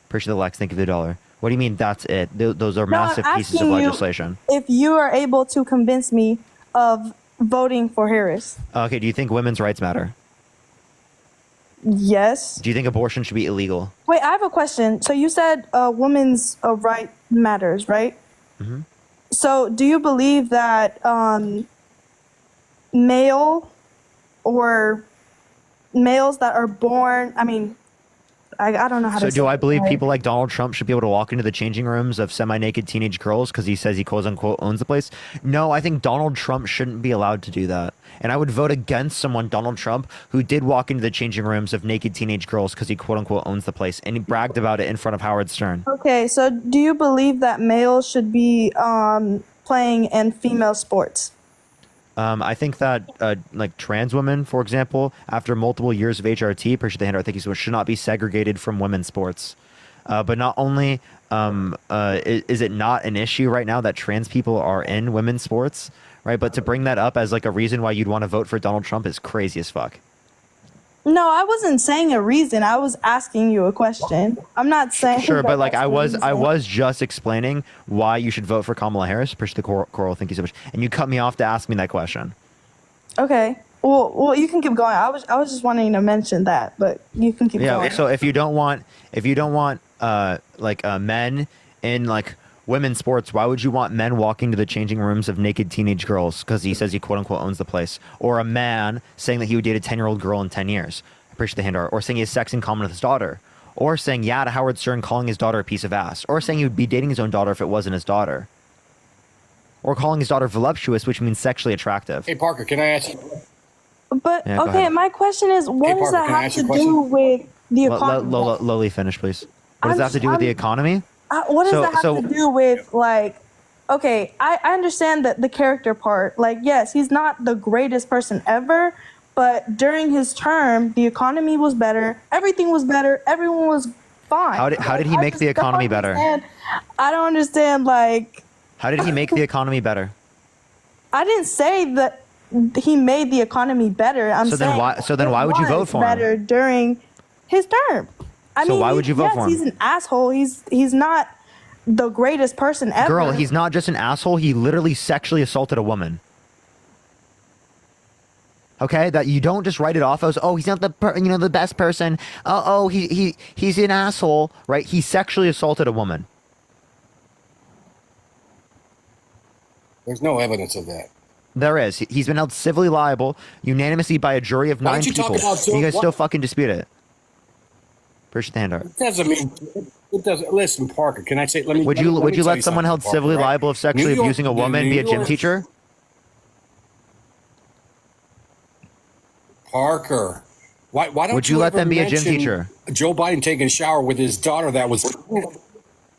Appreciate the Lex. Thank you for the $1. What do you mean that's it? Those are No, I'm massive pieces of asking you legislation. if you are able to convince me of voting for Harris. Okay, do you think women's rights matter? Yes. Do you think abortion should be illegal? Wait, I have a question. So you said women's right matters, right? Mhm. So do you believe that male or males that are born, I don't know how So to say do I believe it. people like Donald Trump should be able to walk into the changing rooms of semi-naked teenage girls because he says he quote unquote owns the place? No, I think Donald Trump shouldn't be allowed to do that. And I would vote against someone, Donald Trump, who did walk into the changing rooms of naked teenage girls because he quote unquote owns the place, and he bragged about it in front of Howard Stern. Okay, so do you believe that males should be playing in female sports? I think that like trans women, for example, after multiple years of HRT, appreciate the hand, I think he should not be segregated from women's sports. But not only is it not an issue right now that trans people are in women's sports, right? But to bring that up as like a reason why you'd want to vote for Donald Trump is crazy as fuck. No, I wasn't saying a reason. I was asking you a question. I'm not saying Sure, that but like that's I the was reason. just explaining why you should vote for Kamala Harris. Appreciate the Coral, thank you so much. And you cut me off to ask me that question. Okay. Well, you can keep going. I was just wanting to mention that, but you can keep Yeah. going. So if you don't want men in like women's sports, why would you want men walking to the changing rooms of naked teenage girls because he says he quote unquote owns the place? Or a man saying that he would date a 10-year-old girl in 10 years? I appreciate the hand art. Or saying he has sex in common with his daughter. Or saying yeah to Howard Stern calling his daughter a piece of ass. Or saying he would be dating his own daughter if it wasn't his daughter. Or calling his daughter voluptuous, which means sexually attractive. Hey, Parker, can I ask you? But Yeah, go okay, ahead. my question is, what does Parker, that can I have ask you to a question? do with the economy? Lowly, finish, please. What does that have to do with the economy? What does So- that have so- to do with, like, okay, I understand that the character part. Like, yes, he's not the greatest person ever, but during his term, the economy was better, everything was better, everyone was fine. How did he make the economy better? I don't understand, like, How did he make the economy better? I didn't say that he made the economy better. I'm So then saying why would you it vote was for him? better during his term. I So mean, why would you vote yes, for him? he's an asshole. He's not the greatest person ever. Girl, he's not just an asshole. He literally sexually assaulted a woman. Okay, that you don't just write it off as, oh, he's not the best person. He's an asshole, right? He sexually assaulted a woman. There's no evidence of that. There is. He's been held civilly liable unanimously by a jury of Why 9 don't you talk people. about And you guys what- still fucking dispute it. Appreciate the hand art. It doesn't mean it doesn't. Listen, Parker, can I say? Let me. Would let you me let tell someone held something, Parker, civilly right? liable of sexually New York- abusing a woman New be a gym York- teacher? Parker, why don't Would you let ever them be a gym mention teacher? Joe Biden taking a shower with his daughter. That was.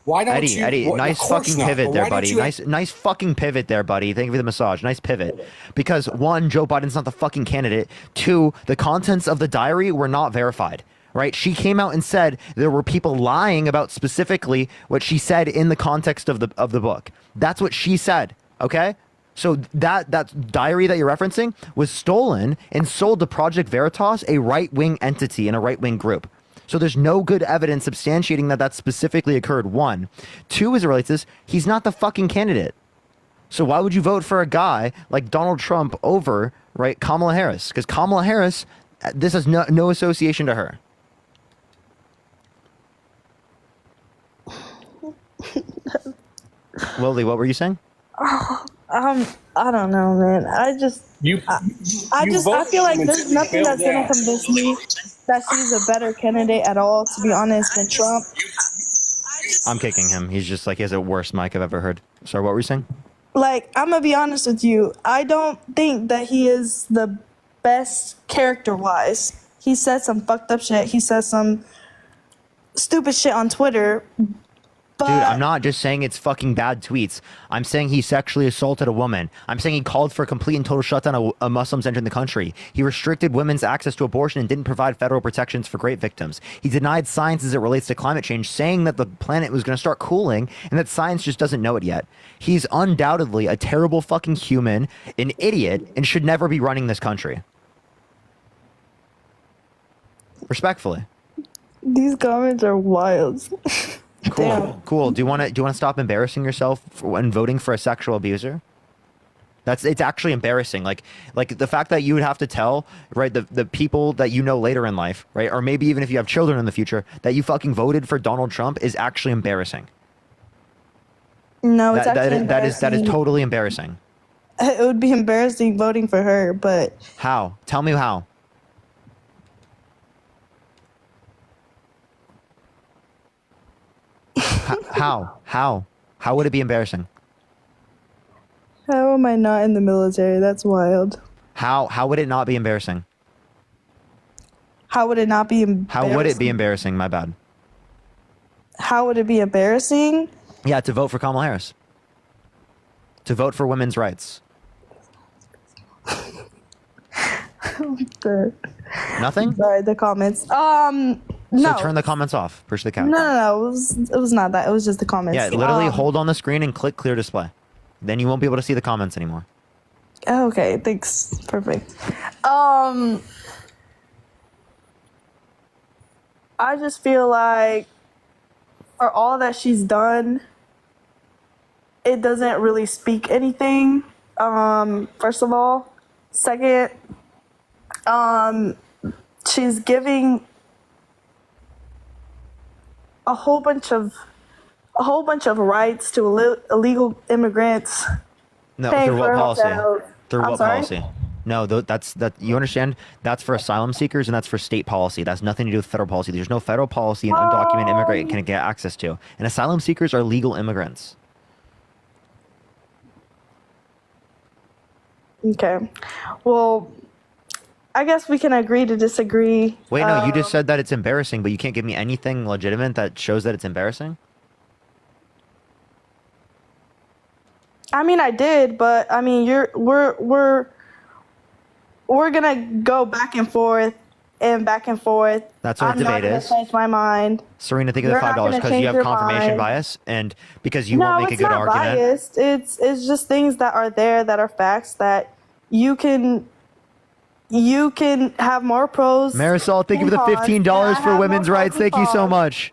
Why don't you? Eddie, Well, nice of course fucking not, pivot but there, why don't buddy. you- Nice fucking pivot there, buddy. Thank you for the massage. Nice pivot. Because one, Joe Biden's not the fucking candidate. Two, the contents of the diary were not verified. Right? She came out and said there were people lying about specifically what she said in the context of the book. That's what she said. Okay? So that diary that you're referencing was stolen and sold to Project Veritas, a right-wing entity and a right-wing group. So there's no good evidence substantiating that specifically occurred. One. Two, as it relates to this, he's not the fucking candidate. So why would you vote for a guy like Donald Trump over, right, Kamala Harris? Because Kamala Harris, this has no association to her. Lily, what were you saying? I don't know, man. I feel like there's nothing that's gonna convince me that she's a better candidate at all, to be honest, than Trump. I'm kicking him. He's just like, he has the worst mic I've ever heard. Sorry, what were you saying? Like, I'm gonna be honest with you. I don't think that he is the best character-wise. He said some fucked up shit. He said some stupid shit on Twitter. Dude, I'm not just saying it's fucking bad tweets. I'm saying he sexually assaulted a woman. I'm saying he called for a complete and total shutdown of Muslims entering the country. He restricted women's access to abortion and didn't provide federal protections for rape victims. He denied science as it relates to climate change, saying that the planet was going to start cooling and that science just doesn't know it yet. He's undoubtedly a terrible fucking human, an idiot, and should never be running this country. Respectfully. These comments are wild. Cool. Do you want to stop embarrassing yourself when voting for a sexual abuser? It's actually embarrassing. Like the fact that you would have to tell, right, the people that you know later in life, right, or maybe even if you have children in the future, that you fucking voted for Donald Trump is actually embarrassing. No, it's actually that embarrassing. is totally embarrassing. It would be embarrassing voting for her, but How? Tell me how. How would it be embarrassing? how am I not in the military? That's wild. How would it not be embarrassing? How would it not be embarrassing? How would it be embarrassing? My bad. How would it be embarrassing? Yeah, to vote for Kamala Harris. To vote for women's rights. Nothing? Sorry, the comments. No. So turn the comments off. Push the couch. No. It was not that. It was just the comments. Yeah, literally hold on the screen and click clear display. Then you won't be able to see the comments anymore. Okay, thanks. Perfect. I just feel like for all that she's done, it doesn't really speak anything. First of all. Second, she's giving a whole bunch of a whole bunch of rights to illegal immigrants. No, paying through what for policy? hotels. Through I'm what sorry? policy? No, that's that. You understand? That's for asylum seekers, and that's for state policy. That's nothing to do with federal policy. There's no federal policy an undocumented immigrant can get access to. And asylum seekers are legal immigrants. Okay. Well, I guess we can agree to disagree. Wait, no, you just said that it's embarrassing, but you can't give me anything legitimate that shows that it's embarrassing? I mean, I did, but I mean, we're gonna go back and forth and back and forth. That's what I'm the not debate gonna is. change my mind. Serena, think of the You're not $5 gonna because change you have your confirmation mind. bias and because you No, won't make a it's good not argument. biased. It's just things that are there that are facts that you can have more pros. Marisol, thank you for the and cons, and I $15 for have women's more rights. pros and Thank you so cons much.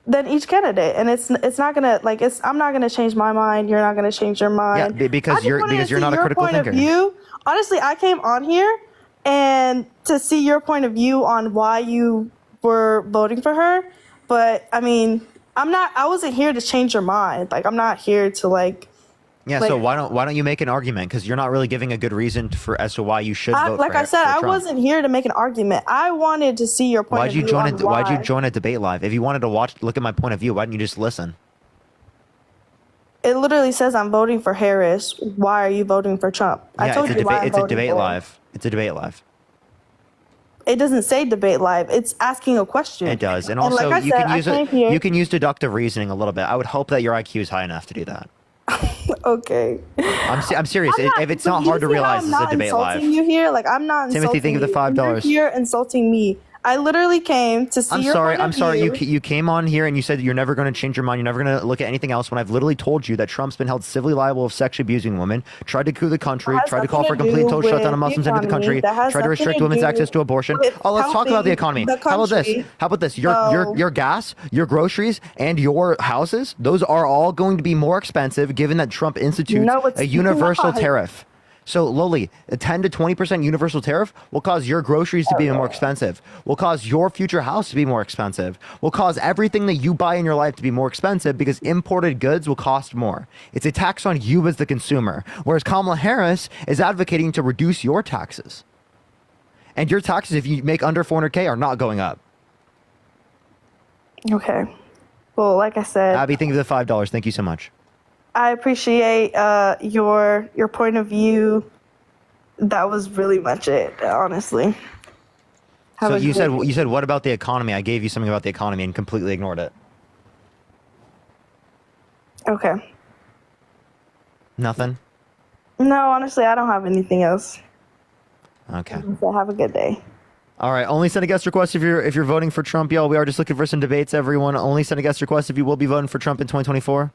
Than each candidate, and it's not gonna I'm not gonna change my mind. You're not gonna change your mind. Yeah, because you're not a critical point thinker. Of view. Honestly, I came on here and to see your point of view on why you were voting for her. But I mean, I wasn't here to change your mind. Like, I'm not here to Yeah, so why don't you make an argument? Because you're not really giving a good reason as to why you should vote like for I said, for I Trump. wasn't here to make an argument. I wanted to see your point Why'd of you view join on Why'd you why. join a debate live? If you wanted to look at my point of view, why didn't you just listen? It literally says I'm voting for Harris. Why are you voting for Trump? I told you why I'm It's a voting debate for him. live. It's a debate live. It doesn't say debate live. It's asking a question. It does, and also like I you said, can use I came here. you can use deductive reasoning a little bit. I would hope that your IQ is high enough to do that. Okay. I'm serious. If it's not hard to realize, it's a debate live. I'm not insulting you here. Like, I'm not Timothy, insulting think of the you. $5. You're here insulting me. I literally came to see your point of I'm sorry. view. You came on here and you said you're never going to change your mind. You're never going to look at anything else. When I've literally told you that Trump's been held civilly liable of sexually abusing women, tried to coup the country, That has tried to call nothing for a to complete do total shutdown of with Muslims the into the country, economy. That has tried to nothing restrict to women's do access to abortion. with Oh, let's talk about the helping economy. the How about this? country. How about this? Your gas, your groceries, and your houses, those are all going to be more expensive given that Trump institutes No, it's a universal not. tariff. So, Loli, a 10 to 20% universal tariff will cause your groceries to be more expensive, will cause your future house to be more expensive, will cause everything that you buy in your life to be more expensive because imported goods will cost more. It's a tax on you as the consumer, whereas Kamala Harris is advocating to reduce your taxes. And your taxes, if you make under 400K, are not going up. Okay. Well, like I said, Abby, think of the $5. Thank you so much. I appreciate your point of view. That was really much it, honestly. Have So a you good- said what about the economy? I gave you something about the economy and completely ignored it. Okay. Nothing? No, honestly, I don't have anything else. Okay. So have a good day. All right. Only send a guest request if you're voting for Trump, y'all. We are just looking for some debates, everyone. Only send a guest request if you will be voting for Trump in 2024.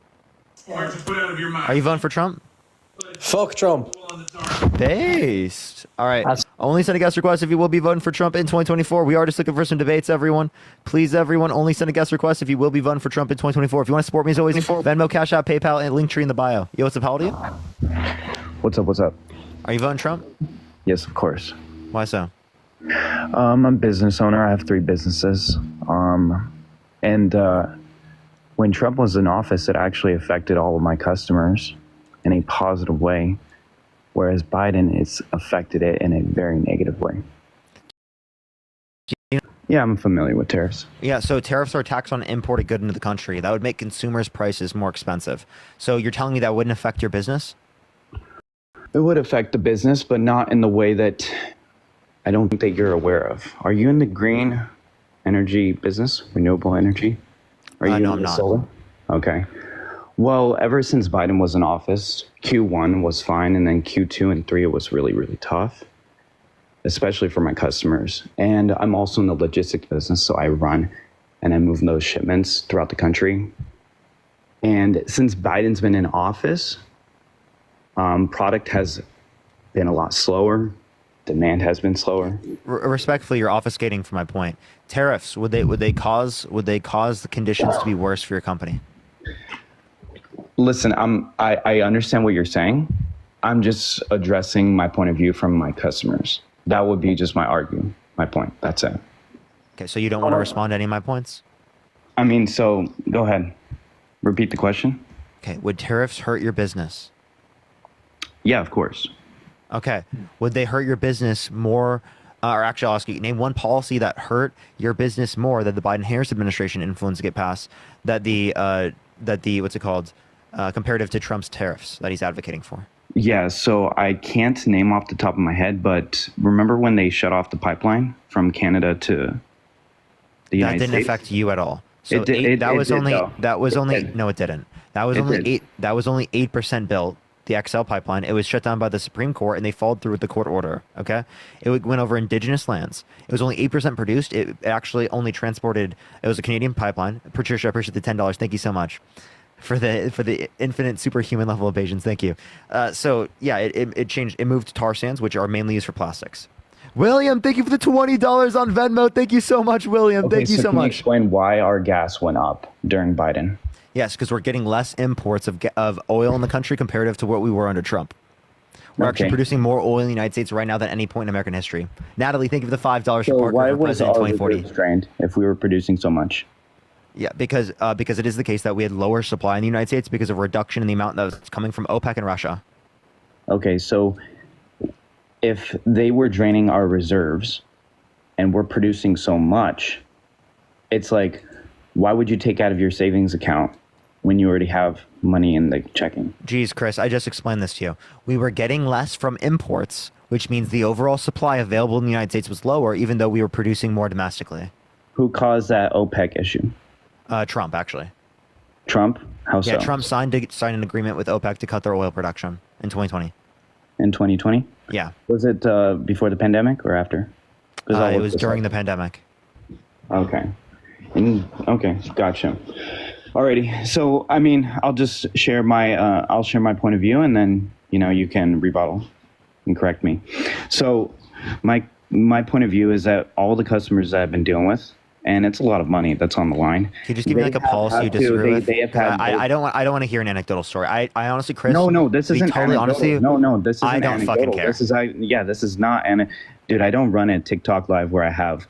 Are you voting for Trump? Fuck Trump. Based. All right. Only send a guest request if you will be voting for Trump in 2024. We are just looking for some debates, everyone. Please, everyone, only send a guest request if you will be voting for Trump in 2024. If you want to support me as always, Venmo, Cash App, PayPal, and Linktree in the bio. Yo, what's up? How old are you? What's up? What's up? Are you voting Trump? Yes, of course. Why so? I'm a business owner. I have 3 businesses. When Trump was in office, it actually affected all of my customers in a positive way, whereas Biden, it's affected it in a very negative way. Yeah, I'm familiar with tariffs. Yeah, so tariffs are a tax on imported good into the country. That would make consumers' prices more expensive. So you're telling me that wouldn't affect your business? It would affect the business, but not in the way that I don't think that you're aware of. Are you in the green energy business, renewable energy? Are you no, in I'm the not. solar? Okay. Well, ever since Biden was in office, Q1 was fine, and then Q2 and 3 it was really, really tough, especially for my customers. And I'm also in the logistics business, so I run and I move those shipments throughout the country. And since Biden's been in office, product has been a lot slower. Demand has been slower. Respectfully, you're obfuscating for my point. Tariffs, would they cause the conditions to be worse for your company? Listen, I understand what you're saying. I'm just addressing my point of view from my customers. That would be just my point. That's it. Okay, so you don't want to respond to any of my points? I mean, so go ahead. Repeat the question. Okay. Would tariffs hurt your business? Yeah, of course. Okay. Would they hurt your business more? Or actually, I'll ask you, name one policy that hurt your business more that the Biden-Harris administration influenced to get passed that the what's it called? Comparative to Trump's tariffs that he's advocating for. Yeah, so I can't name off the top of my head, but remember when they shut off the pipeline from Canada to the United States? That didn't affect you at all. So It did, that was only did. no, it didn't. That was It only did. That was only 8% built. The XL pipeline. It was shut down by the Supreme Court, and they followed through with the court order. Okay, it went over indigenous lands. It was only 8% produced. It actually only transported. It was a Canadian pipeline. Patricia, I appreciate the $10. Thank you so much for the infinite superhuman level of Asians. Thank you. So yeah, it changed. It moved to tar sands, which are mainly used for plastics. William, thank you for the $20 on Venmo. Thank you so much, William. Okay, thank you so can you much. explain why our gas went up during Biden? Yes, because we're getting less imports of oil in the country comparative to what we were under Trump. We're actually producing more oil in the United States right now than any point in American history. Natalie, thank you for the $5 So for Parker why for was President our 2040. reserves drained if we were producing so much? Yeah, because it is the case that we had lower supply in the United States because of a reduction in the amount that's coming from OPEC and Russia. Okay, so if they were draining our reserves and we're producing so much, it's like, why would you take out of your savings account when you already have money in the checking? Geez, Chris, I just explained this to you. We were getting less from imports, which means the overall supply available in the United States was lower, even though we were producing more domestically. Who caused that OPEC issue? Trump, actually. Trump? How so? Yeah, Trump signed an agreement with OPEC to cut their oil production in 2020. In 2020? Yeah. Was it before the pandemic or after? It was during the pandemic. Okay. Okay, gotcha. Alrighty. So, I mean, I'll just share my point of view, and then you can rebuttal and correct me. So, my point of view is that all the customers that I've been dealing with, and it's a lot of money that's on the line. Can you just give me like a policy you disagree with? I don't want to hear an anecdotal story. I honestly, Chris. No, this isn't totally honestly. No, this isn't I don't fucking care. This is not. Dude, I don't run a TikTok live where I have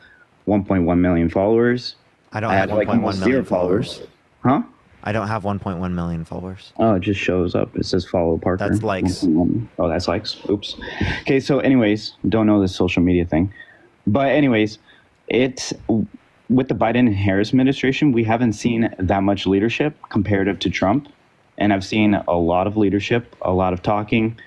1.1 million followers. I don't have 1.1 million followers. Huh? I don't have 1.1 million followers. Oh, it just shows up. It says follow Parker. That's likes. Oh, that's likes. Oops. Okay, so anyways, don't know this social media thing. But anyways, with the Biden and Harris administration, we haven't seen that much leadership comparative to Trump. And I've seen a lot of leadership, a lot of talking,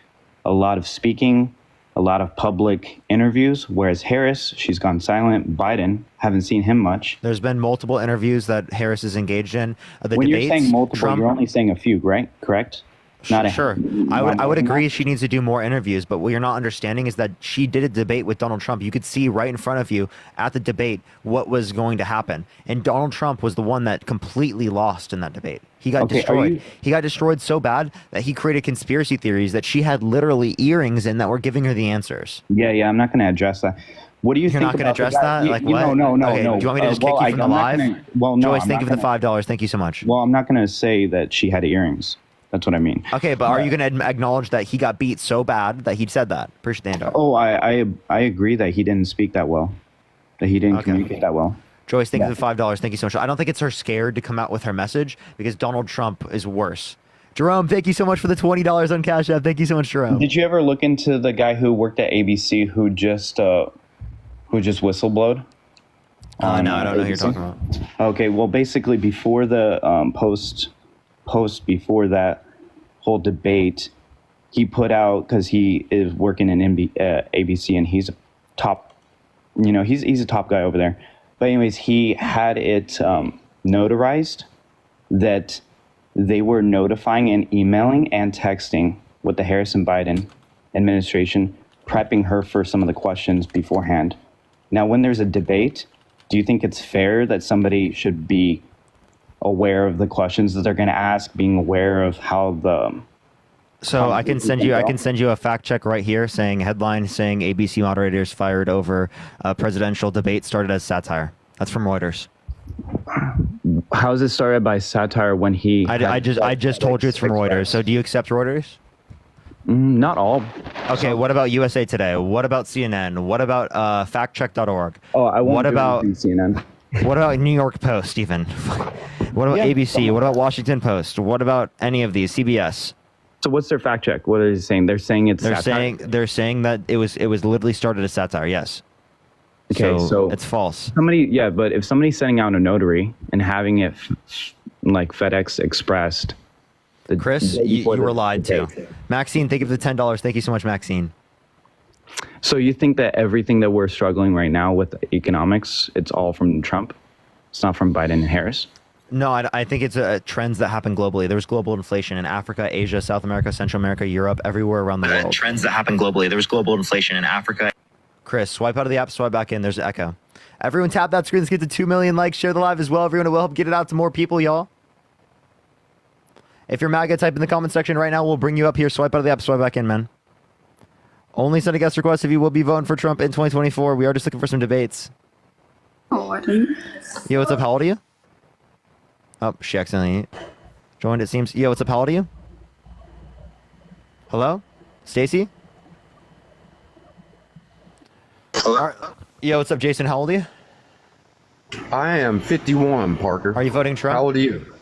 a lot of speaking, a lot of public interviews, whereas Harris, she's gone silent. Biden, haven't seen him much. There's been multiple interviews that Harris is engaged in. When you're saying multiple, you're only saying a few, right? Correct? Sure. I would agree she needs to do more interviews, but what you're not understanding is that she did a debate with Donald Trump. You could see right in front of you at the debate what was going to happen. And Donald Trump was the one that completely lost in that debate. He got destroyed. He got destroyed so bad that he created conspiracy theories that she had literally earrings in that were giving her the answers. Yeah, I'm not going to address that. What do you think? You're not going to address that? Like what? No. Okay, do you want me to just kick you from the live? Joyce, thank you for the $5. Thank you so much. Well, I'm not going to say that she had earrings. That's what I mean. Okay, but are you going to acknowledge that he got beat so bad that he said that? Appreciate the hand up. Oh, I agree that he didn't speak that well. That he didn't communicate that well. Joyce, thank you for the $5. Thank you so much. I don't think it's her scared to come out with her message because Donald Trump is worse. Jerome, thank you so much for the $20 on Cash App. Thank you so much, Jerome. Did you ever look into the guy who worked at ABC who just whistleblowed? No, I don't know who you're talking about. Okay, well, basically before the post before that whole debate, he put out, because he is working in ABC and he's a top, he's a top guy over there. But anyways, he had it notarized that they were notifying and emailing and texting with the Harris and Biden administration, prepping her for some of the questions beforehand. Now, when there's a debate, do you think it's fair that somebody should be aware of the questions that they're going to ask, being aware of how the... So I can send you a fact check right here saying ABC moderators fired over a presidential debate started as satire. That's from Reuters. How is it started by satire when he... I just told you it's from Reuters. So do you accept Reuters? Not all. Okay, what about USA Today? What about CNN? What about factcheck.org? Oh, I won't What about CNN? What about New York Post, even? What about ABC? What about Washington Post? What about any of these? CBS? So what's their fact check? What are they saying? They're saying it's satire? They're saying that it was literally started as satire. Yes. Okay, so it's false. But if somebody's sending out a notary and having it like FedEx Expressed, Chris, you were lied to. Maxine, thank you for the $10. Thank you so much, Maxine. So you think that everything that we're struggling right now with economics, it's all from Trump? It's not from Biden and Harris? No, I think it's trends that happen globally. There's global inflation in Africa, Asia, South America, Central America, Europe, everywhere around the world. Trends that happen globally. There's global inflation in Africa. Chris, swipe out of the app, swipe back in. There's an echo. Everyone tap that screen. Let's get to 2 million likes. Share the live as well. Everyone, it will help get it out to more people, y'all. If you're MAGA, type in the comment section right now. We'll bring you up here. Swipe out of the app, swipe back in, man. Only send a guest request if you will be voting for Trump in 2024. We are just looking for some debates. Oh, I didn't. Yo, what's up? How old are you? Oh, she accidentally joined, it seems. Yo, what's up? How old are you? Hello? Stacy? Hello? Yo, what's up, Jason? How old are you? I am 51, Parker. Are you voting Trump? How old are you?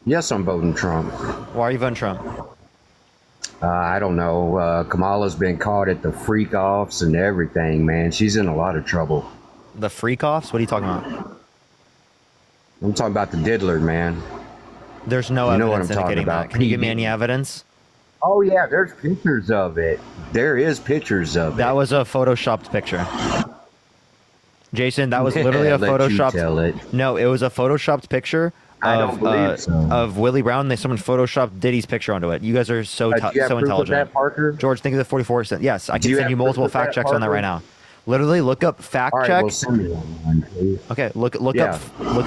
Yes, I'm voting Trump. Why are you voting Trump? I don't know. Kamala's been caught at the freak-offs and everything, man. She's in a lot of trouble. The freak-offs? What are you talking about? I'm talking about the diddler, man. There's no evidence indicating that. Can you give me any evidence? Oh, yeah, there's pictures of it. There is pictures of it. That was a photoshopped picture. Jason, that was literally a photoshopped... No, it was a photoshopped picture of Willie Brown. Someone photoshopped Diddy's picture onto it. You guys are so intelligent. That, Parker? George, think of the 44 cents. Yes, I can send you multiple fact checks on that right now. Literally, look up fact check. Well, send me one, please. Okay, look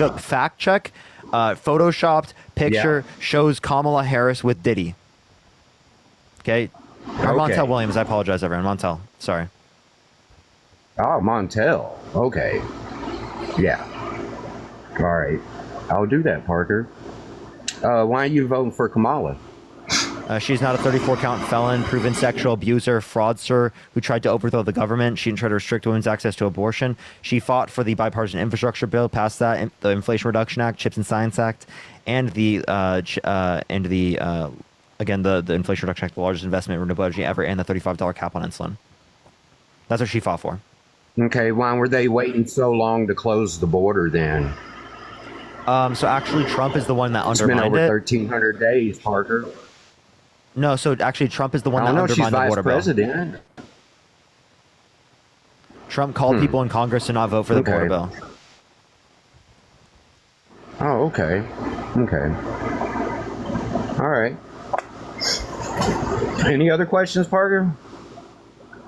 up fact check. Photoshopped picture shows Kamala Harris with Diddy. Okay, or Montel Williams. I apologize, everyone. Montel, sorry. Oh, Montel. Okay. Yeah. All right. I'll do that, Parker. Why are you voting for Kamala? She's not a 34-count felon, proven sexual abuser, fraudster who tried to overthrow the government. She didn't try to restrict women's access to abortion. She fought for the bipartisan infrastructure bill, passed that, the Inflation Reduction Act, Chips and Science Act, and the Inflation Reduction Act, the largest investment in renewable energy ever, and the $35 cap on insulin. That's what she fought for. Okay, why were they waiting so long to close the border then? So actually, Trump is the one that undermined it. It's been over 1,300 days, Parker. No, so actually, Trump is the one that undermined the border bill. President. Trump called people in Congress to not vote for the border bill. Oh, okay. Okay. All right. Any other questions, Parker?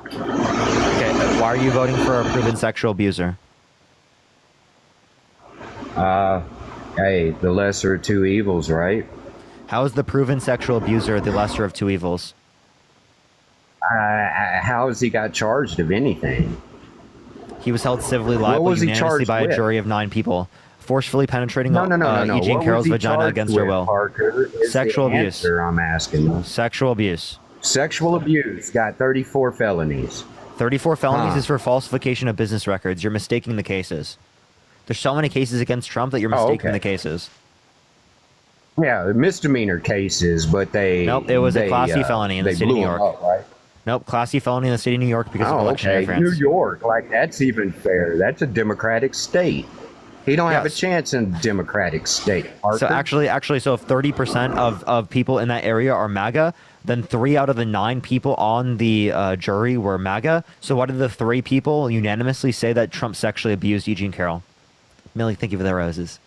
Okay, why are you voting for a proven sexual abuser? Hey, the lesser of two evils, right? How is the proven sexual abuser the lesser of two evils? How has he got charged of anything? He was held civilly liable unanimously by a jury of 9 people. Forcefully penetrating E. Jean Carroll's vagina against her will. Parker? Sexual abuse. I'm asking. Sexual abuse. Sexual abuse. Got 34 felonies. 34 felonies is for falsification of business records. You're mistaking the cases. There's so many cases against Trump that you're mistaking the cases. Yeah, misdemeanor cases, but they... Nope, it was a Class C felony in the state of New York. Up, right? Nope, Class C felony in the state of New York because of election interference. New York, like that's even fair. That's a democratic state. He don't have a chance in a democratic state. Arthur. So actually, so if 30% of people in that area are MAGA, then 3 out of the 9 people on the jury were MAGA. So why did the 3 people unanimously say that Trump sexually abused Eugene Carroll? Millie, thank you for the roses.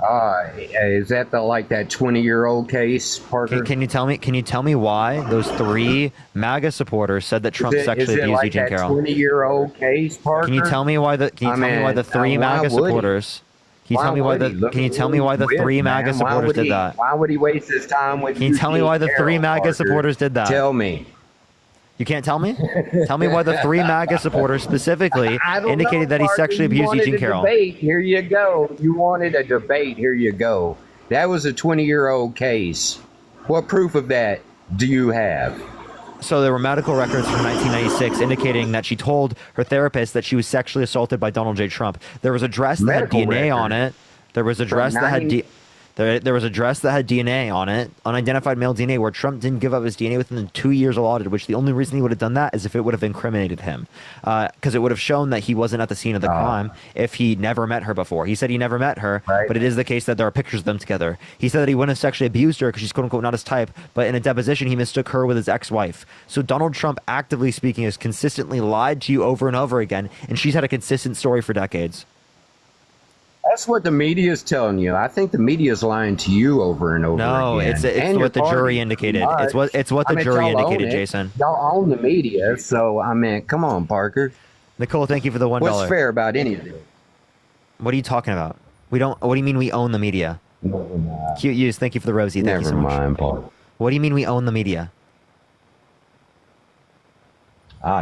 Is that like that 20-year-old case, Parker? Can you tell me why those 3 MAGA supporters said that Trump sexually abused Eugene Carroll? 20-year-old case, Parker? Can you tell me why the 3 MAGA supporters? Can you tell me why the 3 MAGA supporters did that? Why would he waste his time with? Can you tell me why the 3 MAGA supporters did that? Tell me. You can't tell me? Tell me why the 3 MAGA supporters specifically indicated that he sexually abused Eugene Carroll. Debate. Here you go. You wanted a debate. Here you go. That was a 20-year-old case. What proof of that do you have? So there were medical records from 1996 indicating that she told her therapist that she was sexually assaulted by Donald J. Trump. There was a dress that had DNA on it. There was a dress that had there was a dress that had DNA on it, unidentified male DNA, where Trump didn't give up his DNA within the 2 years allotted, which the only reason he would have done that is if it would have incriminated him. Because it would have shown that he wasn't at the scene of the crime if he never met her before. He said he never met her, but it is the case that there are pictures of them together. He said that he wouldn't have sexually abused her because she's quote-unquote not his type, but in a deposition he mistook her with his ex-wife. So Donald Trump, actively speaking, has consistently lied to you over and over again, and she's had a consistent story for decades. That's what the media is telling you. I think the media is lying to you over and over again. No, it's what the jury indicated. It's what the jury indicated, Jason. Y'all own the media, so I mean, come on, Parker. Nicole, thank you for the $1. What's fair about any of it? What are you talking about? We don't. What do you mean we own the media? Cute use. Thank you for the Rosie. Thank you so much. Never mind, Paul. What do you mean we own the media?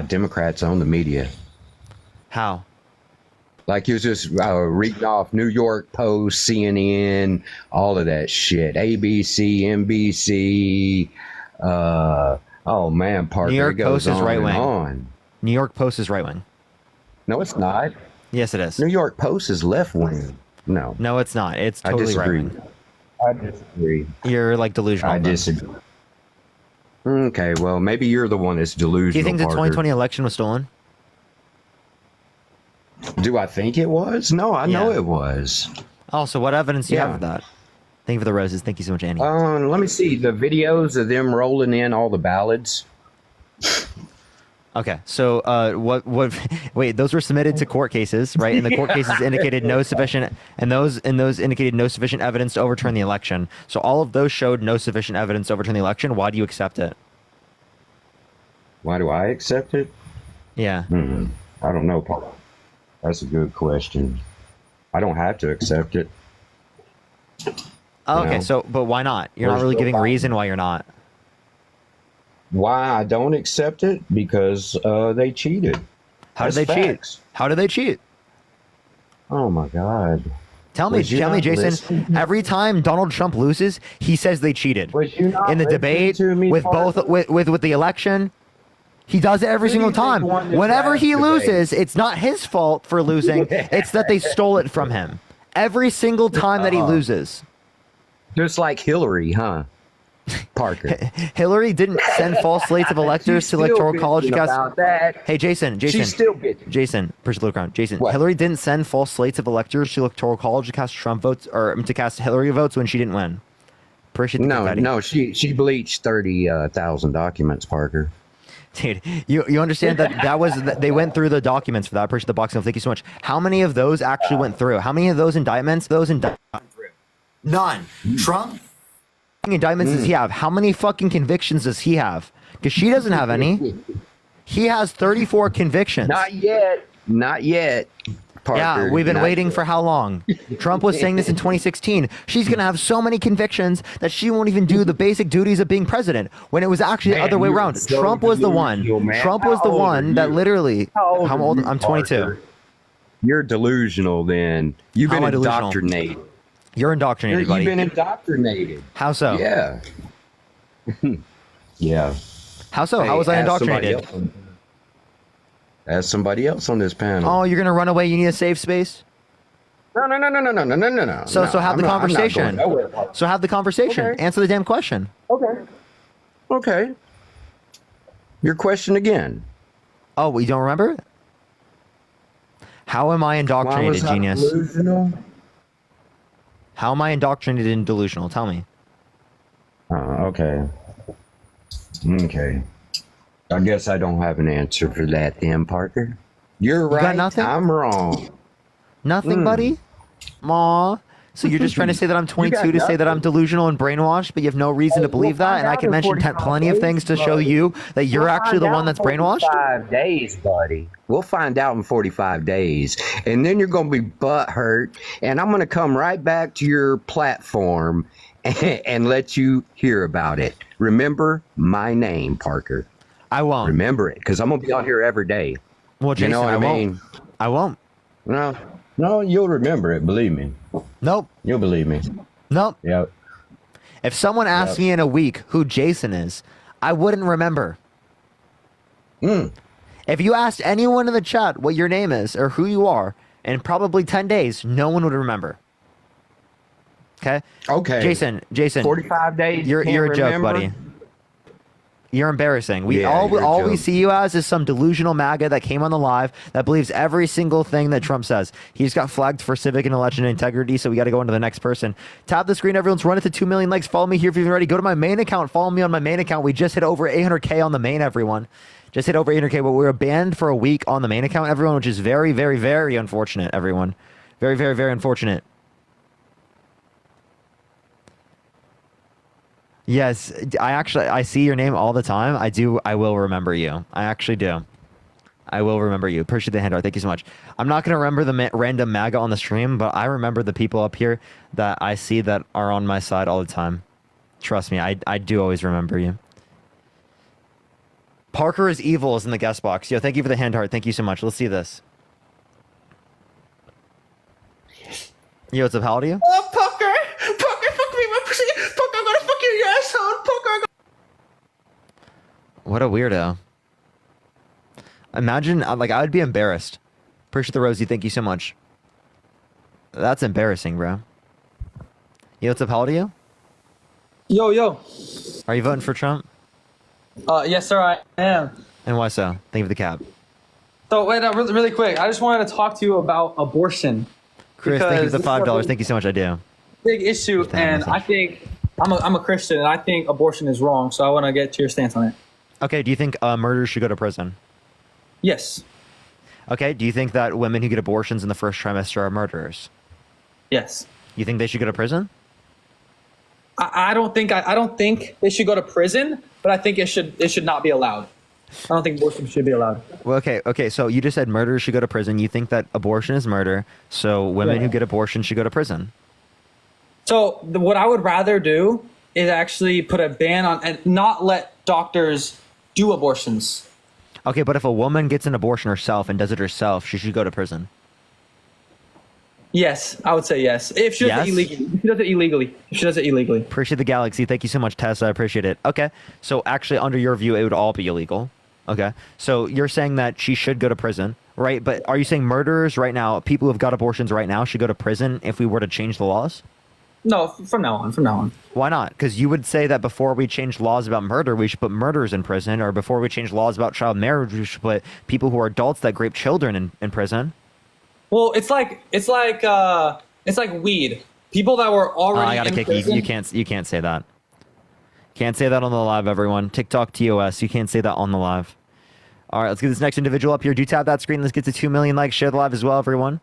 Democrats own the media. How? Like you're just reading off New York Post, CNN, all of that shit. ABC, NBC. Oh man, Parker. New York Post is right wing. On. New York Post is right wing. No, it's not. Yes, it is. New York Post is left wing. No. No, it's not. It's totally right wing. I disagree. You're like delusional. I disagree. Okay, well, maybe you're the one that's delusional. Do you think the Parker. 2020 election was stolen? Do I think it was? No, I know it was. Oh, so what evidence do you have of that? Thank you for the roses. Thank you so much, Andy. Let me see the videos of them rolling in all the ballots. Okay, so what? Wait, those were submitted to court cases, right? And the court cases indicated no sufficient, and those indicated no sufficient evidence to overturn the election. So all of those showed no sufficient evidence to overturn the election. Why do you accept it? Why do I accept it? Yeah. I don't know, Paul. That's a good question. I don't have to accept it. Oh, okay, so but why not? You're not really giving a reason why you're not. Why I don't accept it? Because they cheated. How did they cheat? How did they cheat? Oh my God! Tell me, Jason. Listen? Every time Donald Trump loses, he says they cheated in the debate to me, with both with the election. He does it every single time. Whenever he loses, it's not his fault for losing. It's that they stole it from him. Every single time that he loses. Just like Hillary, huh? Parker. Hillary didn't send false slates of electors to electoral college to cast. About that. Hey, Jason. She's still bitching. Jason, push the little crown. Jason, What? Hillary didn't send false slates of electors to electoral college to cast Trump votes or to cast Hillary votes when she didn't win. Appreciate the confetti. No, she bleached 30,000 documents, Parker. Dude, you understand that was they went through the documents for that. I appreciate the boxing. Thank you so much. How many of those actually went through? How many of those indictments? None. Trump. Indictments does he have? How many fucking convictions does he have? Because she doesn't have any. He has 34 convictions. Not yet. Parker, yeah, we've been waiting for how long? Trump was saying this in 2016. She's going to have so many convictions that she won't even do the basic duties of being president, when it was actually the other way around. So Trump was the one. Trump was the one that literally... How old? I'm 22. Parker? You're delusional then. You've been indoctrinated. You're indoctrinated, buddy. You've been indoctrinated. How so? Yeah. Yeah. How so? How was I indoctrinated? Ask somebody else on this panel. Oh, you're gonna run away? You need a safe space? No. So have the conversation. So have the conversation. Okay. Answer the damn question. Okay. Your question again. Oh, well, you don't remember? How am I indoctrinated, genius? Delusional? How am I indoctrinated and delusional? Tell me. Okay. I guess I don't have an answer for that then, Parker. You're right. Got nothing? I'm wrong. Nothing, buddy? Aw. So you're just trying to say that I'm 22 to say that I'm delusional and brainwashed, but you have no reason to believe that? And I can mention plenty of things to show you that you're actually the one that's brainwashed? 45 days, buddy. We'll find out in 45 days. And then you're going to be butthurt. And I'm going to come right back to your platform and let you hear about it. Remember my name, Parker. I won't. Remember it, because I'm going to be on here every day. Well, Jason, you know what I mean? I won't. No, you'll remember it. Believe me. Nope. You'll believe me. Nope. Yep. If someone asked me in a week who Jason is, I wouldn't remember. If you asked anyone in the chat what your name is or who you are, in probably 10 days, no one would remember. Okay? Okay. Jason. 45 days. You're a joke, remember? buddy. You're embarrassing. Yeah, All you're a we joke. see you as is some delusional MAGA that came on the live that believes every single thing that Trump says. He's got flagged for civic and election integrity, so we got to go into the next person. Tap the screen, everyone's run it to 2 million likes. Follow me here if you've already. Go to my main account. Follow me on my main account. We just hit over 800K on the main, everyone. Just hit over 800K, but we were banned for a week on the main account, everyone, which is very, very, very unfortunate, everyone. Very, very, very unfortunate. Yes, I see your name all the time. I will remember you. I actually do. I will remember you. Appreciate the handout. Thank you so much. I'm not going to remember the random MAGA on the stream, but I remember the people up here that I see that are on my side all the time. Trust me, I do always remember you. Parker is evil is in the guest box. Yo, thank you for the hand heart. Thank you so much. Let's see this. Yo, what's up? How old are you? Oh, Parker, fuck me, my pussy. Parker, I'm gonna fuck you, you asshole. Parker. What a weirdo. Imagine, I would be embarrassed. Appreciate the Rosie. Thank you so much. That's embarrassing, bro. Yo, what's up? How old are you? Yo. Are you voting for Trump? Yes, sir, I am. And why so? Thank you for the cap. So, wait, really quick. I just wanted to talk to you about abortion. Chris, thank you for the Because $5. Thank you so much. I do. big issue, and I think I'm a Christian, and I think abortion is wrong. So I want to get to your stance on it. Okay, do you think murderers should go to prison? Yes. Okay, do you think that women who get abortions in the first trimester are murderers? Yes. You think they should go to prison? I don't think they should go to prison, but I think it should not be allowed. I don't think abortion should be allowed. Well, okay. So you just said murderers should go to prison. You think that abortion is murder, so women who get abortion should go to prison. So what I would rather do is actually put a ban on and not let doctors do abortions. Okay, but if a woman gets an abortion herself and does it herself, she should go to prison. Yes, I would say yes. If she does it illegally. If she does it illegally. Appreciate the galaxy. Thank you so much, Tess. I appreciate it. Okay, so actually, under your view, it would all be illegal. Okay, so you're saying that she should go to prison, right? But are you saying murderers right now, people who have got abortions right now, should go to prison if we were to change the laws? No, from now on. Why not? Because you would say that before we change laws about murder, we should put murderers in prison, or before we change laws about child marriage, we should put people who are adults that rape children in prison. Well, it's like weed. People that were already I gotta in kick prison. you. You can't say that. Can't say that on the live, everyone. TikTok TOS. You can't say that on the live. All right, let's get this next individual up here. Do tap that screen. Let's get to 2 million likes. Share the live as well, everyone.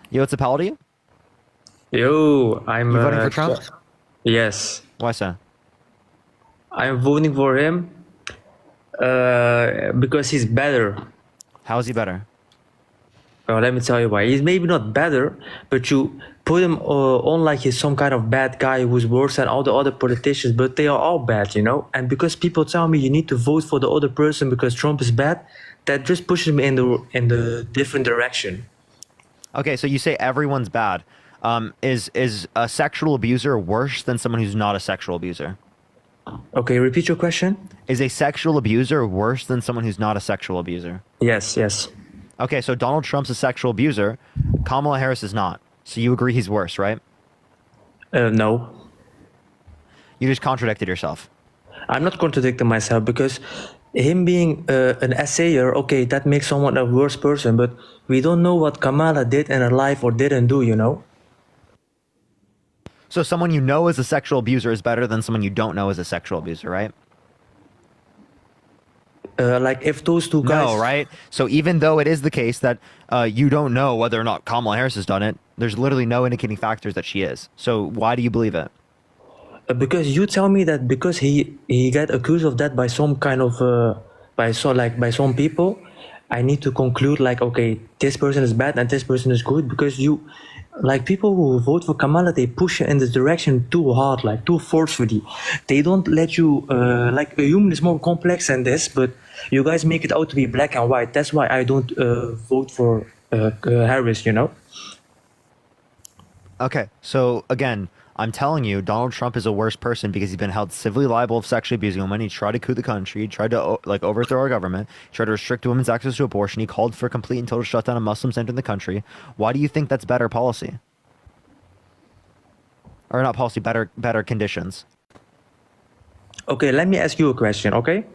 Yo, what's up? How old are you? Yo, I'm You voting for Trump? Yes. Why so? I'm voting for him because he's better. How is he better? Well, let me tell you why. He's maybe not better, but you put him on like he's some kind of bad guy who's worse than all the other politicians, but they are all bad, you know? And because people tell me you need to vote for the other person because Trump is bad, that just pushes me in the different direction. Okay, so you say everyone's bad. Is a sexual abuser worse than someone who's not a sexual abuser? Okay, repeat your question. Is a sexual abuser worse than someone who's not a sexual abuser? Yes. Okay, so Donald Trump's a sexual abuser. Kamala Harris is not. So you agree he's worse, right? No. You just contradicted yourself. I'm not contradicting myself because him being an essayer, okay, that makes someone a worse person, but we don't know what Kamala did in her life or didn't do, you know? So someone you know is a sexual abuser is better than someone you don't know is a sexual abuser, right? Like if those two guys... No, right? So even though it is the case that you don't know whether or not Kamala Harris has done it, there's literally no indicating factors that she is. So why do you believe it? Because you tell me that because he got accused of that by some kind of by some people, I need to conclude like, okay, this person is bad and this person is good, because you like people who vote for Kamala, they push you in this direction too hard, like too forcefully. They don't let you like a human is more complex than this, but you guys make it out to be black and white. That's why I don't vote for Harris, you know. Okay, so again, I'm telling you, Donald Trump is a worse person because he's been held civilly liable of sexually abusing women. He tried to coup the country. He tried to overthrow our government. He tried to restrict women's access to abortion. He called for complete and total shutdown of Muslims entering the country. Why do you think that's better policy? Or not policy, better conditions. Okay, let me ask you a question, okay?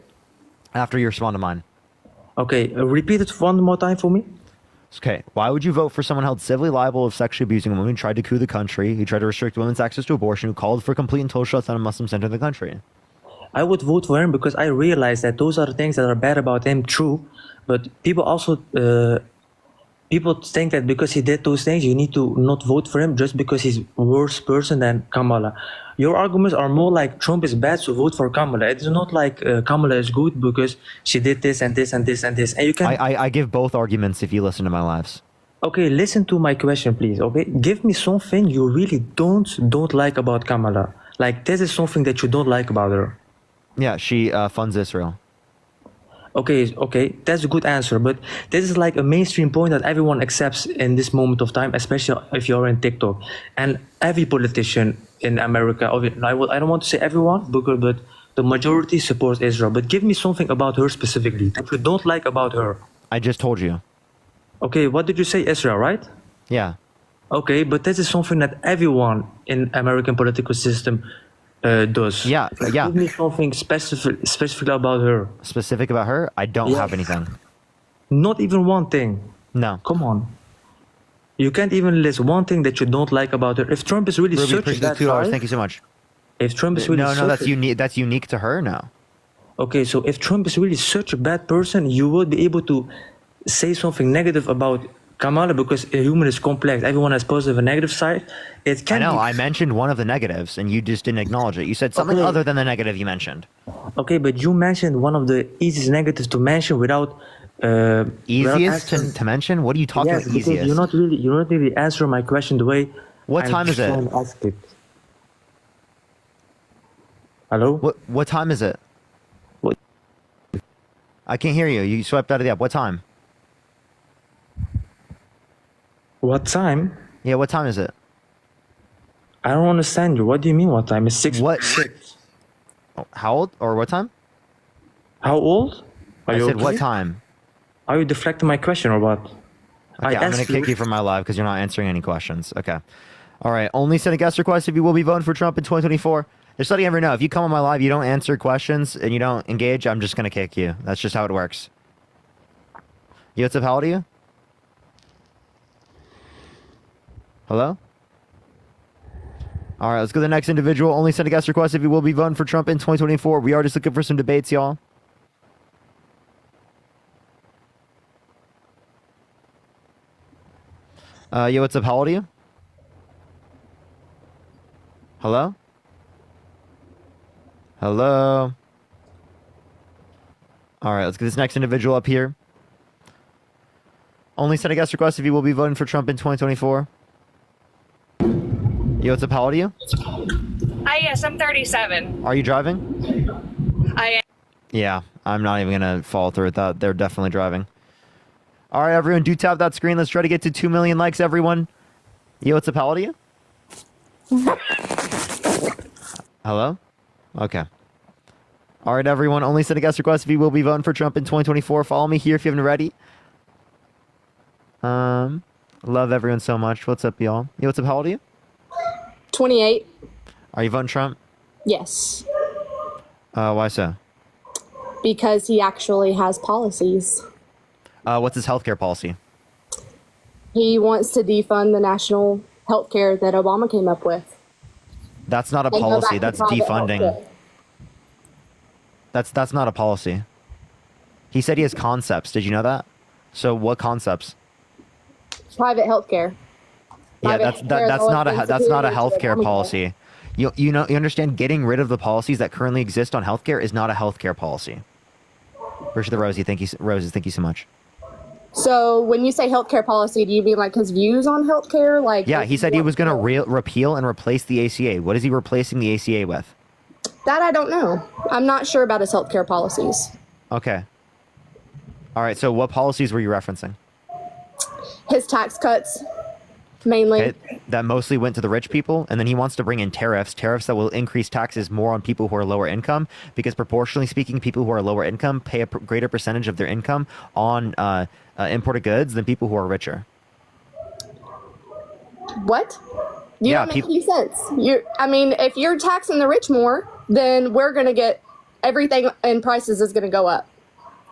After you respond to mine. Okay, repeat it one more time for me. Okay, why would you vote for someone held civilly liable of sexually abusing a woman who tried to coup the country, who tried to restrict women's access to abortion, who called for complete and total shutdown of Muslims entering the country? I would vote for him because I realize that those are the things that are bad about him, true. But people also, people think that because he did those things, you need to not vote for him just because he's a worse person than Kamala. Your arguments are more like Trump is bad, so vote for Kamala. It's not like Kamala is good because she did this and this and this and this. And you can. I give both arguments if you listen to my lives. Okay, listen to my question, please. Okay, give me something you really don't like about Kamala. Like this is something that you don't like about her. Yeah, she funds Israel. Okay, that's a good answer. But this is like a mainstream point that everyone accepts in this moment of time, especially if you're in TikTok. And every politician in America, I don't want to say everyone, but the majority supports Israel. But give me something about her specifically that you don't like about her. I just told you. Okay, what did you say? Israel, right? Yeah. Okay, but this is something that everyone in American political system does. Yeah. Give me something specific about her. Specific about her? I don't have anything. Not even one thing. No. Come on. You can't even list one thing that you don't like about her. If Trump is really Ruby, such appreciate that the $2. guy, Thank you so much. if Trump is really No, such that's unique. That's unique to her. No. Okay, so if Trump is really such a bad person, you would be able to say something negative about Kamala because a human is complex. Everyone has positive and negative side. It can. I know. Be... I mentioned one of the negatives, and you just didn't acknowledge it. You said something other than the negative you mentioned. Okay, but you mentioned one of the easiest negatives to mention without. Easiest to mention? What are you talking about? Because Easiest? you're not really answering my question the way. What time is it? Asked it. Hello. What time is it? What? I can't hear you. You swiped out of the app. What time? What time? Yeah, what time is it? I don't understand you. What do you mean? What time? It's 6. What? 6. Oh, how old or what time? How old? I said what time? Are you deflecting my question or what? Okay, I'm going to kick you from my live because you're not answering any questions. Okay. All right. Only send a guest request if you will be voting for Trump in 2024. Just letting everyone know, if you come on my live, you don't answer questions and you don't engage, I'm just going to kick you. That's just how it works. Yo, what's up? How old are you? Hello? All right, let's go to the next individual. Only send a guest request if you will be voting for Trump in 2024. We are just looking for some debates, y'all. Yo, what's up? How old are you? Hello? Hello? All right, let's get this next individual up here. Only send a guest request if you will be voting for Trump in 2024. Yo, what's up? How old are you? Hi, yes, I'm 37. Are you driving? I am. Yeah, I'm not even going to follow through with that. They're definitely driving. All right, everyone, do tap that screen. Let's try to get to 2 million likes, everyone. Yo, what's up? How old are you? Hello? Okay. All right, everyone. Only send a guest request if you will be voting for Trump in 2024. Follow me here if you haven't already. Love everyone so much. What's up, y'all? Yo, what's up? How old are you? 28. Are you voting Trump? Yes. Why so? Because he actually has policies. What's his healthcare policy? He wants to defund the national health care that Obama came up with. That's not a And go policy. back to That's private defunding. healthcare. That's not a policy. He said he has concepts. Did you know that? So what concepts? Private health care. Yeah, that's not a healthcare policy. You understand, getting rid of the policies that currently exist on healthcare is not a healthcare policy. Appreciate the Rosie. Thank you, Roses. Thank you so much. So when you say healthcare policy, do you mean like his views on healthcare? Like, Yeah, he said he was going to repeal and replace the ACA. What is he replacing the ACA with? that I don't know. I'm not sure about his healthcare policies. Okay. All right. So what policies were you referencing? His tax cuts. mainly. Okay, that mostly went to the rich people, and then he wants to bring in tariffs that will increase taxes more on people who are lower income, because proportionally speaking, people who are lower income pay a greater percentage of their income on imported goods than people who are richer. What? You Yeah, don't make any sense. If you're taxing the rich more, then we're going to get everything, and prices is going to go up.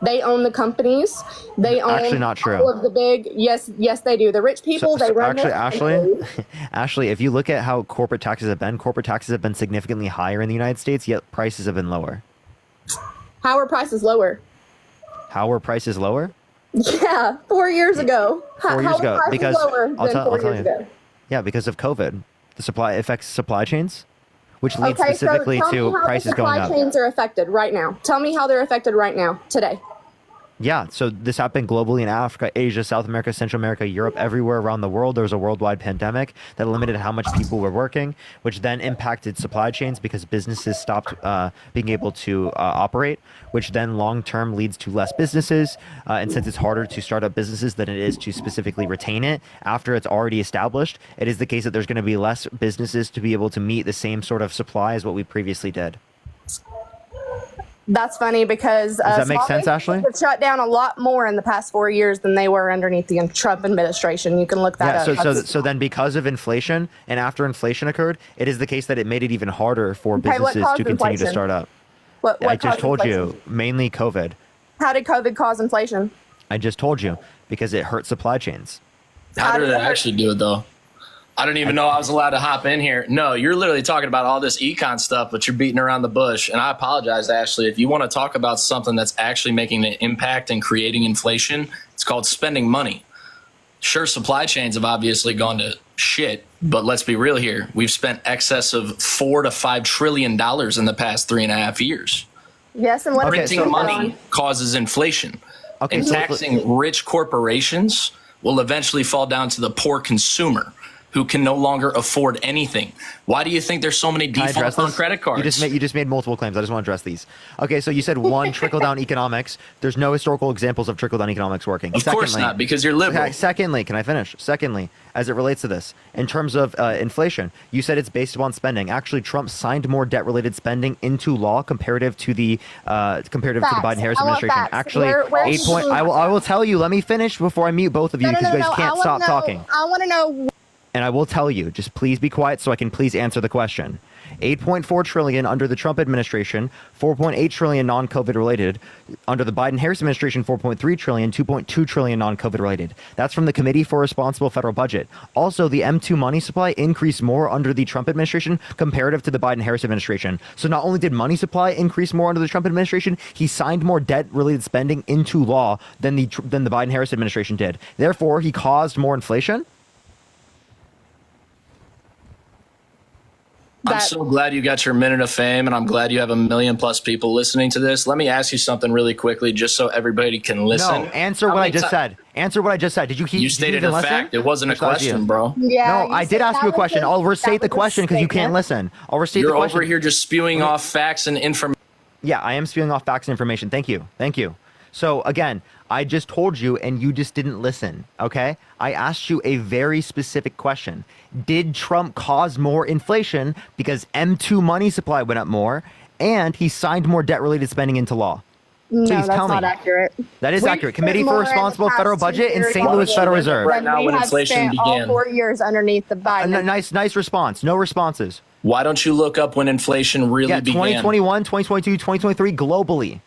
They own the companies. They own Actually, not true. all of the big. Yes, they do. The rich people, they run actually, Ashley, if you look at how corporate taxes have been significantly higher in the United States, yet prices have been lower. How are prices lower? How were prices lower? Yeah, 4 years ago. 4 years ago, because lower than I'll tell years you. ago? Yeah, because of COVID, the supply affects supply chains, which leads Okay, specifically so tell to me how prices the going supply up. chains are affected right now. Tell me how they're affected right now, today. Yeah, so this happened globally in Africa, Asia, South America, Central America, Europe, everywhere around the world. There was a worldwide pandemic that limited how much people were working, which then impacted supply chains because businesses stopped being able to operate, which then long-term leads to less businesses. And since it's harder to start up businesses than it is to specifically retain it after it's already established, it is the case that there's going to be less businesses to be able to meet the same sort of supply as what we previously did. That's funny because Does that make small sense, businesses Ashley? have shut down a lot more in the past 4 years than they were underneath the Trump administration. You can look that up. So then because of inflation and after inflation occurred, it is the case that it made it even harder for Okay, what businesses caused to continue to inflation? start up. What I just caused told inflation? you, mainly COVID. How did COVID cause inflation? I just told you, because it hurt supply chains. How did it actually do it, though? I didn't even know I was allowed to hop in here. No, you're literally talking about all this econ stuff, but you're beating around the bush. And I apologize, Ashley. If you want to talk about something that's actually making an impact and creating inflation, it's called spending money. Sure, supply chains have obviously gone to shit, but let's be real here. We've spent excess of $4 to $5 trillion in the past 3.5 years. Yes, and what Printing money causes inflation. Okay, and so taxing rich corporations will eventually fall down to the poor consumer who can no longer afford anything. Why do you think there's so many Can I address defaults on this? credit cards? You just made multiple claims. I just want to address these. Okay, so you said one, trickle down economics. There's no historical examples of trickle down economics working. Of course not, because you're liberal. Okay, secondly, can I finish? Secondly, as it relates to this, in terms of inflation, you said it's based upon spending. Actually, Trump signed more debt-related spending into law comparative to the Biden-Harris I want administration. facts. Actually, Where 8 point. I will tell you. Let me finish before I mute both of you because you guys can't stop talking. I want to know. And I will tell you, just please be quiet so I can please answer the question. 8.4 trillion under the Trump administration, 4.8 trillion non-COVID related. Under the Biden-Harris administration, 4.3 trillion, 2.2 trillion non-COVID related. That's from the Committee for Responsible Federal Budget. Also, the M2 money supply increased more under the Trump administration comparative to the Biden-Harris administration. So not only did money supply increase more under the Trump administration, he signed more debt-related spending into law than the Biden-Harris administration did. Therefore, he caused more inflation. I'm so glad you got your minute of fame, and I'm glad you have 1 million plus people listening to this. Let me ask you something really quickly, just so everybody can listen. No, answer what I just said. Answer what I just said. Did you keep? You stated a fact. It wasn't a question, bro. Yeah, no, I did ask you a question. I'll restate the question because you can't listen. I'll restate the question. You're over here just spewing off facts and information. Yeah, I am spewing off facts and information. Thank you. Thank you. So again, I just told you and you just didn't listen, okay? I asked you a very specific question. Did Trump cause more inflation because M2 money supply went up more and he signed more debt-related spending into law? No, Please that's tell not me. accurate. That is We've accurate. spent Committee for more in the Responsible past Federal 2 Budget in years St. Louis than Federal Reserve. Right now we when have inflation spent all began. 4 years underneath the Biden. Nice response. No responses. Why don't you look up when inflation really began? 2021, 2022, 2023 globally.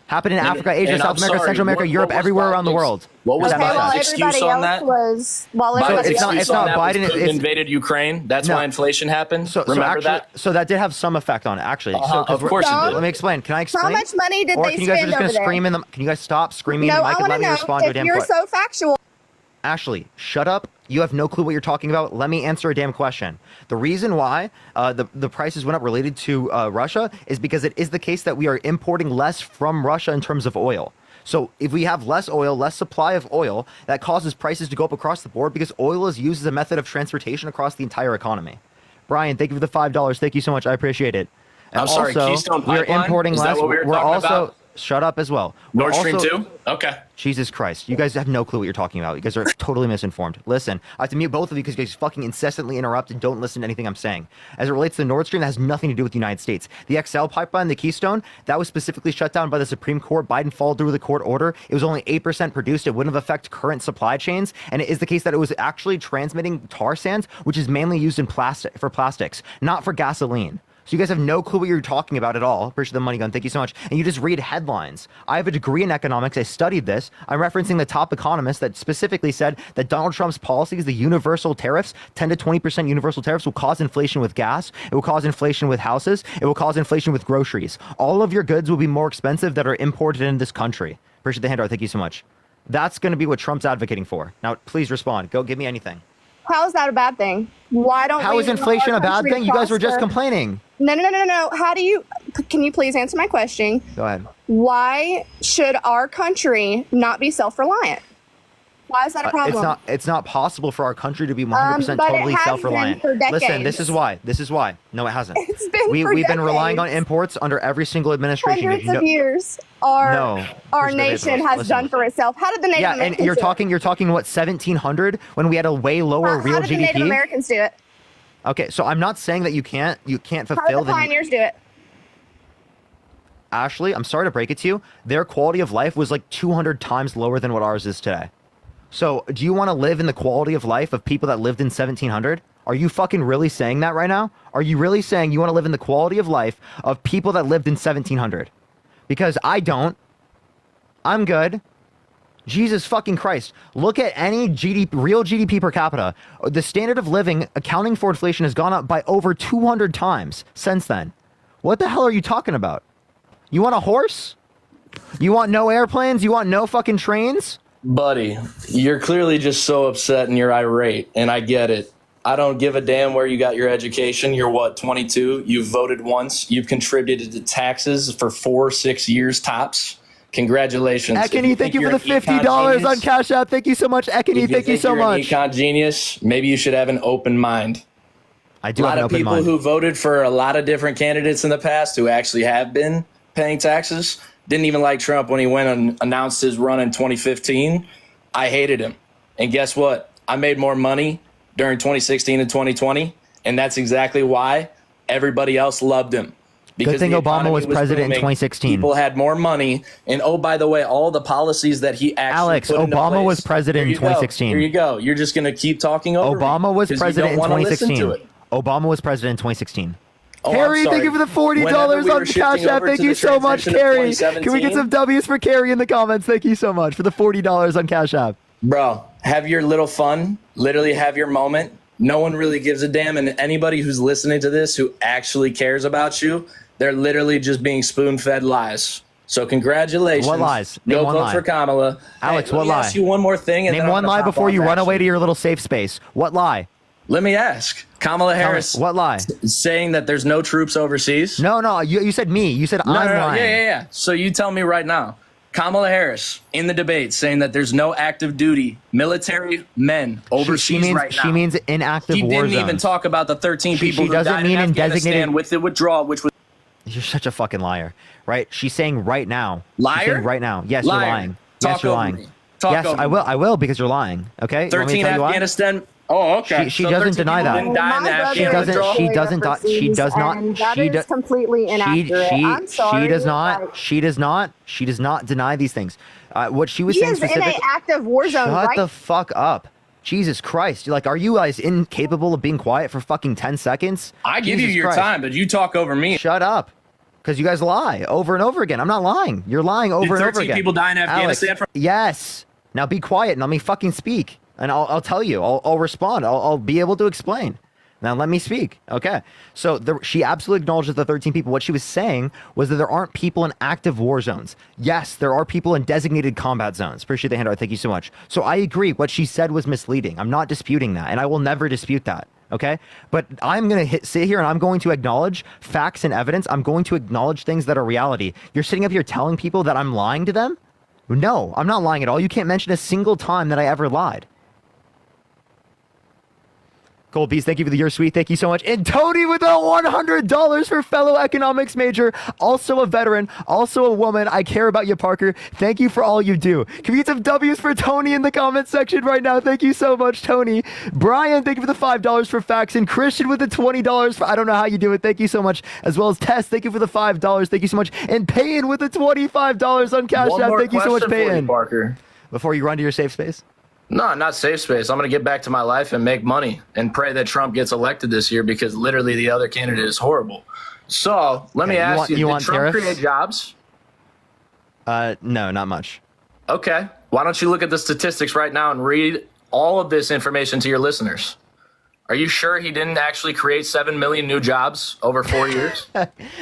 Happened in Africa, Asia, and South I'm America, sorry, Central America, what Europe, was everywhere around the Biden's- world. What was Okay, while Biden's excuse everybody on else that? was, while Biden's everybody it's not- excuse it's not on that was Biden, Putin it's- invaded Ukraine. That's No. why inflation happened. So Remember actually, that? So that did have some effect on it, actually. So, 'cause Of course it did. Let me explain. Can I explain? How much money did or they can you guys spend just over there? scream in the? Can you guys stop screaming No, in the I mic and want let to me know respond to a if damn you're question? so factual. Ashley, shut up. You have no clue what you're talking about. Let me answer a damn question. The reason why the prices went up related to Russia is because it is the case that we are importing less from Russia in terms of oil. So if we have less oil, less supply of oil, that causes prices to go up across the board because oil is used as a method of transportation across the entire economy. Brian, thank you for the $5. Thank you so much. I appreciate it. And I'm sorry, also, Keystone we're Pipeline? importing Is that less. what we were We're talking also about? Shut up as well. We're Nord Stream also- 2? Okay. Jesus Christ. You guys have no clue what you're talking about. You guys are totally misinformed. Listen, I have to mute both of you because you guys fucking incessantly interrupt and don't listen to anything I'm saying. As it relates to Nord Stream, that has nothing to do with the United States. The XL pipeline, the Keystone, that was specifically shut down by the Supreme Court. Biden followed through with the court order. It was only 8% produced. It wouldn't have affected current supply chains. And it is the case that it was actually transmitting tar sands, which is mainly used in for plastics, not for gasoline. So you guys have no clue what you're talking about at all. Appreciate the money gun. Thank you so much. And you just read headlines. I have a degree in economics. I studied this. I'm referencing the top economist that specifically said that Donald Trump's policies, the universal tariffs, 10 to 20% universal tariffs will cause inflation with gas. It will cause inflation with houses. It will cause inflation with groceries. All of your goods will be more expensive that are imported in this country. Appreciate the handout. Thank you so much. That's going to be what Trump's advocating for. Now, please respond. Go give me anything. How is that a bad thing? Why don't How we is inflation allow a bad country to thing? You guys were just prosper? complaining. No. How do you, can you please answer my question? Go ahead. Why should our country not be self-reliant? Why is that a problem? It's not possible for our country to be 100% but it totally has self-reliant. been for Listen, this decades. is why. No, it hasn't. It's been We've for been relying on decades. imports under every single administration. Hundreds of years our Listen, nation has listen. done for itself. How did the Native Yeah, Americans and you're do talking what 1700 when we had a way lower real How did the Native GDP. Americans do it? Okay, so I'm not saying that you can't How did fulfill the pioneers do it? Ashley, I'm sorry to break it to you. Their quality of life was like 200 times lower than what ours is today. So, do you want to live in the quality of life of people that lived in 1700? Are you fucking really saying that right now? Are you really saying you want to live in the quality of life of people that lived in 1700? Because I don't. I'm good. Jesus fucking Christ. Look at any real GDP per capita. The standard of living, accounting for inflation, has gone up by over 200 times since then. What the hell are you talking about? You want a horse? You want no airplanes? You want no fucking trains? Buddy, you're clearly just so upset and you're irate, and I get it. I don't give a damn where you got your education. You're what, 22? You've voted once. You've contributed to taxes for 4-6 years tops. Congratulations. Ekany, thank you for the $50 on Cash App. Thank you so much, Ekany. Thank you so much. If you're an econ genius, maybe you should have an open mind. I do a have lot an of open people mind. who voted for a lot of different candidates in the past who actually have been paying taxes didn't even like Trump when he went and announced his run in 2015. I hated him. And guess what? I made more money during 2016 and 2020. And that's exactly why everybody else loved him. Good thing the Obama economy was president in booming, 2016. People had more money. And oh, by the way, all the policies that he actually Alex, put into Obama place- was president in Here you go. 2016. Here you go. You're just going to keep talking over me Obama was 'cause you president in don't wanna listen 2016. to it. Obama was president in 2016. Oh, I'm Carrie, thank sorry. you for the $40 Whenever we on were shifting Cash App. over Thank to you the so much, transition of Carrie. Can we get 2017? some W's for Carrie in the comments? Thank you so much for the $40 on Cash App. Bro, have your little fun. Literally have your moment. No one really gives a damn. And anybody who's listening to this who actually cares about you, they're literally just being spoon-fed lies. So congratulations. What lies? Name Go one vote lie. for Kamala. Alex, Hey, what let me lie? ask you one more thing. And Name then I'm one gonna lie pop before off, you run actually. away to your little safe space. What lie? Let me ask. Kamala Harris. What lie? Saying that there's no troops overseas. No. You said me. You said No, I'm no, no. lying. Yeah. So you tell me right now. Kamala Harris in the debate saying that there's no active duty military men overseas She means, right now. She means inactive He war didn't zones. even talk about the 13 people She who doesn't died mean in in Afghanistan designated with the withdrawal, which was. You're such a fucking liar, right? She's saying right now. Liar? She's saying right now. Yes, Liar. you're lying. Talk Yes, you're over lying. me. Talk Yes, over I will. me. I will because you're lying. Okay. You want me to 13 tell you why? Afghanistan. Oh, okay. She So doesn't 13 deny people that. didn't die in the Afghan withdrawal? She doesn't. She does not. And that She is does completely inaccurate. I'm sorry. She does not. Like, She does not. She does not deny these things. What she was he saying is in specifically. an active war zone, Shut right? the fuck up. Jesus Christ. Like, are you guys incapable of being quiet for fucking 10 seconds? I give you Jesus your Christ. time, but you talk over me. Shut up. Because you guys lie over and over again. I'm not lying. You're lying over and over 13 again. people die in Afghanistan Alex, from- yes. Now be quiet and let me fucking speak. And I'll tell you. I'll respond. I'll be able to explain. Now let me speak. Okay. So she absolutely acknowledges the 13 people. What she was saying was that there aren't people in active war zones. Yes, there are people in designated combat zones. Appreciate the handout. Thank you so much. So I agree. What she said was misleading. I'm not disputing that. And I will never dispute that. Okay. But I'm going to sit here and I'm going to acknowledge facts and evidence. I'm going to acknowledge things that are reality. You're sitting up here telling people that I'm lying to them? No, I'm not lying at all. You can't mention a single time that I ever lied. Cold Beast, thank you for the You're Sweet. Thank you so much. And Tony with a $100 for fellow economics major, also a veteran, also a woman. I care about you, Parker. Thank you for all you do. Can we get some W's for Tony in the comment section right now? Thank you so much, Tony. Brian, thank you for the $5 for facts. And Christian with the $20 for I don't know how you do it. Thank you so much. As well as Tess, thank you for the $5. Thank you so much. And Payton with the $25 on Cash App. Thank you so much, Payton. Parker. Before you run to your safe space? No, not safe space. I'm going to get back to my life and make money and pray that Trump gets elected this year because literally the other candidate is horrible. So let me ask you, did Trump create jobs? No, not much. Okay. Why don't you look at the statistics right now and read all of this information to your listeners? Are you sure he didn't actually create 7 million new jobs over 4 years?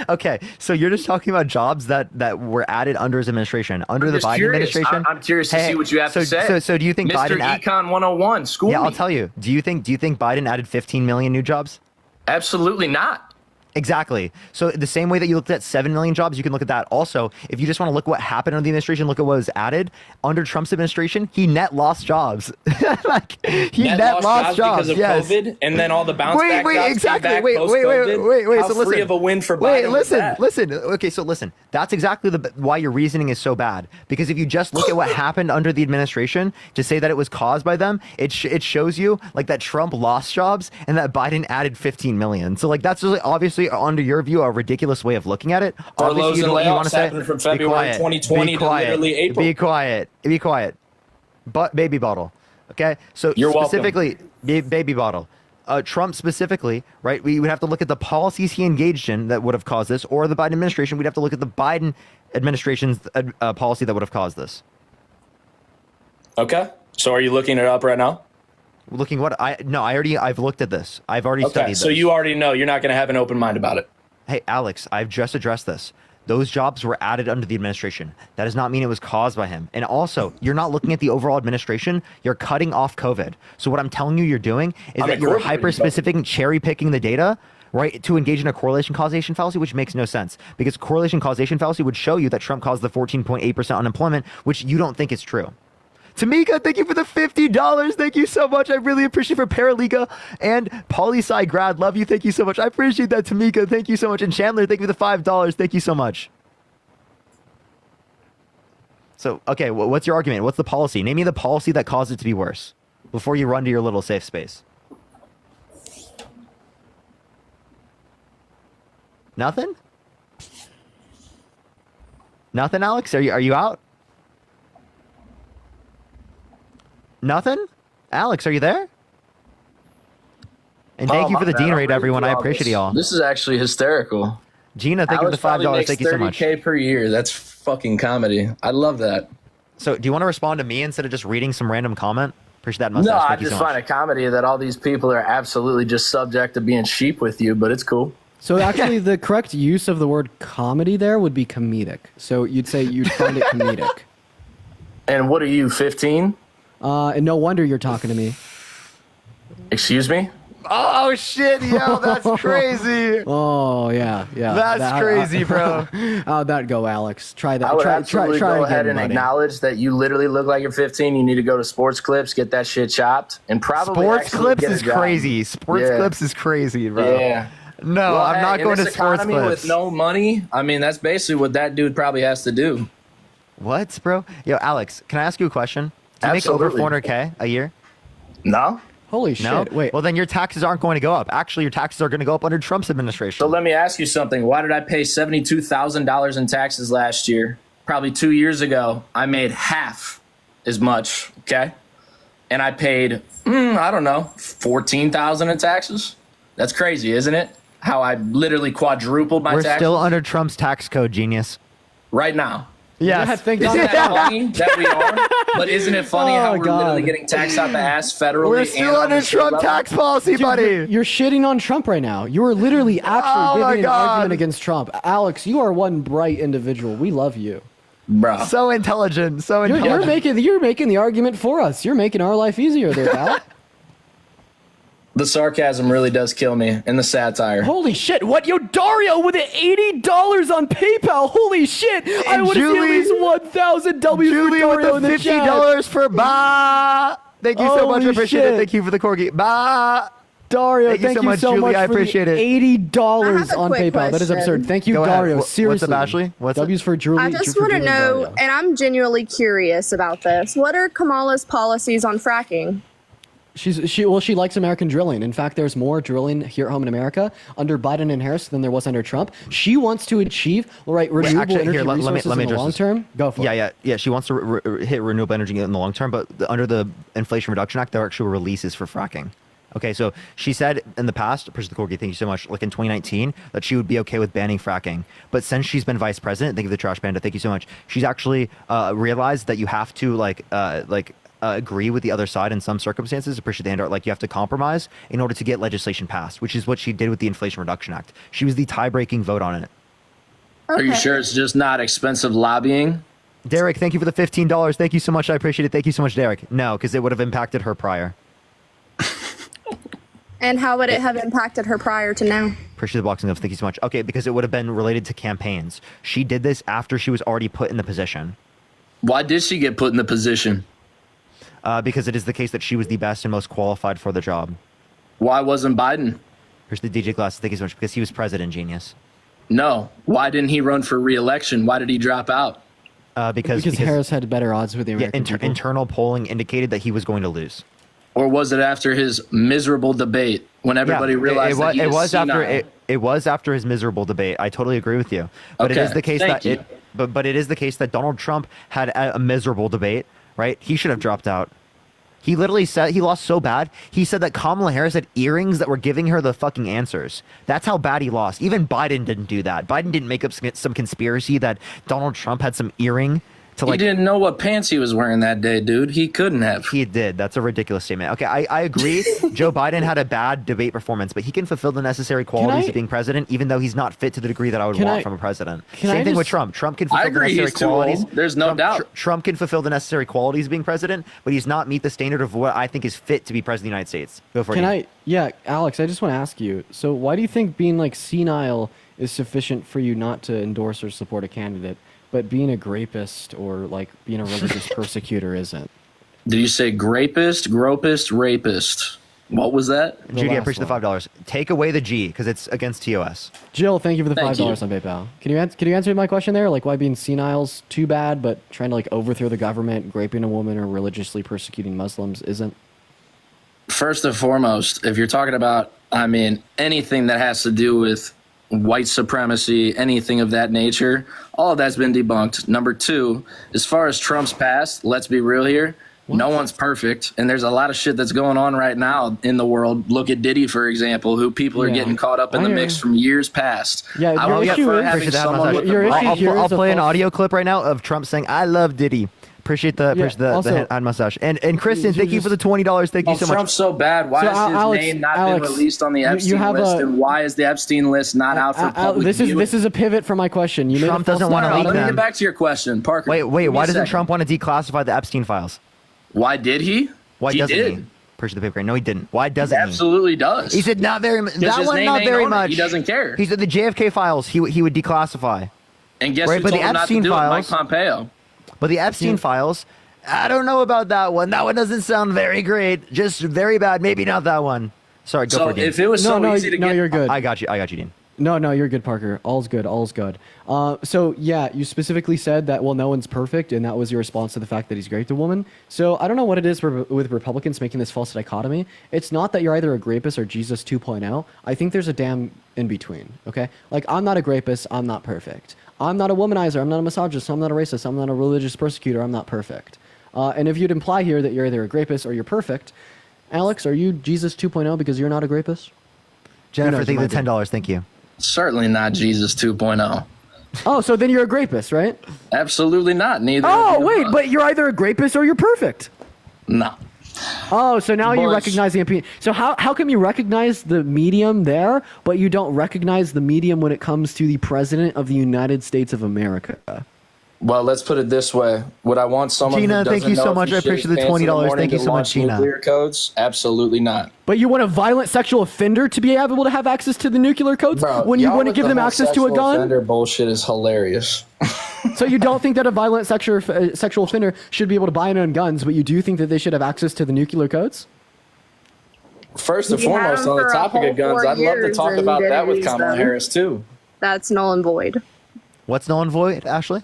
Okay, so you're just talking about jobs that were added under his administration, under the Biden administration. I'm curious to see what you have to say. So do you think Mr. Biden? Econ 101, school me. I'll tell you. Do you think Biden added 15 million new jobs? Absolutely not. Exactly. So the same way that you looked at 7 million jobs, you can look at that. Also, if you just want to look what happened under the administration, look at what was added under Trump's administration. He net lost jobs. He net lost jobs because of COVID, and then all the bounce back jobs exactly. came back Wait. How So free listen. of a win for Biden was that? Listen. Okay, so listen. That's exactly why your reasoning is so bad. Because if you just look at what happened under the administration to say that it was caused by them, it shows you like that Trump lost jobs and that Biden added 15 million. So like that's really obviously under your view a ridiculous way of looking at it. Furloughs and layoffs happened from February 2020 to literally April. Be quiet. But baby bottle. Okay, so You're specifically baby bottle. Trump specifically, right? We would have to look at the policies he engaged in that would have caused this, or the Biden administration. We'd have to look at the Biden administration's policy that would have caused this. Okay, so are you looking it up right now? Looking what? I've looked at this. I've already studied this. So you already know you're not going to have an open mind about it. Hey, Alex, I've just addressed this. Those jobs were added under the administration. That does not mean it was caused by him. And also, you're not looking at the overall administration. You're cutting off COVID. So what I'm telling you you're doing is that you're hyper-specific and cherry-picking the data, right, to engage in a correlation causation fallacy, which makes no sense. Because correlation causation fallacy would show you that Trump caused the 14.8% unemployment, which you don't think is true. Tamika, thank you for the $50. Thank you so much. I really appreciate it for Paraliga and Poli-Sci grad. Love you. Thank you so much. I appreciate that, Tamika. Thank you so much. And Chandler, thank you for the $5. Thank you so much. So, okay, what's your argument? What's the policy? Name me the policy that caused it to be worse before you run to your little safe space. Nothing? Nothing, Alex? Are you out? Nothing? Alex, are you there? And thank you for the Dean rate, everyone. I appreciate y'all. This is actually hysterical. Gina, thank you for the $5. Thank you so much. $30K per year. That's fucking comedy. I love that. So, do you want to respond to me instead of just reading some random comment? Appreciate that mustache. No, I Thank you just so find much. it comedy that all these people are absolutely just subject to being sheep with you, but it's cool. So actually, the correct use of the word comedy there would be comedic. So you'd say you'd find it comedic. And what are you, 15? And no wonder you're talking to me. Excuse me? Oh shit, yo, that's crazy. Oh yeah. That's crazy, bro. How'd that go, Alex? Try that. I would try absolutely try go again, ahead and buddy. acknowledge that you literally look like you're 15. You need to go to Sports Clips, get that shit chopped, and probably Sports actually Clips get a is job. crazy. Sports Clips is crazy, bro. Yeah. No, Well, I'm not in going to this Sports economy Clips. with no money. I mean, that's basically what that dude probably has to do. What, bro? Yo, Alex, can I ask you a question? Do you Absolutely. make over $400K a year? No. Holy shit! No? Wait. Well, then your taxes aren't going to go up. Actually, your taxes are going to go up under Trump's administration. So let me ask you something. Why did I pay $72,000 in taxes last year? Probably 2 years ago, I made half as much, okay? And I paid, I don't know, $14,000 in taxes? That's crazy, isn't it? How I literally quadrupled my We're taxes. still under Trump's tax code, genius. Right now. Yes. Yeah, thank Isn't God. that funny that we are? But isn't it funny how Oh, we're God. literally getting taxed out the ass federally? We're and still on under the state Trump level? tax policy, Dude, buddy. you're shitting on Trump right now. You are literally Oh actually my giving an God. argument against Trump. Alex, you are one bright individual. We love you. Bro. So intelligent. So You're intelligent. making the argument for us. You're making our life easier there, pal. The sarcasm really does kill me, and the satire. Holy shit! What? Yo, Dario with an $80 on PayPal. Holy shit! I would have seen at least 1,000 W's for Julie Dario with in the the chat. $50 for ba. Thank you so much. I Holy appreciate shit. it. Thank you for the corgi. Ba. Dario, Thank you thank so you much, so Julie. much I for appreciate the it. $80 on quick PayPal. That is question. absurd. Thank you, Go ahead. Dario. What's Seriously. up, Ashley? What's up? W's for Julie. I just for want to Julie and know, Dario. and I'm genuinely curious about this. What are Kamala's policies on fracking? She likes American drilling. In fact, there's more drilling here at home in America under Biden and Harris than there was under Trump. She wants to achieve renewable energy resources in the long term. Go for it. Yeah. She wants to hit renewable energy in the long term, but under the Inflation Reduction Act, there are actual releases for fracking. Okay, so she said in the past, President Corgi, thank you so much, like in 2019, that she would be okay with banning fracking. But since she's been vice president, thank you for the trash panda, thank you so much. She's actually realized that you have to agree with the other side in some circumstances. Appreciate the handout. Like you have to compromise in order to get legislation passed, which is what she did with the Inflation Reduction Act. She was the tie-breaking vote on it. Are you sure it's just not expensive lobbying? Derek, thank you for the $15. Thank you so much. I appreciate it. Thank you so much, Derek. No, because it would have impacted her prior. And how would it have impacted her prior to now? Appreciate the boxing of. Thank you so much. Okay, because it would have been related to campaigns. She did this after she was already put in the position. Why did she get put in the position? Because it is the case that she was the best and most qualified for the job. Why wasn't Biden? Here's the DJ glasses. Thank you so much. Because he was president, genius. No. Why didn't he run for re-election? Why did he drop out? Because Harris had better odds with the American people. Internal polling indicated that he was going to lose. Or was it after his miserable debate when everybody realized that he was senile? It was after his miserable debate. I totally agree with you. But it is the case but it is the case that Donald Trump had a miserable debate, right? He should have dropped out. He literally said he lost so bad. He said that Kamala Harris had earrings that were giving her the fucking answers. That's how bad he lost. Even Biden didn't do that. Biden didn't make up some conspiracy that Donald Trump had some earring. He didn't know what pants he was wearing that day, dude. He couldn't have. He did. That's a ridiculous statement. Okay, I agree. Joe Biden had a bad debate performance, but he can fulfill the necessary qualities of being president, even though he's not fit to the degree that I would want from a president. Same thing with Trump. Trump can fulfill the necessary qualities. There's no doubt. Trump can fulfill the necessary qualities of being president, but he's not meet the standard of what I think is fit to be president of the United States. Go for it. Yeah, Alex, I just want to ask you. So why do you think being like senile is sufficient for you not to endorse or support a candidate? But being a grapist or like being a religious persecutor isn't. Did you say grapist, gropist, rapist? What was that? Judy, I appreciate the $5. Take away the G because it's against TOS. Jill, thank you for the $5 on PayPal. Can you answer my question there? Like why being senile's too bad, but trying to like overthrow the government, raping a woman, or religiously persecuting Muslims isn't? First and foremost, if you're talking about, anything that has to do with white supremacy, anything of that nature, all of that's been debunked. Number two, as far as Trump's past, let's be real here. No one's perfect, and there's a lot of shit that's going on right now in the world. Look at Diddy, for example, who people are getting caught up in the mix from years past. Yeah, I'll play an audio clip right now of Trump saying, "I love Diddy." Appreciate the hand mustache. And Kristen, thank you for the $20. Thank you so much. Trump's so bad. Why has his name not been released on the Epstein list? And why is the Epstein list not out for public view? This is a pivot from my question. Trump doesn't want to leak them. Let me get back to your question, Parker. Wait. Why doesn't Trump want to declassify the Epstein files? Why did he? Why doesn't he? Appreciate the paper. No, he didn't. Why doesn't he? Absolutely does. He said not very much. That one, not very much. He doesn't care. He said the JFK files he would declassify. And guess who told him not to do it? Mike Pompeo. But the Epstein files, I don't know about that one. That one doesn't sound very great. Just very bad. Maybe not that one. Sorry, go for it, Dean. If it was easy to get... you're good. I got you, Dean. No, you're good, Parker. All's good. So, yeah, you specifically said that, well, no one's perfect, and that was your response to the fact that he's raped a woman. So I don't know what it is with Republicans making this false dichotomy. It's not that you're either a grapist or Jesus 2.0. I think there's a damn in between, okay? Like, I'm not a grapist. I'm not perfect. I'm not a womanizer. I'm not a misogynist. I'm not a racist. I'm not a religious persecutor. I'm not perfect. And if you'd imply here that you're either a grapist or you're perfect, Alex, are you Jesus 2.0 because you're not a grapist? Jennifer, thank you for the $10. Thank you. Certainly not Jesus 2.0. Oh, so then you're a grapist, right? Absolutely not. Neither. Oh, wait, but you're either a grapist or you're perfect. No. Oh, so now you recognize the opinion. So how come you recognize the medium there, but you don't recognize the medium when it comes to the president of the United States of America? Well, let's put it this way. Would I want someone Gina, who doesn't thank you so much. I appreciate the $20. Thank you so much, Gina. Nuclear codes? Absolutely not. But you want a violent sexual offender to be able to have access to the nuclear codes when you want to give them access to a gun? Offender bullshit is hilarious. So you don't think that a violent sexual offender should be able to buy and own guns, but you do think that they should have access to the nuclear codes? First and He had foremost, them on the for a topic whole of guns, 4 I'd love to years talk and about that didn't with use Kamala them. Harris too. That's null and void. What's null and void, Ashley?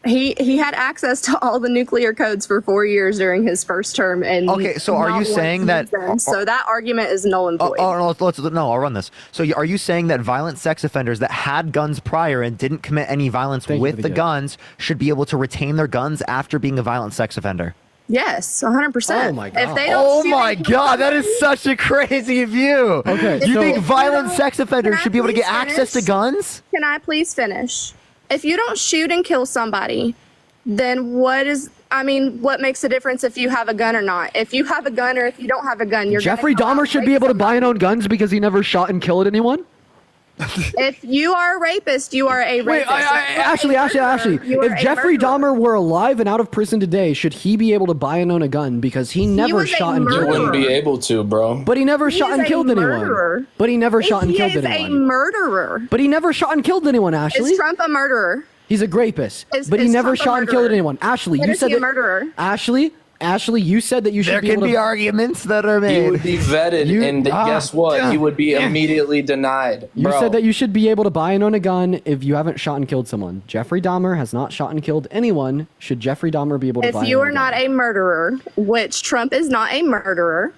He had access to all the nuclear codes for 4 years during his first term, and Okay, so are not you once saying that- used them. So that argument is null and void. No, I'll run this. So are you saying that violent sex offenders that had guns prior and didn't commit any violence with the guns should be able to retain their guns after being a violent sex offender? Yes, 100%. Oh my If they don't Oh shoot my and God, that is such a crazy view. Okay, you so- think violent sex offenders Can I should be able to get please access to finish? guns? Can I please finish? If you don't shoot and kill somebody, then what makes a difference if you have a gun or not? If you have a gun or if you don't have a gun, you're Jeffrey gonna come Dahmer out should and be rape able to buy and own guns because he never shot and killed anyone? If you are a rapist, you are a rapist. Ashley. If Jeffrey Dahmer were alive and out of prison today, should he be able to buy and own a gun because he never was a shot and You killed wouldn't anyone? be able to, bro. But he never He shot is and a killed anyone. murderer. But he never shot and He killed is a anyone. murderer. But he never shot and killed anyone, Ashley. Is Trump a murderer? He's a rapist. Is- But he is never Trump a shot and killed murderer? anyone. Ashley, But you is said he a that. murderer? Ashley, you said that you should There be can able be to. arguments that are made. You would be vetted, and guess what? You would be immediately denied. You Bro. said that you should be able to buy and own a gun if you haven't shot and killed someone. Jeffrey Dahmer has not shot and killed anyone. Should Jeffrey Dahmer be able to buy If and you own are a not gun? a murderer, which Trump is not a murderer,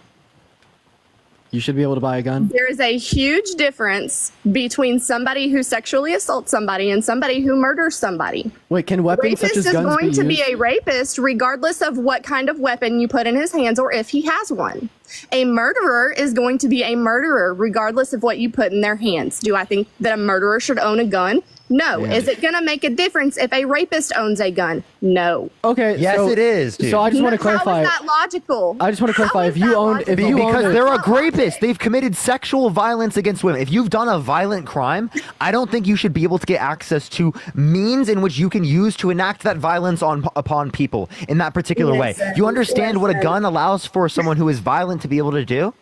You should be able to buy a gun? there is a huge difference between somebody who sexually assaults somebody and somebody who murders somebody. Wait, can weapons Rapist such as is guns going be to be used? a rapist regardless of what kind of weapon you put in his hands or if he has one. A murderer is going to be a murderer regardless of what you put in their hands. Do I think that a murderer should own a gun? No. Yeah. Is it going to make a difference if a rapist owns a gun? No. Okay. Yes, so, it is, dude. So I just want to clarify. How is that logical? I just want to clarify. If you own, if you Because own they're a rapist. They've committed sexual violence against women. If you've done a violent crime, I don't think you should be able to get access to means in which you can use to enact that violence upon people in that particular way. You understand what a gun allows for someone who is violent to be able to do?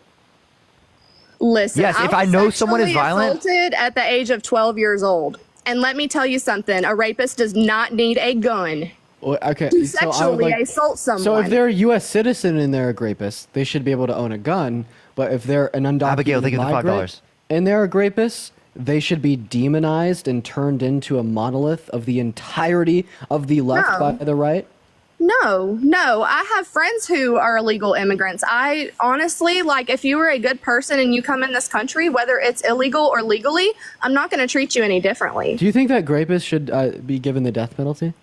Listen, Yes, if I was know someone is sexually violent- assaulted at the age of 12 years old. And let me tell you something, a rapist does not need a gun Well, okay. to so I would sexually like- assault someone. So if they're a U.S. citizen and they're a rapist, they should be able to own a gun. But if they're an undocumented Abigail, thank you for the migrant $5. and they're a rapist, they should be demonized and turned into a monolith of the entirety of the left No. by the right. No. I have friends who are illegal immigrants. I honestly, like, if you were a good person and you come in this country, whether it's illegal or legally, I'm not going to treat you any differently. Do you think that rapists should be given the death penalty?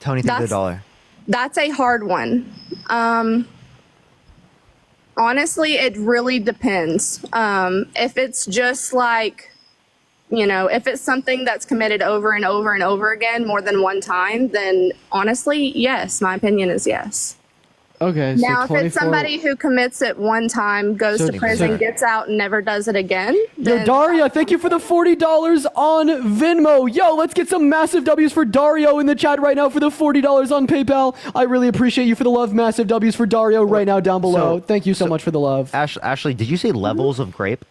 Tony, thank you for the $1. That's a hard one. Honestly, it really depends. If it's just like, if it's something that's committed over and over and over again more than one time, then honestly, yes, my opinion is yes. Okay. Now, so if it's 24 somebody who commits it one time, goes So- to prison, so- gets out, and never does it again, Yo, then Daria, thank you for the $40 on Venmo. Yo, let's get some massive W's for Dario in the chat right now for the $40 on PayPal. I really appreciate you for the love. Massive W's for Dario right now down below. Thank you so much for the love. Ashley, did you say levels of grape?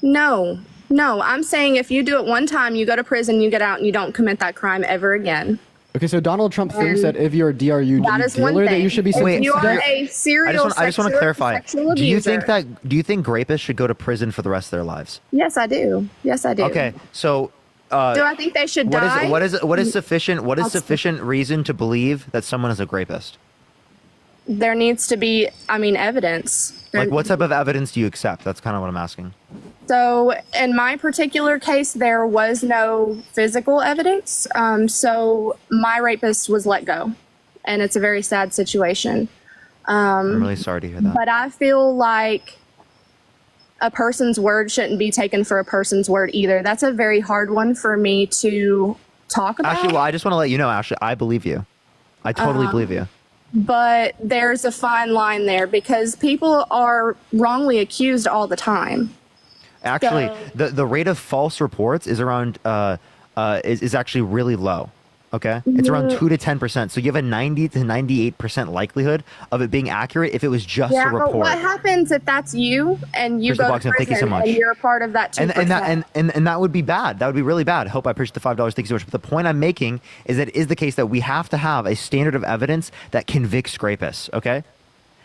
no. I'm saying if you do it one time, you go to prison, you get out, and you don't commit that crime ever again. Okay, so Donald Trump thinks that if you're a DRU That is one dealer, that thing. you should be If sentenced you to are death. a serial I just want to clarify. sexual Do you think abuser- that? Do you think rapists should go to prison for the rest of their lives? Yes, I do. Yes, I do. Okay, so. Do I think they should die? What is sufficient reason to believe that someone is a rapist? There needs to be, evidence. Like, what type of evidence do you accept? That's kind of what I'm asking. So, in my particular case, there was no physical evidence. So, my rapist was let go, and it's a very sad situation. I'm really sorry to hear that. But I feel like a person's word shouldn't be taken for a person's word either. That's a very hard one for me to talk about. Actually, well, I just want to let you know, Ashley, I believe you. I totally believe you. But there's a fine line there because people are wrongly accused all the time. Actually, So- the rate of false reports is around is actually really low. Okay, it's around 2 to 10%. So you have a 90 to 98% likelihood of it being accurate if it was just Yeah, a but report. what happens if that's you and you Here's the go box, to and prison thank you so much. and you're a part of that 2%? And that would be bad. That would be really bad. Hope I appreciate the $5. Thank you so much. But the point I'm making is that it is the case that we have to have a standard of evidence that convicts rapists. Okay.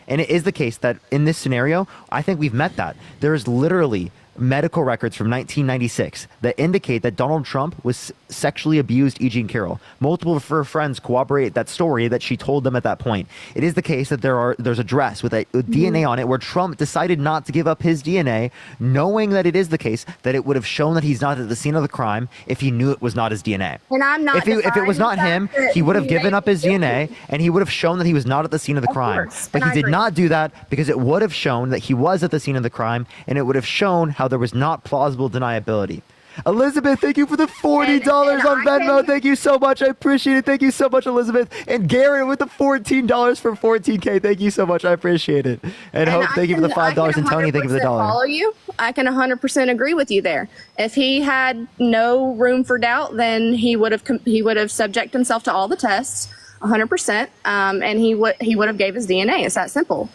And it is the case that in this scenario, I think we've met that. There is literally medical records from 1996 that indicate that Donald Trump was sexually abused E. Jean Carroll. Multiple of her friends corroborate that story that she told them at that point. It is the case that there's a dress with a DNA on it where Trump decided not to give up his DNA, knowing that it is the case that it would have shown that he's not at the scene of the crime if he knew it was not his DNA. And I'm not. If it was not him, he would have given up his DNA and he would have shown that he was not at the scene of the crime. But he did not do that because it would have shown that he was at the scene of the crime, and it would have shown how there was not plausible deniability. Elizabeth, thank you for the $40 on Venmo. Thank you so much. I appreciate it. Thank you so much, Elizabeth. And Garrett with the $14 for 14K. Thank you so much. I appreciate it. And Hope, thank you for the $5. And Tony, thank you for the dollar. Follow you. I can 100% agree with you there. If he had no room for doubt, then he would have subjected himself to all the tests, 100%, and he would have gave his DNA. It's that simple.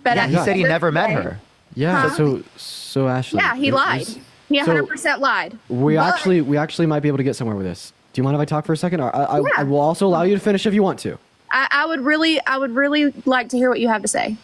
But yeah, he said he never met her. Yeah. So Ashley. Yeah, he lied. He 100% lied. We actually might be able to get somewhere with this. Do you mind if I talk for a second? Or I will also allow you to finish if you want to. I would really like to hear what you have to say.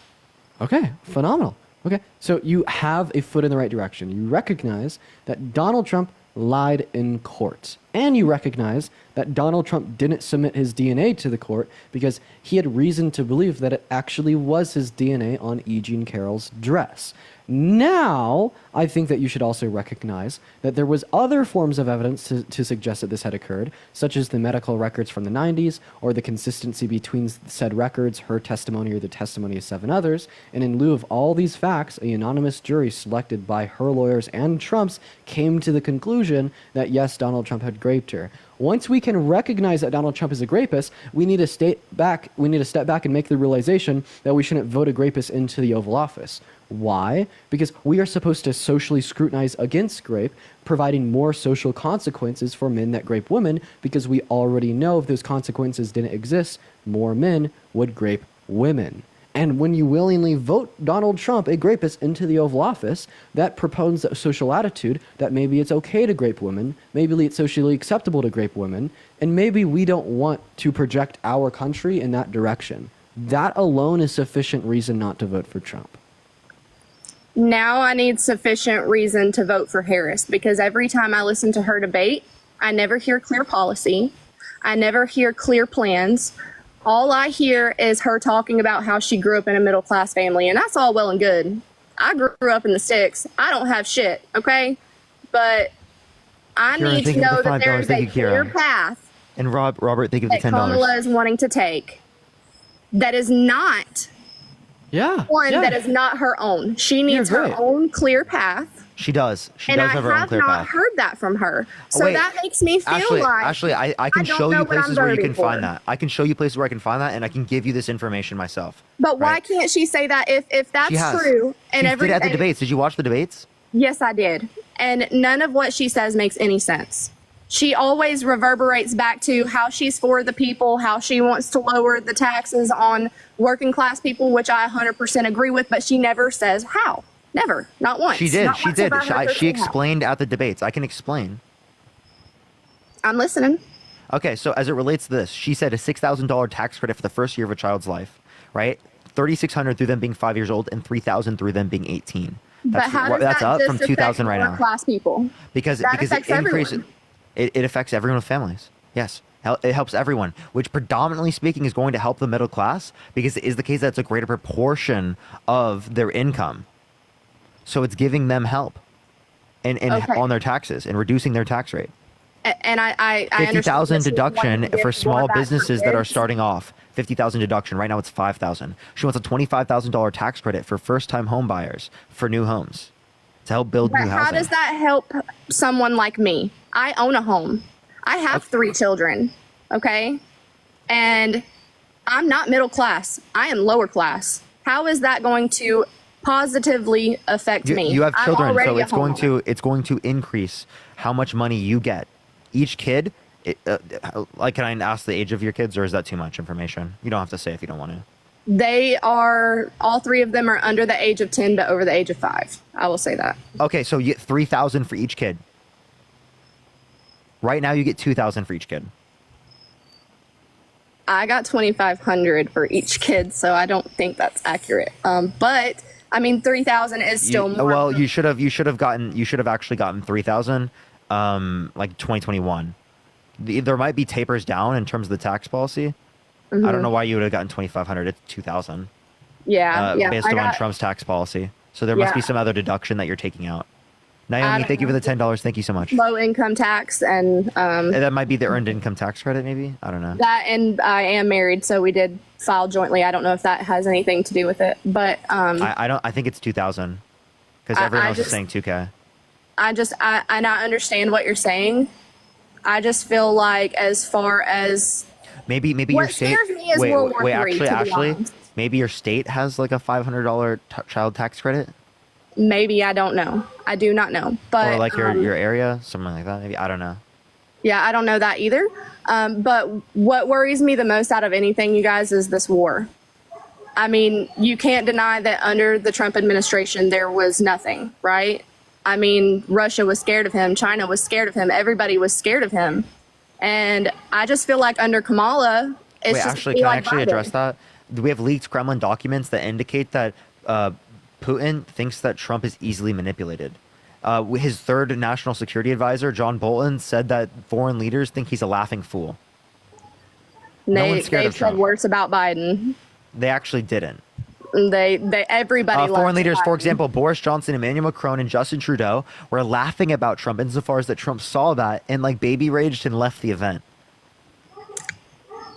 Okay, phenomenal. Okay, so you have a foot in the right direction. You recognize that Donald Trump lied in court. And you recognize that Donald Trump didn't submit his DNA to the court because he had reason to believe that it actually was his DNA on E. Jean Carroll's dress. Now, I think that you should also recognize that there was other forms of evidence to suggest that this had occurred, such as the medical records from the 90s, or the consistency between said records, her testimony, or the testimony of 7 others. And in lieu of all these facts, a unanimous jury selected by her lawyers and Trump's came to the conclusion that yes, Donald Trump had raped her. Once we can recognize that Donald Trump is a rapist, we need to step back and make the realization that we shouldn't vote a rapist into the Oval Office. Why? Because we are supposed to socially scrutinize against rape, providing more social consequences for men that rape women, because we already know if those consequences didn't exist, more men would rape women. And when you willingly vote Donald Trump, a rapist, into the Oval Office, that proposes a social attitude that maybe it's okay to rape women, maybe it's socially acceptable to rape women, and maybe we don't want to project our country in that direction. That alone is sufficient reason not to vote for Trump. Now I need sufficient reason to vote for Harris, because every time I listen to her debate, I never hear clear policy. I never hear clear plans. All I hear is her talking about how she grew up in a middle-class family, and that's all well and good. I grew up in the sticks. I don't have shit, okay? But I need to know that there is a clear path and Robert, thank you for the $10. Kamala is wanting to take that is not that is not her own. She needs her own clear path. She does. She and does I have her own have clear not path. heard that from her. So that makes me feel Ashley, I can show you places where you can find that. I can show you places where I can find that, and I can give you this information myself. But why can't she say that if that's true? And she did at the debates. Did you watch the debates? Yes, I did. And none of what she says makes any sense. She always reverberates back to how she's for the people, how she wants to lower the taxes on working class people, which I 100% agree with, but she never says how. Never. Not once. She did. Not She once did. have I heard her She say how. explained at the debates. I can explain. I'm listening. Okay, so as it relates to this, she said a $6,000 tax credit for the first year of a child's life, right? $3,600 through them being 5 years old, and $3,000 through them being 18. But how does that's that up just from affect 2,000 right now. class people? Because That it affects increases. everyone. It affects everyone with families. Yes, it helps everyone, which predominantly speaking is going to help the middle class, because it is the case that it's a greater proportion of their income. So it's giving them help and on their taxes and reducing their tax rate. And I $50,000 deduction for small businesses that are kids. starting off. $50,000 deduction. Right now it's $5,000. She wants a $25,000 tax credit for first-time home buyers for new homes to help build But new how housing. does that help someone like me? I own a home. I have 3 children, okay? And I'm not middle class. I am lower class. How is that going to positively affect me? You have I'm children, already so a it's going to increase how much money you get. Each kid, like, can I ask the age of your kids, or is that too much information? You don't have to say if you don't want to. They are, all 3 of them are under the age of 10 but over the age of 5. I will say that. Okay, so you get $3,000 for each kid. Right now you get $2,000 for each kid. I got 2,500 for each kid, so I don't think that's accurate. But I mean, 3,000 is still more. Well, you should have actually gotten 3,000, like 2021. There might be tapers down in terms of the tax policy. I don't know why you would have gotten 2,500. It's 2,000. Yeah, based on Trump's tax policy. So there must be some other deduction that you're taking out. Naomi, thank you for the $10. Thank you so much. Low income tax and that might be the earned income tax credit, maybe. I don't know. that, and I am married, so we did file jointly. I don't know if that has anything to do with it, but I don't. I think it's 2,000 because everyone else is saying 2K. I not understand what you're saying. I just feel like as far as Maybe what your state. scares me is World War III, Actually, maybe your state has like a $500 child tax credit, maybe, I don't know. I do not know, but or like your area, something like that. Maybe I don't know. yeah, I don't know that either. But what worries me the most out of anything, you guys, is this war. I mean, you can't deny that under the Trump administration there was nothing, right? I mean, Russia was scared of him, China was scared of him, everybody was scared of him. And I just feel like under Kamala, it's just Actually, can I actually address that? We have leaked Kremlin documents that indicate that Putin thinks that Trump is easily manipulated. His third national security advisor, John Bolton, said that foreign leaders think he's a laughing fool. No one's scared They've of Trump. said worse about Biden. They actually didn't. Everybody foreign loves leaders, for Biden. example, Boris Johnson, Emmanuel Macron, and Justin Trudeau were laughing about Trump insofar as that Trump saw that and like baby raged and left the event.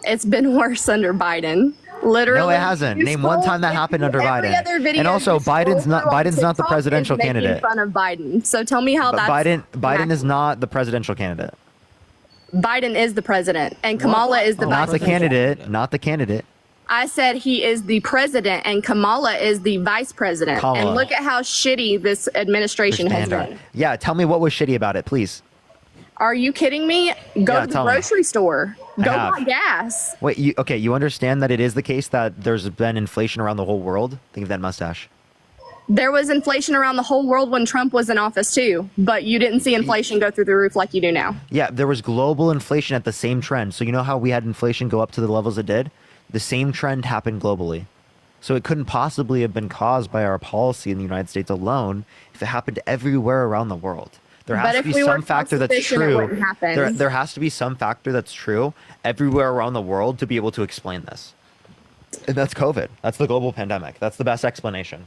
It's been worse under Biden. Literally. No, it hasn't. Name one time that happened under Every Biden. other video And also, you scroll Biden's through on not the TikTok presidential is making candidate. fun of Biden. So tell me how But that's Biden is not the presidential candidate. Biden is the president, and Kamala is the vice Not the president. candidate. Not the candidate. I said he is the president, and Kamala is the vice president. Kamala. And look at how shitty this administration has Stand been. up. Yeah, tell me what was shitty about it, please. Are you kidding me? Go Yeah, to the tell me. grocery store. I Go have. buy gas. Wait, you understand that it is the case that there's been inflation around the whole world? Think of that mustache. There was inflation around the whole world when Trump was in office too, but you didn't see inflation go through the roof like you do now. Yeah, there was global inflation at the same trend. So you know how we had inflation go up to the levels it did? The same trend happened globally. So it couldn't possibly have been caused by our policy in the United States alone if it happened everywhere around the world. There has But to if be we were some factor that's self-sufficient, it true. wouldn't happen. There has to be some factor that's true everywhere around the world to be able to explain this. And that's COVID. That's the global pandemic. That's the best explanation.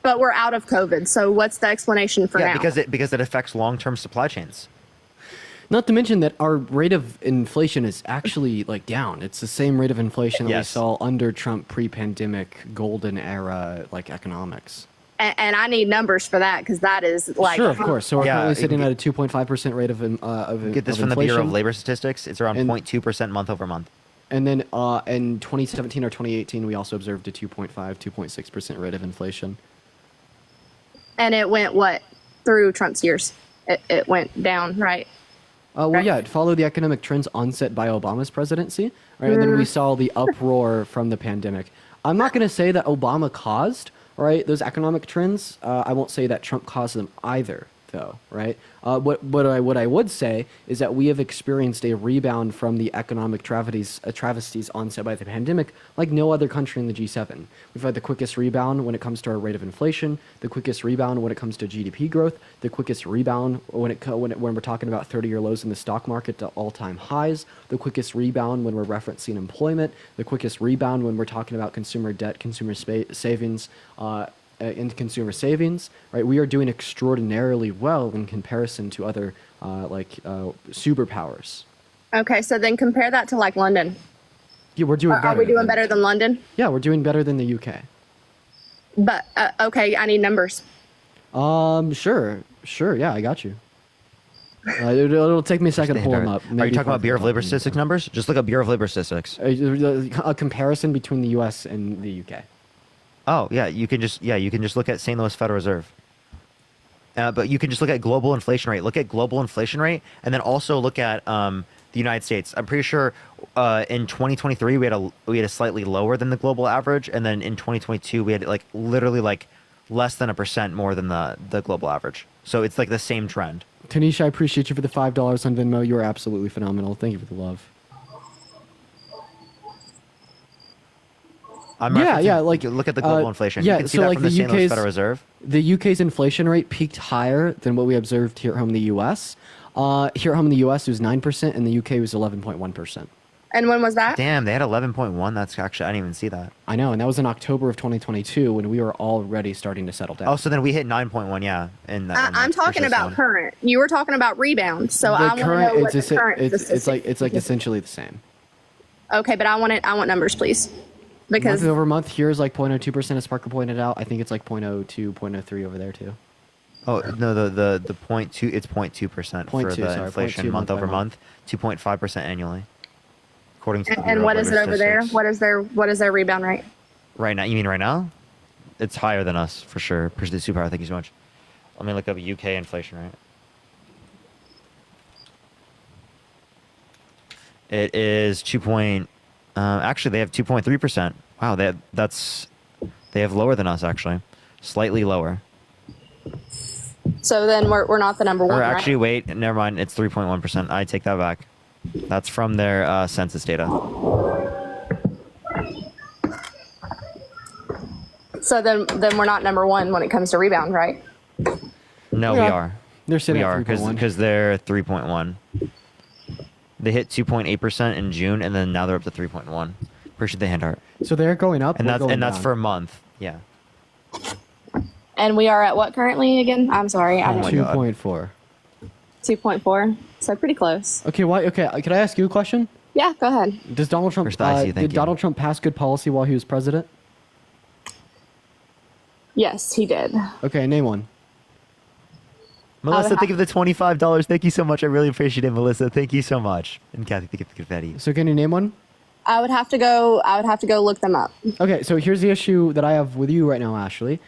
But we're out of COVID, so what's the explanation for now? because it affects long-term supply chains. Not to mention that our rate of inflation is actually like down. It's the same rate of inflation that we saw under Trump pre-pandemic golden era like economics. And I need numbers for that because that is like Sure, of course. So we're currently sitting at a 2.5% rate of Get this of from the Bureau of inflation. Labor Statistics. It's around 0.2% month over month. And then in 2017 or 2018, we also observed a 2.5, 2.6% rate of inflation. And it went what? Through Trump's years. It went down, right? Well, yeah, it followed the economic trends onset by Obama's presidency, right? And then we saw the uproar from the pandemic. I'm not going to say that Obama caused, right, those economic trends. I won't say that Trump caused them either, though, right? What I would say is that we have experienced a rebound from the economic travesties onset by the pandemic like no other country in the G7. We've had the quickest rebound when it comes to our rate of inflation, the quickest rebound when it comes to GDP growth, the quickest rebound when we're talking about 30-year lows in the stock market to all-time highs, the quickest rebound when we're referencing employment, the quickest rebound when we're talking about consumer debt, consumer savings, in consumer savings, right? We are doing extraordinarily well in comparison to other superpowers. Okay, so then compare that to like London. Yeah, we're doing better. Are we doing better than London? Yeah, we're doing better than the UK. But okay, I need numbers. Sure, yeah, I got you. It'll take me a second to pull them up. Are you talking about Bureau of Labor Statistics numbers? Just look up Bureau of Labor Statistics. A comparison between the US and the UK. Oh yeah, you can just look at St. Louis Federal Reserve. But you can just look at global inflation rate. Look at global inflation rate, and then also look at the United States. I'm pretty sure in 2023 we had a slightly lower than the global average, and then in 2022 we had literally less than 1% more than the global average. So it's like the same trend. Tanisha, I appreciate you for the $5 on Venmo. You are absolutely phenomenal. Thank you for the love. I'm Yeah, referencing- yeah, like look at the global inflation. Yeah, You can see so that like from the the St. Louis UK's Federal Reserve. The UK's inflation rate peaked higher than what we observed here at home in the US. Here at home in the US, it was 9%, and the UK was 11.1%. And when was that? Damn, they had 11.1. That's actually, I didn't even see that. I know, and that was in October of 2022 when we were already starting to settle down. Oh, so then we hit 9.1, yeah. I'm talking about current. You were talking about rebound, so I want to know what the current it's like essentially the same. Okay, but I want numbers, please, because Month over month here is like 0.02%, as Parker pointed out. I think it's like 0.02, 0.03 over there too. Oh no, the 0.2, it's 0.2% for 0.2, the sorry, inflation 0.2 month over month. month, 2.5% annually, according to. the and Bureau what of is it over there? Statistics. What is their rebound rate? Right now, you mean right now? It's higher than us for sure. Pursuit Superpower, thank you so much. Let me look up UK inflation rate. It is 2. Actually, they have 2.3%. Wow, they have lower than us actually, slightly lower. So then we're not the number one. Or actually, right? wait, never mind. It's 3.1%. I take that back. That's from their census data. So then we're not number one when it comes to rebound, right? No, we Yeah. are. They're sitting We at are 3.1. because they're 3.1. They hit 2.8% in June, and then now they're up to 3.1. Appreciate the hand art. So they're going up, And we're that's going and that's down. for a month. Yeah. And we are at what currently again? I'm sorry, I Oh my didn't. God. 2.4. 2.4. So pretty close. Okay, why? Okay, could I ask you a question? Yeah, go ahead. Does Donald Trump First I see, thank did you. Donald Trump pass good policy while he was president? Yes, he did. Okay, name one. Melissa, have- think of the $25. Thank you so much. I really appreciate it, Melissa. Thank you so much. And Kathy, think of the confetti. So can you name one? I would have to go look them up. Okay, so here's the issue that I have with you right now, Ashley.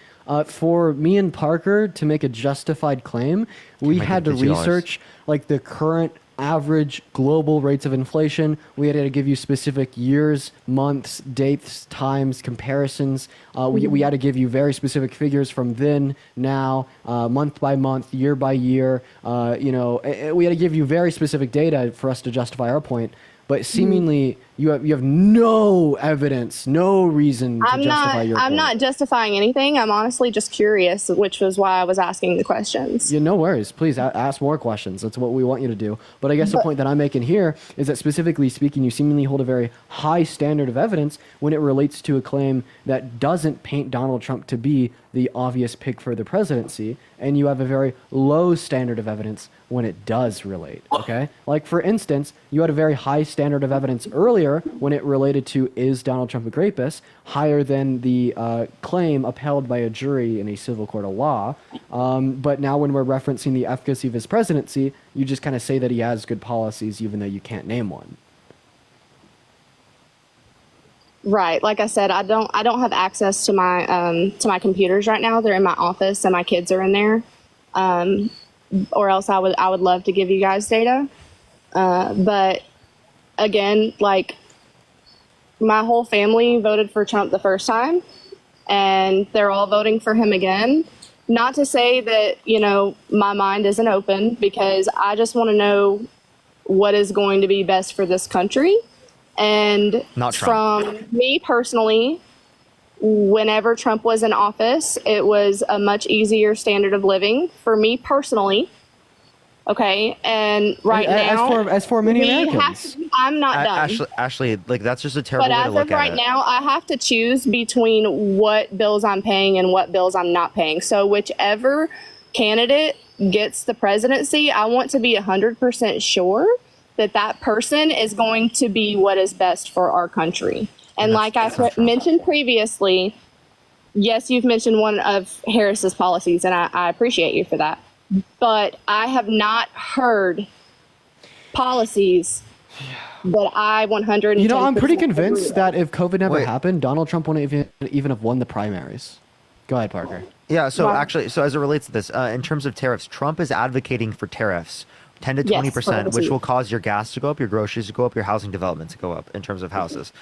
For me and Parker to make a justified claim, we my had to God, $50. research like the current average global rates of inflation. We had to give you specific years, months, dates, times, comparisons. We had to give you very specific figures from then, now, month by month, year by year. We had to give you very specific data for us to justify our point. But seemingly, you have no evidence, no reason to justify your point. I'm not justifying anything. I'm honestly just curious, which was why I was asking the questions. Yeah, no worries. Please ask more questions. That's what we want you to do. But I guess the point that I'm making here is that specifically speaking, you seemingly hold a very high standard of evidence when it relates to a claim that doesn't paint Donald Trump to be the obvious pick for the presidency, and you have a very low standard of evidence when it does relate, okay? Like, for instance, you had a very high standard of evidence earlier when it related to, is Donald Trump a rapist, higher than the claim upheld by a jury in a civil court of law. But now when we're referencing the efficacy of his presidency, you just kind of say that he has good policies even though you can't name one. Right. Like I said, I don't have access to my computers right now. They're in my office and my kids are in there. Or else I would love to give you guys data. But again, like, my whole family voted for Trump the first time and they're all voting for him again. Not to say that, my mind isn't open, because I just want to know what is going to be best for this country. And Not Trump. from me personally, whenever Trump was in office, it was a much easier standard of living for me personally. Okay, and right now, as for many we Americans, I'm not done. Ashley, like, that's just a terrible But way to as look of at right it. now, I have to choose between what bills I'm paying and what bills I'm not paying. So whichever candidate gets the presidency, I want to be 100% sure that that person is going to be what is best for our country. And like I mentioned previously, yes, you've mentioned one of Harris's policies, and I appreciate you for that. But I have not heard policies that I 110%. I'm pretty agree convinced with. that if COVID never happened, Donald Trump wouldn't even have won the primaries. Go ahead, Parker. Yeah, so actually, as it relates to this, in terms of tariffs, Trump is advocating for tariffs, 10 to Yes, 20%, which will cause your gas to go up, your groceries to go up, your housing development to go up in terms of houses.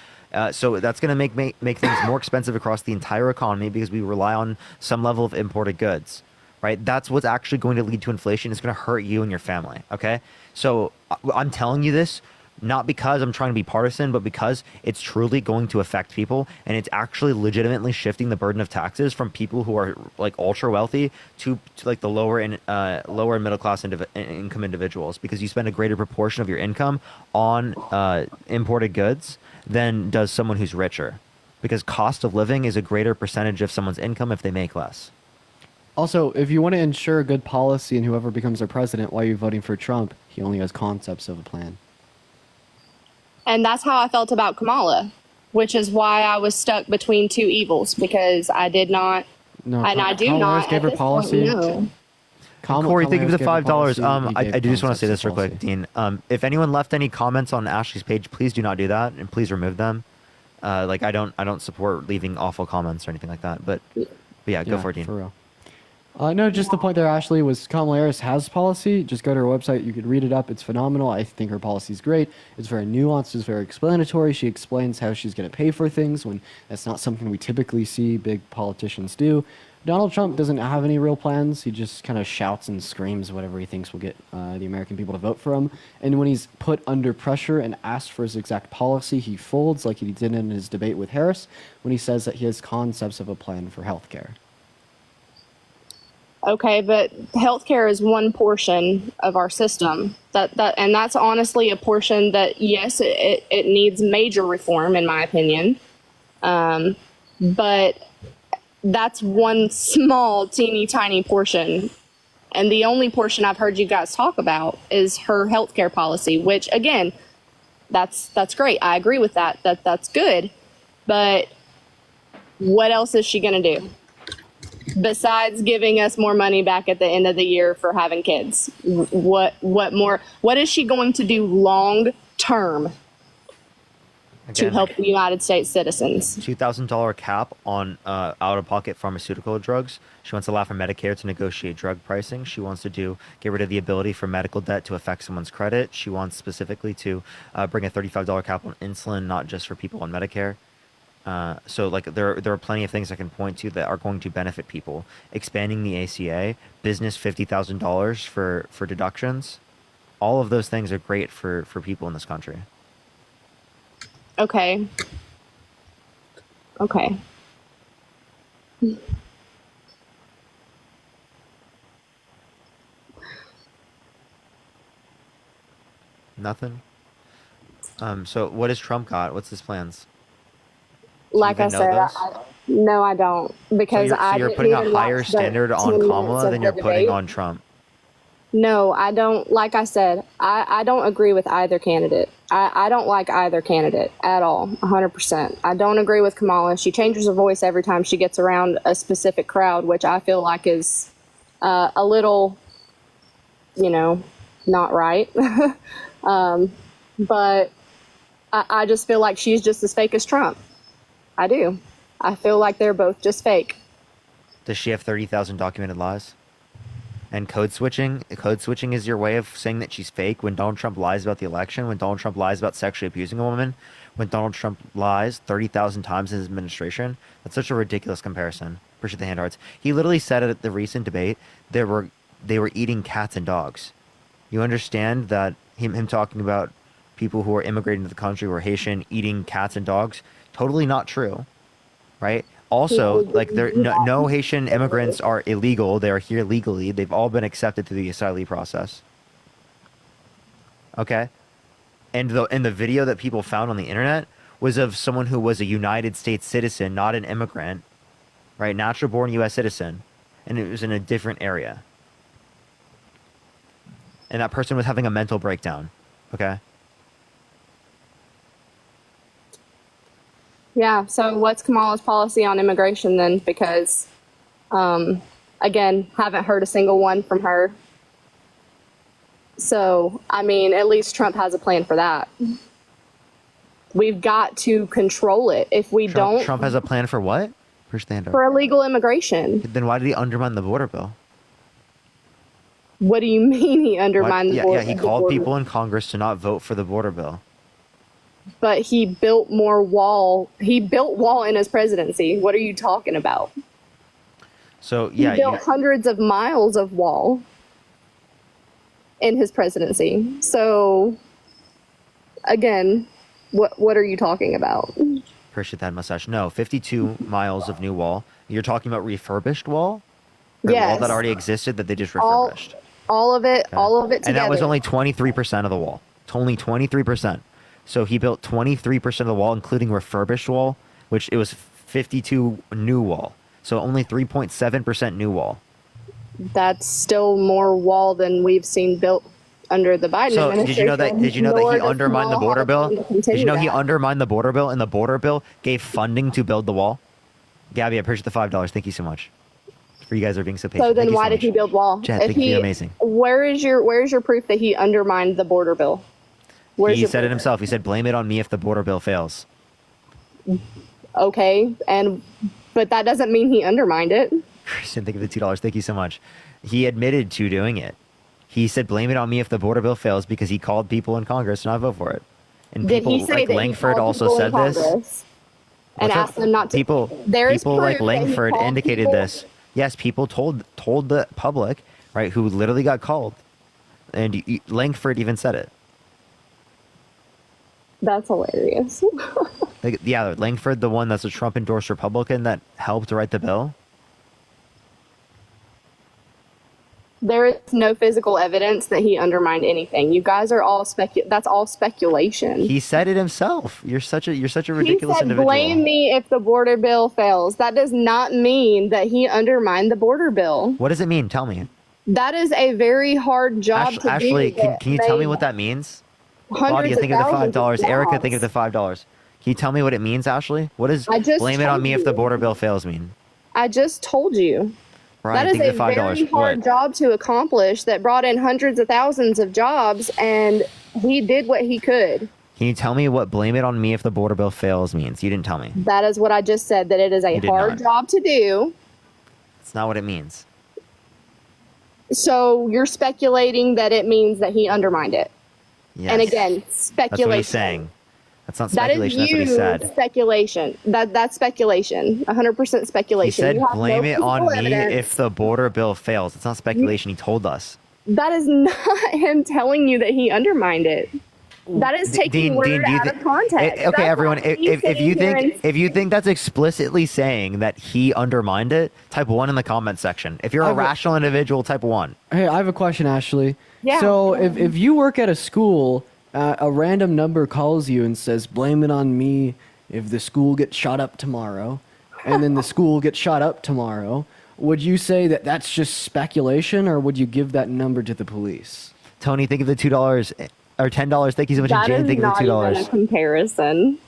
So that's going to make things more expensive across the entire economy because we rely on some level of imported goods, right? That's what's actually going to lead to inflation. It's going to hurt you and your family, okay? So I'm telling you this not because I'm trying to be partisan, but because it's truly going to affect people, and it's actually legitimately shifting the burden of taxes from people who are like ultra wealthy to like the lower and middle class income individuals, because you spend a greater proportion of your income on imported goods than does someone who's richer, because cost of living is a greater percentage of someone's income if they make less. Also, if you want to ensure good policy and whoever becomes our president, why are you voting for Trump? He only has concepts of a plan. And that's how I felt about Kamala, which is why I was stuck between two evils, because I did not, No, and I do Kamala not. Harris gave at her this policy. Point, no. Corey, thank you for the $5. policy, I do just want to say this real concepts quick, Dean. If anyone left any comments on Ashley's page, please do not do that, and please remove them. Like I don't support leaving awful comments or anything like that. But yeah, go for it, Dean. For real. No, just the point there, Ashley, was Kamala Harris has policy. Just go to her website. You could read it up. It's phenomenal. I think her policy is great. It's very nuanced. It's very explanatory. She explains how she's going to pay for things when that's not something we typically see big politicians do. Donald Trump doesn't have any real plans. He just kind of shouts and screams whatever he thinks will get the American people to vote for him. And when he's put under pressure and asked for his exact policy, he folds like he did in his debate with Harris when he says that he has concepts of a plan for healthcare. Okay, but healthcare is one portion of our system. And that's honestly a portion that, yes, it needs major reform, in my opinion. But that's one small, teeny tiny portion. And the only portion I've heard you guys talk about is her healthcare policy, which, again, that's great. I agree with that. That's good. But what else is she going to do? Besides giving us more money back at the end of the year for having kids, what more? What is she going to do long term to help the United States citizens? $2,000 cap on out-of-pocket pharmaceutical drugs. She wants to allow for Medicare to negotiate drug pricing. She wants to get rid of the ability for medical debt to affect someone's credit. She wants specifically to bring a $35 cap on insulin, not just for people on Medicare. So like there are plenty of things I can point to that are going to benefit people. Expanding the ACA, business $50,000 for deductions. All of those things are great for people in this country. Okay. Nothing. So what has Trump got? What's his plans? Like I said, no, I don't, because so you're putting a higher standard on Kamala than you're putting on Trump. No, I don't. Like I said, I don't agree with either candidate. I don't like either candidate at all, 100%. I don't agree with Kamala. She changes her voice every time she gets around a specific crowd, which I feel like is a little, not right. But I just feel like she's just as fake as Trump. I do. I feel like they're both just fake. Does she have 30,000 documented lies? And code switching? Code switching is your way of saying that she's fake when Donald Trump lies about the election, when Donald Trump lies about sexually abusing a woman, when Donald Trump lies 30,000 times in his administration? That's such a ridiculous comparison. Appreciate the hand hearts. He literally said at the recent debate they were eating cats and dogs. You understand that him talking about people who are immigrating to the country who are Haitian eating cats and dogs? Totally not true, right? Also, like no Haitian immigrants are illegal. They are here legally. They've all been accepted through the asylee process. Okay? And the video that people found on the internet was of someone who was a United States citizen, not an immigrant, right? Natural born U.S. citizen. And it was in a different area. And that person was having a mental breakdown. Okay? Yeah, so what's Kamala's policy on immigration then? Because, again, haven't heard a single one from her. So, I mean, at least Trump has a plan for that. We've got to control it. If we don't... Trump has a plan for what? Push the hand up. For illegal immigration. Then why did he undermine the border bill? What do you mean he undermined the border? Yeah, he called people in Congress to not vote for the border bill. But he built more wall. He built wall in his presidency. What are you talking about? So yeah, he built hundreds of miles of wall in his presidency. So again, what are you talking about? Appreciate that mustache. No, 52 miles of new wall. You're talking about refurbished wall? Or wall that already existed that they just refurbished? All of it, all of it together. And that was only 23% of the wall. Only 23%. So he built 23% of the wall, including refurbished wall, which it was 52 new wall. So only 3.7% new wall. That's still more wall than we've seen built under the Biden administration. Did you know that? Did you know that he undermined the border bill? Did you know he undermined the border bill, and the border bill gave funding to build the wall? Gabby, I appreciate the $5. Thank you so much. For you guys are being so patient. So then, why did he build wall? Chad, thank you. Amazing. Where is your proof that he undermined the border bill? He said it himself. He said, "Blame it on me if the border bill fails." Okay, but that doesn't mean he undermined it. Christian, think of the $2. Thank you so much. He admitted to doing it. He said, "Blame it on me if the border bill fails," because he called people in Congress to not vote for it. And Did people he say like that Langford he called also people said in this. Congress and asked them not to? People like proof that he Langford called indicated people? this. Yes, people told the public, right, who literally got called, and Langford even said it. That's hilarious. Yeah, Langford, the one that's a Trump endorsed Republican that helped write the bill. There is no physical evidence that he undermined anything. You guys are all that's all speculation. He said it himself. You're such a ridiculous He said, individual. "Blame me if the border bill fails." That does not mean that he undermined the border bill. What does it mean? Tell me. That is a very hard job to Ashley, do. can you tell me what that means? Claudia, think of the $5. Erica, think of the $5. Can you tell me what it means, Ashley? What does blame it on me if the border bill fails mean? I just told you. Ryan, that is think a of the $5. very hard job to accomplish that brought in hundreds of thousands of jobs, and he did what he could. Can you tell me what blame it on me if the border bill fails means? You didn't tell me. That is what I just said, that it is a You did hard not. job to do. It's not what it means. So you're speculating that it means that he undermined it. Yes. And again, speculation. That's what he's saying. That's not That is speculation. That's what he said. speculation. That's speculation. 100% He speculation. said, You have blame no it on physical me evidence. if the border bill fails. It's not speculation. He told us. That is not him telling you that he undermined it. That is taking word do you out of context. Okay, That's everyone. like me If you sitting here think if you think that's explicitly saying that he undermined it, type 1 in the comment section. If you're a rational individual, type 1. Hey, I have a question, Ashley. Yeah. So if you work at a school, a random number calls you and says, "Blame it on me if the school gets shot up tomorrow," and then the school gets shot up tomorrow, would you say that that's just speculation, or would you give that number to the police? Tony, think of the $2 or $10. Thank you so much, that Jan. is Think of the not even a $2. comparison.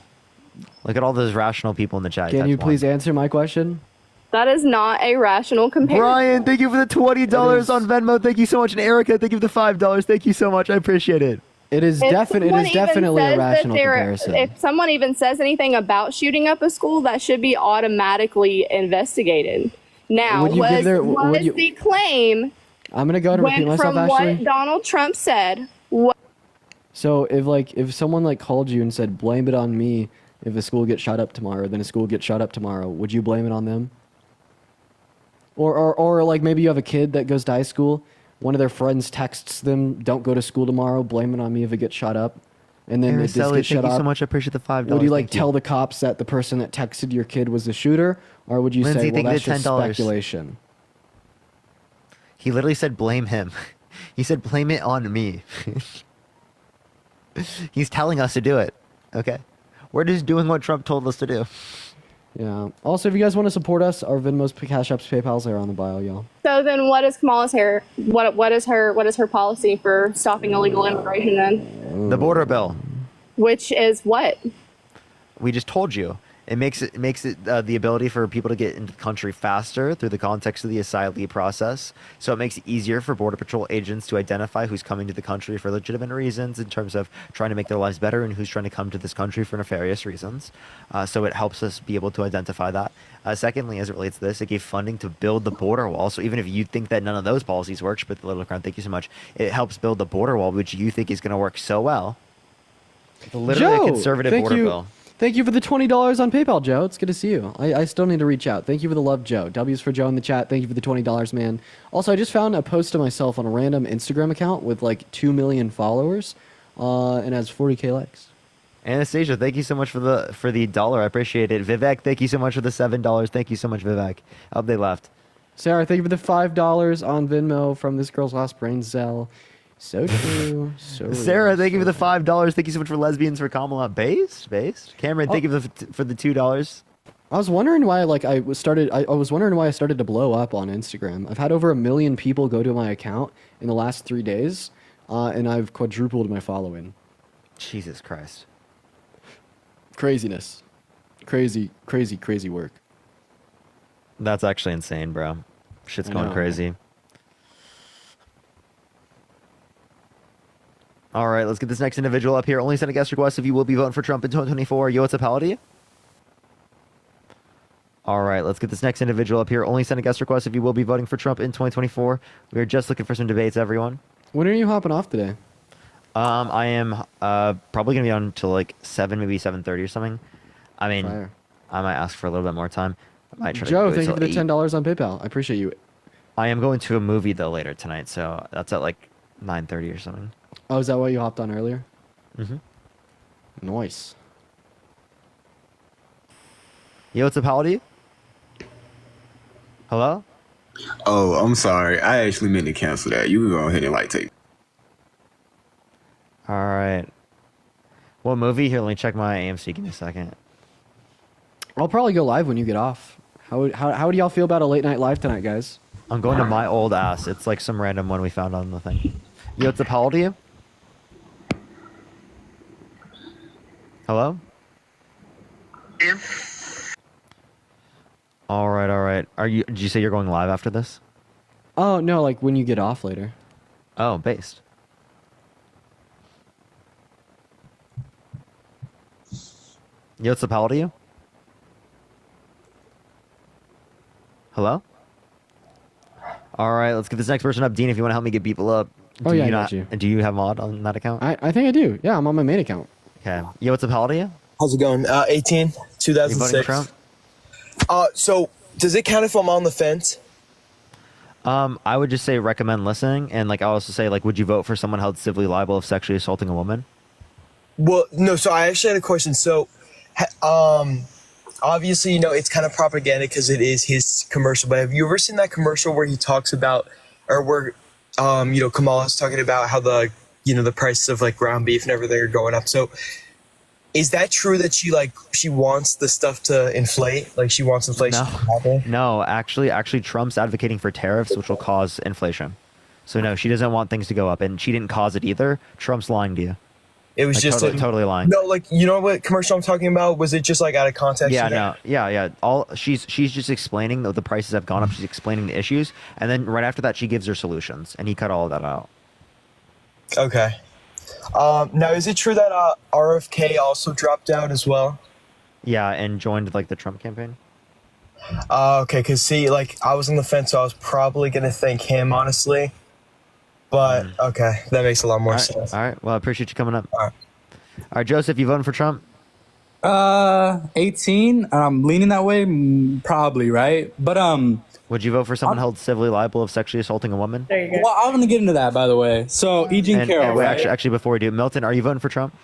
Look at all those rational people in the chat. Can Type you 1. please answer my question? That is not a rational comparison. Brian, thank you for the $20 on Venmo. Thank you so much, and Erica, thank you for the $5. Thank you so much. I appreciate it. It is If definitely someone even a says that rational they're- comparison. If someone even says anything about shooting up a school, that should be automatically investigated. Now, Would you give their- was would you- the claim I'm gonna go to repeat when myself, from Ashley. what Donald Trump said? What So if someone called you and said, "Blame it on me if a school gets shot up tomorrow," then a school gets shot up tomorrow, would you blame it on them? Or like maybe you have a kid that goes to high school, one of their friends texts them, "Don't go to school tomorrow, blame it on me if it gets shot up," and then it just Araceli, gets shut thank you up. so much. I appreciate the $5. Would you Thank tell the cops that the person that texted your kid was the shooter, or would you Lindsay, say, "Well, think of that's the just $10. speculation"? He literally said, blame him. He said, blame it on me. He's telling us to do it. Okay. We're just doing what Trump told us to do. Yeah. Also, if you guys want to support us, our Venmos, Cash Apps, PayPal's are on the bio, y'all. So then, what is Kamala's hair? What is her policy for stopping illegal immigration then? The border bill. Which is what? We just told you. It makes it the ability for people to get into the country faster through the context of the asylee process. So it makes it easier for Border Patrol agents to identify who's coming to the country for legitimate reasons in terms of trying to make their lives better and who's trying to come to this country for nefarious reasons. So it helps us be able to identify that. Secondly, as it relates to this, it gave funding to build the border wall. So even if you think that none of those policies works, but the Little Crown, thank you so much, it helps build the border wall, which you think is going to work so well. It's literally Joe, a conservative border bill. Thank you for the $20 on PayPal, Joe. It's good to see you. I still need to reach out. Thank you for the love, Joe. W's for Joe in the chat. Thank you for the $20, man. Also, I just found a post of myself on a random Instagram account with 2 million followers, and has 40K likes. Anastasia, thank you so much for the dollar. I appreciate it. Vivek, thank you so much for the $7. Thank you so much, Vivek. Oh, they left. Sarah, thank you for the $5 on Venmo from this girl's last brain cell. So true. So Sarah, thank you for the $5. Thank you so much for lesbians for Kamala. Based. Cameron, thank you for the $2. I was wondering why, like, I was wondering why I started to blow up on Instagram. I've had over 1 million people go to my account in the last 3 days, and I've quadrupled my following. Jesus Christ. Craziness. Crazy work. That's actually insane, bro. Shit's I going know. crazy. All right, let's get this next individual up here. Only send a guest request if you will be voting for Trump in 2024. Yo, what's up, how old are you? All right, let's get this next individual up here. Only send a guest request if you will be voting for Trump in 2024. We are just looking for some debates, everyone. When are you hopping off today? I am probably gonna be on till like 7, maybe 7:30 or something. I mean, Fire. I might ask for a little bit more time. I might try Joe, to thank you for the till 8. $10 on PayPal. I appreciate you. I am going to a movie though later tonight, so that's at like 9:30 or something. Oh, is that why you hopped on earlier? Mm-hmm. Nice. Yo, what's up, how old are you? Hello? Oh, I'm sorry. I actually meant to cancel that. You can go ahead and like take. All right. What movie? Here, let me check my AMC. Give me a second. I'll probably go live when you get off. How do y'all feel about a late night live tonight, guys? I'm going to My Old Ass. It's like some random one we found on the thing. Yo, what's up, how old are you? Hello? Yeah. All right. Did you say you're going live after this? Oh, no, like when you get off later. Oh, based. Yo, what's up, how old are you? Hello? All right, let's get this next person up. Dean, if you want to help me get people up. Oh, yeah, I not, got you. Do you have mod on that account? I think I do. Yeah, I'm on my main account. Okay. Yo, what's up, how old are you? How's it going? 18, You voting for 2006. Trump? So does it count if I'm on the fence? I would just say recommend listening, and like I also say, like, would you vote for someone held civilly liable of sexually assaulting a woman? Well, no. So I actually had a question. So, obviously, it's kind of propaganda because it is his commercial. But have you ever seen that commercial where he talks about, or where, Kamala's talking about how the prices of like ground beef and everything are going up. So, is that true that she wants the stuff to inflate? Like she wants inflation to happen? No, actually, Trump's advocating for tariffs, which will cause inflation. So no, she doesn't want things to go up, and she didn't cause it either. Trump's lying to you. It was Like, just totally lying. No, like what commercial I'm talking about? Was it just like out of context? Yeah, no, yeah. She's just explaining that the prices have gone up. She's explaining the issues, and then right after that, she gives her solutions, and he cut all of that out. Okay. Now, is it true that RFK also dropped out as well? Yeah, and joined like the Trump campaign. Okay, because see, like I was on the fence, so I was probably gonna think him, honestly. But okay, that makes a lot more sense. All right. Well, I appreciate you coming up. All right, Joseph, you voting for Trump? 18. I'm leaning that way, probably, right? But would you vote for someone held civilly liable of sexually assaulting a woman? There you go. Well, I'm gonna get into that, by the way. So, E. Jean Carroll. And wait, right? actually, before we do, Milton, are you voting for Trump?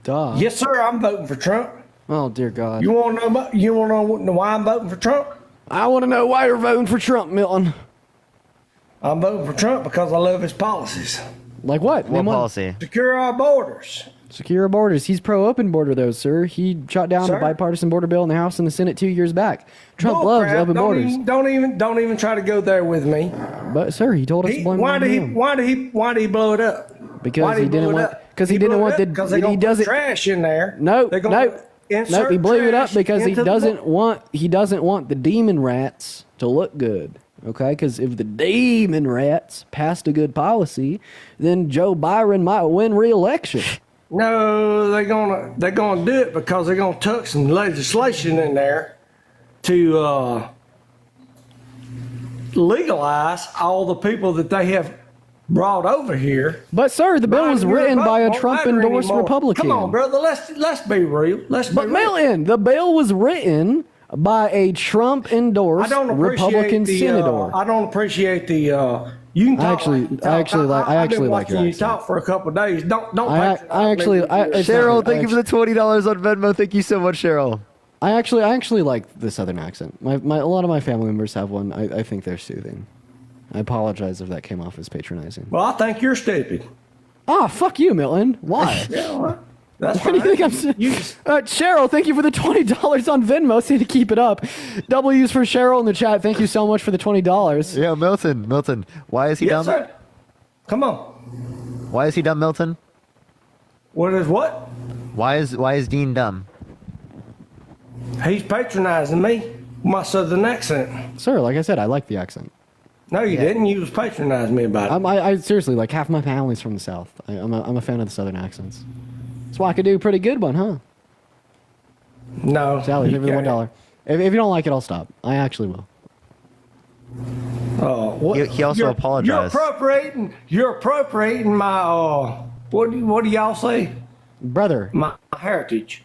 Duh. Yes, sir. I'm voting for Trump. Oh dear God. You want to know? You want to know why I'm voting for Trump? I want to know why you're voting for Trump, Milton. I'm voting for Trump because I love his policies. Like what? What policy? Secure our borders. Secure our borders. He's pro-open border, though, sir. He shot down Sir? a bipartisan border bill in the House and the Senate 2 years back. Trump loves Bullcrap. open borders. Don't even try to go there with me. But sir, he told us to blame it on him. Why did he blow it up? Because he didn't want. Because he didn't want the. Because they He doesn't. trash in there. No, They're gonna no. insert He blew it up trash because he into the doesn't want. He doesn't want the demon rats to look good. Okay, because if the demon rats passed a good policy, then Joe Biden might win re-election. No, they're gonna do it because they're gonna tuck some legislation in there to legalize all the people that they have brought over here. But sir, the bill was written by a Trump-endorsed Republican. Come on, brother. Let's be real. But Milton, the bill was written by a Trump-endorsed Republican senator. I don't appreciate the You can talk. I actually like I've been your watching you accent. talk for a couple of days. Don't. Cheryl, thank you for the $20 on Venmo. Thank you so much, Cheryl. I actually like the Southern accent. A lot of my family members have one. I think they're soothing. I apologize if that came off as patronizing. Well, I think you're stupid. Oh, fuck you, Milton. Why? Yeah, well, that's What do you think I'm saying? Cheryl, thank you for the $20 on Venmo. Say to keep it up. W's for Cheryl in the chat. Thank you so much for the $20. Yeah, Milton, why is he dumb? Sir. Come on. Why is he dumb, Milton? What is what? Why is Dean dumb? He's patronizing me with my southern accent. Sir, like I said, I like the accent. No, you didn't. You was patronizing me about it. I seriously, like, half my family's from the South. I'm a fan of the Southern accents. That's why I could do a pretty good one, huh? No. Sally, give me the $1. If you don't like it, I'll stop. I actually will. Oh, what? He also apologized. You're appropriating my what do y'all say? Brother. My heritage.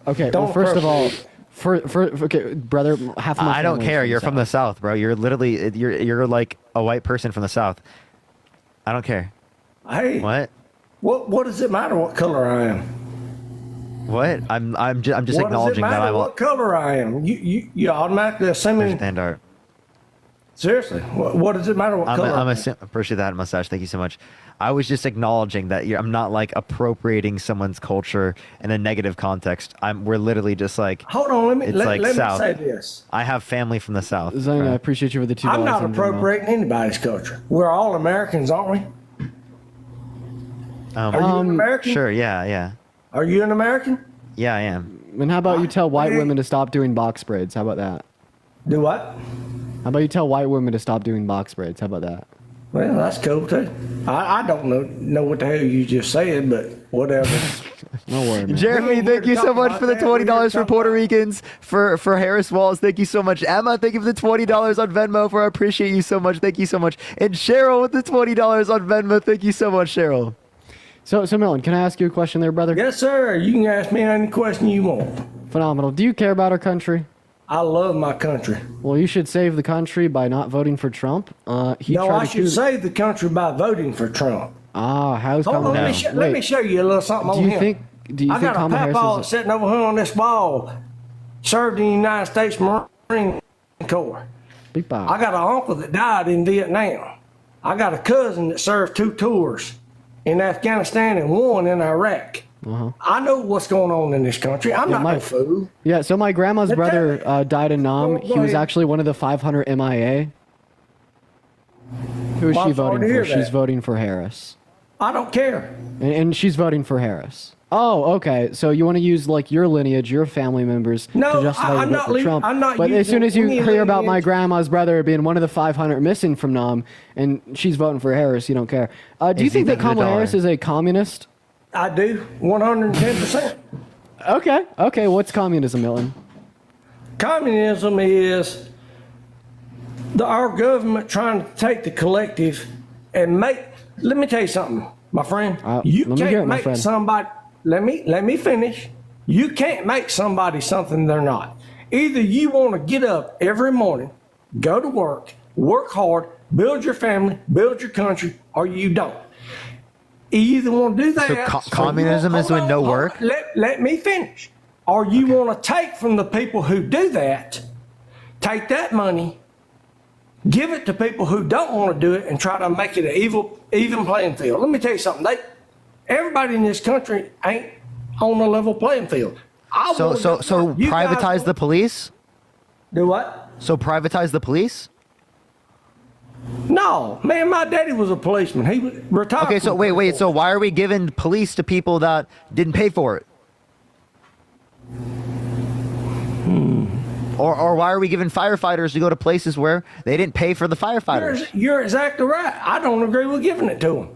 Okay. Don't Well, first of all, appropriate. okay, brother, half my I don't family's care. from You're the from the South, bro. You're literally you're like a white person from the South. I don't care. Hey. What? What does it matter what color I am? What? I'm just What does it acknowledging that matter I'm. what color I am? You automatically assuming. Stand art. Seriously, what does it matter what color? Appreciate that mustache. Thank you so much. I was just acknowledging that I'm not like appropriating someone's culture in a negative context. We're literally just like. Hold on, let me South. say this. I have family from the South. Zang, I appreciate you for the $2. I'm not on Venmo. appropriating anybody's culture. We're all Americans, aren't we? Are you an American? Sure. Yeah. Are you an American? Yeah, I am. And how about you tell white women to stop doing box braids? How about that? Do what? How about you tell white women to stop doing box braids? How about that? Well, that's cool too. I don't know what the hell you just said, but whatever. No worry, man. Jeremy, thank you so much for the $20 for Puerto Ricans. For Harris Walls, thank you so much. Emma, thank you for the $20 on Venmo. I appreciate you so much. Thank you so much. And Cheryl with the $20 on Venmo. Thank you so much, Cheryl. So Milton, can I ask you a question there, brother? Yes, sir. You can ask me any question you want. Phenomenal. Do you care about our country? I love my country. Well, you should save the country by not voting for Trump. I should save the country by voting for Trump. How's Hold on, let me show you a little something on him. Do you I think got a Kamala Harris papaw is sitting over here on this wall. Served in the United States Marine Corps. I got an uncle that died in Vietnam. I got a cousin that served 2 tours in Afghanistan and 1 in Iraq. I know what's going on in this country. I'm not no fool. Yeah, so my grandma's brother died in Nam. He was actually one of the 500 MIA. Who is she voting for? She's voting for Harris. I don't care. And she's voting for Harris. Oh, okay. So you want to use like your lineage, your family members to justify your vote for Trump. But as soon as you hear about my grandma's brother being one of the 500 missing from Nam, and she's voting for Harris, you don't care. Do you think that Kamala Harris is a communist? I do, 110%. Okay. What's communism, Milton? Communism is our government trying to take the collective and make. Let me tell you something, my friend. You can't make somebody. Let me finish. You can't make somebody something they're not. Either you want to get up every morning, go to work hard, build your family, build your country, or you don't. You either want to do that. So communism is when no work? Let me finish. Or you want to take from the people who do that, take that money, give it to people who don't want to do it, and try to make it an even playing field. Let me tell you something. Everybody in this country ain't on a level playing field. So privatize the police? Do what? So privatize the police? No, man, my daddy was a policeman. He was retired. Okay, so wait. So why are we giving police to people that didn't pay for it? Or why are we giving firefighters to go to places where they didn't pay for the firefighters? You're exactly right. I don't agree with giving it to them.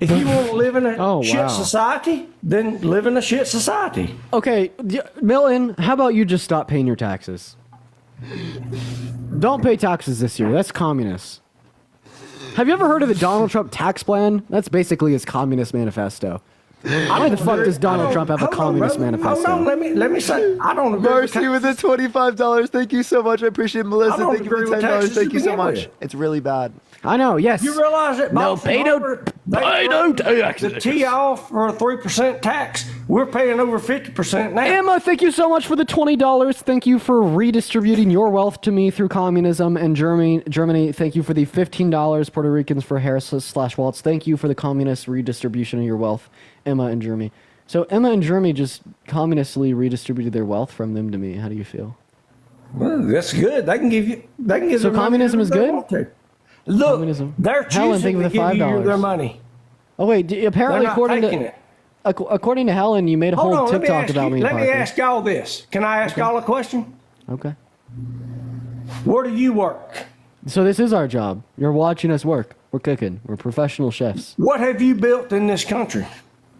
If you want to live in a shit society, then live in a shit society. Okay, Milton, how about you just stop paying your taxes? Don't pay taxes this year. That's communist. Have you ever heard of the Donald Trump tax plan? That's basically his communist manifesto. Why the fuck does Donald Trump have a communist manifesto? Hold on, let me say, I don't agree Marcy with the $25. Thank you so much. I appreciate it. Melissa, don't thank you for agree with $10. taxes Thank to you so begin much. with. It's really bad. I know, yes. You realize that No, Boston pay no taxes. the tee off for a 3% tax. We're paying over 50% now. Emma, thank you so much for the $20. Thank you for redistributing your wealth to me through communism. And Germany, thank you for the $15. Puerto Ricans for Harris/Waltz. Thank you for the communist redistribution of your wealth, Emma and Jeremy. So Emma and Jeremy just communistly redistributed their wealth from them to me. How do you feel? Well, that's good. They can give you. They can give. So their communism money is if they good? want to. Look, Communism. they're Helen, thank choosing you to for the give you $5. their money. Oh wait, apparently They're not taking it. according to Helen, you made a Hold whole on, TikTok about me. Let me Parker. ask y'all this. Can I ask y'all a question? Okay. Where do you work? So this is our job. You're watching us work. We're cooking. We're professional chefs. What have you built in this country?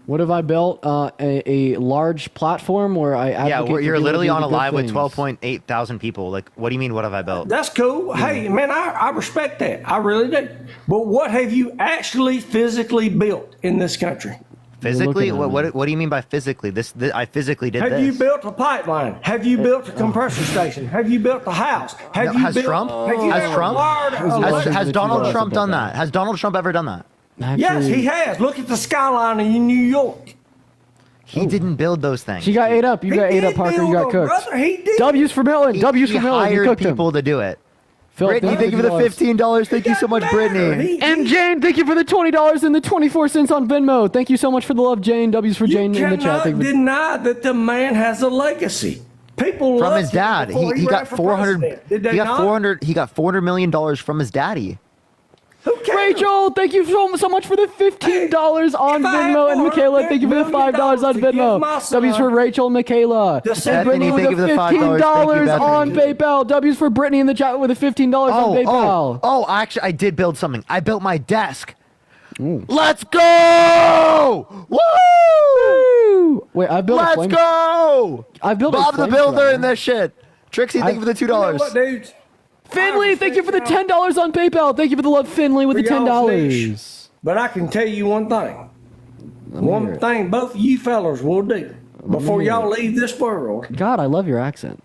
What have I built? A large platform where I advocate Yeah, for you're people to literally do on the a good live with things. 12.8 thousand people. Like, what do you mean? What have I built? That's cool. Hey, man, I respect that. I really do. But what have you actually physically built in this country? Physically? What do you mean by physically? This I physically did Have this. you built a pipeline? Have you built a compressor station? Have you built a house? Have you has built, Trump? Have you Has ever Trump? wired a Has Donald Trump done that? Has Donald Trump ever done that? Yes, he has. Look at the skyline in New York. He didn't build those things. She got ate up. You got ate up, Parker. You got cooked. Brother, he did. W's for Milton. W's He for Milton. You hired cooked people him. to do it. Phil, Brittany, thank you for the $15. Thank you so much, Brittany. And Jane, thank you for the $20 and the 24 cents on Venmo. Thank you so much for the love, Jane. W's for Jane in the chat. Cannot Thank you for- deny that the man has a legacy. People From loved his him dad. before He ran got for 400 president. Did they he got not? 400 he got $400 million from his daddy. Rachel, thank you so much for the $15 on if I had Venmo. And Michaela, $400 thank you for the $5 on to give my Venmo. son W's for Rachel and Michaela. to And send Brittany Bethany, with thank the you for the $5. $15 Thank you, on Bethany. PayPal. W's for Brittany in the chat with the $15 on PayPal. Actually, I did build something. I built my desk. Let's go! Woo! Wait, I built a Let's flame. go! I built Bob a the flamethrower. Builder in this shit. Trixie, thank you for the You know $2. what, dudes? Finley, thank you for the $10 on PayPal. Thank you for the love, Finley, with the For y'all's $10. niche. But I can tell you one thing. Let me hear One it. thing both of you fellas will do before hear y'all it. leave this world. God, I love your accent.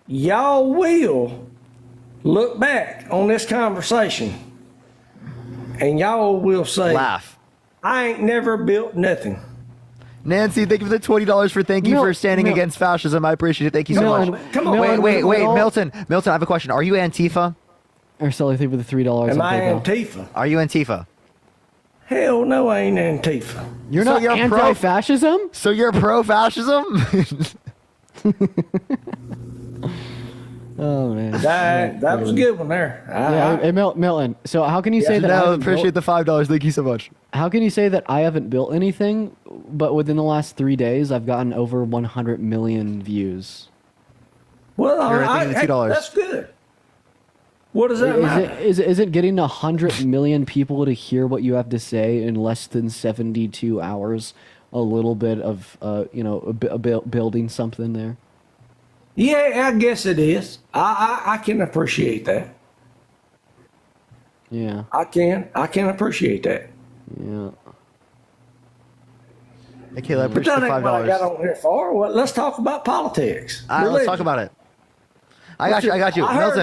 Y'all will look back on this conversation and y'all will say, Laugh. I ain't never built nothing. Nancy, thank you for the $20 for thank you for standing against fascism. I appreciate it. Thank you so much. Come on, Wait, Milton, I have a question. Are you Antifa? Ursula, thank you for the $3 Am on I PayPal. Antifa? Are you Antifa? Hell no, I ain't Antifa. You're So not you're pro- anti-fascism? So you're pro-fascism? Oh man, That was a good one there. Hey, Milton. So how can you say that? I No, haven't appreciate the $5. Thank you so much. How can you say that I haven't built anything, but within the last 3 days I've gotten over 100 million views? Well, Here, I think it's $2. that's good. What does that matter? Is it getting 100 million people to hear what you have to say in less than 72 hours? A little bit of building something there. Yeah, I guess it is. I can appreciate that. Yeah. I can appreciate that. Yeah. Hey, Kayla, I But appreciate that the ain't what I got $5. on here for. Well, let's talk about politics. Let's talk about it. I got you. I Milton.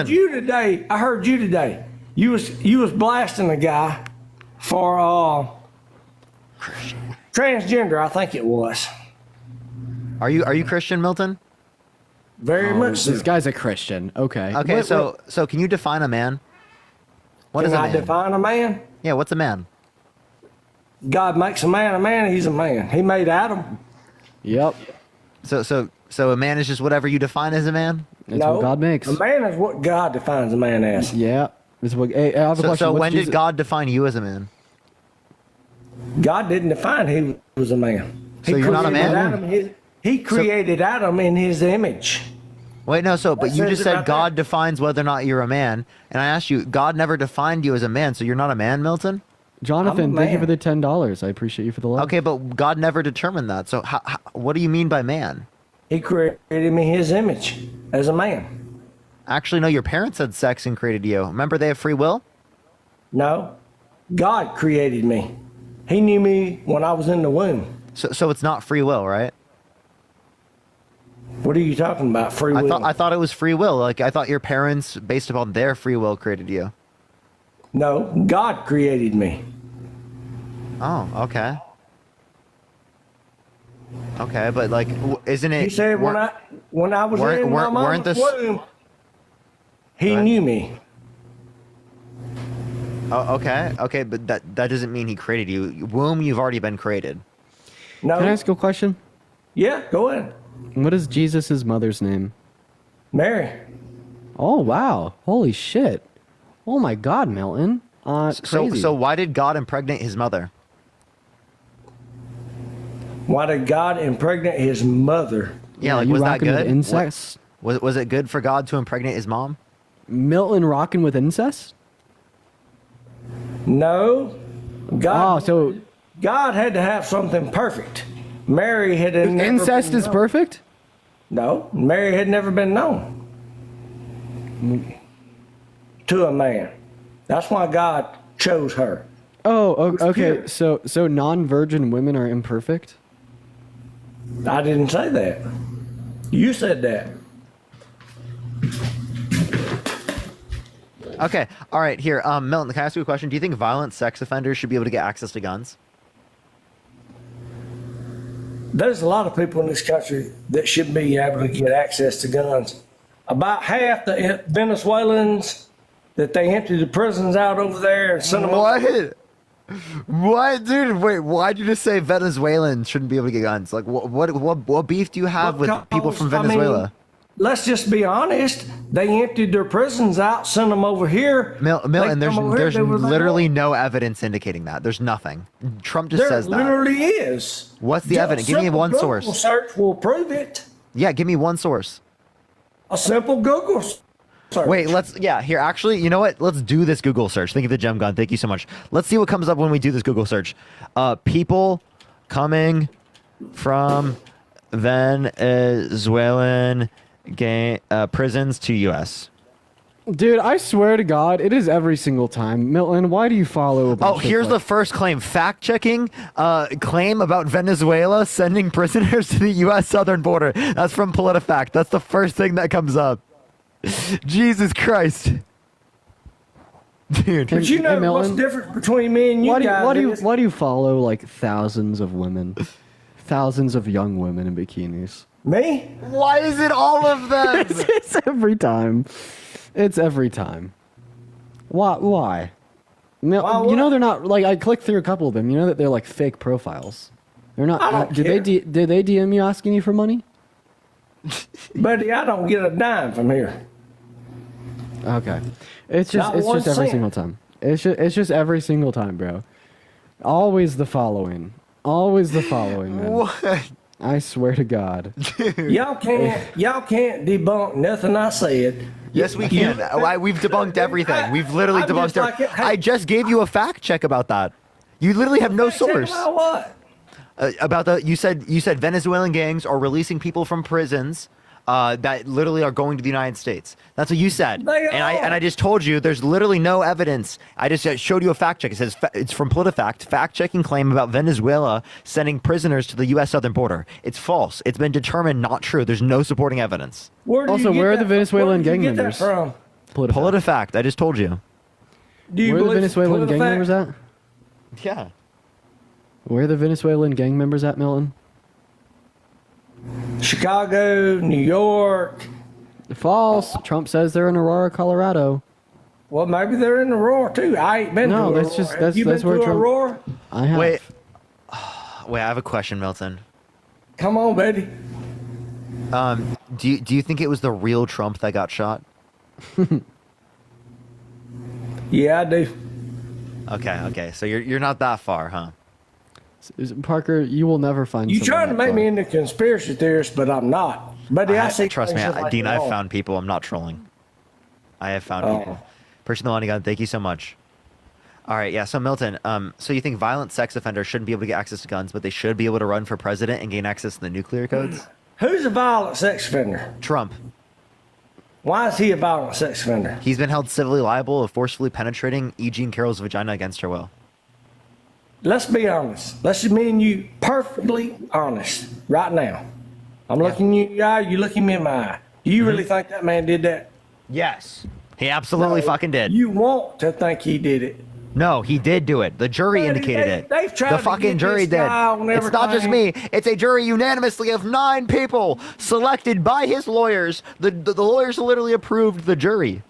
heard you today. You was blasting a guy for transgender, I think it was. Are you Christian, Milton? Very much so. This guy's a Christian. Okay. Okay, so can you define a man? What Can is a I man? define a man? Yeah, what's a man? God makes a man, he's a man. He made Adam. Yep. So a man is just whatever you define as a man? That's what God makes. A man is what God defines a man as. Yeah. This is what, hey, I have a question. So What's when Jesus- did God define you as a man? God didn't define he was a man. So you're not a created man? Adam, he created Adam in his image. Wait, no, but That you says just it said right God defines whether or not you're a man, and I asked you, God never defined you as a man, so you're not a man, Milton? Jonathan, I'm a thank you for man. the $10. I appreciate you for the love. Okay, but God never determined that, so what do you mean by man? He created me in his image as a man. Actually, no, your parents had sex and created you. Remember they have free will? No, God created me. He knew me when I was in the womb. So it's not free will, right? What are you talking about? Free will? I thought it was free will. Like I thought your parents, based upon their free will, created you. No, God created me. Oh, okay. Okay, but like, isn't it? He said when I was in my mama's womb, he knew me. Oh, okay, but that doesn't mean he created you. Womb, you've already been created. No. Can I ask you a question? Yeah, go ahead. What is Jesus' mother's name? Mary. Oh wow! Holy shit! Oh my God, Milton. Crazy. So why did God impregnate his mother? Why did God impregnate his mother? Yeah, like was that good? Incest? Was it good for God to impregnate his mom? Milton rocking with incest? No. God. Oh, so God had to have something perfect. Mary had never incest been is known. perfect? No, Mary had never been known to a man. That's why God chose her. Oh, okay. Pure. So non-virgin women are imperfect? I didn't say that. You said that. Okay, all right. Here, Milton, can I ask you a question? Do you think violent sex offenders should be able to get access to guns? There's a lot of people in this country that should be able to get access to guns. About half the Venezuelans that they emptied the prisons out over there and sent them What, dude? Wait, why'd you just say Venezuelans shouldn't be able to get guns? Like, what beef do you have with people from Venezuela? I mean, let's just be honest. They emptied their prisons out, sent them over here. Milton, there's literally no evidence indicating that. There's nothing. Trump just says that. There literally is. What's the evidence? Give me one source. Google search will prove it. Yeah, give me one source. A simple Google search. Wait, here, actually, you know what? Let's do this Google search. Think of the gem gun. Thank you so much. Let's see what comes up when we do this Google search. People coming from Venezuelan prisons to U.S. Dude, I swear to God, it is every single time. Milton, why do you follow a bunch Oh, here's the first claim. Fact-checking claim about Venezuela sending prisoners to the U.S. southern border. That's from PolitiFact. That's the first thing that comes up. Jesus Christ. Dude. But you know what's the difference between me and you guys? Why do you follow like thousands of women? Thousands of young women in bikinis. Me? Why is it all of them? It's every time. It's every time. Why? You know they're not like I clicked through a couple of them. You know that they're like fake profiles. They're not. I don't care. Did they DM you asking you for money? Buddy, I don't get a dime from here. Okay, it's just every single time. It's just every single time, bro. Always the following. Always the following, man. What? I swear to God. Y'all can't debunk nothing I said. Yes, we can. We've debunked everything. We've literally debunked everything. I just gave you a fact check about that. You literally have no source. About what? You said Venezuelan gangs are releasing people from prisons that literally are going to the United States. That's what you said. And I just told you there's literally no evidence. I just showed you a fact check. It says it's from PolitiFact. Fact-checking claim about Venezuela sending prisoners to the U.S. southern border. It's false. It's been determined not true. There's no supporting evidence. Where are the Venezuelan gang members? From? PolitiFact. I just told you. Where are the Venezuelan gang members at? Yeah. Where are the Venezuelan gang members at, Milton? Chicago, New York. False. Trump says they're in Aurora, Colorado. Well, maybe they're in Aurora too. I ain't been to Aurora. That's you where been to Trump. Aurora? I have. Wait, I have a question, Milton. Come on, baby. Do you think it was the real Trump that got shot? Yeah, I do. Okay. So you're not that far, huh? Parker, you will never find. You trying to make me into conspiracy theorist, but I'm not. Buddy, I see. Trust me, like Dean. I've found people. I'm not trolling. I have found people. Person the line gun. Thank you so much. All right, yeah. So Milton, so you think violent sex offenders shouldn't be able to get access to guns, but they should be able to run for president and gain access to the nuclear codes? Who's a violent sex offender? Trump. Why is he a violent sex offender? He's been held civilly liable of forcefully penetrating E. Jean Carroll's vagina against her will. let's be honest. Let's just me and you perfectly honest right now. I'm looking you in the eye, you looking me in my eye. Do you really think that man did that? Yes. He absolutely fucking did. You want to think he did it. No, he did do it. The jury indicated it. They've tried the to fucking get jury this did. guy on It's not just me. everything. It's a jury unanimously of 9 people selected by his lawyers. The lawyers literally approved the jury.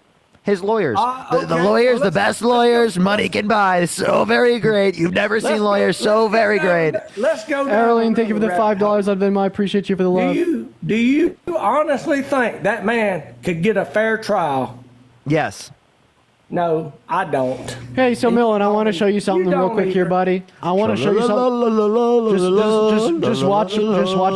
His lawyers. The Okay, lawyers, well, the best lawyers money can buy. So very great. You've never seen lawyers so very great. Let's go down Arlene, thank you for the another rabbit $5 on Venmo. I appreciate you for the love. Do you honestly think that man could get a fair trial? Yes. No, I don't. Hey, so Millen, I want to show you something real don't quick here, either. buddy. I want to show you something. Just watch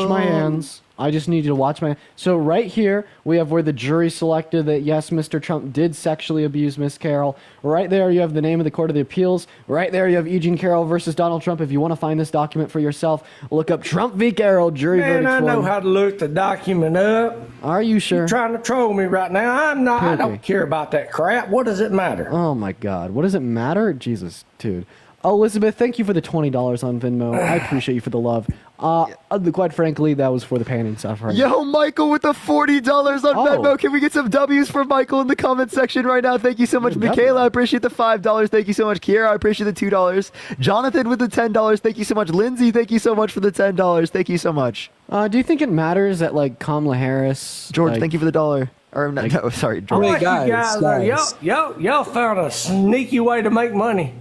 my hands. I just need you to watch my. So right here, we have where the jury selected that yes, Mr. Trump did sexually abuse Miss Carroll. Right there, you have the name of the Court of the Appeals. Right there, you have Eugene Carroll versus Donald Trump. If you want to find this document for yourself, look up Trump v. Carroll jury Man, verdict I know form. how to look the document up. Are you sure? You're trying to troll me right now. I'm not. I Okay. don't care about that crap. What does it matter? Oh my God, what does it matter? Jesus, dude. Elizabeth, thank you for the $20 on Venmo. I appreciate you for the love. Quite frankly, that was for the pain and suffering. Yo, Michael with the $40 on Venmo. Can we get some W's for Michael in the comment section right now? Thank you so much, Michaela. I appreciate the $5. Thank you so much, Kiera. I appreciate the $2. Jonathan with the $10. Thank you so much, Lindsay. Thank you so much for the $10. Thank you so much. Do you think it matters that like Kamala Harris? George, thank you for the $1. Or no, sorry, George. I like you guys. Y'all found a sneaky way to make money.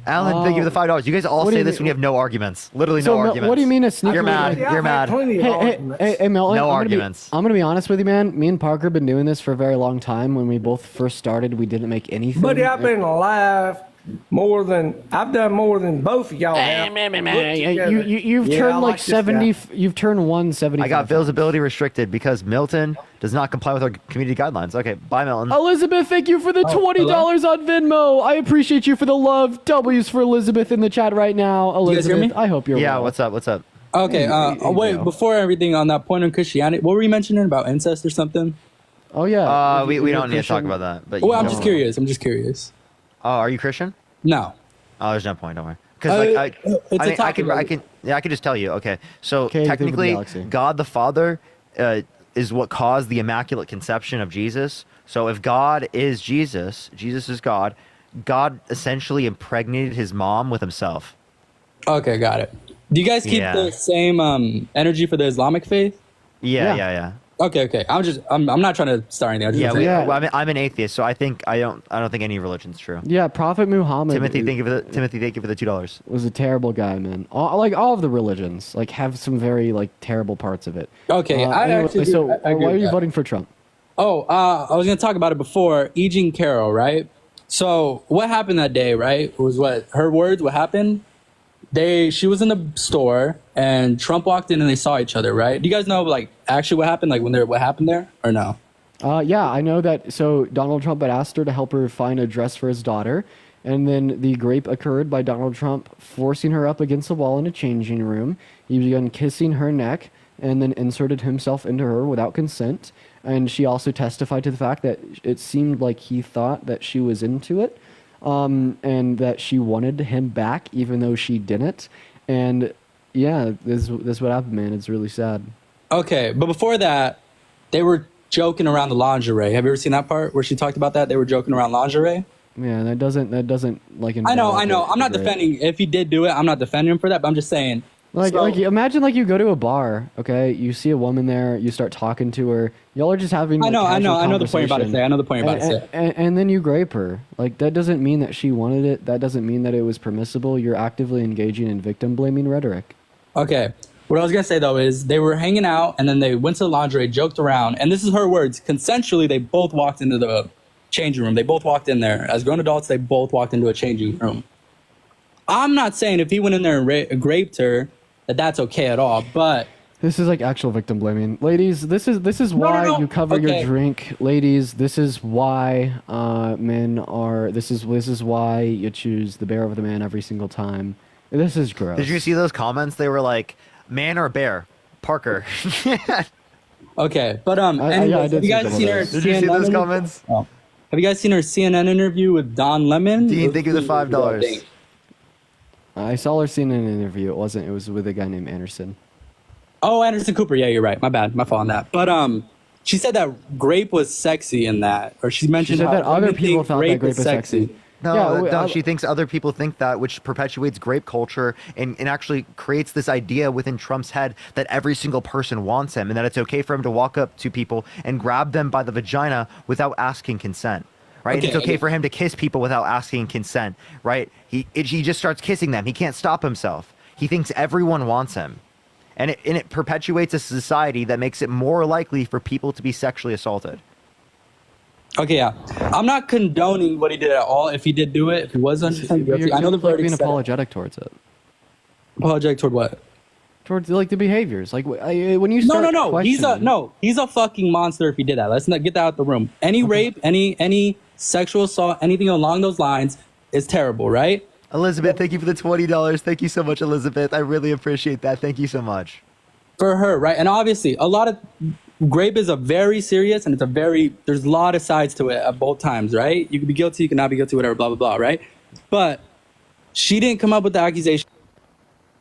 Alan, thank you for the $5. You guys all What do say you this mean- when you have no arguments. Literally So, no Mil- arguments. what do you mean a sneaky You're way to mad. make- You're mad. Hey, Mel, No arguments. I'm gonna be honest with you, man. Me and Parker have been doing this for a very long time. When we both first started, we didn't make anything. Buddy, I've been alive I've done more than both of y'all have. You've Yeah, I turned like like this 70. guy. You've turned 170. I got visibility restricted because Milton does not comply with our community guidelines. Okay, bye, Milton. Elizabeth, thank you for the $20 on Venmo. I appreciate you for the love. W's for Elizabeth in the chat right now. You guys hear Elizabeth, me? I hope you're Yeah, well. what's up? What's up? Okay, wait, go. before everything on that point on Christianity, what were you mentioning about incest or something? Oh, yeah. We don't need to talk about that. But Well, I'm just curious. I'm just curious. Oh, are you Christian? No. Oh, there's no point. Don't worry. Because it's a topic. I can just tell you. Okay, so Okay, you think of the technically, galaxy. God the Father is what caused the Immaculate Conception of Jesus. So if God is Jesus, Jesus is God. God essentially impregnated his mom with himself. Okay, got it. Do you guys keep Yeah. the same energy for the Islamic faith? Yeah. Okay. I'm not trying to start anything. Well, I'm an atheist, so I don't think any religion's true. Yeah, Prophet Muhammad. Timothy, thank you for the $2. Was a terrible guy, man. All of the religions have some very terrible parts of it. Okay, I agree why with are you that. voting for Trump? Oh, I was going to talk about it before. Eugene Carroll, right? So what happened that day, right? Was what her words. What happened? She was in the store and Trump walked in and they saw each other, right? Do you guys know actually what happened? What happened there or no? Yeah, I know that. So Donald Trump had asked her to help her find a dress for his daughter, and then the grape occurred by Donald Trump forcing her up against the wall in a changing room. He began kissing her neck and then inserted himself into her without consent. And she also testified to the fact that it seemed like he thought that she was into it, and that she wanted him back even though she didn't. And yeah, this what happened, man. It's really sad. Okay, but before that, they were joking around the lingerie. Have you ever seen that part where she talked about that? They were joking around lingerie. Yeah, that doesn't I know. I'm not defending. If he did do it, I'm not defending him for that. But I'm just saying. Imagine you go to a bar, okay? You see a woman there, you start talking to her. Y'all are just having. I know the point about conversation, to say. And then you grape her. That doesn't mean that she wanted it. That doesn't mean that it was permissible. You're actively engaging in victim blaming rhetoric. Okay. What I was gonna say though is they were hanging out and then they went to the laundry, joked around, and this is her words. Consensually, they both walked into the changing room. They both walked in there as grown adults. They both walked into a changing room. I'm not saying if he went in there and raped her that's okay at all, but this is actual victim blaming. Ladies, this is why you cover your drink. Ladies, this is why men are. This is why you choose the bear over the man every single time. This is gross. Did you see those comments? They were like, "Man or bear, Parker." Okay, but I have you guys seen her? Did you see those comments? Oh. Have you guys seen her CNN interview with Don Lemon? Dean, thank you for the $5. I saw her seen in an interview. It wasn't. It was with a guy named Anderson. Oh, Anderson Cooper. Yeah, you're right. My bad. My fault on that. But she said that grape was sexy in that, or she mentioned She said how that other women people think thought that grape was sexy. No, Yeah, no, she thinks other people think that, which perpetuates grape culture and actually creates this idea within Trump's head that every single person wants him and that it's okay for him to walk up to people and grab them by the vagina without asking consent. Right? Okay, It's okay for him to kiss people without asking consent. Right? He just starts kissing them. He can't stop himself. He thinks everyone wants him. And it perpetuates a society that makes it more likely for people to be sexually assaulted. Okay, yeah. I'm not condoning what he did at all. If he did do it, if he was 100% guilty, I know they've already being said it. apologetic towards it. Apologetic toward what? Towards like the behaviors. Like when you start No. questioning- He's a fucking monster if he did that. Let's not get that out the room. Any rape, any sexual assault, anything along those lines is terrible, right? Elizabeth, thank you for the $20. Thank you so much, Elizabeth. I really appreciate that. Thank you so much. For her, right? And obviously, a lot of grape is a very serious and there's a lot of sides to it at both times, right? You can be guilty, you can not be guilty, whatever, blah, blah, blah, right? But she didn't come up with the accusation.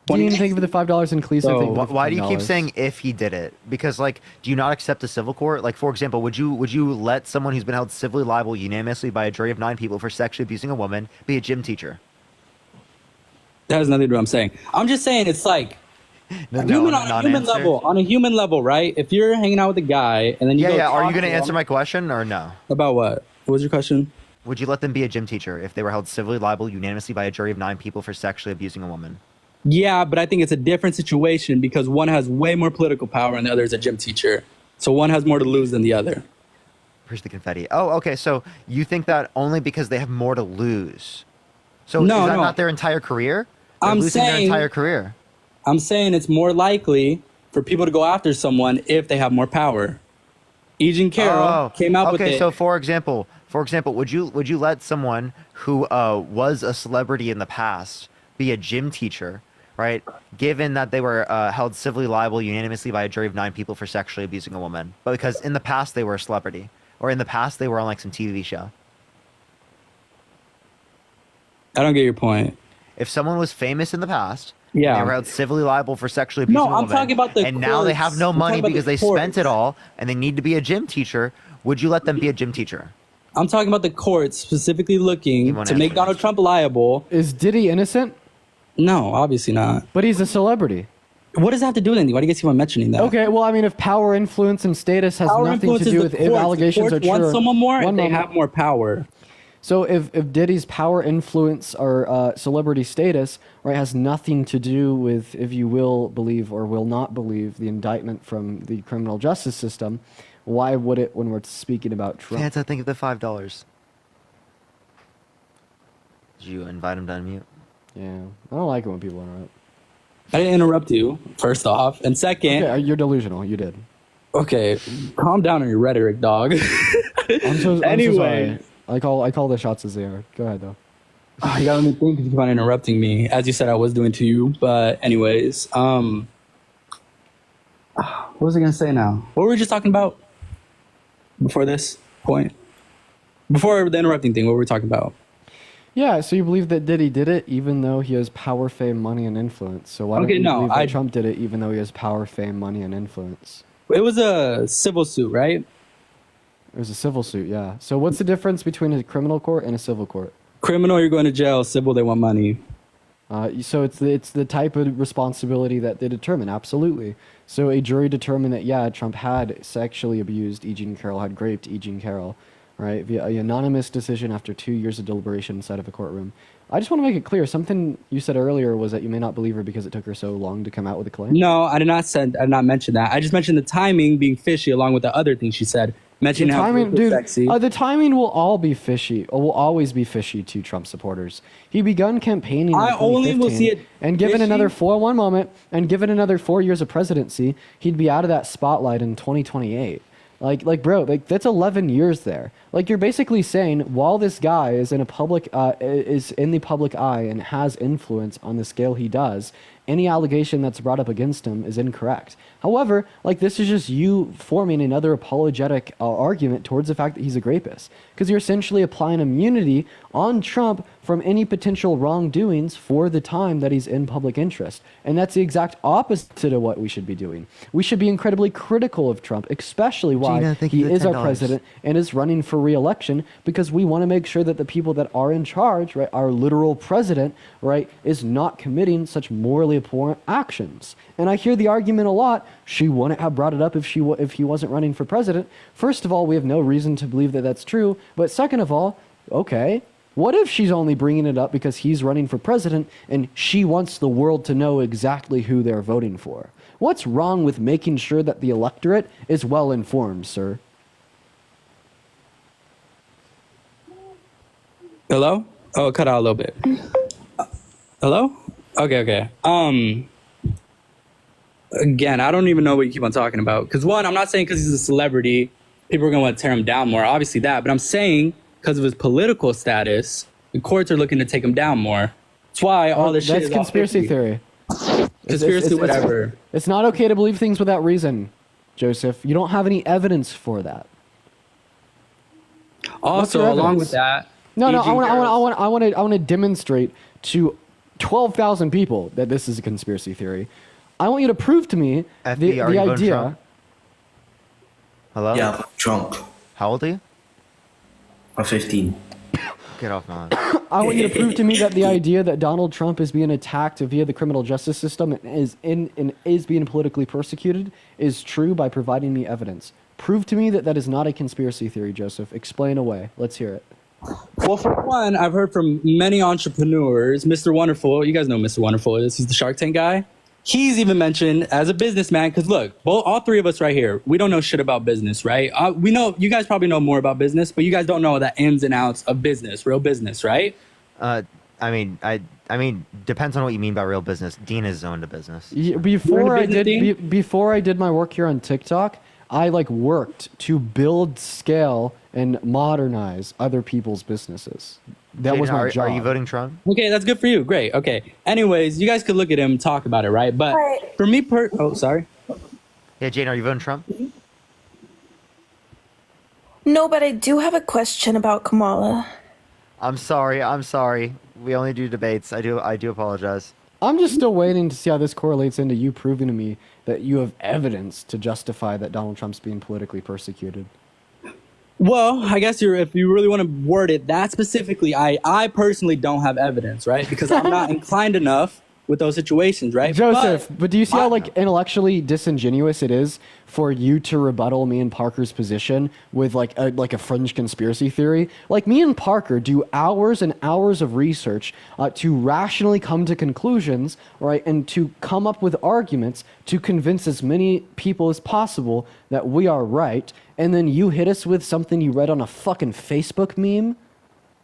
Do you even think of the $5 inclusive? So, thing? Why do you keep $15? saying if he did it? Because do you not accept a civil court? Like, for example, would you let someone who's been held civilly liable unanimously by a jury of 9 people for sexually abusing a woman be a gym teacher? That has nothing to do with what I'm saying. I'm just saying it's like on a human level, right? If you're hanging out with a guy and then you go Are you talk going to to answer him- my question or no? About what? What was your question? Would you let them be a gym teacher if they were held civilly liable unanimously by a jury of 9 people for sexually abusing a woman? Yeah, but I think it's a different situation because one has way more political power and the other is a gym teacher. So one has more to lose than the other. Where's the confetti? Oh, okay. So you think that only because they have more to lose? So No, is that no. not their entire career? They're I'm losing their saying- entire career. I'm saying it's more likely for people to go after someone if they have more power. E. Jean Carroll came out with it. Okay, so for example, would you let someone who was a celebrity in the past be a gym teacher, right? Given that they were held civilly liable unanimously by a jury of 9 people for sexually abusing a woman, but because in the past they were a celebrity, or in the past they were on like some TV show. I don't get your point. If someone was famous in the past, Yeah. they were held civilly liable for sexually abusing a I'm woman, talking about the and now they have courts. no I'm money talking about because the they spent courts. it all, and they need to be a gym teacher. Would you let them be a gym teacher? I'm talking about the courts specifically looking wanna to make answer Donald Trump liable. Is Diddy innocent? No, obviously not. But he's a celebrity. What does that have to do with anything? Why do you guys keep on mentioning that? Okay, well, I mean, if power, influence, and status has Power nothing to influences do the with if courts. allegations The are courts true. want someone more, One they moment. have more power. So if Diddy's power, influence, or celebrity status, right, has nothing to do with if you will believe or will not believe the indictment from the criminal justice system, why would it when we're speaking about Trump? Fanta, think of the $5. Did you invite him to unmute? Yeah, I don't like it when people interrupt. I didn't interrupt you, first off. And second, Okay, you're delusional. You did. okay, calm down on your rhetoric, dog. I'm so Anyway. sorry. I call the shots as they are. Go ahead though. Oh, you gotta let me think if you keep on interrupting me, as you said I was doing to you. But anyways, what was I gonna say now? What were we just talking about before this point? Before the interrupting thing, what were we talking about? Yeah, so you believe that Diddy did it even though he has power, fame, money, and influence. So why don't you believe that Trump did it even though he has power, fame, money, and influence? It was a civil suit, right? It was a civil suit, yeah. So what's the difference between a criminal court and a civil court? Criminal, you're going to jail. Civil, they want money. So it's the type of responsibility that they determine, absolutely. So a jury determined that, yeah, Trump had sexually abused E. Jean Carroll, had raped E. Jean Carroll, right? Via an anonymous decision after 2 years of deliberation inside of a courtroom. I just want to make it clear, something you said earlier was that you may not believe her because it took her so long to come out with a claim. No, I did not mention that. I just mentioned the timing being fishy along with the other things she said. Mentioning The how timing, Brooke was dude, sexy. the timing will all be fishy, or will always be fishy to Trump supporters. He begun campaigning in I only will 2015, see it and given fishy- another 4 years of presidency, he'd be out of that spotlight in 2028. Bro, that's 11 years there. Like, you're basically saying while this guy is in a public, is in the public eye and has influence on the scale he does, any allegation that's brought up against him is incorrect. However, like, this is just you forming another apologetic argument towards the fact that he's a rapist, because you're essentially applying immunity on Trump from any potential wrongdoings for the time that he's in public interest. And that's the exact opposite of what we should be doing. We should be incredibly critical of Trump, especially why Gina, thank he you for is our $10. president and is running for re-election, because we want to make sure that the people that are in charge, right, our literal president, right, is not committing such morally abhorrent actions. And I hear the argument a lot, she wouldn't have brought it up if he wasn't running for president. First of all, we have no reason to believe that that's true. But second of all, okay, what if she's only bringing it up because he's running for president and she wants the world to know exactly who they're voting for? What's wrong with making sure that the electorate is well informed, sir? Hello? Oh, it cut out a little bit. Hello? Okay. Again, I don't even know what you keep on talking about. Because one, I'm not saying because he's a celebrity, people are going to want to tear him down more. Obviously that. But I'm saying because of his political status, the courts are looking to take him down more. That's why all this shit That's is conspiracy theory. Conspiracy, whatever. It's not okay to believe things without reason, Joseph. You don't have any evidence for that. Also, along with that, I want to demonstrate to 12,000 people that this is a conspiracy theory. I want you to prove to me the idea. Trump? Hello? Yeah, Trump. How old are you? I'm 15. Get off my line. I want you to prove to me that the idea that Donald Trump is being attacked via the criminal justice system and is being politically persecuted is true by providing me evidence. Prove to me that that is not a conspiracy theory, Joseph. Explain away. Let's hear it. Well, for one, I've heard from many entrepreneurs, Mr. Wonderful, you guys know who Mr. Wonderful is, he's the Shark Tank guy. He's even mentioned as a businessman, because look, all three of us right here, we don't know shit about business, right? We know, you guys probably know more about business, but you guys don't know the ins and outs of business, real business, right? I mean, depends on what you mean by real business. Dean has owned a business. Before I did my work here on TikTok, I worked to build, scale, and modernize other people's businesses. That was my job. Are you voting Trump? Okay, that's good for you. Great. Okay. Anyways, you guys could look at him, talk about it, right? But for me, oh, sorry. Yeah, Jane, are you voting Trump? No, but I do have a question about Kamala. I'm sorry. We only do debates. I do apologize. I'm just still waiting to see how this correlates into you proving to me that you have evidence to justify that Donald Trump's being politically persecuted. Well, I guess if you really want to word it that specifically, I personally don't have evidence, right? Because I'm not inclined enough with those situations, right? Joseph, but do you see how intellectually disingenuous it is for you to rebuttal me and Parker's position with a fringe conspiracy theory? Like, me and Parker do hours and hours of research to rationally come to conclusions, right, and to come up with arguments to convince as many people as possible that we are right, and then you hit us with something you read on a fucking Facebook meme?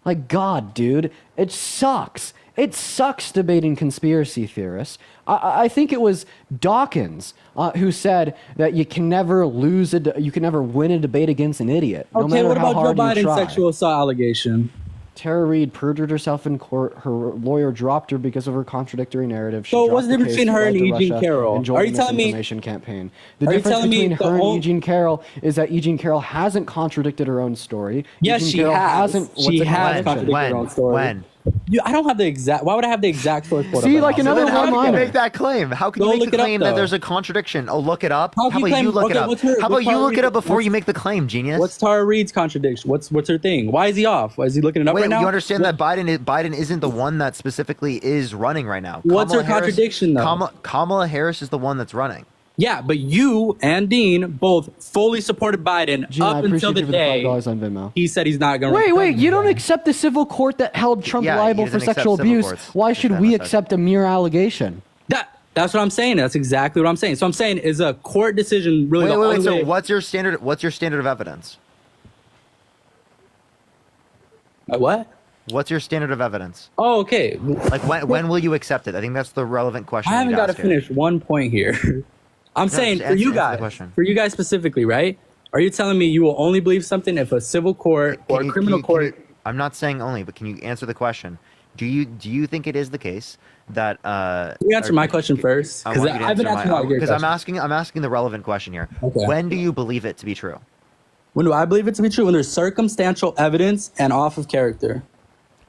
Like, God, dude, it sucks. It sucks debating conspiracy theorists. I think it was Dawkins who said that you can never win a debate against an idiot. No Okay, matter what how about Joe hard you Biden's try. sexual assault allegation? Tara Reid perjured herself in court. Her lawyer dropped her because of her contradictory narrative. So what's the difference between her and Eugene Carroll? Are you telling me campaign? The Are you difference telling me between her and the Eugene Carroll is that Eugene Carroll hasn't contradicted her own story. Yes, Eugene she Carroll has. hasn't. She has contradicted her own story. When? I don't have the exact. Why would I have the exact source? See, like another How can you one-liner. make that claim? How can you make the claim that there's a contradiction? Oh, look it up. How about you look it up? How about you look it up before you make the claim, genius? What's Tara Reid's contradiction? What's her thing? Why is he off? Why is he looking it up Wait, right now? you understand that Biden isn't the one that specifically is running right now. What's her contradiction, though? Kamala Harris is the one that's running. Yeah, but you and Dean both fully supported Biden Gina, I up until appreciate the you for day $5 on Venmo. he said he's not going to. Wait, you don't accept the civil court that held Trump Yeah, he liable for doesn't accept sexual civil abuse. courts. Why should we accept a mere allegation? That's what I'm saying. That's exactly what I'm saying. So I'm saying, is a court decision really the only Wait. So way? what's your standard of evidence? What? What's your standard of evidence? Oh, okay. Like when will you accept it? I think that's the relevant question. I haven't got to here. finish one point here. I'm saying just for you answer the guys, question. for you guys specifically, right? Are you telling me you will only believe something if a civil court or a criminal court? I'm not saying only, but can you answer the question? Do you think it is the case that you answer my question first, I because want you to I've been answer asking all your because questions. I'm asking the relevant question here. Okay. When do you believe it to be true? When do I believe it to be true? When there's circumstantial evidence and off of character.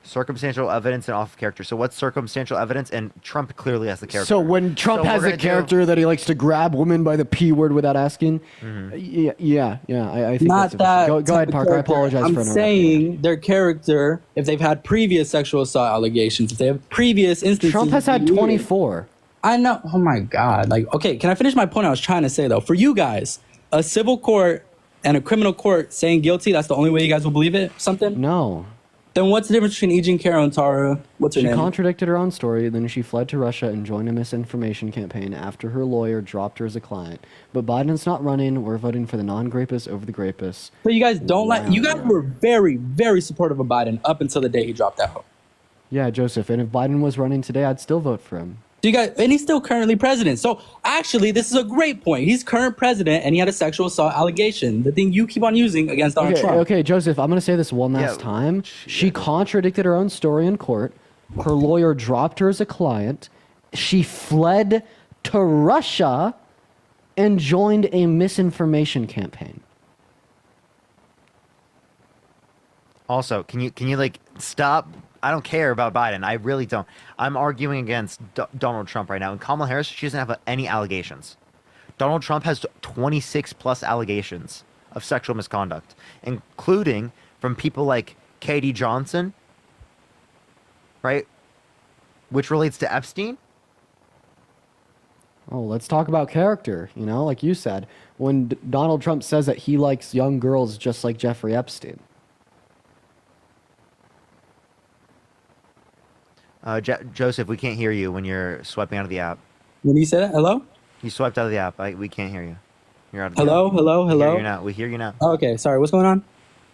Circumstantial evidence and off of character. So what's circumstantial evidence? And Trump clearly has the character. So when Trump has a character that he likes to grab women by the P word without asking, yeah, I think Not that's that. Go type ahead, of Parker. I character. apologize I'm for interrupting. saying their character, if they've had previous sexual assault allegations, if they have previous instances. Trump has had 24. I know. Oh my God. Like, okay, can I finish my point I was trying to say though? For you guys, a civil court and a criminal court saying guilty, that's the only way you guys will believe it? Something? No. Then what's the difference between E. Jean Carroll and Tara? What's her She name? contradicted her own story, then she fled to Russia and joined a misinformation campaign after her lawyer dropped her as a client. But Biden's not running. We're voting for the non-grapists over the grapists. But you guys don't like. You guys were very, very supportive of Biden up until the day he dropped out. Yeah, Joseph. And if Biden was running today, I'd still vote for him. Do you guys? And he's still currently president. So actually, this is a great point. He's current president, and he had a sexual assault allegation. The thing you keep on using against Donald Trump. Okay, Joseph. I'm going to say this one last time. She contradicted her own story in court. Her lawyer dropped her as a client. She fled to Russia and joined a misinformation campaign. Also, can you like stop? I don't care about Biden. I really don't. I'm arguing against Donald Trump right now. And Kamala Harris, she doesn't have any allegations. Donald Trump has 26 plus allegations of sexual misconduct, including from people like Katie Johnson, right? Which relates to Epstein. Oh, let's talk about character. You know, like you said, when Donald Trump says that he likes young girls just like Jeffrey Epstein. Joseph, we can't hear you when you're swiping out of the app. When you said it, hello? You swiped out of the app. We can't hear you. You're out of the Hello, app. hello, hello. We hear you now. Oh, okay, sorry. What's going on?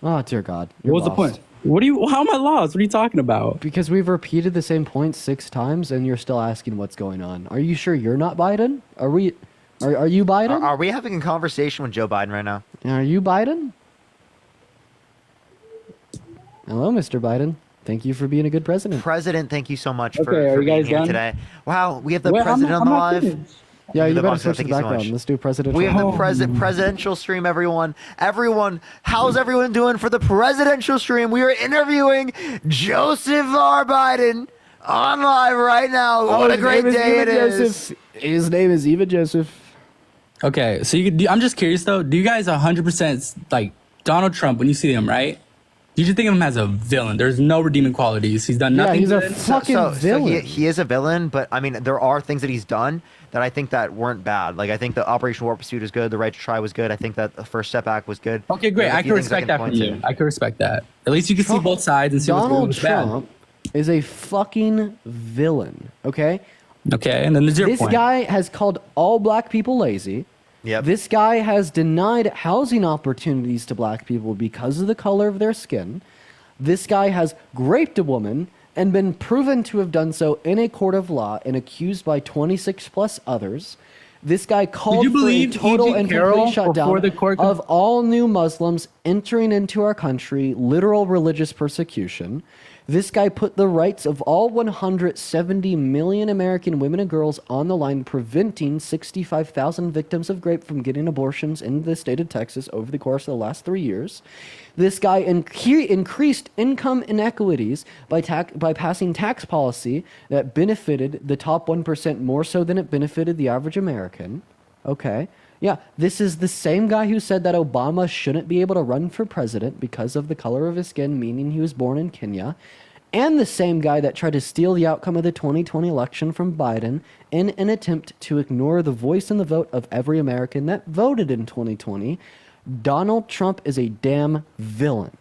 Oh, dear God. What was the point? What do you? How am I lost? What are you talking about? Because we've repeated the same point 6 times, and you're still asking what's going on. Are you sure you're not Biden? Are we? Are you Biden? Are we having a conversation with Joe Biden right now? Are you Biden? Hello, Mr. Biden. Thank you for being a good president. President, thank you so much Okay, for are you being guys here done? today. Wow, we have the Wait, president on the I'm not live. finished. Yeah, you better boss, switch the thank you so background. much. Let's do presidential. We have the presidential stream, everyone. Everyone, how's everyone doing for the presidential stream? We are interviewing Joseph R. Biden on live right now. What a great day it is. Joseph. His name is Eva Joseph. Okay, so I'm just curious though. Do you guys 100% like Donald Trump when you see him, right? You just think of him as a villain. There's no redeeming qualities. He's done nothing. Yeah, he's a good. fucking villain. He is a villain, but I mean, there are things that he's done that I think that weren't bad. Like I think the Operation Warp Pursuit is good. The Right to Try was good. I think that the First Step Back was good. Okay, great. There's a I few can things respect that from point you. to. I can respect that. At least you can see both sides and see what's good and Donald what's bad. Trump is a fucking villain. Okay. Okay, and then there's your This point. guy has called all black people lazy. Yep. This guy has denied housing opportunities to black people because of the color of their skin. This guy has raped a woman and been proven to have done so in a court of law and accused by 26 plus others. This guy called you for a believe total E.G. and Carroll complete shutdown before the court of all new Muslims entering into our country, literal religious persecution. This guy put the rights of all 170 million American women and girls on the line, preventing 65,000 victims of rape from getting abortions in the state of Texas over the course of the last 3 years. This guy increased income inequities by passing tax policy that benefited the top 1% more so than it benefited the average American. Okay. Yeah, this is the same guy who said that Obama shouldn't be able to run for president because of the color of his skin, meaning he was born in Kenya, and the same guy that tried to steal the outcome of the 2020 election from Biden in an attempt to ignore the voice and the vote of every American that voted in 2020. Donald Trump is a damn villain.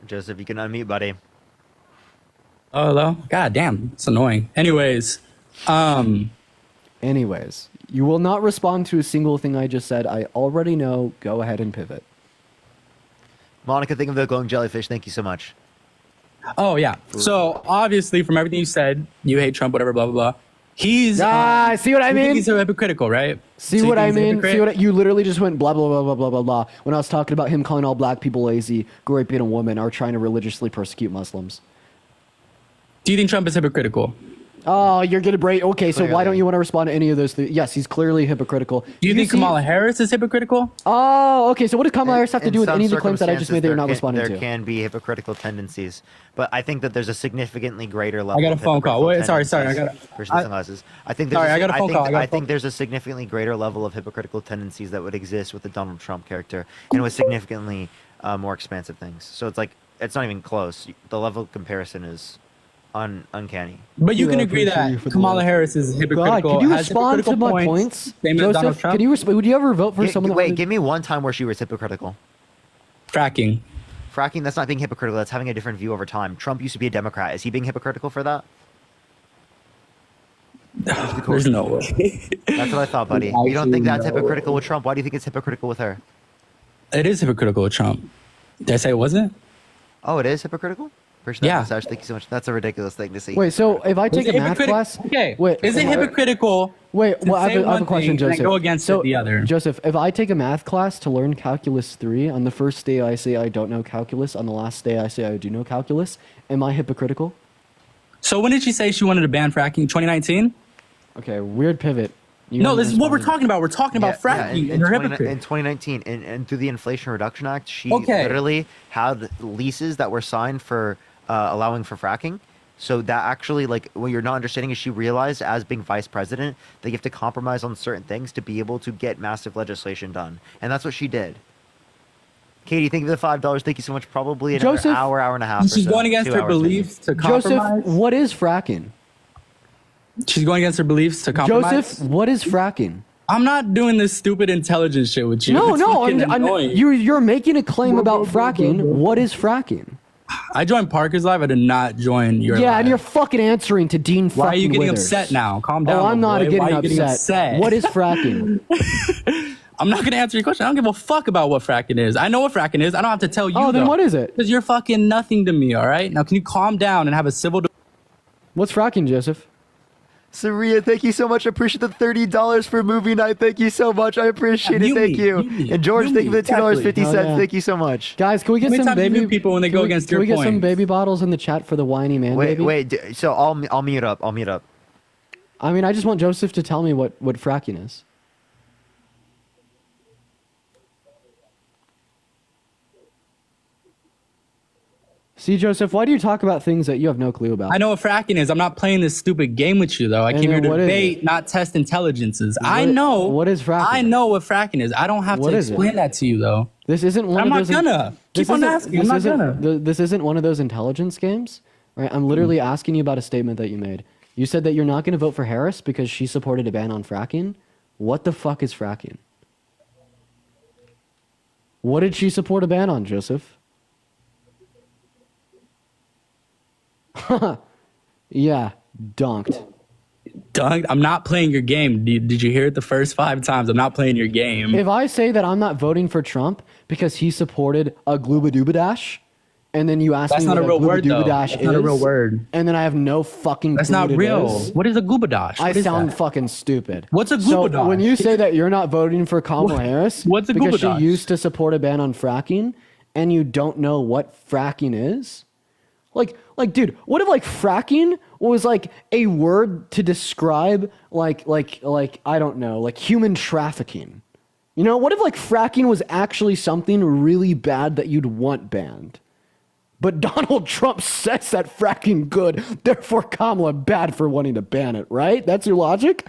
Joseph, you can unmute, buddy. Oh, hello? God damn, it's annoying. Anyways, you will not respond to a single thing I just said. I already know. Go ahead and pivot. Monica, think of the glowing jellyfish. Thank you so much. Oh, yeah. So, obviously, from everything you said, you hate Trump, whatever, blah, blah, blah. He's see what I you think mean? He's so hypocritical, right? See So you what think I he's a mean? hypocrite? See what you literally just went blah blah blah blah blah blah blah when I was talking about him calling all black people lazy, raping a woman, or trying to religiously persecute Muslims. Do you think Trump is hypocritical? Oh, you're gonna break. Okay, so why Clearly. don't you want to respond to any of those? Yes, he's clearly hypocritical. Do you think Kamala Harris is hypocritical? Oh, okay. So what does Kamala Harris have to In do with some any of the claims that I just made that you're not circumstances, responding there to? can be hypocritical tendencies, but I think that there's a significantly greater level. I got a of phone call. hypocritical Wait, sorry, I tendencies got for sunglasses. I think there's Sorry, I got a phone call. I think there's a significantly greater level of hypocritical tendencies that would exist with the Donald Trump character, and with significantly more expansive things. So it's like it's not even close. The level of comparison is uncanny. But you can agree that Kamala Harris is hypocritical. God, can you has respond to hypocritical my points? Same as Donald Joseph, Trump. can you would you ever vote for someone that Wait, wanted- give me one time where she was hypocritical. Fracking. Fracking, that's not being hypocritical. That's having a different view over time. Trump used to be a Democrat. Is he being hypocritical for that? There's no way. That's what I thought, buddy. You don't think that's hypocritical with Trump? Why do you think it's hypocritical with her? It is hypocritical with Trump. Did I say it wasn't? Oh, it is hypocritical? Yeah. Thank you so much. That's a ridiculous thing to see. Wait, so if I take Is a it math class, Okay. wait, Is it hypocritical? Wait, to well, I say have a one question, thing and then Joseph. go against so, the other. Joseph, if I take a math class to learn calculus 3, on the first day I say I don't know calculus, on the last day I say I do know calculus, am I hypocritical? So when did she say she wanted to ban fracking? 2019? Okay, weird pivot. You No, haven't this is what we're responded. talking about. We're talking about fracking and you're hypocrite. In 2019, and through the Inflation Reduction Act, she Okay. literally had leases that were signed for allowing for fracking. So that actually, like, what you're not understanding is she realized as being vice president that you have to compromise on certain things to be able to get massive legislation done. And that's what she did. Katie, thank you for the $5. Thank you so much. Probably another Joseph, hour and a half. She's or so. going against 2 her hours, maybe. beliefs to compromise. Joseph, what is fracking? She's going against her beliefs to compromise. Joseph, what is fracking? I'm not doing this stupid intelligence shit with you. No, It's no, fucking annoying. you're making a claim about fracking. What is fracking? I joined Parker's live. I did not join your Yeah, live. and you're fucking answering to Dean fucking Why are you getting Withers. upset now? Calm down. Oh, I'm not boy. getting Why are you upset. What is fracking? I'm not going to answer your question. I don't give a fuck about what fracking is. I know what fracking is. I don't have to tell you. Oh, then though. what is it? Because you're fucking nothing to me, all right? Now, can you calm down and have a civil... What's fracking, Joseph? Saria, thank you so much. I appreciate the $30 for movie night. Thank you so much. I appreciate it. Thank you. And George, thank you for the $2.50. Oh, yeah. Thank you so much. Guys, can we get How many some times do you baby mute people when they can go we- against can your we get some points? baby bottles in the chat for the whiny man baby? So I'll mute up. I'll mute up. I mean, I just want Joseph to tell me what fracking is. See, Joseph, why do you talk about things that you have no clue about? I know what fracking is. I'm not playing this stupid game with you, though. I And came here then to what is debate, it? not test intelligences. I What- know. what is fracking? I know what fracking is. I don't have What to is it? explain that to you, though. This isn't one I'm of not those. gonna. This Keep on isn't- asking. I'm this not isn't- gonna. This isn't one of those intelligence games, right? I'm literally asking you about a statement that you made. You said that you're not going to vote for Harris because she supported a ban on fracking. What the fuck is fracking? What did she support a ban on, Joseph? Yeah, dunked. Doug, I'm not playing your game. Did you hear it the first 5 times? I'm not playing your game. If I say that I'm not voting for Trump because he supported a glooba-dooba-dash, and then you ask That's me not what a real word, though. glooba-dooba-dash That's not a real word. and then I have no fucking That's clue not what it real. is, What is a goobadosh? I What is sound that? fucking stupid. What's a So goobadosh? when you say that you're not voting for Kamala Harris what's a because she goobadosh? used to support a ban on fracking, and you don't know what fracking is, like, dude, what if like fracking was like a word to describe like I don't know, like human trafficking? You know, what if like fracking was actually something really bad that you'd want banned? But Donald Trump says that fracking good, therefore Kamala bad for wanting to ban it, right? That's your logic?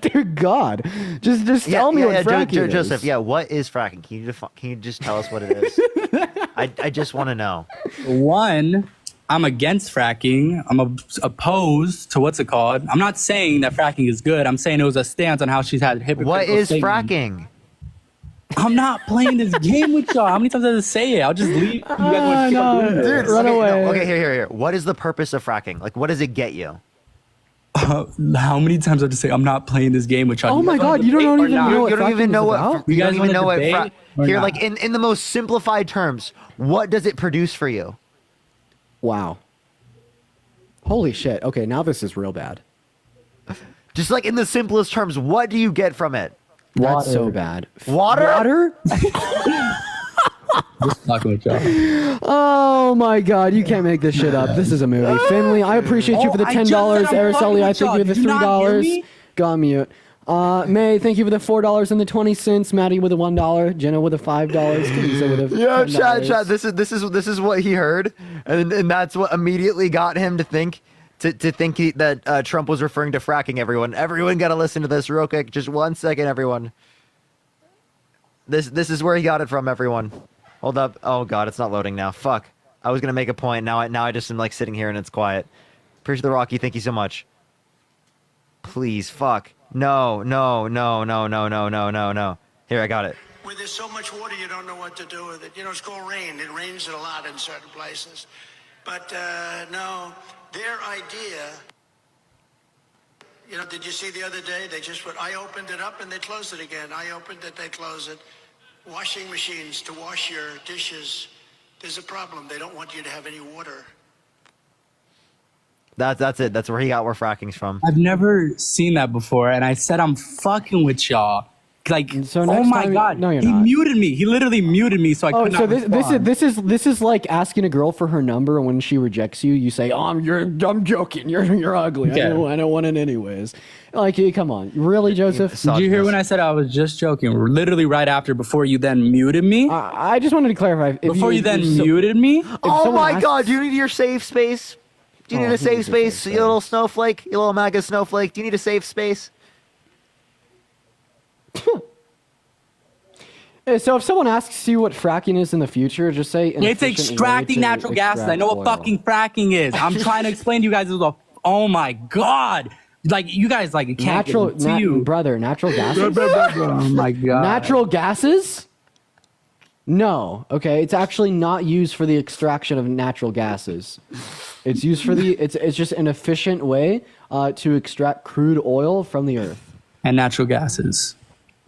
Dear God, just tell me what fracking is. Joseph, what is fracking? Can you just tell us what it is? I just want to know. One, I'm against fracking. I'm opposed to what's it called. I'm not saying that fracking is good. I'm saying it was a stance on how she's had hypocritical What is statements. fracking? I'm not playing this game with y'all. How many times did I say it? I'll just leave. You guys want to keep on doing this. Run away. Okay, here. What is the purpose of fracking? Like, what does it get you? How many times do I have to say I'm not playing this game with y'all? Oh my God, you don't even know what You don't even know what. You You guys don't even wanna know what. debate or Here, not? like in the most simplified terms, what does it produce for you? Wow. Holy shit. Okay, now this is real bad. Just like in the simplest terms, what do you get from it? That's so bad. Water? Water? Just fucking with y'all. Oh my god, you can't make this shit up. This is a movie. Finley, I appreciate you for the $10. Araceli, I thank you for the $3. Got mute. May, thank you for the $4 and the 20 cents. Maddie with a $1. Jenna with a $5. Teresa with a Yo, $10. chat. This is what he heard, and that's what immediately got him to think that Trump was referring to fracking. Everyone got to listen to this real quick. Just 1 second, everyone. This is where he got it from. Everyone, hold up. Oh god, it's not loading now. Fuck. I was gonna make a point. Now I just am like sitting here and it's quiet. Appreciate the Rocky. Thank you so much. Please, fuck. No. Here, I got it. Where there's so much water, you don't know what to do with it. You know, it's called rain. It rains a lot in certain places. But no, their idea, you know, did you see the other day? They just I opened it up and they closed it again. I opened it, they closed it. Washing machines to wash your dishes. There's a problem. They don't want you to have any water. That's it. That's where he got where fracking's from. I've never seen that before, and I said I'm fucking with y'all. Like, so oh my time, god, no, you're he not. muted me. He literally muted me, so I could not respond. This is like asking a girl for her number, and when she rejects you, you say, "Oh, I'm joking. You're ugly. Okay. I don't want it anyways." Like, come on, really, Joseph? Did you hear when I said I was just joking? Literally right after, before you then muted me. I just wanted to clarify. Before you then muted me. Oh my god, do you need your safe space? Do you need a safe space, you little snowflake? You little MAGA snowflake? Do you need a safe space? So if someone asks you what fracking is in the future, just say It's extracting natural gases. I know what fucking fracking is. I'm trying to explain to you guys. Oh my god. Like, you guys, like, it can't natural, get to you. Brother, natural gases? Oh my god. Natural gases? No. Okay, it's actually not used for the extraction of natural gases. It's used for it's just an efficient way to extract crude oil from the earth. And natural gases.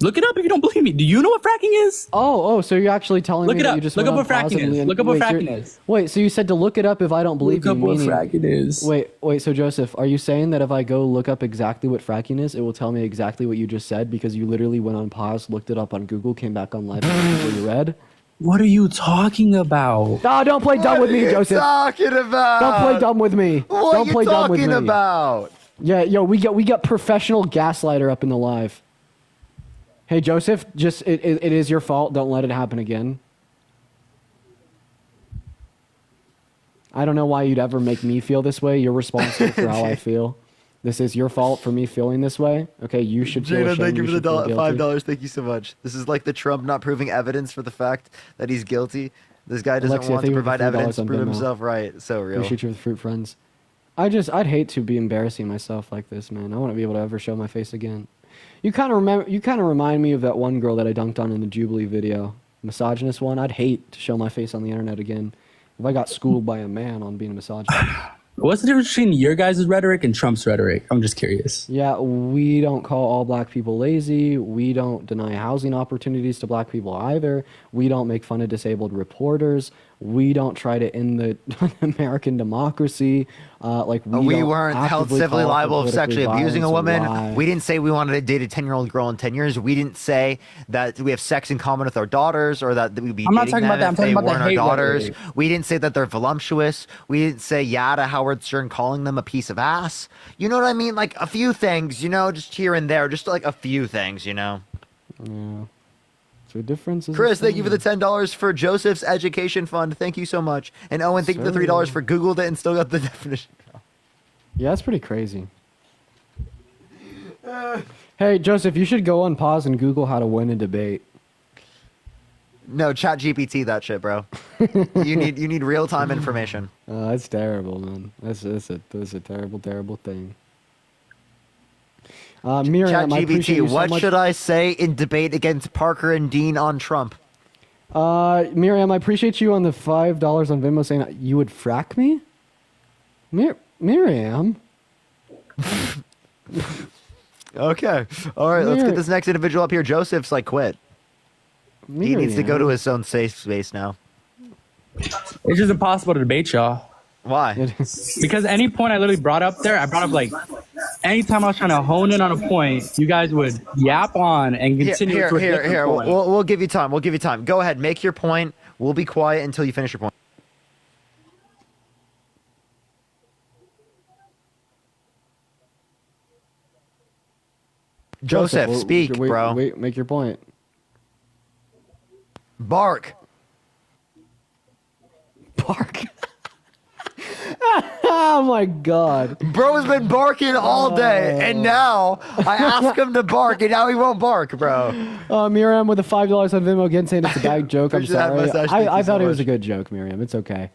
Look it up if you don't believe me. Do you know what fracking is? Oh, so you're actually telling me that you just look up what fracking is. Look up what fracking is. Wait, so you said to look it up if I don't believe you. Look up what fracking is. Wait, so Joseph, are you saying that if I go look up exactly what fracking is, it will tell me exactly what you just said because you literally went on pause, looked it up on Google, came back on live, and you read? What are you talking about? No, don't play dumb with me, Joseph. What are you talking about? Don't play dumb with me. What don't are play you dumb with me. talking about? Yeah, yo, we got professional gaslighter up in the live. Hey, Joseph, just it is your fault. Don't let it happen again. I don't know why you'd ever make me feel this way. You're responsible for how I feel. This is your fault for me feeling this way. Okay, you should feel ashamed. Thank you for the $5. $5. Thank you so much. This is like the Trump not proving evidence for the fact that he's guilty. This guy doesn't want to provide evidence to prove himself right. So real. Appreciate you with fruit friends. I'd hate to be embarrassing myself like this, man. I wouldn't be able to ever show my face again. You kind of remind me of that one girl that I dunked on in the Jubilee video, misogynist one. I'd hate to show my face on the internet again if I got schooled by a man on being a misogynist. What's the difference between your guys' rhetoric and Trump's rhetoric? I'm just curious. Yeah, we don't call all black people lazy. We don't deny housing opportunities to black people either. We don't make fun of disabled reporters. We don't try to end the American democracy. We weren't held civilly liable of sexually abusing a woman. We didn't say we wanted to date a 10-year-old girl in 10 years. We didn't say that we have sex in common with our daughters or that we'd be dating them if they weren't our daughters. We didn't say that they're voluptuous. We didn't say yeah to Howard Stern calling them a piece of ass. You know what I mean? Like a few things, you know, just here and there, just like a few things, you know. Yeah. So difference is Chris, thank you for the $10 for Joseph's education fund. Thank you so much. And Owen, thank you for the $3 for Googled it and still got the definition. Yeah, that's pretty crazy. Hey, Joseph, you should go on pause and Google how to win a debate. No, chat GPT that shit, bro. you need real-time information. That's terrible, man. That's a terrible thing. Miriam, ChatGPT, what should I say in debate against Parker and Dean on Trump? Miriam, I appreciate you on the $5 on Venmo saying you would frack me? Miriam? Okay. All right, let's get this next individual up here. Joseph's like quit. He needs to go to his own safe space now. It's just impossible to debate y'all. Why? Because any point I literally brought up there, I brought up like anytime I was trying to hone in on a point, you guys would yap on and continue to a different point. We'll give you time. We'll give you time. Go ahead, make your point. We'll be quiet until you finish your point. Joseph, speak, bro. Wait, make your point. Bark. Bark. Oh my god. Bro has been barking all day, and now I ask him to bark, and now he won't bark, bro. Miriam with the $5 on Venmo again saying it's a bad joke. I'm sorry. I thought it was a good joke, Miriam. It's okay.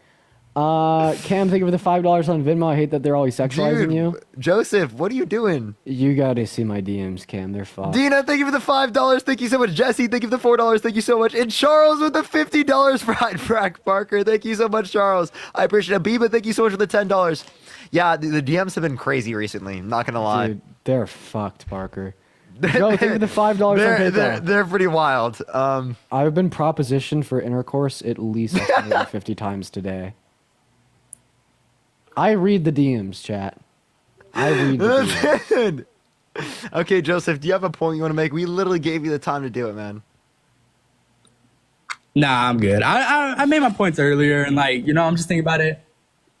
Cam, thank you for the $5 on Venmo. I hate that they're always sexualizing you. Joseph, what are you doing? You gotta see my DMs, Cam. They're fucked. Dina, thank you for the $5. Thank you so much. Jesse, thank you for the $4. Thank you so much. And Charles with the $50 for Frack Parker. Thank you so much, Charles. I appreciate it. Abiba, thank you so much for the $10. Yeah, the DMs have been crazy recently. I'm not gonna lie. Dude, they're fucked, Parker. Joe, thank you for the $5 on PayPal. They're pretty wild. I've been propositioned for intercourse at least 150 times today. I read the DMs, chat. I read the DMs. Okay, Joseph, do you have a point you want to make? We literally gave you the time to do it, man. Nah, I'm good. I made my points earlier, and I'm just thinking about it.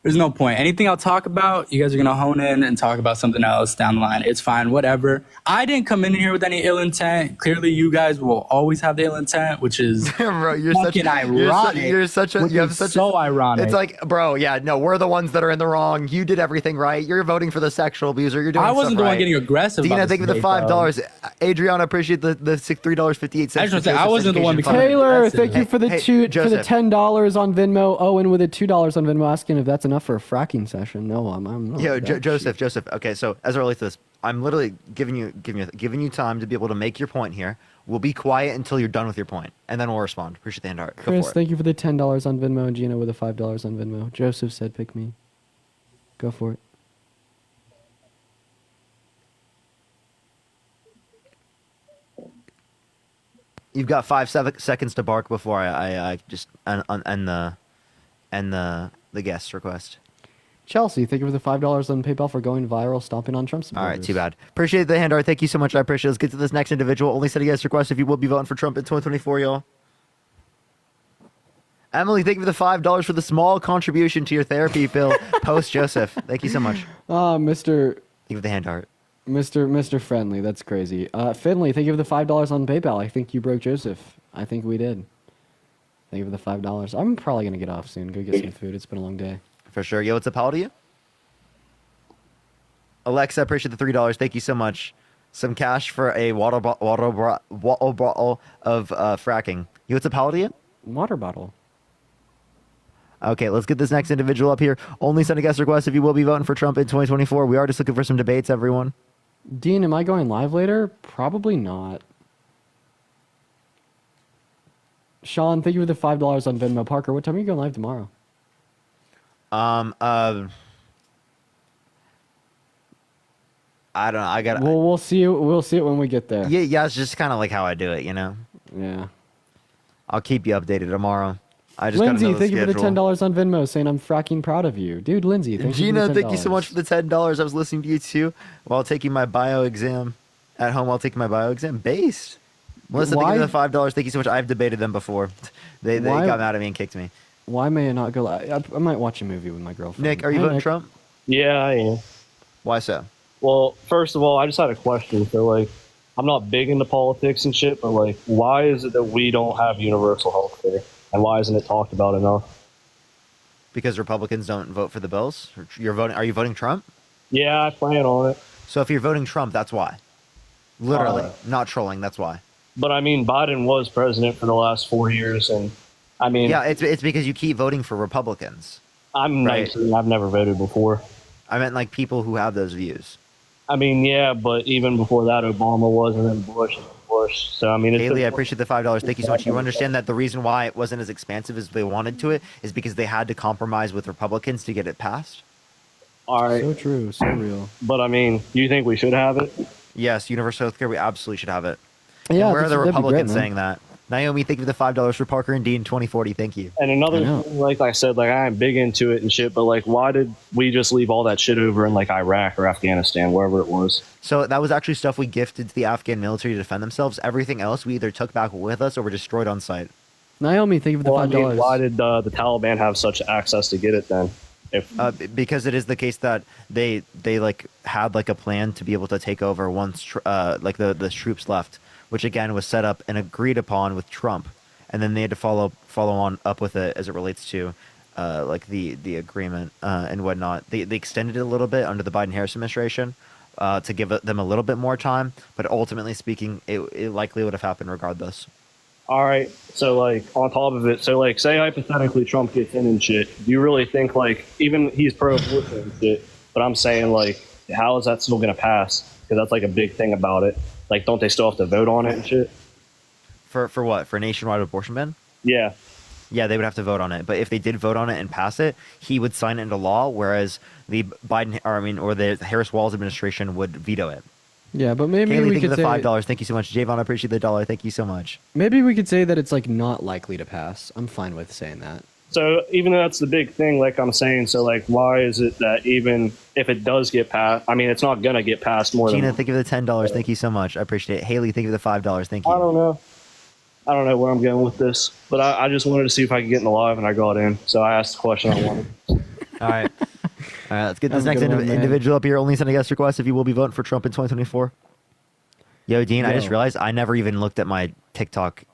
There's no point. Anything I'll talk about, you guys are going to hone in and talk about something else down the line. It's fine, whatever. I didn't come in here with any ill intent. Clearly, you guys will always have the ill intent, which is bro, you're fucking ironic. You have such ironic. It's like, bro, yeah, no, we're the ones that are in the wrong. You did everything right. You're voting for the sexual abuser. You're doing I wasn't stuff the right. one getting aggressive. Dina, thank you for the $5. Adriana, appreciate the $3.58. I just want to say, I wasn't the one. Taylor, thank you for the $10 on Venmo. Owen with the $2 on Venmo asking if that's enough for a fracking session. No, I'm not. Yo, Joseph. Okay, so as it relates to this, I'm literally giving you time to be able to make your point here. We'll be quiet until you're done with your point, and then we'll respond. Appreciate the hand art. Chris, thank you for the $10 on Venmo, and Gina with the $5 on Venmo. Joseph said, "Pick me." Go for it. You've got 5 seconds to bark before I just end the guest request. Chelsea, thank you for the $5 on PayPal for going viral, stomping on Trump supporters. All right, too bad. Appreciate the hand art. Thank you so much. I appreciate it. Let's get to this next individual. Only send a guest request if you will be voting for Trump in 2024, y'all. Emily, thank you for the $5 for the small contribution to your therapy bill. Post Joseph. Thank you so much. Mr. Thank you for the hand art. Mr. Friendly, that's crazy. Finley, thank you for the $5 on PayPal. I think you broke Joseph. I think we did. Thank you for the $5. I'm probably gonna get off soon. Go get some food. It's been a long day. For sure. Yo, what's up? How old are you? Alexa, appreciate the $3. Thank you so much. Some cash for a water bottle of fracking. Yo, what's up? How old are you? Water bottle. Okay, let's get this next individual up here. Only send a guest request if you will be voting for Trump in 2024. We are just looking for some debates, everyone. Dean, am I going live later? Probably not. Sean, thank you for the $5 on Venmo. Parker, what time are you going live tomorrow? I don't know. I got. Well, we'll see. We'll see it when we get there. Yeah. It's just kind of like how I do it, you know. Yeah. I'll keep you updated tomorrow. I just Lindsay, gotta know the thank you for the schedule. $10 on Venmo, saying I'm fracking proud of you, dude. Lindsay, thank Gina, you for the $10. thank you so much for the $10. I was listening to you too while taking my bio exam at home. While taking my bio exam, based. Melissa, thank you for the $5. Thank you so much. I've debated them before. They got mad at me and kicked me. Why may I not go live? I might watch a movie with my girlfriend. Nick, are you voting Trump? Yeah, I am. Why so? Well, first of all, I just had a question. So, I'm not big into politics and shit, but, why is it that we don't have universal health care? And why isn't it talked about enough? Because Republicans don't vote for the bills? Are you voting Trump? Yeah, I plan on it. So if you're voting Trump, that's why. Literally, not trolling, that's why. But, Biden was president for the last 4 years, and, Yeah, it's because you keep voting for Republicans. I'm 19. I've never voted before. I meant, people who have those views. Yeah, but even before that, Obama was, and then Bush. So, it's Haley, I appreciate the $5. Thank you so much. You understand that the reason why it wasn't as expansive as they wanted to it is because they had to compromise with Republicans to get it passed? All right. So true, so real. But, do you think we should have it? Yes, universal health care, we absolutely should have it. Yeah, and where are the that'd be Republicans great, saying that? Naomi, thank you for the $5 for Parker and Dean 2040. Thank you. And another thing, like I said, like I am big into it and shit, but like, why did we just leave all that shit over in like Iraq or Afghanistan, wherever it was? So that was actually stuff we gifted to the Afghan military to defend themselves. Everything else we either took back with us or were destroyed on site. Naomi, thank you for the $5. Why did the Taliban have such access to get it then? Because it is the case that they like had like a plan to be able to take over once like the troops left, which again was set up and agreed upon with Trump, and then they had to follow on up with it as it relates to like the agreement and whatnot. They extended it a little bit under the Biden-Harris administration to give them a little bit more time, but ultimately speaking, it likely would have happened regardless. All right, so like on top of it, so like say hypothetically Trump gets in and shit, do you really think like even he's pro-abortion and shit, but I'm saying like how is that still gonna pass? Because that's like a big thing about it. Like don't they still have to vote on it and shit? For what? For a nationwide abortion ban? Yeah. Yeah, they would have to vote on it. But if they did vote on it and pass it, he would sign it into law, whereas the the Harris-Walz administration would veto it. Yeah, but maybe Kaylee, we thank you could for the say $5. Thank you so much. Javon, I appreciate the $1. Thank you so much. maybe we could say that it's like not likely to pass. I'm fine with saying that. So even though that's the big thing, like I'm saying, so like why is it that even if it does get passed, I mean it's not gonna get passed more Gina, than thank you for the $10. Thank you so much. I appreciate it. Haley, thank you for the $5. Thank you. I don't know where I'm going with this, but I just wanted to see if I could get in the live, and I got in, so I asked the question I wanted. All right. All right, let's get this Have a next good one, man. individual up here. Only send a guest request if you will be voting for Trump in 2024. Yo, Dean, I just realized I never even looked at my TikTok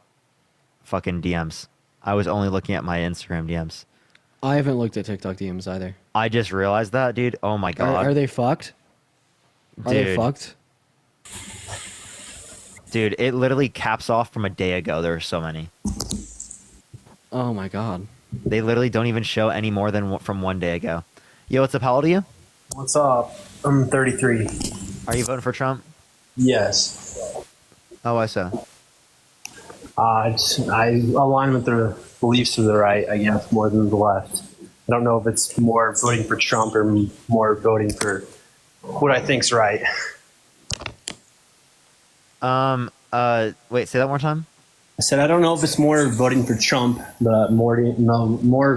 fucking DMs. I was only looking at my Instagram DMs. I haven't looked at TikTok DMs either. I just realized that, dude. Oh my god. Are they fucked? Are they Dude. fucked? Dude, it literally caps off from a day ago. There are so many. Oh my god. They literally don't even show any more than from one day ago. Yo, what's up? How old are you? What's up? I'm 33. Are you voting for Trump? Yes. Oh, why so? I align with the beliefs of the right, I guess, more than the left. I don't know if it's more voting for Trump or more voting for what I think's right. Wait, say that one more time? I said I don't know if it's more voting for Trump, but more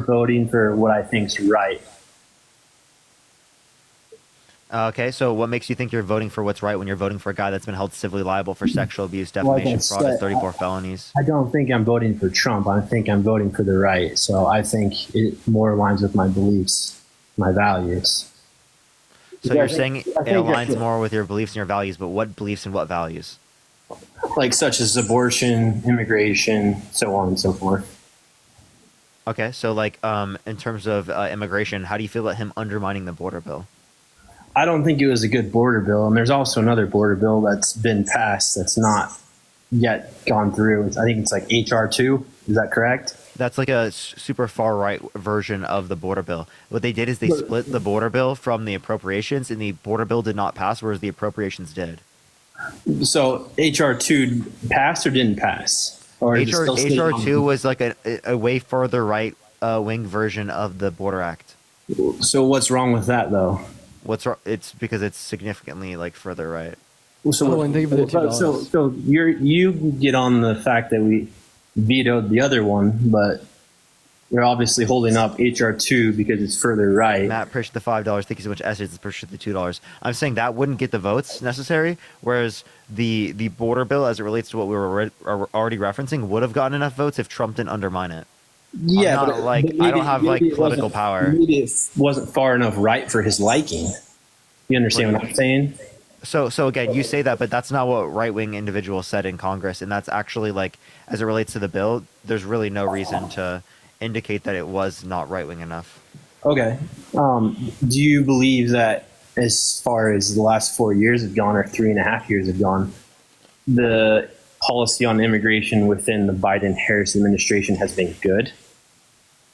voting for what I think's right. Okay, so what makes you think you're voting for what's right when you're voting for a guy that's been held civilly liable for sexual abuse, defamation, fraud, and 34 felonies? I don't think I'm voting for Trump. I think I'm voting for the right. So I think it more aligns with my beliefs, my values. So you're saying it aligns more with your beliefs and your values, but what beliefs and what values? Like such as abortion, immigration, so on and so forth. Okay, so like in terms of immigration, how do you feel about him undermining the border bill? I don't think it was a good border bill, and there's also another border bill that's been passed that's not yet gone through. I think it's like HR 2. Is that correct? That's like a super far right version of the border bill. What they did is they split the border bill from the appropriations, and the border bill did not pass, whereas the appropriations did. So HR 2 passed or didn't pass? Or is it still sitting HR on- 2 was like a way further right wing version of the Border Act. So what's wrong with that, though? What's wrong? It's because it's significantly like further right. So, and thank you for the $2. So you get on the fact that we vetoed the other one, but you're obviously holding up HR 2 because it's further right. Matt, appreciate the $5. Thank you so much. Essence, appreciate the $2. I'm saying that wouldn't get the votes necessary, whereas the border bill, as it relates to what we were already referencing, would have gotten enough votes if Trump didn't undermine it. Yeah, I'm not, but I don't have like political power. Maybe it wasn't far enough right for his liking. You understand what I'm saying? So again, you say that, but that's not what right-wing individuals said in Congress, and that's actually like, as it relates to the bill, there's really no reason to indicate that it was not right-wing enough. Okay. Do you believe that as far as the last 4 years have gone, or 3.5 years have gone, the policy on immigration within the Biden-Harris administration has been good?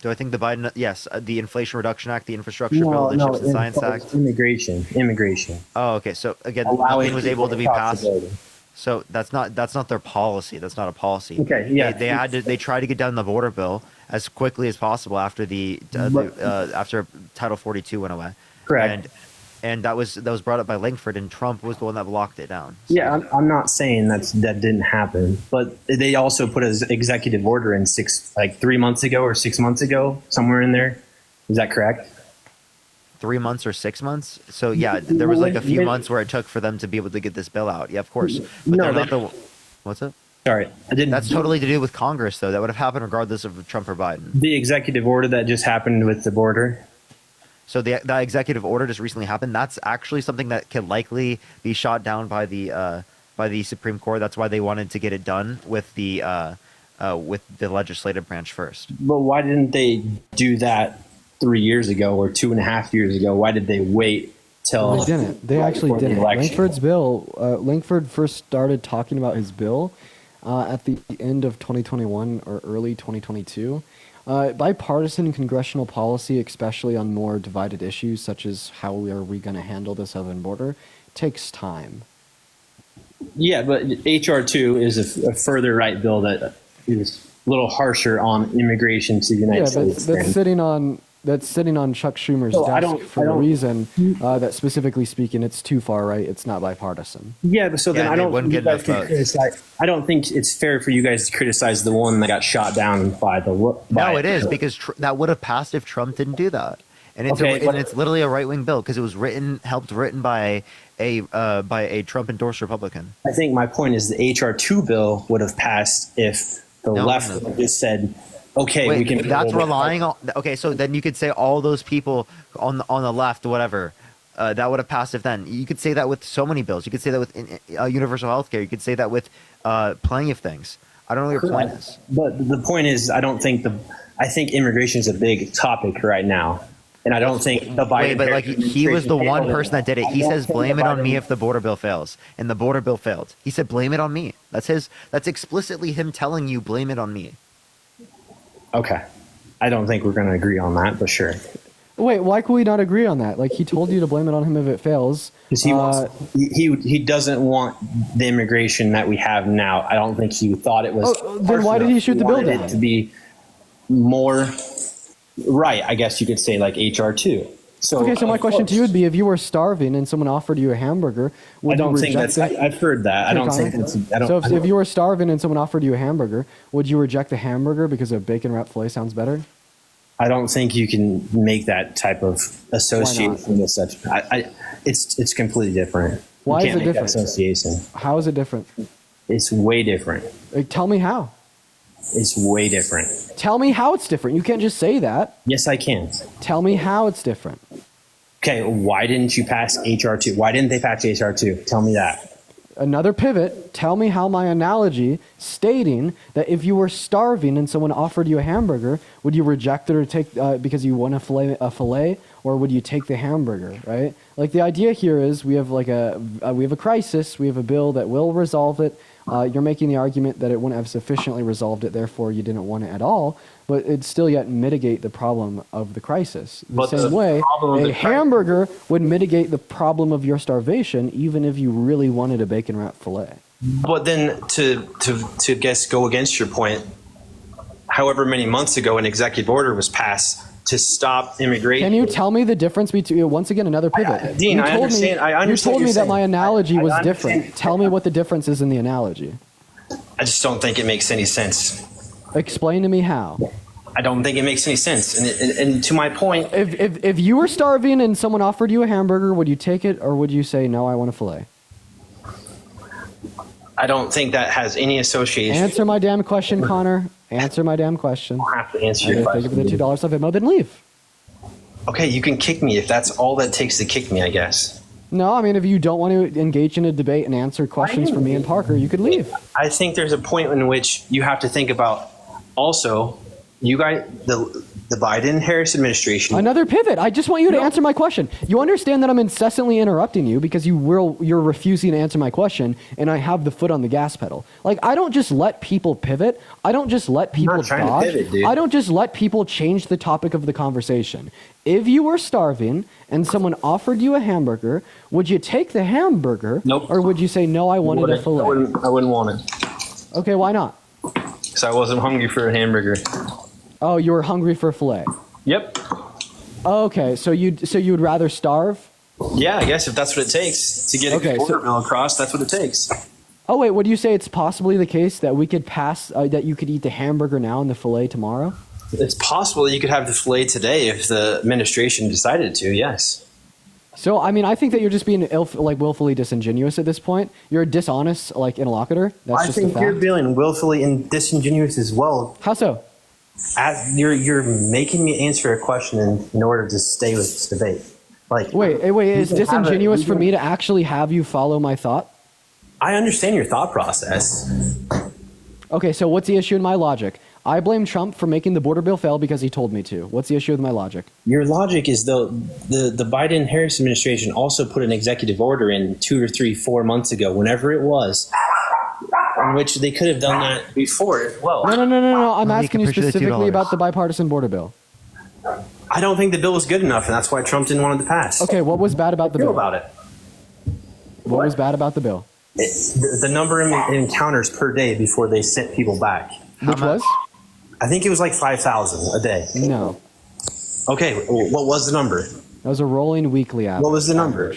Do I think the Biden? Yes, the Inflation Reduction Act, the Infrastructure Bill, the Chips and Science Act. Immigration. Oh, okay. So again, Allowing nothing was able to be people passed. to vote. So that's not their policy. That's not a policy. Okay, yeah. They tried to get done the border bill as quickly as possible after after Title 42 went away. Correct. and that was brought up by Langford, and Trump was the one that blocked it down. So, Yeah, I'm not saying that didn't happen, but they also put an executive order in 3 months ago or 6 months ago, somewhere in there. Is that correct? 3 months or 6 months. So yeah, there was like a few months where it took for them to be able to get this bill out. Yeah, of course. But No, they're not they- the. What's up? Sorry, I didn't. That's totally to do with Congress, though. That would have happened regardless of Trump or Biden. The executive order that just happened with the border. So that executive order just recently happened. That's actually something that can likely be shot down by the Supreme Court. That's why they wanted to get it done with the legislative branch first. But why didn't they do that 3 years ago or 2.5 years ago? Why did they wait till? They didn't. They actually didn't. Langford's bill. Langford first started talking about his bill at the end of 2021 or early 2022. Bipartisan congressional policy, especially on more divided issues such as how are we going to handle the southern border, takes time. Yeah, but HR 2 is a further right bill that is a little harsher on immigration to the United States. That's sitting on Chuck Schumer's So desk for a reason that, specifically speaking, it's too far right. It's not bipartisan. Yeah, but so then I don't. wouldn't You get guys enough can criticize. I don't think it's fair for you guys to criticize the one that got shot down by the. No, it is because that would have passed if Trump didn't do that, and it's and it's literally a right wing bill because it was helped written by a Trump endorsed Republican. I think my point is the HR 2 bill would have passed if the left just said, "Okay, Wait, we can." That's relying on. Okay, so then you could say all those people on the left, whatever. That would have passed if then. You could say that with so many bills. You could say that with universal health care. You could say that with plenty of things. I don't know what your point is. But the point is, I think immigration is a big topic right now. And I don't think the Biden. Wait, but like he was the one person that did it. He says, blame it on me if the border bill fails. And the border bill failed. He said, blame it on me. That's explicitly him telling you, blame it on me. Okay. I don't think we're going to agree on that, but sure. Wait, why could we not agree on that? Like, he told you to blame it on him if it fails. Because he doesn't want the immigration that we have now. I don't think he thought it was. Then why did he shoot the bill down? It to be more right, I guess you could say, like HR 2. So my question to you would be: if you were starving and someone offered you a hamburger, would you reject it? I've heard that. I don't think that's. So if you were starving and someone offered you a hamburger, would you reject the hamburger because a bacon wrapped filet sounds better? I don't think you can make that type of association with such. It's completely different. Why you is can't it make different? that association. How is it different? It's way different. Tell me how. It's way different. Tell me how it's different. You can't just say that. Yes, I can. Tell me how it's different. Okay, why didn't you pass HR 2? Why didn't they pass HR 2? Tell me that. Another pivot. Tell me how my analogy stating that if you were starving and someone offered you a hamburger, would you reject it or take because you want a fillet, or would you take the hamburger? Right? Like, the idea here is we have a crisis. We have a bill that will resolve it. You're making the argument that it wouldn't have sufficiently resolved it, therefore you didn't want it at all, but it'd still yet mitigate the problem of the crisis. The same way, a hamburger would mitigate the problem of your starvation, even if you really wanted a bacon wrapped fillet. But then to go against your point, however many months ago an executive order was passed to stop immigration. Can you tell me the difference between, once again, another pivot? Dean, I understand. You told me that my analogy was different. Tell me what the difference is in the analogy. I just don't think it makes any sense. Explain to me how. I don't think it makes any sense. And to my point, if you were starving and someone offered you a hamburger, would you take it, or would you say, no, I want a fillet? I don't think that has any association. Answer my damn question, Connor. Answer my damn question. I don't have to answer your question. Thank you for the $2 off Venmo, then leave. Okay, you can kick me if that's all that takes to kick me, I guess. No, I mean, if you don't want to engage in a debate and answer questions from me and Parker, you could leave. I think there's a point in which you have to think about also, you guys, the Biden-Harris administration. Another pivot. I just want you to answer my question. You understand that I'm incessantly interrupting you because you're refusing to answer my question, and I have the foot on the gas pedal. Like, I don't just let people pivot. I don't just let people dodge. Pivot, dude. I don't just let people change the topic of the conversation. If you were starving and someone offered you a hamburger, would you take the hamburger? Nope. Or would you say, no, I wanted a fillet? I wouldn't want it. Okay, why not? Because I wasn't hungry for a hamburger. Oh, you were hungry for filet. Yep. Okay, so you'd rather starve Yeah, I guess if that's what it takes to get a border bill across, that's what it takes. Oh wait, would you say it's possibly the case that we could pass that you could eat the hamburger now and the fillet tomorrow? It's possible that you could have the fillet today if the administration decided to. Yes. So I mean, I think that you're just being willfully disingenuous at this point. You're a dishonest interlocutor. That's just a fact. You're being willfully disingenuous as well. How so? You're making me answer a question in order to stay with this debate. Wait, is disingenuous for me to actually have you follow my thought? I understand your thought process. Okay, so what's the issue in my logic? I blame Trump for making the border bill fail because he told me to. What's the issue with my logic? Your logic is the Biden-Harris administration also put an executive order in 2 or 3, 4 months ago, whenever it was, in which they could have done that before as well. No. I'm asking you specifically about the bipartisan border bill. I don't think the bill was good enough, and that's why Trump didn't want it to pass. Okay, what was bad about the bill? About it. What was bad about the bill? The number of encounters per day before they sent people back. Which was? I think it was like 5,000 a day. No. Okay, what was the number? That was a rolling weekly average. What was the number?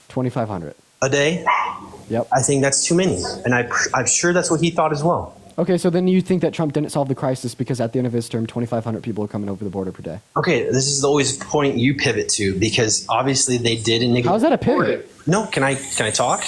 2,500. A day? Yep. I think that's too many, and I'm sure that's what he thought as well. Okay, so then you think that Trump didn't solve the crisis because at the end of his term, 2,500 people are coming over the border per day. Okay, this is always the point you pivot to because obviously they did. How's that a pivot? No, can I talk?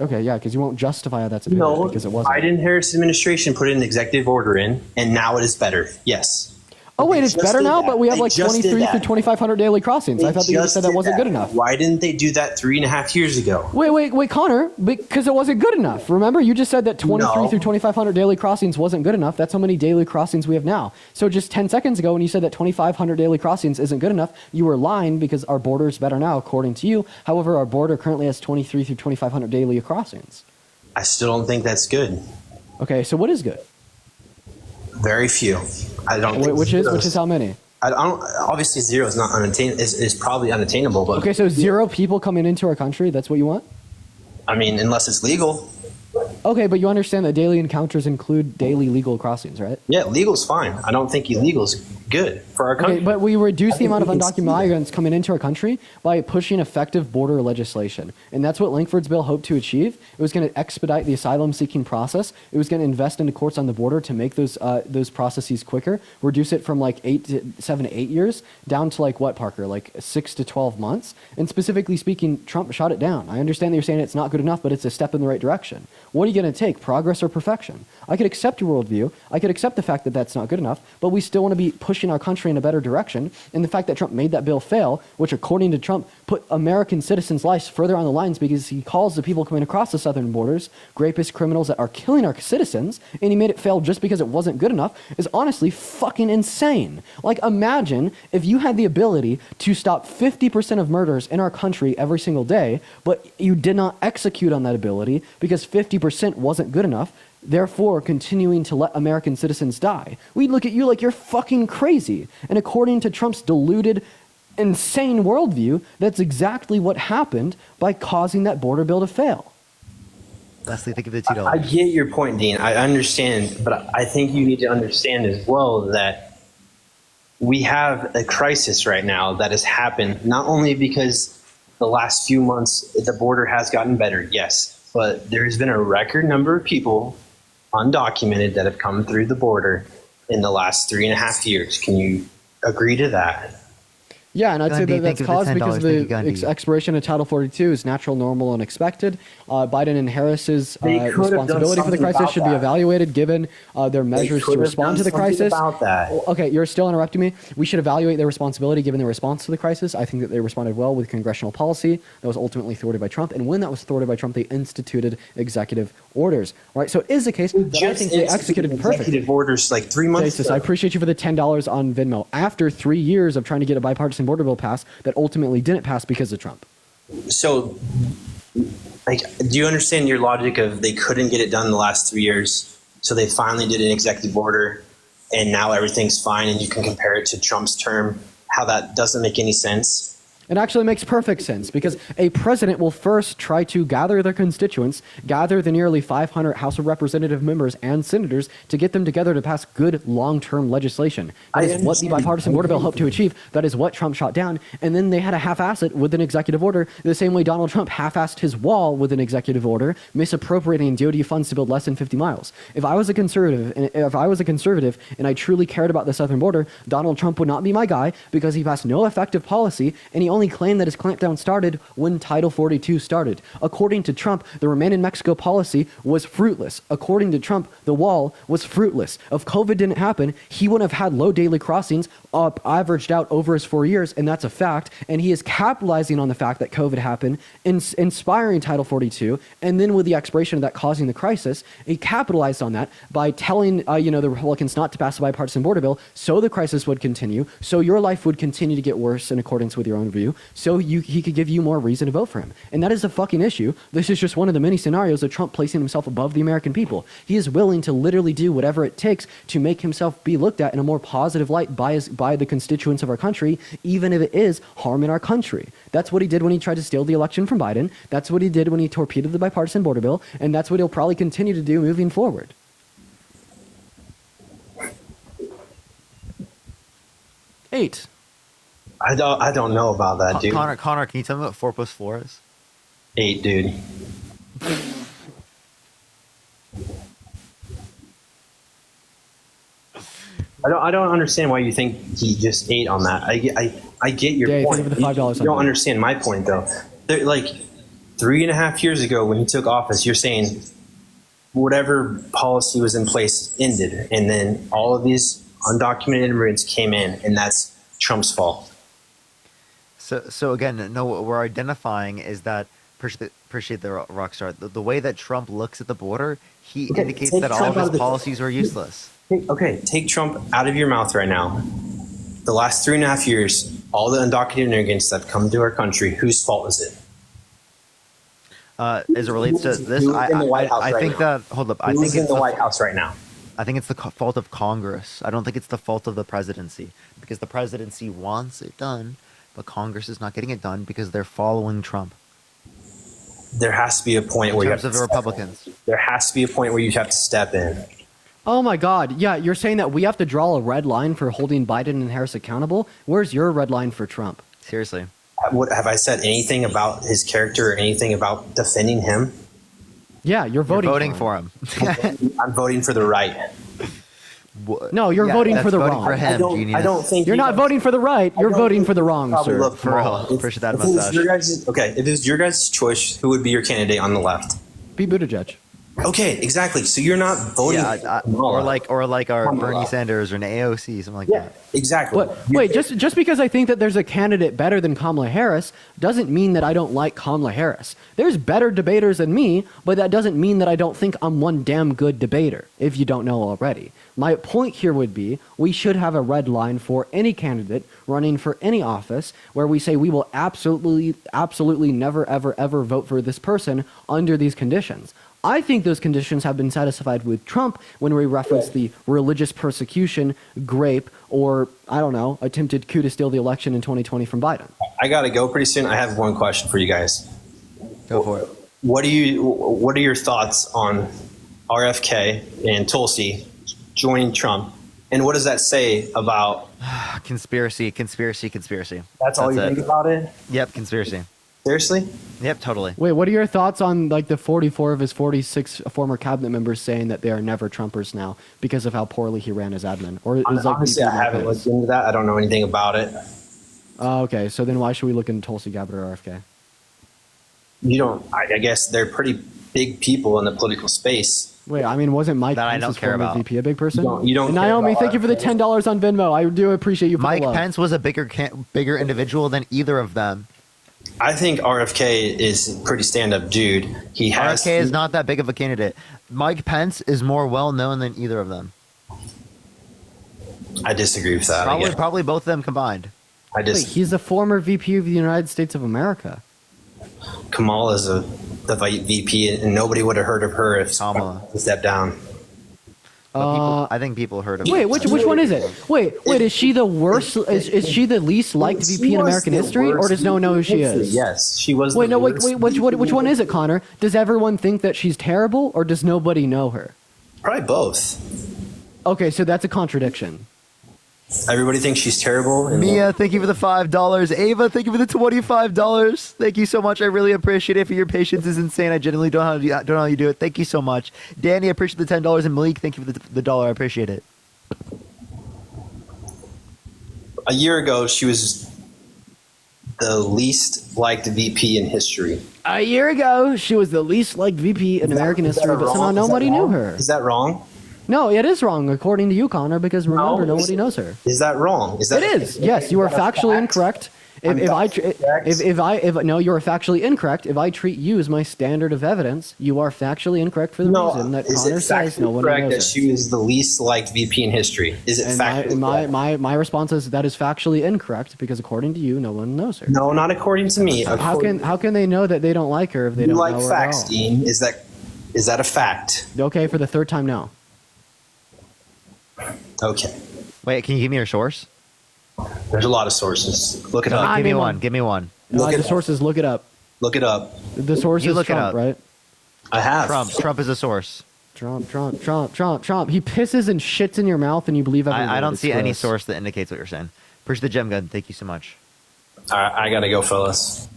Okay, yeah, because you won't justify how that's a pivot because it wasn't. Biden-Harris administration put an executive order in, and now it is better. Yes. Oh wait, it's better now, but we have like 23 through 2,500 daily crossings. I thought that you just said that wasn't good enough. Why didn't they do that 3.5 years ago? Wait, Connor, because it wasn't good enough. Remember, you just said that 23 through 2,500 daily crossings wasn't good enough. That's how many daily crossings we have now. So just 10 seconds ago, when you said that 2,500 daily crossings isn't good enough, you were lying because our border is better now, according to you. However, our border currently has 23 through 2,500 daily crossings. I still don't think that's good. Okay, so what is good? Very few. I don't. Which is how many? I don't. Obviously, zero is not unattainable. Is probably unattainable. But okay, so 0 people coming into our country. That's what you want? I mean, unless it's legal. Okay, but you understand that daily encounters include daily legal crossings, right? Yeah, legal's fine. I don't think illegal's good for our country. Okay, but we reduce the amount of undocumented migrants coming into our country by pushing effective border legislation. And that's what Lankford's bill hoped to achieve. It was going to expedite the asylum-seeking process. It was going to invest into courts on the border to make those processes quicker, reduce it from like 7 to 8 years down to like what, Parker? Like 6 to 12 months? And specifically speaking, Trump shot it down. I understand that you're saying it's not good enough, but it's a step in the right direction. What are you going to take, progress or perfection? I could accept your worldview. I could accept the fact that that's not good enough, but we still want to be pushing our country in a better direction. And the fact that Trump made that bill fail, which according to Trump, put American citizens' lives further on the lines because he calls the people coming across the southern borders rapists, criminals that are killing our citizens, and he made it fail just because it wasn't good enough, is honestly fucking insane. Like, imagine if you had the ability to stop 50% of murders in our country every single day, but you did not execute on that ability because 50% wasn't good enough, therefore continuing to let American citizens die. We'd look at you like you're fucking crazy. And according to Trump's deluded, insane worldview, that's exactly what happened by causing that border bill to fail. Leslie, think of the $2. I get your point, Dean. I understand, but I think you need to understand as well that we have a crisis right now that has happened not only because the last few months the border has gotten better, yes, but there's been a record number of people undocumented that have come through the border in the last 3.5 years. Can you agree to that? Yeah, and I'd say that that's caused because of the expiration of Title 42 is natural, normal, and expected. Biden and Harris's responsibility for the crisis should be evaluated given their measures to respond to the crisis. Okay, you're still interrupting me. We should evaluate their responsibility given their response to the crisis. I think that they responded well with congressional policy that was ultimately thwarted by Trump. And when that was thwarted by Trump, they instituted executive orders. All right, so it is the case that I think they executed perfectly. Executive orders like 3 months ago. I appreciate you for the $10 on Venmo. After 3 years of trying to get a bipartisan border bill passed that ultimately didn't pass because of Trump. So, like, do you understand your logic of they couldn't get it done in the last 3 years, so they finally did an executive order, and now everything's fine, and you can compare it to Trump's term, how that doesn't make any sense? It actually makes perfect sense because a president will first try to gather their constituents, gather the nearly 500 House of Representative members and senators to get them together to pass good long-term legislation. That is what the bipartisan border bill hoped to achieve. That is what Trump shot down. And then they had to half-ass it with an executive order, the same way Donald Trump half-assed his wall with an executive order, misappropriating DoD funds to build less than 50 miles. If I was a conservative and I truly cared about the southern border, Donald Trump would not be my guy because he passed no effective policy and he only claimed that his clampdown started when Title 42 started. According to Trump, the Remain in Mexico policy was fruitless. According to Trump, the wall was fruitless. If COVID didn't happen, he wouldn't have had low daily crossings averaged out over his 4 years, and that's a fact. And he is capitalizing on the fact that COVID happened, inspiring Title 42, and then with the expiration of that causing the crisis, he capitalized on that by telling the Republicans not to pass the bipartisan border bill, so the crisis would continue, so your life would continue to get worse in accordance with your own view, so he could give you more reason to vote for him. And that is a fucking issue. This is just one of the many scenarios of Trump placing himself above the American people. He is willing to literally do whatever it takes to make himself be looked at in a more positive light by the constituents of our country, even if it is harming our country. That's what he did when he tried to steal the election from Biden. That's what he did when he torpedoed the bipartisan border bill. And that's what he'll probably continue to do moving forward. Eight. I don't know about that, dude. Connor, can you tell me what 4 plus 4 is? 8, dude. I don't understand why you think he just ate on that. I get your point. Thank you for the $5 You don't understand my point though. Like 3.5 years ago when he took office, you're saying whatever policy was in place ended, and then all of these undocumented immigrants came in, and that's Trump's fault. So again, no, what we're identifying is that appreciate the rock star. The way that Trump looks at the border, he indicates that all of his policies are useless. Take Trump out of your mouth right now. The last 3.5 years, all the undocumented immigrants that come to our country, whose fault is it? As it relates to this, I think that hold up. I think it's in the White House right now. I think it's the fault of Congress. I don't think it's the fault of the presidency, because the presidency wants it done, but Congress is not getting it done because they're following Trump. There has to be a point where you have to the Republicans. There has to be a point where you have to step in. Oh my God. Yeah, you're saying that we have to draw a red line for holding Biden and Harris accountable? Where's your red line for Trump? Seriously. Have I said anything about his character or anything about defending him? Yeah, you're voting for him. I'm voting for the right. No, you're voting for the wrong. For him, I don't think you're not voting for the right. You're voting for the wrong, sir. Appreciate that mustache. If it was your guys' choice, who would be your candidate on the left? Pete Buttigieg. Okay, exactly. So you're not voting, or like our Bernie Sanders or an AOC, something like that. Exactly. But wait, just because I think that there's a candidate better than Kamala Harris doesn't mean that I don't like Kamala Harris. There's better debaters than me, but that doesn't mean that I don't think I'm one damn good debater, if you don't know already. My point here would be we should have a red line for any candidate running for any office where we say we will absolutely never, ever vote for this person under these conditions. I think those conditions have been satisfied with Trump when we reference the religious persecution, grape, or, I don't know, attempted coup to steal the election in 2020 from Biden. I got to go pretty soon. I have one question for you guys. Go for it. What are your thoughts on RFK and Tulsi joining Trump? And what does that say about... Conspiracy. That's all you think about it? Yep, conspiracy. Seriously? Yep, totally. Wait, what are your thoughts on like the 44 of his 46 former cabinet members saying that they are never Trumpers now because of how poorly he ran as admin? Or is honestly, I haven't looked into that. I don't know anything about it. Okay, so then why should we look into Tulsi Gabbard or RFK? You don't. I guess they're pretty big people in the political space. Wait, I mean, wasn't Mike Pence, his former VP, a big person? You don't and Naomi, thank you for the $10 on Venmo. I do appreciate you. Mike Pence was a bigger individual than either of them. I think RFK is a pretty stand-up dude. RFK is not that big of a candidate. Mike Pence is more well-known than either of them. I disagree with that. Probably both of them combined. Wait, he's a former VP of the United States of America. Kamala is the VP, and nobody would have heard of her if Kamala stepped down. I think people heard of Wait, it. which one is it? Wait, is she the worst? Is she the least liked VP in American history, or does no one know who she is? Yes, she was. Wait, which one is it, Connor? Does everyone think that she's terrible, or does nobody know her? Probably both. Okay, so that's a contradiction. Everybody thinks she's terrible. Mia, thank you for the $5. Ava, thank you for the $25. Thank you so much. I really appreciate it. For your patience is insane. I genuinely don't know how you do it. Thank you so much. Danny, I appreciate the $10. And Malik, thank you for the $1. I appreciate it. A year ago, she was the least liked VP in history. A year ago, she was the least liked VP in American history, but somehow nobody knew her. Is that wrong? No, it is wrong according to you, Connor, because remember, nobody knows her. Is that wrong? It is. Yes, you are factually incorrect. No, you are factually incorrect. If I treat you as my standard of evidence, you are factually incorrect for the reason that Connor says no one knows her. That she was the least liked VP in history? Is it factually correct? My response is that is factually incorrect because according to you, no one knows her. No, not according to me. How can they know that they don't like her if they don't know her like at facts, all? Dean? Is that a fact? Okay, for the third time now. Okay. Wait, can you give me your source? There's a lot of sources. Look it up. Give me one. Give me one. The sources, look it up. Look it up. The source You is look it Trump, up. right? I have. Trump is a source. Trump. He pisses and shits in your mouth and you believe every word. I don't It's see any gross. source that indicates what you're saying. Appreciate the gem gun. Thank you so much. All right, I gotta go, fellas.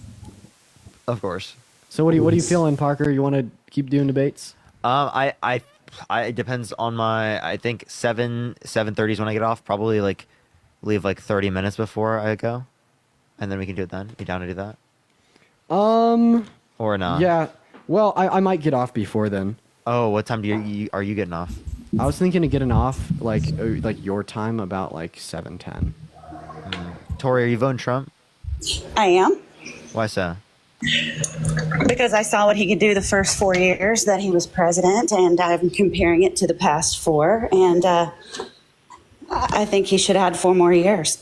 Of course. So what are you feeling, Parker? You want to keep doing debates? It depends on I think 7:30 is when I get off. Probably leave 30 minutes before I go, and then we can do it then. You down to do that? Or not? Yeah. Well, I might get off before then. Oh, what time are you getting off? I was thinking of getting off like your time about 7:10. Tori, are you voting Trump? I am. Why so? Because I saw what he could do the first 4 years that he was president, and I'm comparing it to the past 4, and I think he should have had 4 more years.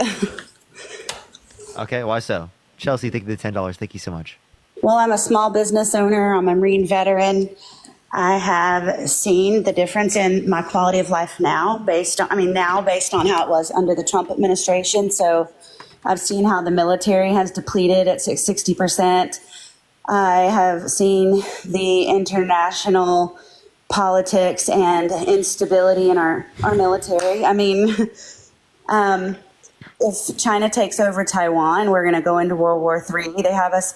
Okay, why so? Chelsea, thank you for the $10. Thank you so much. Well, I'm a small business owner. I'm a Marine veteran. I have seen the difference in my quality of life now based on how it was under the Trump administration. So I've seen how the military has depleted at 60%. I have seen the international politics and instability in our military. I mean, if China takes over Taiwan, we're going to go into World War III. They have us.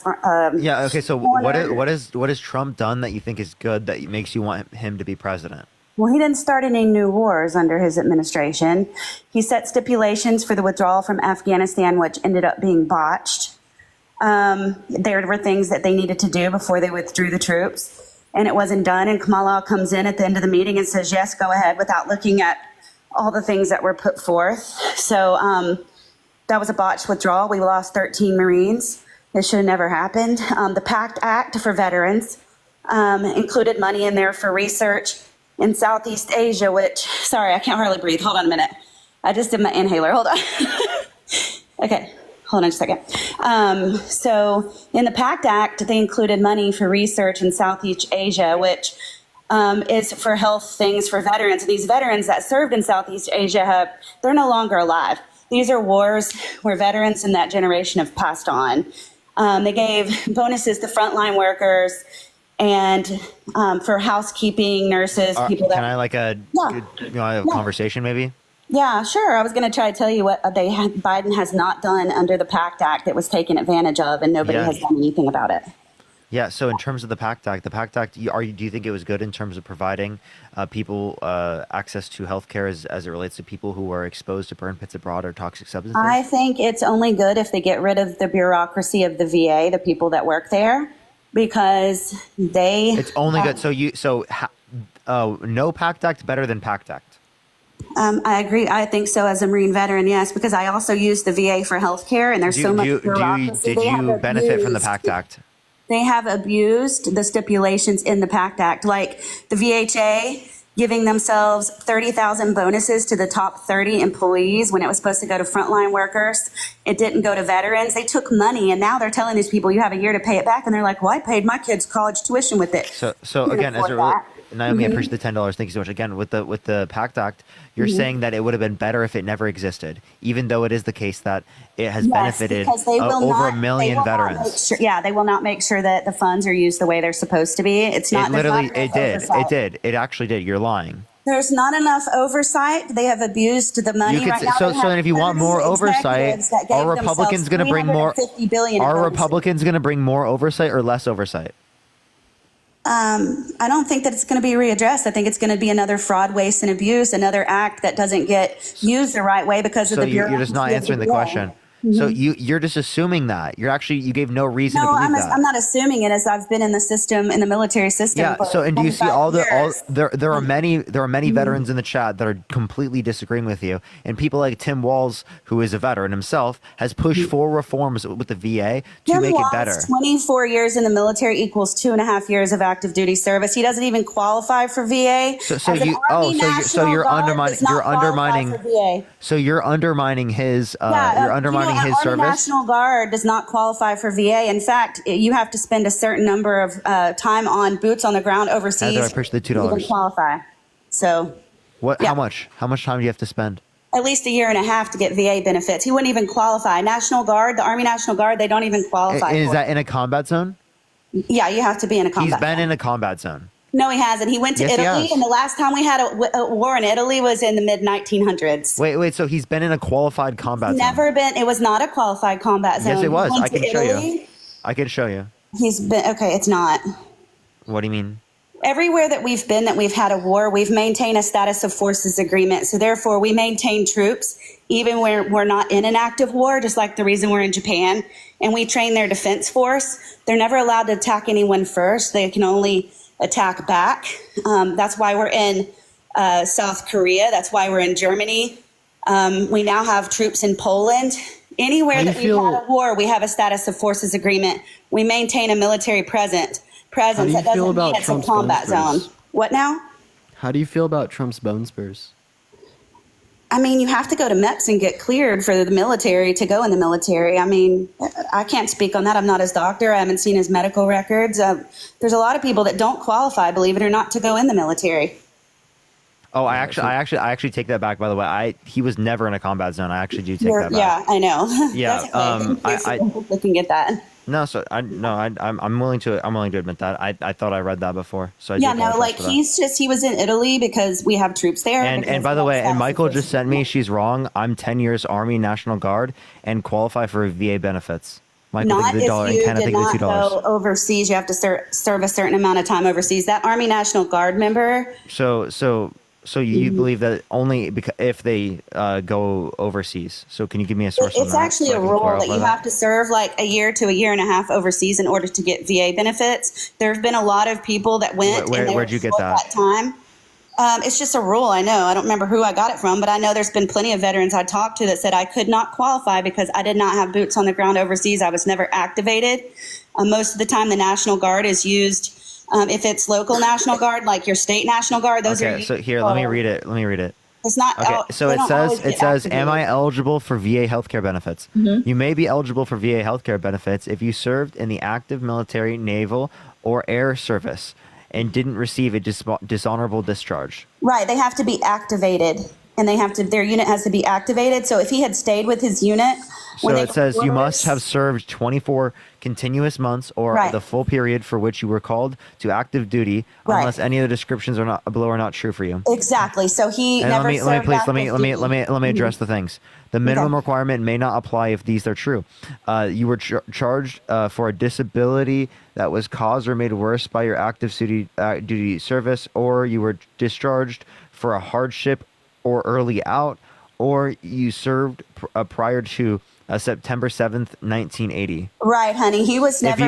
Yeah. Okay. So what has Trump done that you think is good that makes you want him to be president? Well, he didn't start any new wars under his administration. He set stipulations for the withdrawal from Afghanistan, which ended up being botched. There were things that they needed to do before they withdrew the troops, and it wasn't done. And Kamala comes in at the end of the meeting and says, yes, go ahead, without looking at all the things that were put forth. So that was a botched withdrawal. We lost 13 Marines. It should have never happened. The PACT Act for veterans included money in there for research in Southeast Asia, which, sorry, I can't hardly breathe. Hold on a minute. I just did my inhaler. Hold on. Okay. Hold on just a second. So in the PACT Act, they included money for research in Southeast Asia, which is for health things for veterans. These veterans that served in Southeast Asia, they're no longer alive. These are wars where veterans in that generation have passed on. They gave bonuses to frontline workers and for housekeeping, nurses, people that... Can I a conversation maybe? Yeah, sure. I was going to try to tell you what Biden has not done under the PACT Act that was taken advantage of, and nobody has done anything about it. Yeah. So in terms of the PACT Act, do you think it was good in terms of providing people access to health care as it relates to people who are exposed to burn pits abroad or toxic substances? I think it's only good if they get rid of the bureaucracy of the VA, the people that work there, because it's only good. No PACT Act better than PACT Act. I agree. I think so as a Marine veteran, yes, because I also use the VA for health care, and there's so much bureaucracy. Did you benefit from the PACT Act? They have abused the stipulations in the PACT Act. Like the VHA giving themselves 30,000 bonuses to the top 30 employees when it was supposed to go to frontline workers. It didn't go to veterans. They took money, and now they're telling these people you have a year to pay it back, and they're like, well, I paid my kids college tuition with it. So again, as Naomi, I appreciate the $10. Thank you so much. Again, with the PACT Act, you're saying that it would have been better if it never existed, even though it is the case that it has benefited over 1 million veterans. They will not make sure that the funds are used the way they're supposed to be. It's not. It did. It actually did. You're lying. There's not enough oversight. They have abused the money right now. So then, if you want more oversight, are Republicans going to bring more? Are Republicans going to bring more oversight or less oversight? I don't think that it's going to be readdressed. I think it's going to be another fraud, waste, and abuse, another act that doesn't get used the right way because of the bureaucracy. You're just not answering the question. So you're just assuming that. You gave no reason to believe that. I'm not assuming it, as I've been in the system, in the military system. Yeah. And do you see there are many veterans in the chat that are completely disagreeing with you, and people like Tim Walz, who is a veteran himself, has pushed for reforms with the VA to make it better. 24 years in the military equals 2.5 years of active duty service. He doesn't even qualify for VA. You're undermining his his service. Army National Guard does not qualify for VA. In fact, you have to spend a certain number of time on boots on the ground overseas. I appreciate the $2. To even qualify. So, what? Yeah. How much? How much time do you have to spend? At least 1.5 years to get VA benefits. He wouldn't even qualify. National Guard, the Army National Guard, they don't even qualify. Is that in a combat zone? Yeah, you have to be in a combat zone. He's been in a combat zone. No, he hasn't. He went to Italy, and the last time we had a war in Italy was in the mid-1900s. Wait. So he's been in a qualified combat zone? Never been. It was not a qualified combat zone. Yes, it was. I can show you. I can show you. He's been. Okay, it's not. What do you mean? Everywhere that we've been, that we've had a war, we've maintained a status of forces agreement. So therefore, we maintain troops even when we're not in an active war, just like the reason we're in Japan. And we train their defense force. They're never allowed to attack anyone first. They can only attack back. That's why we're in South Korea. That's why we're in Germany. We now have troops in Poland. Anywhere that we've had a war, we have a status of forces agreement. We maintain a military presence. That doesn't mean it's a combat zone. What now? How do you feel about Trump's bone spurs? I mean, you have to go to MEPS and get cleared for the military to go in the military. I mean, I can't speak on that. I'm not his doctor. I haven't seen his medical records. There's a lot of people that don't qualify, believe it or not, to go in the military. Oh, I actually take that back. By the way, he was never in a combat zone. I actually do take that back. Yeah, I know. Yeah, I can get that. No, I'm willing to admit that. I thought I read that before. So he was in Italy because we have troops there. And by the way, and Michael just sent me, she's wrong. I'm 10 years Army National Guard and qualify for VA benefits. Michael, not if you did not go overseas. You have to serve a certain amount of time overseas. That Army National Guard member. So you believe that only if they go overseas. So can you give me a source on that? It's actually a rule that you have to serve like 1 year to 1.5 years overseas in order to get VA benefits. There have been a lot of people that went. Where'd you get that? Time. It's just a rule. I know. I don't remember who I got it from, but I know there's been plenty of veterans I talked to that said I could not qualify because I did not have boots on the ground overseas. I was never activated. Most of the time, the National Guard is used. If it's local National Guard, like your state National Guard, those are. Okay, so here, let me read it. It's not. Okay, so it says, am I eligible for VA healthcare benefits? Mm-hmm. You may be eligible for VA healthcare benefits if you served in the active military, naval, or air service and didn't receive a dishonorable discharge. Right, they have to be activated, and their unit has to be activated. So if he had stayed with his unit. So it says you must have served 24 continuous months or the full period for which you were called to active duty, unless any of the descriptions below are not true for you. Exactly. So he never served let me address the things. The minimum requirement may not apply if these are true. You were charged for a disability that was caused or made worse by your active duty service, or you were discharged for a hardship or early out, or you served prior to September 7th, 1980. Right, honey. He was never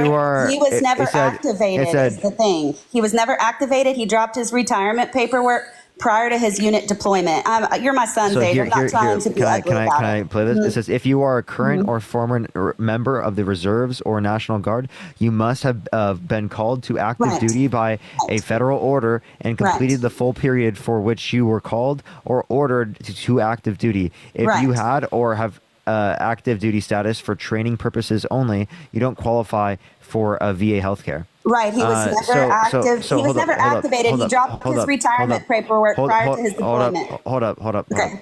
activated is the thing. He was never activated. He dropped his retirement paperwork prior to his unit deployment. You're my son, Dave. I'm not trying to be ugly can about I it. play this? It says, if you are a current or former member of the reserves or National Guard, you must have been called to active duty by a federal order and completed the full period for which you were called or ordered to active duty. If you had or have active duty status for training purposes only, you don't qualify for VA healthcare. Right, he was never active. He was never activated. He dropped his retirement paperwork prior to his deployment. Hold up. Okay.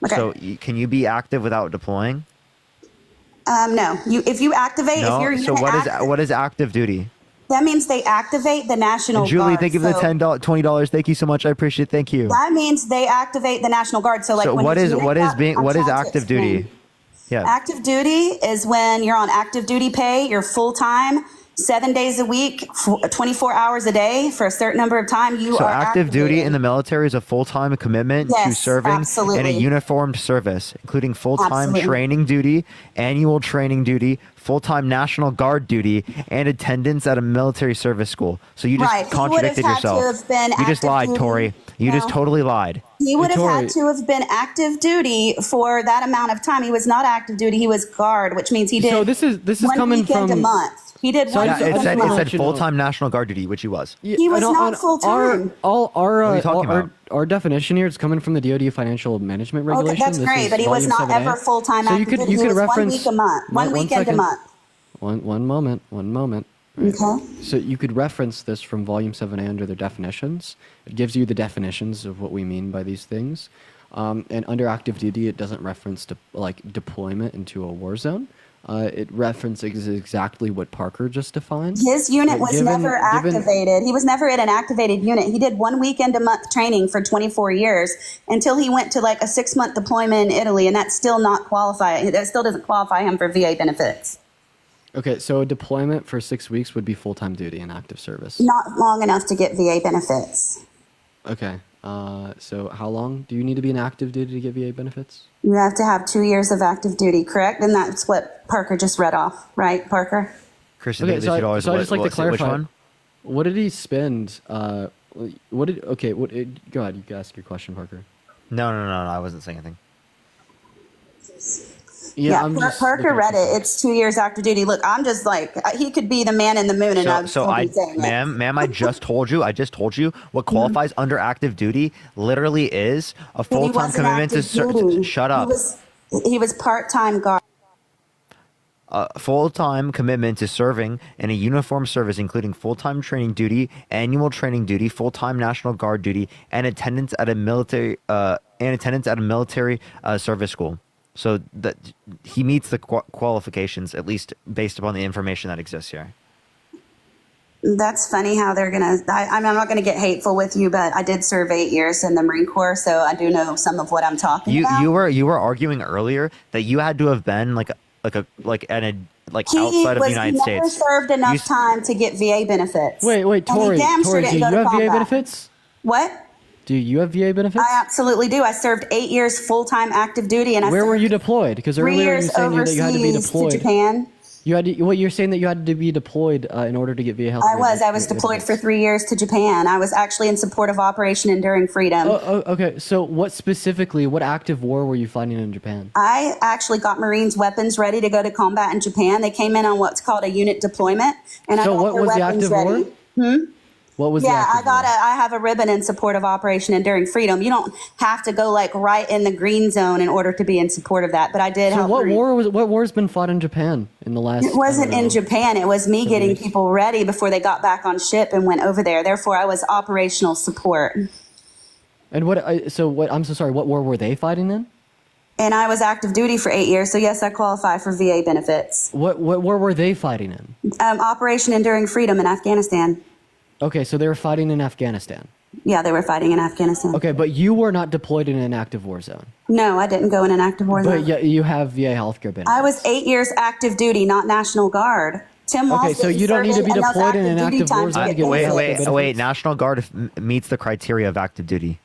So can you be active without deploying? No. If you activate, if you're so what is active duty? that means they activate the National Guard. Julie, thank you for the $20. Thank you so much. I appreciate it. Thank you. That means they activate the National Guard. So like when what is active duty? Yeah. Active duty is when you're on active duty pay, you're full time, 7 days a week, 24 hours a day for a certain number of time. You are active duty in the military is a full-time commitment to serving in a uniformed service, including full-time training duty, annual training duty, full-time National Guard duty, and attendance at a military service school. So you just contradicted yourself. You just lied, Tori. You just totally lied. He would have had to have been active duty for that amount of time. He was not active duty. He was guard, which means he did. So this is one coming weekend from a month. He did one. It said full-time National Guard duty, which he was. He was not full-time. Our definition here is coming from the DoD Financial Management Regulation. Okay, that's great, but he was not ever full-time active duty. He was 1 week a month, one weekend a month. One moment. Right. Okay. So you could reference this from Volume 7A under their definitions. It gives you the definitions of what we mean by these things. And under active duty, it doesn't reference deployment into a war zone. It references exactly what Parker just defined. His unit was never activated. He was never in an activated unit. He did 1 weekend a month training for 24 years until he went to like a 6-month deployment in Italy, and that's still not qualify. That still doesn't qualify him for VA benefits. Okay, so a deployment for 6 weeks would be full-time duty in active service. Not long enough to get VA benefits. Okay, so how long do you need to be in active duty to get VA benefits? You have to have 2 years of active duty, correct? And that's what Parker just read off, right, Parker? Christian, okay, so I'd just like to clarify. Which one? What did he spend? Go ahead, you can ask your question, Parker. No, I wasn't saying anything. Yeah, Parker read it. It's 2 years active duty. Look, I'm just like, he could be the man in the moon, and I'm still saying it. Ma'am, I just told you what qualifies under active duty literally is a full-time commitment to serve. Shut up. He was part-time guard. Full-time commitment to serving in a uniformed service, including full-time training duty, annual training duty, full-time National Guard duty, and attendance at a military service school. So that he meets the qualifications, at least based upon the information that exists here. That's funny how they're gonna. I'm not gonna get hateful with you, but I did serve 8 years in the Marine Corps, so I do know some of what I'm talking about. You were arguing earlier that you had to have been outside of the United States. He never served enough time to get VA benefits. Wait, Tori, do you have VA benefits? What? Do you have VA benefits? I absolutely do. I served 8 years full-time active duty, and where were you deployed? Because earlier you said that you had to be deployed to Japan. You're saying that you had to be deployed in order to get VA health. I was deployed for 3 years to Japan. I was actually in support of Operation Enduring Freedom. Okay. So what active war were you fighting in Japan? I actually got Marines weapons ready to go to combat in Japan. They came in on what's called a unit deployment, and I got what was the active ready. war? What was I have a ribbon in support of Operation Enduring Freedom. You don't have to go right in the green zone in order to be in support of that, but I did help. What war's been fought in Japan in the last? It wasn't in Japan. It was me getting people ready before they got back on ship and went over there. Therefore, I was operational support. And I'm so sorry. What war were they fighting in? And I was active duty for 8 years, so yes, I qualify for VA benefits. What war were they fighting in? Operation Enduring Freedom in Afghanistan. Okay, so they were fighting in Afghanistan. Yeah, they were fighting in Afghanistan. Okay, but you were not deployed in an active war zone. No, I didn't go in an active war zone. But yeah, you have VA healthcare benefits. I was 8 years active duty, not National Guard. Okay, so you don't need to be deployed in an active war zone to get Wait, National Guard meets the criteria of active duty.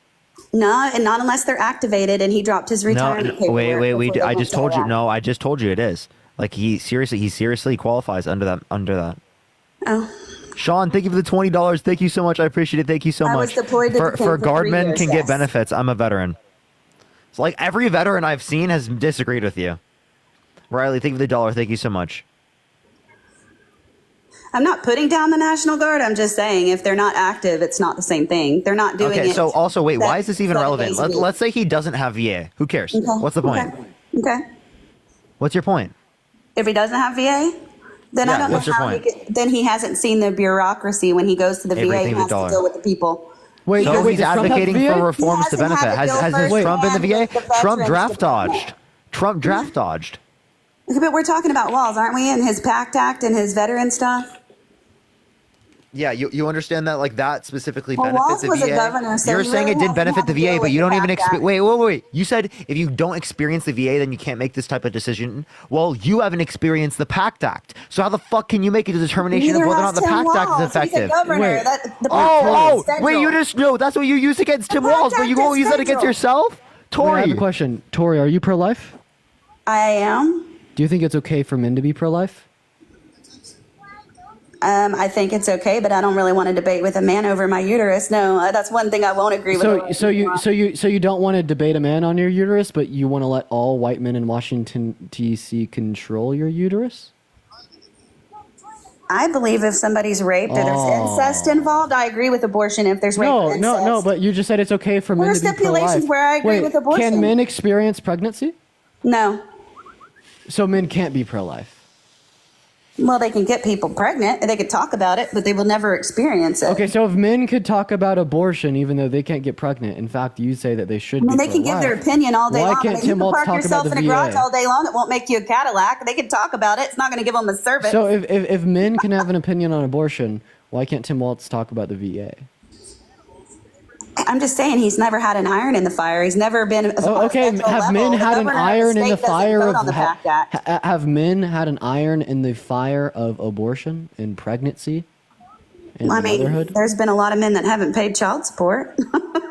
No, and not unless they're activated, and he dropped his retirement paperwork. Wait. I just told you. No, I just told you it is. He seriously qualifies under that. Oh. Sean, thank you for the $20. Thank you so much. I appreciate it. Thank you so I much. was deployed to for Japan for 3 guardmen years, can get yes. benefits. I'm a veteran. So like every veteran I've seen has disagreed with you. Riley, thank you for the $1. Thank you so much. I'm not putting down the National Guard. I'm just saying if they're not active, it's not the same thing. They're not doing it. Okay, so also wait, why is this even 7 relevant? days a week. Let's say he doesn't have VA. Who cares? Okay, What's the point? Okay. What's your point? If he doesn't have VA, then Yeah, I don't know what's your how point? then he hasn't seen the bureaucracy when he goes to the VA. He Everything has $1. to deal with the people. Wait, So wait, he's does Trump have advocating VA? for reforms to He hasn't benefit. had to Has go his first Trump in the VA? hand with the Trump Veterans draft Department. dodged. Trump draft dodged. Okay, but we're talking about Walls, aren't we? And his PACT Act and his veteran stuff. Yeah, you understand that like that specifically Well, benefits Walz the was a VA. governor, so You're he saying really it didn't hasn't benefit had the to VA, deal but with you don't the even PACT Act. wait. You said if you don't experience the VA, then you can't make this type of decision. Well, you haven't experienced the PACT Act, so how the fuck can you make a determination Neither of whether or has not the Tim PACT Act Walz. is effective? He's a governor. Wait. The Oh, PACT Act is wait, you federal. just no. That's what you use against Tim PACT Walz, but you Act won't is use that against federal. yourself, Wait, I Tori. have a question. Tori, are you pro-life? I am. Do you think it's okay for men to be pro-life? I think it's okay, but I don't really want to debate with a man over my uterus. No, that's one thing I won't agree with. So you don't want to debate a man on your uterus, but you want to let all white men in Washington D.C. control your uterus? I believe if somebody's raped or there's incest involved, I agree with abortion if there's rape and incest. No, but you just said it's okay for men There are to be stipulations pro-life. where I agree Wait, with abortion. Can men experience pregnancy? No. So men can't be pro-life. Well, they can get people pregnant. They could talk about it, but they will never experience it. Okay, so if men could talk about abortion even though they can't get pregnant, in fact, you say that they should I mean, be they can give their pro-life. opinion all day Why long. can't You Tim can Walz park talk about yourself the in a garage VA? all day long. It won't make you a Cadillac. They can talk about it. It's not going to give them a service. So if men can have an opinion on abortion, why can't Tim Walz talk about the VA? I'm just saying he's never had an iron in the fire. He's never been. Okay, have men had an iron in the fire of of? have men had an iron in the fire of abortion and pregnancy and I mean, motherhood? there's been a lot of men that haven't paid child support.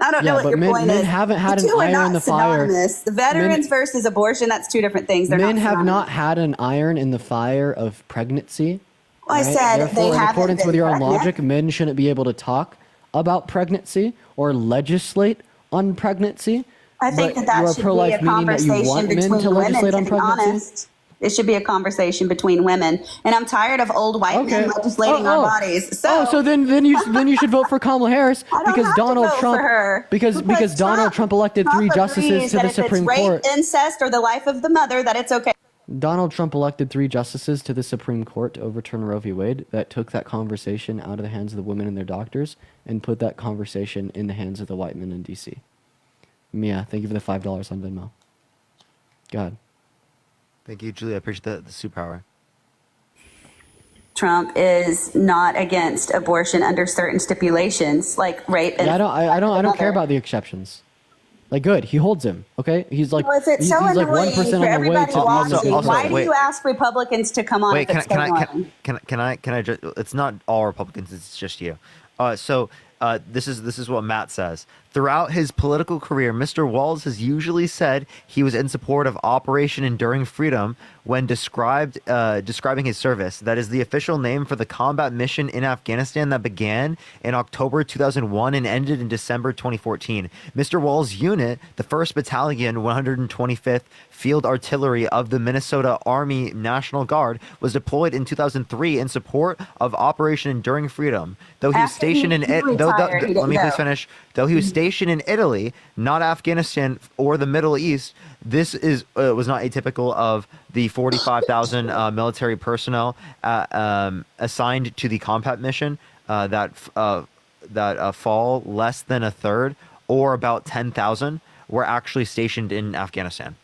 I don't know what but your point men is. haven't had The an two are iron not in the fire. synonymous. The veterans versus abortion, that's two different things. They're Men not have synonymous. not had an iron in the fire of pregnancy. Well, I right? said Therefore, they in haven't accordance been with your own pregnant. logic, men shouldn't be able to talk about pregnancy or legislate on pregnancy. I think but that you are should be pro-life, a meaning that you conversation want men between to women, legislate to on be pregnancy. honest. It should be a conversation between women. And I'm tired of old white men legislating our bodies. So then you should vote for Kamala Harris because have to Donald vote for Trump her. because Donald Trump elected three justices agrees to that the if Supreme it's rape, Court. incest, or the life of the mother, that it's okay. Donald Trump elected three justices to the Supreme Court to overturn Roe v. Wade that took that conversation out of the hands of the women and their doctors and put that conversation in the hands of the white men in D.C. Mia, thank you for the $5 on Venmo. God. Thank you, Julia. I appreciate the superpower. Trump is not against abortion under certain stipulations, like rape. And Yeah, I don't care about the exceptions. Like, good, he holds him. Okay, he's like Well, if it's he's so like annoying 1% for on the way everybody to watching, why do wait. you ask Republicans to come on? Wait, if it's so annoying? can I just, it's not all Republicans, it's just you. This is what Matt says. Throughout his political career, Mr. Walz has usually said he was in support of Operation Enduring Freedom when describing his service. That is the official name for the combat mission in Afghanistan that began in October 2001 and ended in December 2014. Mr. Walz's unit, the 1st Battalion, 125th Field Artillery of the Minnesota Army National Guard, was deployed in 2003 in support of Operation Enduring Freedom. Though he was After he stationed in retired, he let me didn't please go. finish. Though he was stationed in Italy, not Afghanistan or the Middle East, this was not atypical of the 45,000 military personnel assigned to the combat mission that fall less than a third, or about 10,000, were actually stationed in Afghanistan.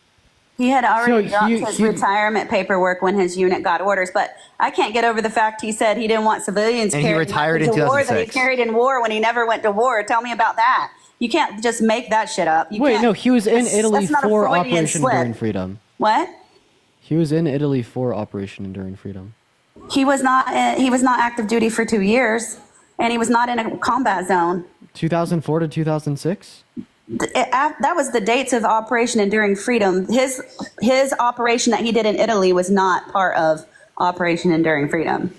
He had already So dropped he- his he- retirement paperwork when his unit got orders, but I can't get over the fact he said he didn't want civilians And he carrying retired weapons in to war that he 2006. carried in war when he never went to war. Tell me about that. You can't just make that shit up. You Wait, can't- no, he was in that's- Italy that's not a for Freudian Operation slip. Enduring Freedom. What? He was in Italy for Operation Enduring Freedom. He was not active duty for 2 years, and he was not in a combat zone. 2004 to 2006? That was the dates of Operation Enduring Freedom. His operation that he did in Italy was not part of Operation Enduring Freedom.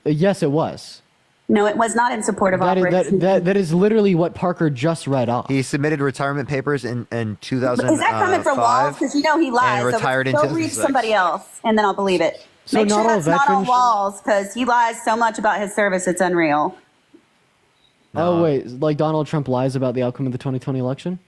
Yes, it was. No, it was not in support of Operation. That is literally what Parker just read off. He submitted retirement papers in 2000. Is that coming from Walls? Because you know he lies. And retired in so go read 2006. somebody else, and then I'll believe it. So Make not sure all that's not on veterans- Walls, because he lies so much about his service, it's unreal. Oh wait, like Donald Trump lies about the outcome of the 2020 election?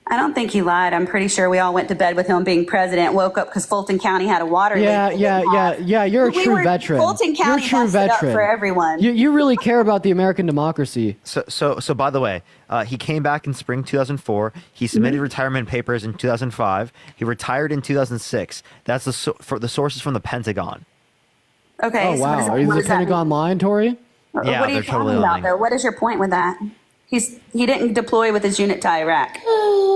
I don't think he lied. I'm pretty sure we all went to bed with him being president, woke up because Fulton County had a water leak. Yeah. You're a true veteran. Fulton County You're a true messed it up veteran for everyone. You really care about the American democracy. So by the way, he came back in spring 2004. He submitted retirement papers in 2005. He retired in 2006. That's for the sources from the Pentagon. Okay. Oh so what wow, does that- is what the does that Pentagon lying, Tori? mean? Yeah, What are you they're totally talking about, lying. though? What is your point with that? He didn't deploy with his unit to Iraq.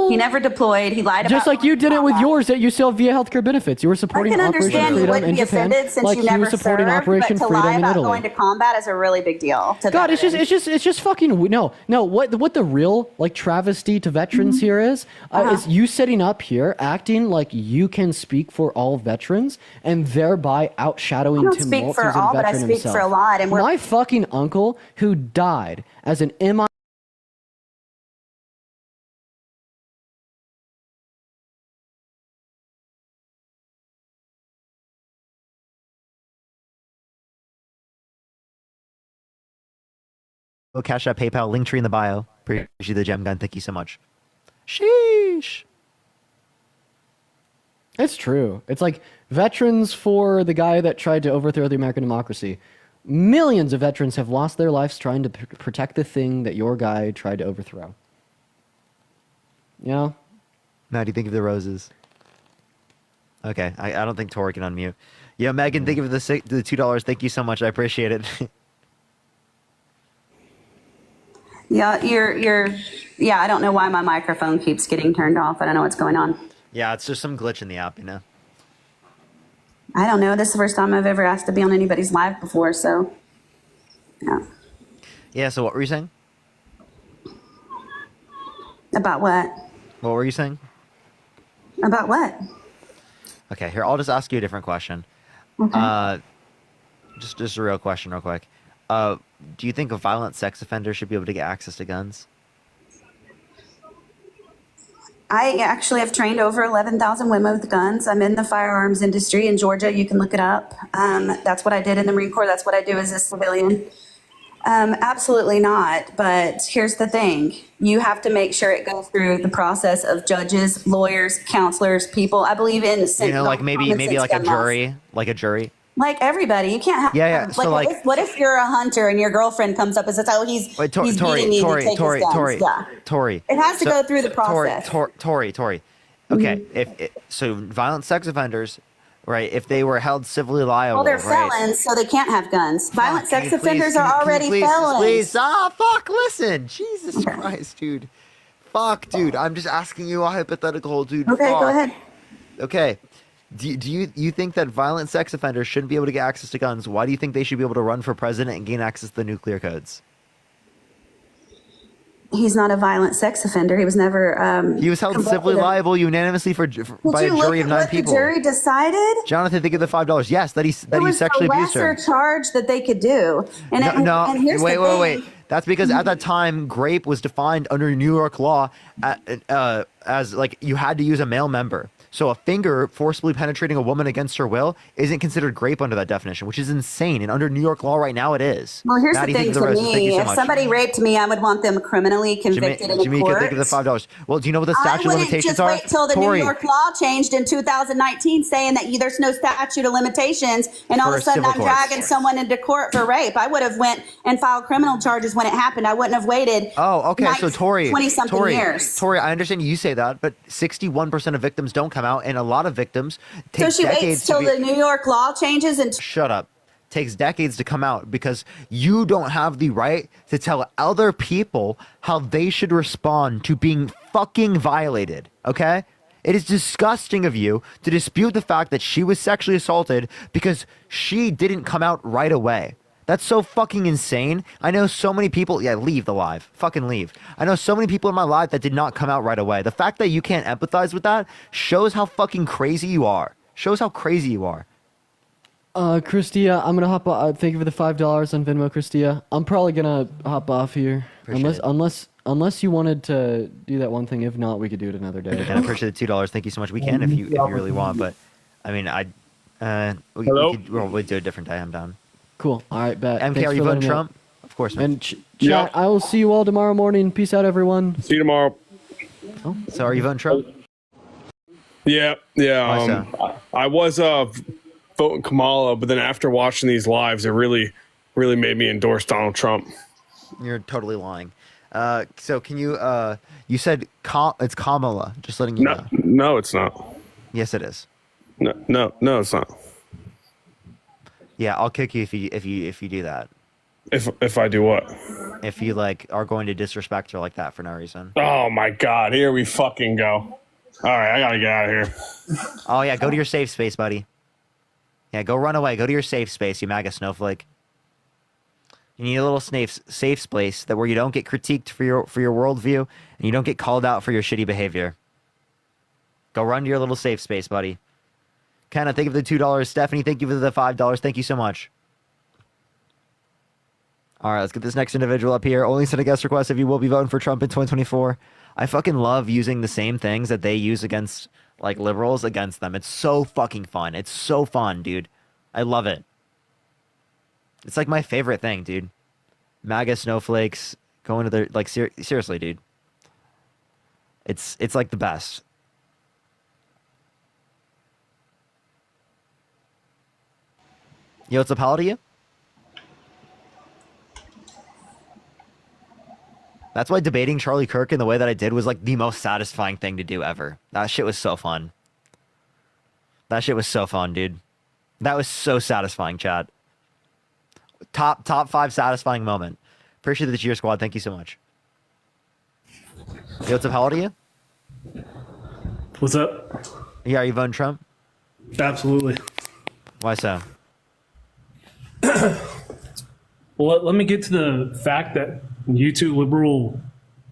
He never deployed. He lied about. Just like you did it with yours that you still have via healthcare benefits. You were I supporting can Operation understand you Freedom wouldn't in be Japan, offended since like you you never were supporting served, Operation but to Freedom lie in about Italy. going to combat is a really big deal. To God, veterans. it's just fucking no. What the real like travesty to veterans here is you sitting up here acting like you can speak for all veterans and thereby outshadowing I don't Tim speak Walz, for who's a all, but I veteran speak himself. for a lot, and we're- My fucking uncle who died as an MI. Go Cash App, PayPal, link tree in the bio. Appreciate the gem gun. Thank you so much. Sheesh. It's true. It's like veterans for the guy that tried to overthrow the American democracy. Millions of veterans have lost their lives trying to protect the thing that your guy tried to overthrow. You know? How do you think of the roses? Okay, I don't think Tori can unmute. Yeah, Megan, thank you for the $2. Thank you so much. I appreciate it. Yeah, yeah, I don't know why my microphone keeps getting turned off. I don't know what's going on. Yeah, it's just some glitch in the app, you know? I don't know. This is the first time I've ever asked to be on anybody's live before, so yeah. Yeah, so what were you saying? About what? What were you saying? About what? Okay, here, I'll just ask you a different question. Okay. Just a real question real quick. Do you think a violent sex offender should be able to get access to guns? I actually have trained over 11,000 women with guns. I'm in the firearms industry in Georgia. You can look it up. That's what I did in the Marine Corps. That's what I do as a civilian. Absolutely not. But here's the thing. You have to make sure it goes through the process of judges, lawyers, counselors, people. I believe in You know, like maybe like a jury, Like everybody, you can't have. Yeah. So what if you're a hunter and your girlfriend comes up and says, "Oh, he's beating me," and you take his guns? Yeah. Tori. It has to go through the process. Tori. Okay, so violent sex offenders, right? If they were held civilly liable, Well, they're right? felons, so they can't have guns. Violent sex Can you offenders please- are can you already please, felons. Please, fuck, listen. Jesus Christ, dude. Fuck, dude. I'm just asking you a hypothetical, dude. Okay, Fuck. go ahead. Okay. Do you think that violent sex offenders shouldn't be able to get access to guns? Why do you think they should be able to run for president and gain access to the nuclear codes? He's not a violent sex offender. He was never. He was held convicted civilly of- liable unanimously by a Did you jury look of at 9 what people. the jury decided? Jonathan, think of the $5. Yes, that he It was sexually the abused her. lesser charge that they could do. And and here's the thing. Wait. That's because at that time, grape was defined under New York law as like you had to use a male member. So a finger forcibly penetrating a woman against her will isn't considered grape under that definition, which is insane. And under New York law right now, it is. Well, here's Maddie, the think thing of to roses. Thank you me. so If much. somebody raped me, I would want them criminally convicted in a Jamaica, court. think of the $5. Well, do you know what the I statute of wouldn't limitations just are? wait till the Tori, New York law changed in 2019 saying that there's no statute of limitations, and all of For a sudden civil I'm courts. dragging someone into court for rape. I would have went and filed criminal charges when it happened. I wouldn't have waited. Oh, okay. So Tori, 20-something years. Tori, I understand you say that, but 61% of victims don't come out, and a lot of victims take So she decades waits to till be- the New York law changes and Shut up. Takes decades to come out because you don't have the right to tell other people how they should respond to being fucking violated, okay? It is disgusting of you to dispute the fact that she was sexually assaulted because she didn't come out right away. That's so fucking insane. I know so many people. Yeah, leave the live. Fucking leave. I know so many people in my life that did not come out right away. The fact that you can't empathize with that shows how fucking crazy you are. Shows how crazy you are. Christia, I'm gonna hop off. Thank you for the $5 on Venmo, Christia. I'm probably gonna hop off here. Unless you wanted to do that one thing. If not, we could do it another day. And I appreciate the $2. Thank you so much. We can if you really want, but I mean, we could we'll do a different day. I'm down. Cool. All right, bet. MK, Thanks are you for voting letting me know. Trump? Of course, man. And chat, I will see you all tomorrow morning. Peace out, everyone. See you tomorrow. Oh, so are you voting Trump? Yeah. I was voting Kamala, but then after watching these lives, it really made me endorse Donald Trump. You're totally lying. So can you? You said it's Kamala. Just letting you know. No, it's not. Yes, it is. No, it's not. Yeah, I'll kick you if you do that. If I do what? If you are going to disrespect her like that for no reason. Oh my God! Here we fucking go. All right, I gotta get out of here. Oh yeah, go to your safe space, buddy. Yeah, go run away. Go to your safe space, you MAGA snowflake. You need a little safe space that where you don't get critiqued for your worldview and you don't get called out for your shitty behavior. Go run to your little safe space, buddy. Kenna, thank you for the $2. Stephanie, thank you for the $5. Thank you so much. All right, let's get this next individual up here. Only send a guest request if you will be voting for Trump in 2024. I fucking love using the same things that they use against liberals against them. It's so fucking fun. It's so fun, dude. I love it. It's my favorite thing, dude. MAGA snowflakes going to their seriously, dude. It's the best. Yo, what's up, how old are you? That's why debating Charlie Kirk in the way that I did was the most satisfying thing to do ever. That shit was so fun. That shit was so fun, dude. That was so satisfying, chat. Top 5 satisfying moment. Appreciate the cheer squad. Thank you so much. Yo, what's up? How old are you? What's up? Yeah, are you voting Trump? Absolutely. Why so? Well, let me get to the fact that you two liberal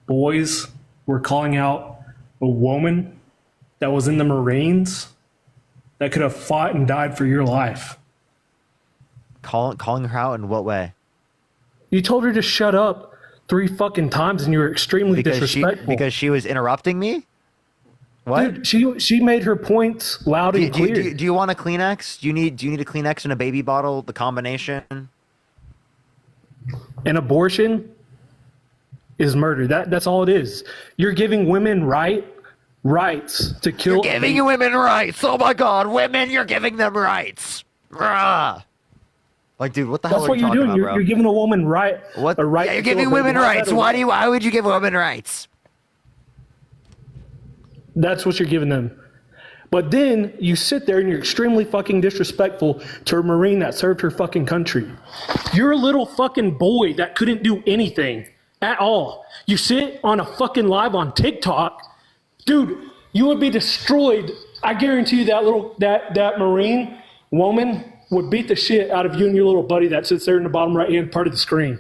boys were calling out a woman that was in the Marines that could have fought and died for your life. Calling her out in what way? You told her to shut up 3 fucking times and you were extremely disrespectful. Because she was interrupting me? What? Dude, she made her points loud and clear. Do you want a Kleenex? Do you need a Kleenex and a baby bottle? The combination? An abortion is murder. That's all it is. You're giving women rights to kill. You're giving women rights. Oh my God, women! You're giving them rights. Rah. Dude, what the hell? That's what you're doing. You're giving a woman a right. Yeah, you're giving women rights. Why would you give women rights? That's what you're giving them. But then you sit there and you're extremely fucking disrespectful to a Marine that served her fucking country. You're a little fucking boy that couldn't do anything at all. You sit on a fucking live on TikTok. Dude, you would be destroyed. I guarantee you that Marine woman would beat the shit out of you and your little buddy that sits there in the bottom right hand part of the screen.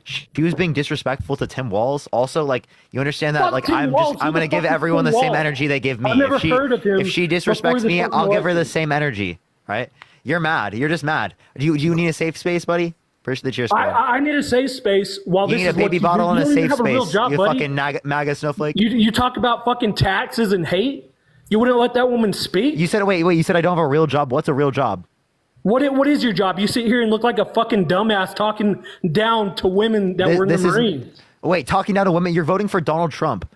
She was being disrespectful to Tim Walz. Also, you understand that? I'm going to give everyone the same energy they give me. I've never heard of him. If she disrespects me, I'll give her the same energy. Right? You're mad. You're just mad. Do you need a safe space, buddy? Appreciate the cheers. I need a safe space while you this need is a baby bottle and a safe space. Real job, you buddy. fucking MAGA snowflake. You talk about fucking taxes and hate. You wouldn't let that woman speak? You said, wait, you said I don't have a real job. What's a real job? What is your job? You sit here and look like a fucking dumbass talking down to women that were in the Marines. Wait, talking down to women? You're voting for Donald Trump.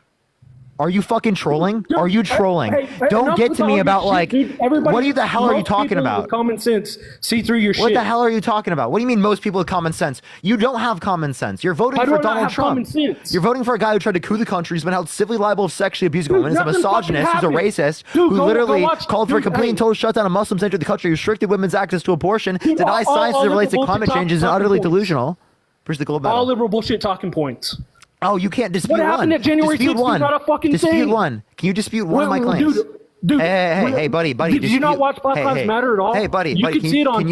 Are you fucking trolling? Are you trolling? Don't get to me about what the hell are you talking about? Common sense see through your shit. What the hell are you talking about? What do you mean most people with common sense? You don't have common sense. You're voting for Donald Trump. You're voting for a guy who tried to coup the country, who's been held civilly liable of sexually abusing women, is a misogynist, who's a racist, who literally called for a complete and total shutdown of Muslims entering the country, restricted women's access to abortion, denies science as it relates to climate change, is utterly delusional. Where's the gold medal? All liberal bullshit talking points. Oh, you can't dispute one. What happened at January 6th? Not a fucking dispute thing. One. Can you dispute one of my claims? Dude, hey, buddy. Did you not watch Black Lives Matter at all? Hey, buddy. You can see it on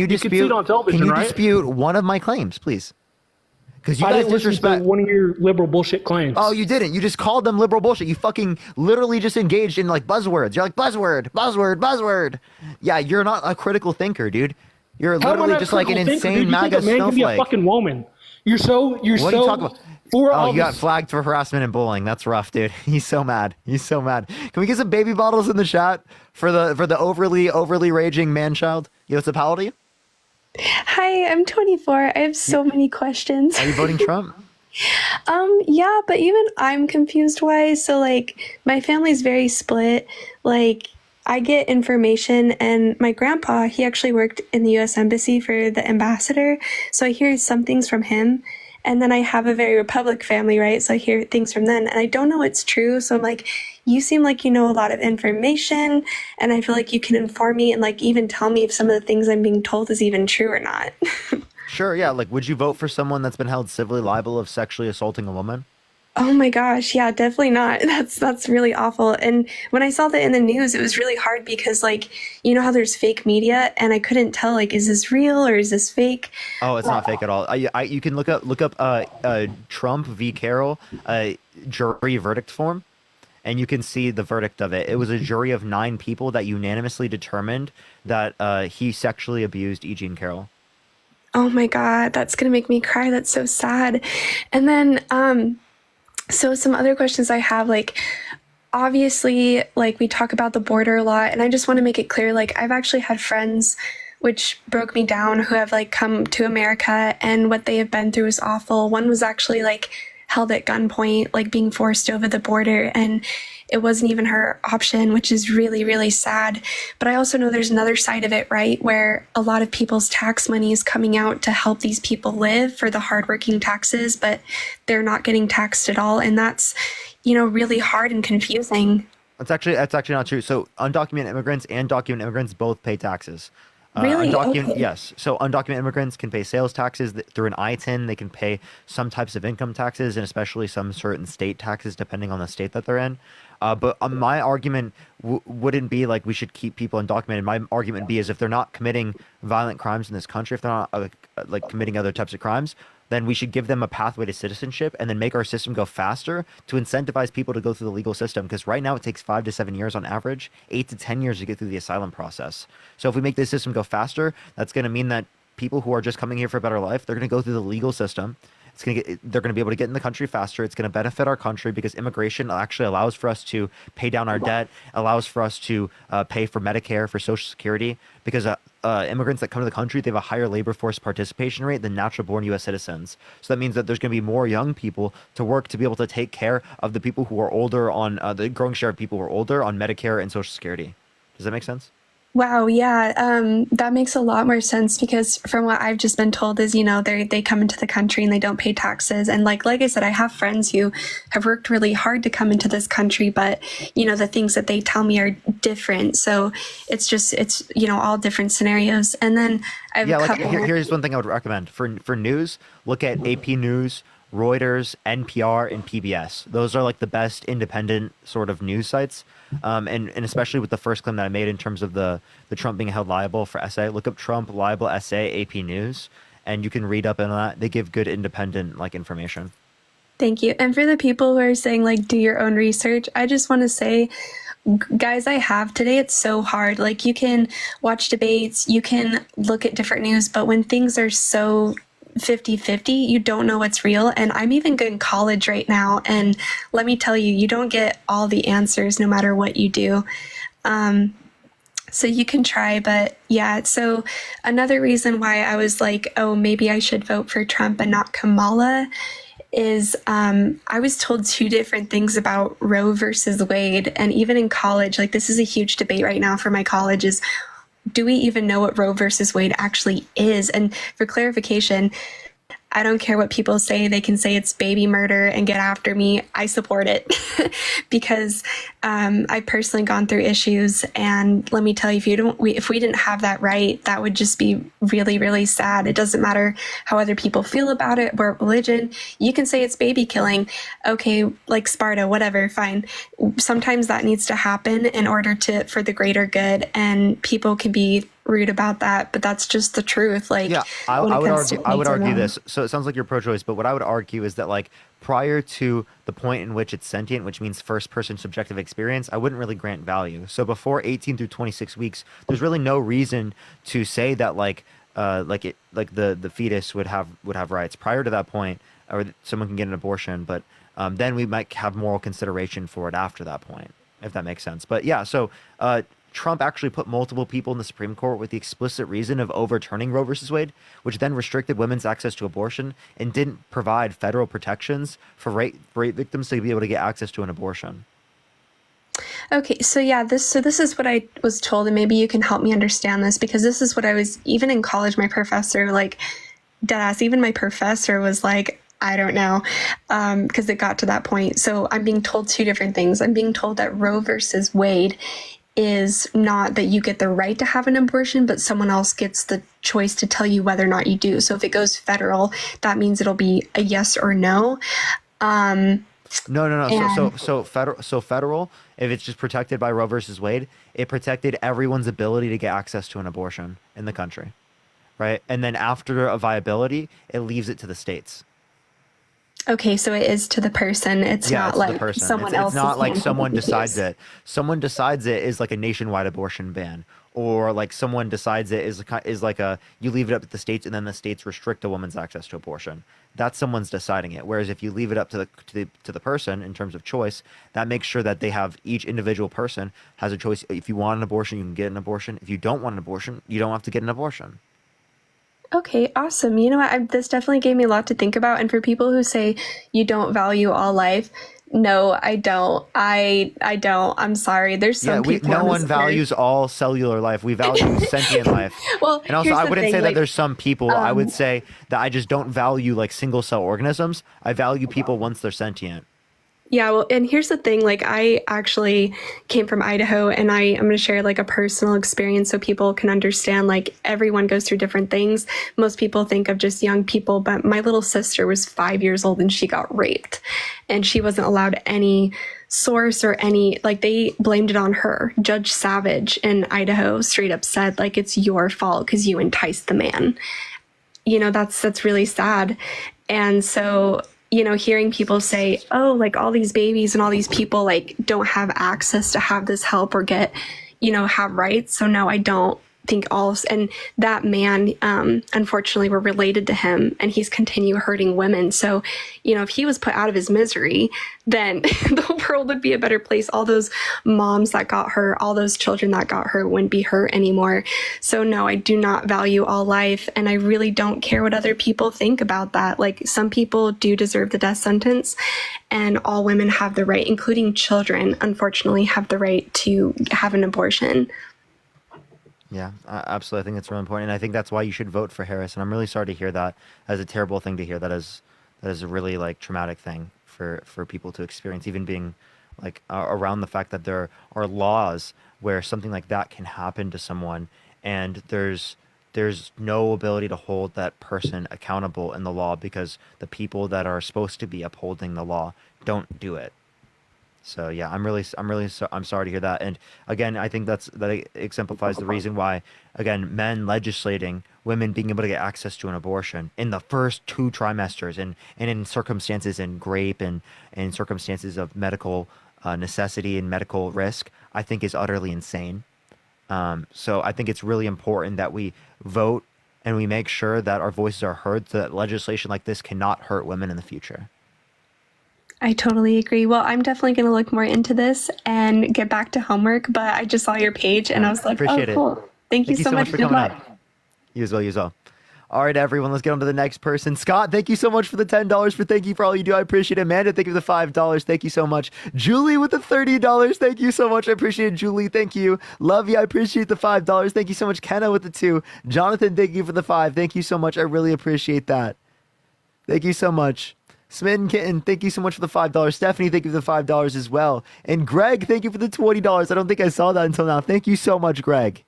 television, Can you right? dispute one of my claims, please? Because you I guys didn't listen to disrespect one of your liberal bullshit claims. Oh, you didn't. You just called them liberal bullshit. You fucking literally just engaged in like buzzwords. You're like buzzword, buzzword, buzzword. Yeah, you're not a critical thinker, dude. You're How am I literally not a just like an critical thinker, insane dude? You think MAGA a man can be a snowflake. fucking woman? You're What are you so talking about? for Oh, all you got this. flagged for harassment and bullying. That's rough, dude. He's so mad. He's so mad. Can we get some baby bottles in the chat for the overly raging man child? Yo, what's up, how old are you? Hi, I'm 24. I have so many questions. Are you voting Trump? Yeah, but even I'm confused why. So like my family's very split. Like I get information and my grandpa, he actually worked in the US Embassy for the ambassador. So I hear some things from him. And then I have a very Republic family, right? So I hear things from them and I don't know what's true. So I'm like, you seem like you know a lot of information and I feel like you can inform me and like even tell me if some of the things I'm being told is even true or not. Sure, yeah. Like, would you vote for someone that's been held civilly liable of sexually assaulting a woman? Oh my gosh, yeah, definitely not. That's really awful. And when I saw that in the news, it was really hard because like, you know how there's fake media and I couldn't tell like, is this real or is this fake? Oh, it's not fake at all. You can look up Trump v. Carroll jury verdict form, and you can see the verdict of it. It was a jury of 9 people that unanimously determined that he sexually abused E. Jean Carroll. Oh my God, that's gonna make me cry. That's so sad. And then, so some other questions I have, like, obviously, like we talk about the border a lot, and I just want to make it clear, like I've actually had friends which broke me down who have like come to America and what they have been through is awful. One was actually like held at gunpoint, like being forced over the border, and it wasn't even her option, which is really, really sad. But I also know there's another side of it, right? Where a lot of people's tax money is coming out to help these people live for the hardworking taxes, but they're not getting taxed at all. And that's, you know, really hard and confusing. That's actually not true. So undocumented immigrants and documented immigrants both pay taxes. Really? Okay. Yes. So undocumented immigrants can pay sales taxes through an I-10. They can pay some types of income taxes and especially some certain state taxes depending on the state that they're in. But my argument wouldn't be like we should keep people undocumented. My argument would be is if they're not committing violent crimes in this country, if they're not like committing other types of crimes, then we should give them a pathway to citizenship and then make our system go faster to incentivize people to go through the legal system. Because right now it takes 5 to 7 years on average, 8 to 10 years to get through the asylum process. So if we make this system go faster, that's going to mean that people who are just coming here for a better life, they're going to go through the legal system. They're going to be able to get in the country faster. It's going to benefit our country because immigration actually allows for us to pay down our debt, allows for us to pay for Medicare, for Social Security, because immigrants that come to the country, they have a higher labor force participation rate than natural-born U.S. citizens. So that means that there's going to be more young people to work to be able to take care of the people who are older on the growing share of people who are older on Medicare and Social Security. Does that make sense? Wow, yeah, that makes a lot more sense because from what I've just been told is, you know, they come into the country and they don't pay taxes. And like I said, I have friends who have worked really hard to come into this country, but, you know, the things that they tell me are different. So it's, you know, all different scenarios. And then I have a couple. Here's one thing I would recommend. For news, look at AP News, Reuters, NPR, and PBS. Those are like the best independent sort of news sites. And especially with the first claim that I made in terms of the Trump being held liable for essay, look up Trump liable essay, AP News, and you can read up on that. They give good independent like information. Thank you. And for the people who are saying like, do your own research, I just want to say, guys, I have today. It's so hard. Like you can watch debates, you can look at different news, but when things are so 50-50, you don't know what's real. And I'm even in college right now. And let me tell you, you don't get all the answers no matter what you do. So you can try, but yeah. So another reason why I was like, oh, maybe I should vote for Trump and not Kamala is I was told 2 different things about Roe versus Wade. And even in college, like this is a huge debate right now for my college is, do we even know what Roe versus Wade actually is? And for clarification, I don't care what people say. They can say it's baby murder and get after me. I support it because I've personally gone through issues, and let me tell you, if we didn't have that right, that would just be really, really sad. It doesn't matter how other people feel about it or religion. You can say it's baby killing. Okay, like Sparta, whatever, fine. Sometimes that needs to happen in order for the greater good, and people can be rude about that, but that's just the truth. Like, yeah, I would argue this. So it sounds like you're pro-choice, but what I would argue is that, like, prior to the point in which it's sentient, which means first person subjective experience, I wouldn't really grant value. So before 18 through 26 weeks, there's really no reason to say that the fetus would have rights. Prior to that point, or someone can get an abortion, but then we might have moral consideration for it after that point, if that makes sense. But yeah, so Trump actually put multiple people in the Supreme Court with the explicit reason of overturning Roe versus Wade, which then restricted women's access to abortion and didn't provide federal protections for rape victims to be able to get access to an abortion. Okay, so yeah, this is what I was told, and maybe you can help me understand this, because this is what I was, even in college, my professor, like, deadass, even my professor was like, I don't know, because it got to that point. So I'm being told two different things. I'm being told that Roe versus Wade is not that you get the right to have an abortion, but someone else gets the choice to tell you whether or not you do. So if it goes federal, that means it'll be a yes or no. No. So federal, if it's just protected by Roe versus Wade, it protected everyone's ability to get access to an abortion in the country, right? And then after a viability, it leaves it to the states. Okay, so it is to the person. It's not like someone else. It's not like someone decides it. Someone decides it is like a nationwide abortion ban, or like someone decides it is like a, you leave it up to the states and then the states restrict a woman's access to abortion. That's someone's deciding it. Whereas if you leave it up to the person in terms of choice, that makes sure that they have, each individual person has a choice. If you want an abortion, you can get an abortion. If you don't want an abortion, you don't have to get an abortion. Okay, awesome. You know what? This definitely gave me a lot to think about. And for people who say you don't value all life, no, I don't. I don't. I'm sorry. There's some people. No one values all cellular life. We value sentient life. Well, and also, I wouldn't say that there's some people. I would say that I just don't value like single cell organisms. I value people once they're sentient. Yeah, well, and here's the thing, like, I actually came from Idaho, and I'm going to share like a personal experience so people can understand, like, everyone goes through different things. Most people think of just young people, but my little sister was 5 years old and she got raped, and she wasn't allowed any source or any, like, they blamed it on her. Judge Savage in Idaho straight up said, like, it's your fault because you enticed the man. You know, that's really sad. And so, you know, hearing people say, oh, like, all these babies and all these people, like, don't have access to have this help or get, you know, have rights. So no, I don't think all, and that man, unfortunately, we're related to him, and he's continue hurting women. So, you know, if he was put out of his misery, then the world would be a better place. All those moms that got hurt, all those children that got hurt wouldn't be hurt anymore. So no, I do not value all life, and I really don't care what other people think about that. Like, some people do deserve the death sentence, and all women have the right, including children, unfortunately, have the right to have an abortion. Yeah, absolutely. I think that's really important, and I think that's why you should vote for Harris. And I'm really sorry to hear that. That's a terrible thing to hear. That is a really, like, traumatic thing for people to experience, even being, like, around the fact that there are laws where something like that can happen to someone, and there's no ability to hold that person accountable in the law because the people that are supposed to be upholding the law don't do it. So yeah, I'm sorry to hear that. And again, I think that exemplifies the reason why, again, men legislating women being able to get access to an abortion in the first 2 trimesters and in circumstances in rape and in circumstances of medical necessity and medical risk, I think is utterly insane. So I think it's really important that we vote and we make sure that our voices are heard, so that legislation like this cannot hurt women in the future. I totally agree. Well, I'm definitely going to look more into this and get back to homework, but I just saw your page and I was like, appreciate oh, cool. It. Thank you so much for coming up. You as well. All right, everyone, let's get on to the next person. Scott, thank you so much for the $10. Thank you for all you do. I appreciate it. Amanda, thank you for the $5. Thank you so much. Julie with the $30. Thank you so much. I appreciate it, Julie. Thank you. Love you. I appreciate the $5. Thank you so much. Kenna with the 2. Jonathan, thank you for the 5. Thank you so much. I really appreciate that. Thank you so much. Smitten Kitten, thank you so much for the $5. Stephanie, thank you for the $5 as well. And Greg, thank you for the $20. I don't think I saw that until now. Thank you so much, Greg.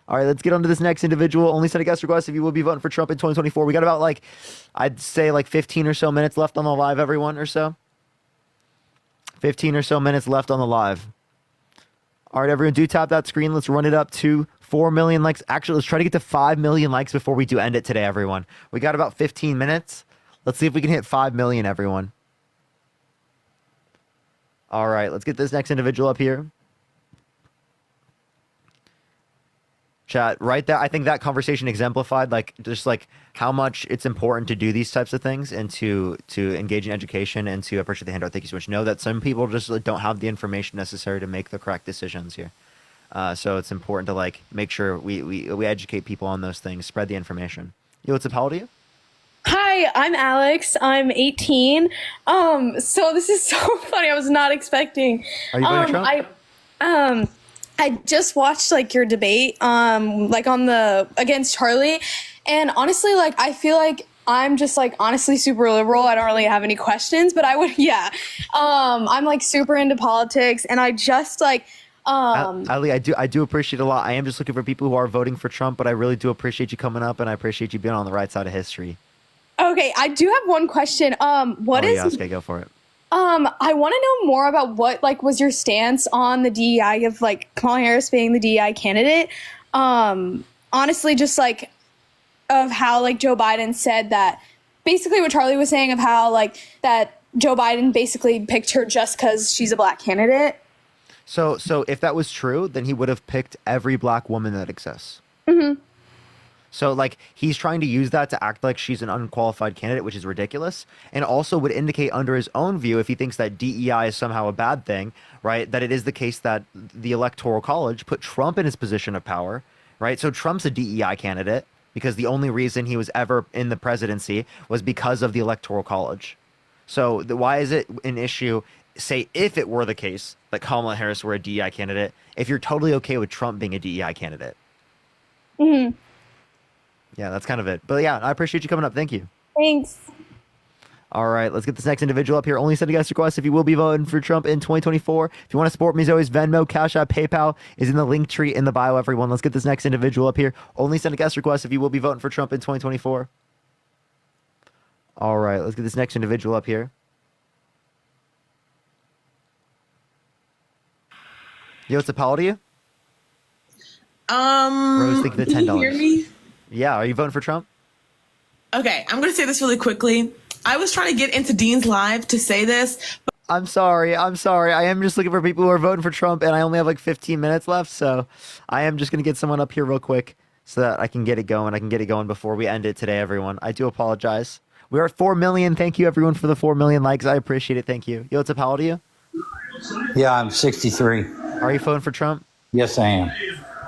All right, let's get on to this next individual. Only send a guest request if you will be voting for Trump in 2024. We got about I'd say 15 or so minutes left on the live, everyone, or so. 15 or so minutes left on the live. All right, everyone, do tap that screen. Let's run it up to 4 million likes. Actually, let's try to get to 5 million likes before we do end it today, everyone. We got about 15 minutes. Let's see if we can hit 5 million, everyone. All right, let's get this next individual up here. Chat, right there. I think that conversation exemplified how much it's important to do these types of things and to engage in education and to appreciate the handout. Thank you so much. Know that some people just don't have the information necessary to make the correct decisions here. So it's important to make sure we educate people on those things, spread the information. Yo, what's up? How old are you? Hi, I'm Alex. I'm 18. So this is so funny. I was not expecting. Are you voting Trump? I just watched your debate on the against Charlie, and honestly I feel like I'm just honestly super liberal. I don't really have any questions, but I would I'm super into politics, and I just Ali, I do appreciate it a lot. I am just looking for people who are voting for Trump, but I really do appreciate you coming up, and I appreciate you being on the right side of history. Okay, I do have one question. Okay, go for it. I want to know more about what was your stance on the DEI of Kamala Harris being the DEI candidate. Honestly, just of how Joe Biden said that basically what Charlie was saying of how that Joe Biden basically picked her just because she's a black candidate. So if that was true, then he would have picked every black woman that exists. Mm-hmm. So he's trying to use that to act like she's an unqualified candidate, which is ridiculous, and also would indicate under his own view, if he thinks that DEI is somehow a bad thing, right, that it is the case that the Electoral College put Trump in his position of power, right? So Trump's a DEI candidate because the only reason he was ever in the presidency was because of the Electoral College. So why is it an issue, say, if it were the case that Kamala Harris were a DEI candidate, if you're totally okay with Trump being a DEI candidate? Mm-hmm. Yeah, that's kind of it. But yeah, I appreciate you coming up. Thank you. Thanks. All right, let's get this next individual up here. Only send a guest request if you will be voting for Trump in 2024. If you want to support me, as always, Venmo, Cash App, PayPal is in the link tree in the bio, everyone. Let's get this next individual up here. Only send a guest request if you will be voting for Trump in 2024. All right, let's get this next individual up here. Yo, what's up? How old are you? Rose, think of the $10. Can you hear me? Yeah, are you voting for Trump? Okay, I'm going to say this really quickly. I was trying to get into Dean's Live to say this. But I'm sorry. I am just looking for people who are voting for Trump, and I only have 15 minutes left, so I am just going to get someone up here real quick so that I can get it going. I can get it going before we end it today, everyone. I do apologize. We're at 4 million. Thank you, everyone, for the 4 million likes. I appreciate it. Thank you. Yo, what's up? How old are you? Yeah, I'm 63. Are you voting for Trump? Yes, I am.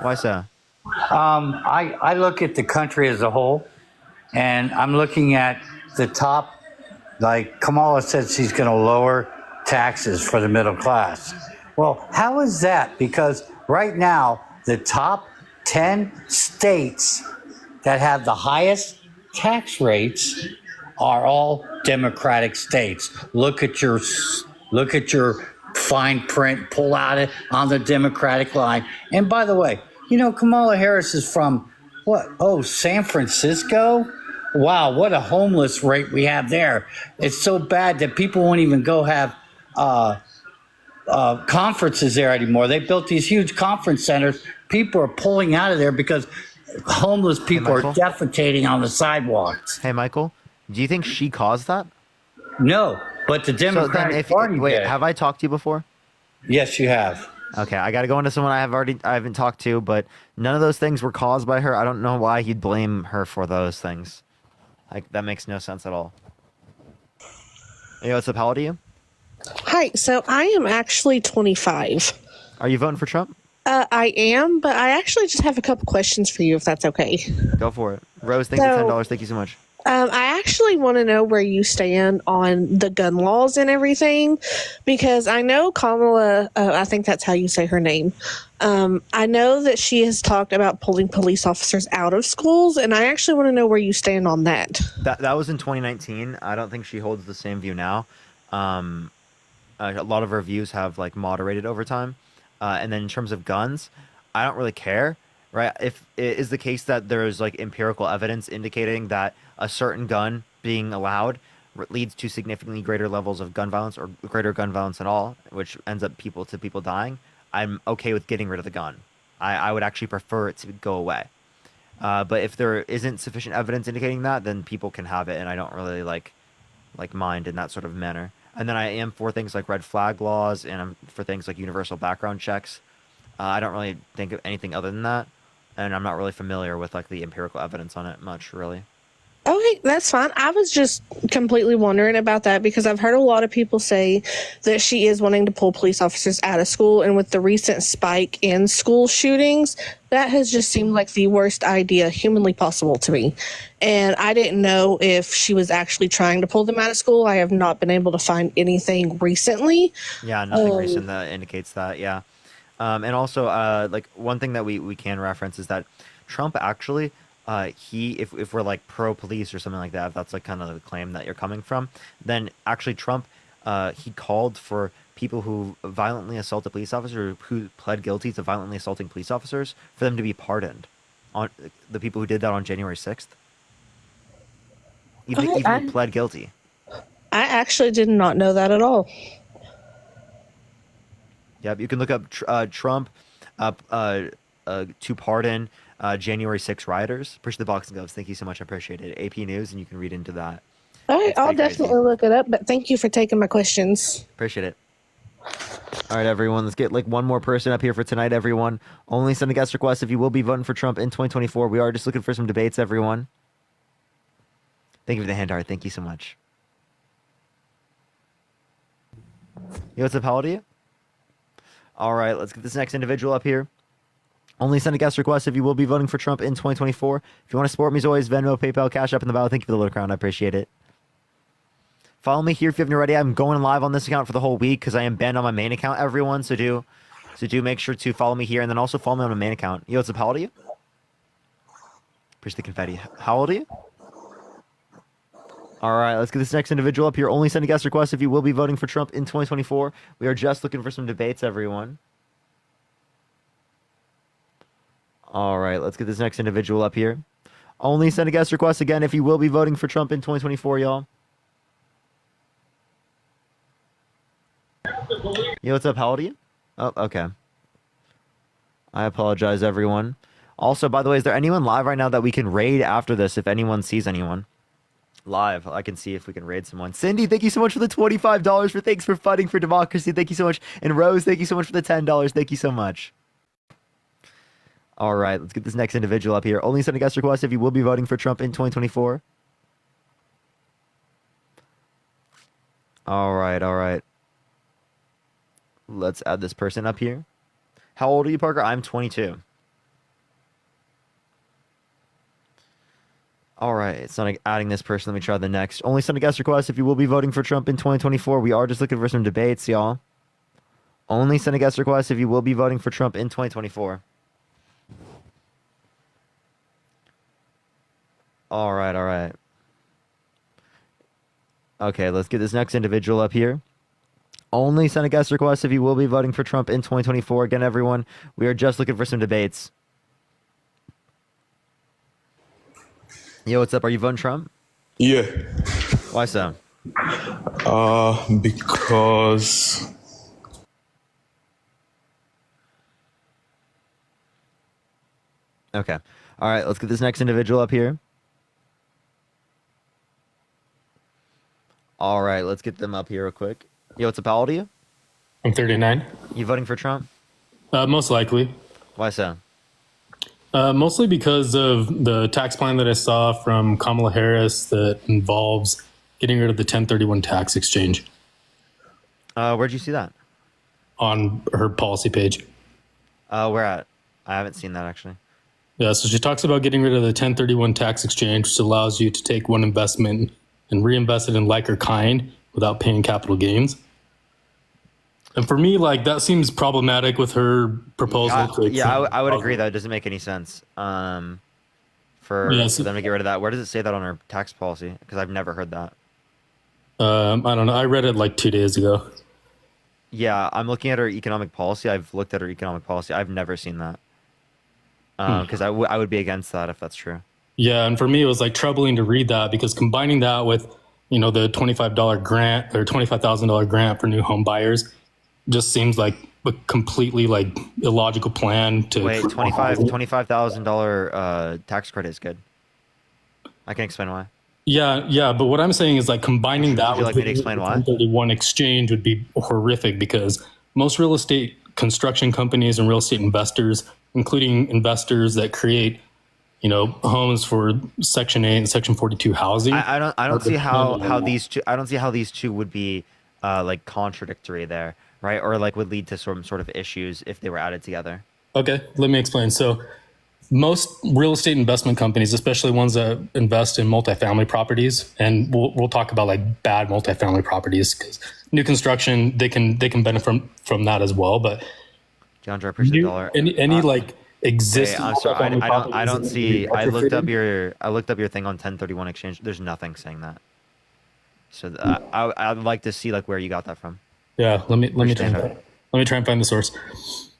Why so? I look at the country as a whole, and I'm looking at the top, Kamala said she's going to lower taxes for the middle class. Well, how is that? Because right now, the top 10 states that have the highest tax rates are all Democratic states. Look at your fine print, pull out it on the Democratic line. And by the way, Kamala Harris is from San Francisco? Wow, what a homeless rate we have there. It's so bad that people won't even go have conferences there anymore. They built these huge conference centers. People are pulling out of there because homeless people are defecating on the sidewalks. Hey, Michael, do you think she caused that? No, but the Democratic Party did. Have I talked to you before? Yes, you have. Okay, I got to go into someone I haven't talked to, but none of those things were caused by her. I don't know why he'd blame her for those things. That makes no sense at all. Hey, what's up? How old are you? Hi, so I am actually 25. Are you voting for Trump? I am, but I actually just have a couple questions for you, if that's okay. Go for it. Rose, thank you $10. Thank you so much. I actually want to know where you stand on the gun laws and everything, because I know Kamala, I think that's how you say her name. I know that she has talked about pulling police officers out of schools, and I actually want to know where you stand on that. That was in 2019. I don't think she holds the same view now. A lot of her views have like moderated over time. And then in terms of guns, I don't really care, right? If it is the case that there is like empirical evidence indicating that a certain gun being allowed leads to significantly greater levels of gun violence or greater gun violence at all, which ends up people dying, I'm okay with getting rid of the gun. I would actually prefer it to go away. But if there isn't sufficient evidence indicating that, then people can have it, and I don't really like mind in that sort of manner. And then I am for things like red flag laws, and I'm for things like universal background checks. I don't really think of anything other than that, and I'm not really familiar with like the empirical evidence on it much, really. Okay, that's fine. I was just completely wondering about that because I've heard a lot of people say that she is wanting to pull police officers out of school, and with the recent spike in school shootings, that has just seemed like the worst idea humanly possible to me. And I didn't know if she was actually trying to pull them out of school. I have not been able to find anything recently. Yeah, nothing recent that indicates that, yeah. And also, like, one thing that we can reference is that Trump actually... if we're like pro police or something like that, if that's like kind of the claim that you're coming from, then actually Trump, he called for people who violently assaulted police officers, who pled guilty to violently assaulting police officers, for them to be pardoned. On the people who did that on January 6th, even who pled guilty. I actually did not know that at all. Yep, you can look up Trump to pardon January 6 rioters. Appreciate the boxing gloves. Thank you so much. I appreciate it. AP News, and you can read into that. All right, I'll definitely look it up, but thank you for taking my questions. Appreciate it. All right, everyone. Let's get like one more person up here for tonight, everyone. Only send a guest request if you will be voting for Trump in 2024. We are just looking for some debates, everyone. Thank you for the hand art. Thank you so much. Yo, what's up? How old are you? All right, let's get this next individual up here. Only send a guest request if you will be voting for Trump in 2024. If you want to support me as always, Venmo, PayPal, Cash App in the bio. Thank you for the little crown. I appreciate it. Follow me here if you haven't already. I'm going live on this account for the whole week because I am banned on my main account, everyone. So do make sure to follow me here, and then also follow me on my main account. Yo, what's up? How old are you? Appreciate the confetti. How old are you? All right, let's get this next individual up here. Only send a guest request if you will be voting for Trump in 2024. We are just looking for some debates, everyone. All right, let's get this next individual up here. Only send a guest request again if you will be voting for Trump in 2024, y'all. Yo, what's up? How old are you? Oh, okay. I apologize, everyone. Also, by the way, is there anyone live right now that we can raid after this if anyone sees anyone? Live, I can see if we can raid someone. Cindy, thank you so much for the $25 thanks for fighting for democracy. Thank you so much. And Rose, thank you so much for the $10. Thank you so much. All right, let's get this next individual up here. Only send a guest request if you will be voting for Trump in 2024. All right. Let's add this person up here. How old are you, Parker? I'm 22. All right, it's not adding this person. Let me try the next. Only send a guest request if you will be voting for Trump in 2024. We are just looking for some debates, y'all. Only send a guest request if you will be voting for Trump in 2024. All right. Okay, let's get this next individual up here. Only send a guest request if you will be voting for Trump in 2024. Again, everyone, we are just looking for some debates. Yo, what's up? Are you voting Trump? Yeah. Why so? Because... Okay. All right, let's get this next individual up here. All right, let's get them up here real quick. Yo, what's up? How old are you? I'm 39. You voting for Trump? Most likely. Why so? Mostly because of the tax plan that I saw from Kamala Harris that involves getting rid of the 1031 tax exchange. Where'd you see that? On her policy page. Where at? I haven't seen that, actually. Yeah, so she talks about getting rid of the 1031 tax exchange, which allows you to take one investment and reinvest it in like or kind without paying capital gains. And for me, like, that seems problematic with her proposal. I would agree that it doesn't make any sense for them to get rid of that. Where does it say that on her tax policy? Because I've never heard that. I don't know. I read it like 2 days ago. Yeah, I'm looking at her economic policy. I've looked at her economic policy. I've never seen that. Because I would be against that if that's true. Yeah, and for me, it was like troubling to read that because combining that with, the $25 grant or $25,000 grant for new home buyers just seems like a completely like illogical plan to. Wait, $25,000 tax credit is good. I can explain why. Yeah, but what I'm saying is like combining that with like me to explain why? 1031 exchange would be horrific because most real estate construction companies and real estate investors, including investors that create, homes for Section 8 and Section 42 housing. I don't see how these two would be like contradictory there, right? Or like would lead to some sort of issues if they were added together. Okay, let me explain. So most real estate investment companies, especially ones that invest in multifamily properties, and we'll talk about like bad multifamily properties because new construction, they can benefit from that as well. But John, I appreciate the dollar. Any like existing. I'm sorry, I don't see. I looked up your thing on 1031 exchange. There's nothing saying that. So I'd like to see like where you got that from. Yeah, let me try and find the source.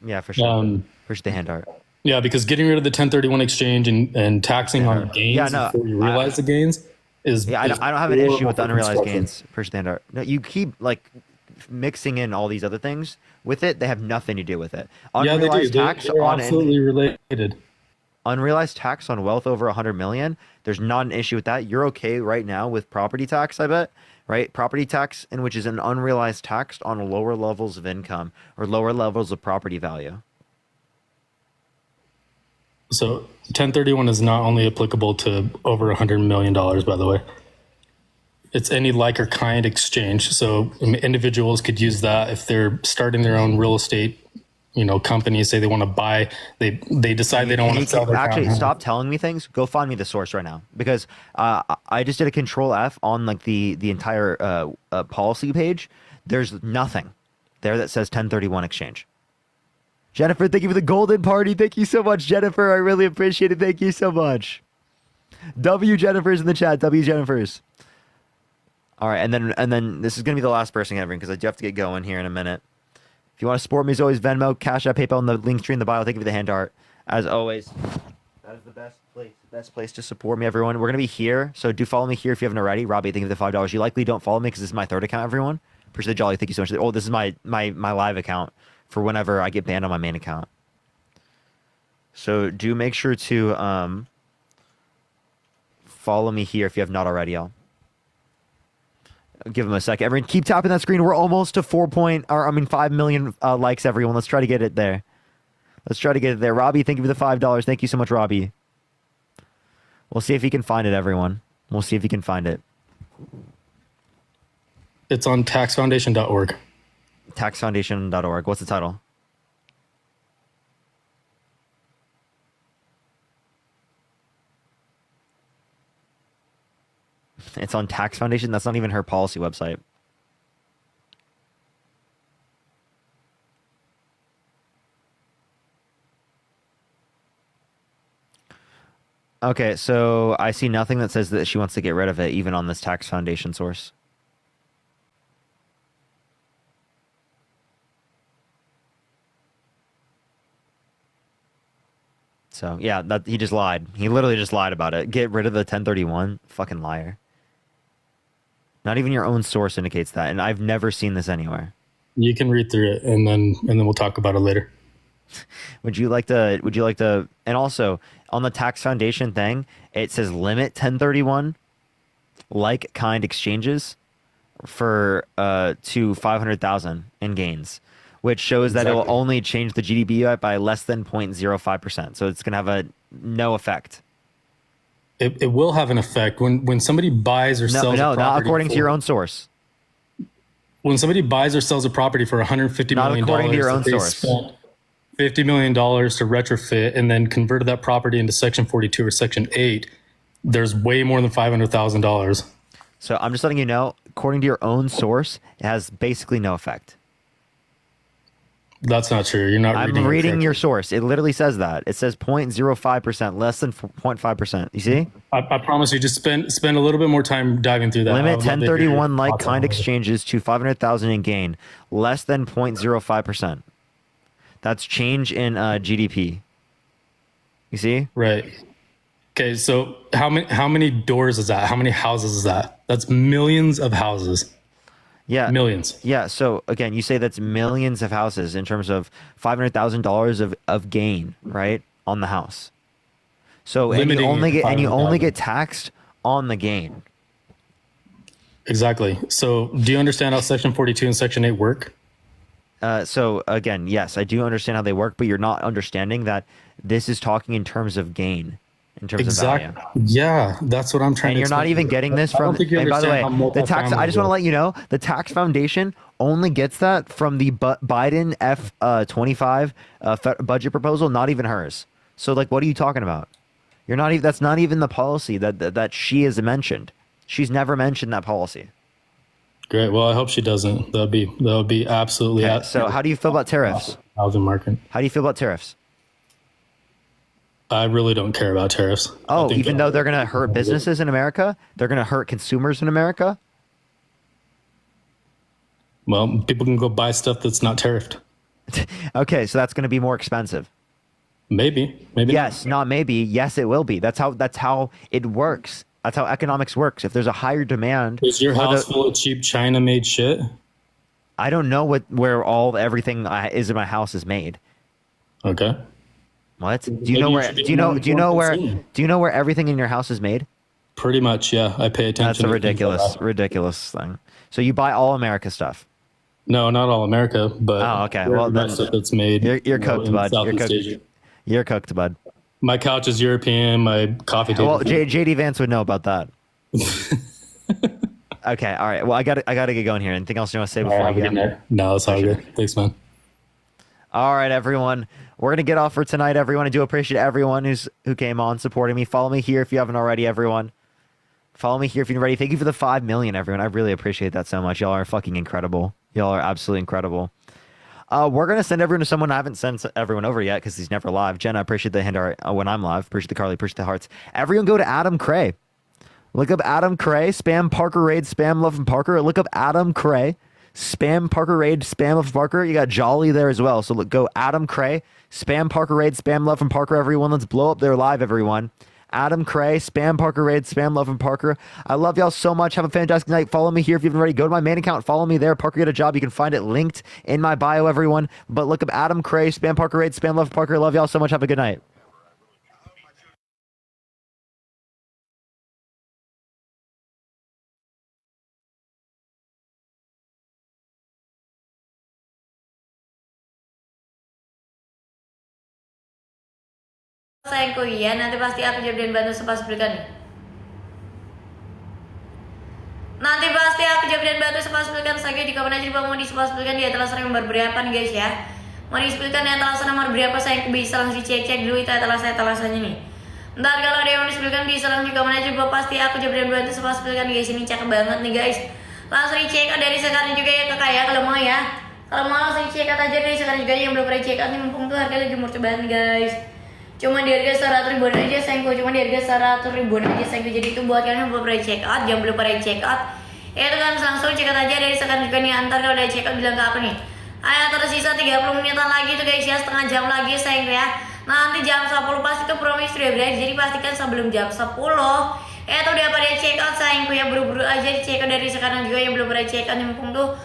Yeah, for sure. Appreciate the hand art. Yeah, because getting rid of the 1031 exchange and taxing on gains before you realize the gains is. Yeah, I don't have an issue with the unrealized gains. Appreciate the hand art. No, you keep like mixing in all these other things with it. They have nothing to do with it. Unrealized tax they're absolutely related. Unrealized tax on wealth over 100 million. There's not an issue with that. You're okay right now with property tax, I bet. Right? Property tax, in which is an unrealized tax on lower levels of income or lower levels of property value. So 1031 is not only applicable to over $100 million, by the way. It's any like or kind exchange. So individuals could use that if they're starting their own real estate, company, say they want to buy, they decide they don't want to sell their Actually, townhome. stop telling me things. Go find me the source right now because I just did a Control F on like the entire policy page. There's nothing there that says 1031 exchange. Jennifer, thank you for the golden party. Thank you so much, Jennifer. I really appreciate it. Thank you so much. W Jennifer's in the chat. W Jennifer's. All right, and then this is gonna be the last person ever because I do have to get going here in a minute. If you want to support me, as always, Venmo, Cash App, PayPal, and the link tree in the bio. Thank you for the hand art. As always, that is the best place to support me, everyone. We're gonna be here, so do follow me here if you haven't already. Robbie, thank you for the $5. You likely don't follow me because this is my third account, everyone. Appreciate the jolly. Thank you so much. Oh, this is my live account for whenever I get banned on my main account. So do make sure to follow me here if you have not already, y'all. Give them a second. Everyone, keep tapping that screen. We're almost to 5 million likes, everyone. Let's try to get it there. Robbie, thank you for the $5. Thank you so much, Robbie. We'll see if he can find it, everyone. We'll see if he can find it. It's on taxfoundation.org. Taxfoundation.org. What's the title? It's on Tax Foundation. That's not even her policy website. Okay, so I see nothing that says that she wants to get rid of it, even on this Tax Foundation source. So, yeah, he just lied. He literally just lied about it. Get rid of the 1031. Fucking liar. Not even your own source indicates that, and I've never seen this anywhere. You can read through it, and then we'll talk about it later. Would you like to, and also, on the Tax Foundation thing, it says limit 1031 like-kind exchanges for to 500,000 in gains, which shows that it will only change the GDP by less than 0.05%. So it's going to have no effect. It will have an effect when somebody buys or sells. No, not according to your own source. When somebody buys or sells a property for $150 million, not according to your own source. $50 million to retrofit and then converted that property into Section 42 or Section 8, there's way more than $500,000. So I'm just letting you know, according to your own source, it has basically no effect. That's not true. You're not reading. I'm reading your source. It literally says that. It says 0.05%, less than 0.5%. You see? I promise you, just spend a little bit more time diving through that. Limit 1031 like kind exchanges to 500,000 in gain, less than 0.05%. That's change in GDP. You see? Right. Okay, so how many doors is that? How many houses is that? That's millions of houses. Yeah. Millions. Yeah. So again, you say that's millions of houses in terms of $500,000 of gain, right, on the house. So and you only get taxed on the gain. Exactly. So do you understand how Section 42 and Section 8 work? So again, yes, I do understand how they work, but you're not understanding that this is talking in terms of gain. In terms of value. Yeah, that's what I'm trying and to you're not even getting this from. And by the way, the tax. I just want to let you know the tax foundation only gets that from the Biden F-25 budget proposal, not even hers. So like, what are you talking about? You're not even. That's not even the policy that she has mentioned. She's never mentioned that policy. Great. Well, I hope she doesn't. That would be absolutely. Okay, so how do you feel about tariffs? Housing market. How do you feel about tariffs? I really don't care about tariffs. Oh, even though they're going to hurt businesses in America, they're going to hurt consumers in America. Well, people can go buy stuff that's not tariffed. Okay, so that's going to be more expensive. Maybe. Yes, not maybe. Yes, it will be. That's how it works. That's how economics works. If there's a higher demand, is your house full of cheap China-made shit? I don't know where everything is in my house is made. Okay. What? Do you know where everything in your house is made? Pretty much, yeah. I pay attention. That's a ridiculous thing. So you buy all America stuff? No, not all America, but okay. Well, then stuff that's made. You're cooked, bud. You're cooked, bud. My couch is European. My coffee table. Well, JD Vance would know about that. Okay, all right. Well, I gotta get going here. Anything else you want to say before we get? No, it's all good. Thanks, man. All right, everyone. We're going to get off for tonight, everyone. I do appreciate everyone who came on supporting me. Follow me here if you haven't already, everyone. Follow me here if you're ready. Thank you for the 5 million, everyone. I really appreciate that so much. Y'all are fucking incredible. Y'all are absolutely incredible. We're going to send everyone to someone I haven't sent everyone over yet because he's never live. Jenna, I appreciate the hand art when I'm live. Appreciate the Carly. Appreciate the hearts. Everyone go to Adam Cray. Look up Adam Cray. Spam Parker Raid. Spam Love and Parker. Look up Adam Cray. Spam Parker Raid. Spam Love and Parker. You got Jolly there as well. So go Adam Cray. Spam Parker Raid, Spam Love from Parker, everyone. Let's blow up their live, everyone. Adam Cray, Spam Parker Raid, Spam Love from Parker. I love y'all so much. Have a fantastic night. Follow me here if you haven't already. Go to my main account. Follow me there. Parker Get a Job. You can find it linked in my bio, everyone. But look up Adam Cray, Spam Parker Raid, Spam Love from Parker. Love y'all so much. Have a good night. Sayangku ya, nanti pasti aku jadiin bantu sepas belikan. Nanti pasti aku jadiin bantu sepas belikan. Saya di kapan aja mau disepas belikan dia telah sering berberapa nih guys ya. Mau disebutkan yang telah sana berberapa saya bisa langsung cek dulu itu telah saya telasannya nih. Ntar kalau ada yang disebutkan bisa langsung di kapan aja pasti aku jadiin bantu sepas belikan guys. Ini cakep banget nih guys. Langsung dicek dari sekarang juga ya kakak ya kalau mau ya. Kalau mau langsung cek aja dari sekarang juga yang belum pernah cek nih mumpung tuh harganya lagi murah banget guys. Cuma di harga 100 ribuan aja sayangku, cuma di harga 100 ribuan aja sayangku. Jadi itu buat kalian yang belum pernah check out, yang belum pernah check out, itu kan langsung check out aja dari sekarang juga nih. Antar kalau udah check out bilang ke aku nih, ayo tersisa 30 menitan lagi tuh guys ya, setengah jam lagi sayangku ya. Nanti jam 10 pasti tuh promis sudah berakhir, jadi pastikan sebelum jam 10 itu udah pada check out sayangku ya. Buru-buru aja di check out dari sekarang juga yang belum pernah check out nih, mumpung tuh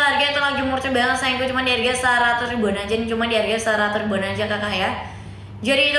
harga itu lagi murah banget sayangku. Cuma di harga 100 ribuan aja nih, cuma di harga 100 ribuan aja kakak ya. Jadi itu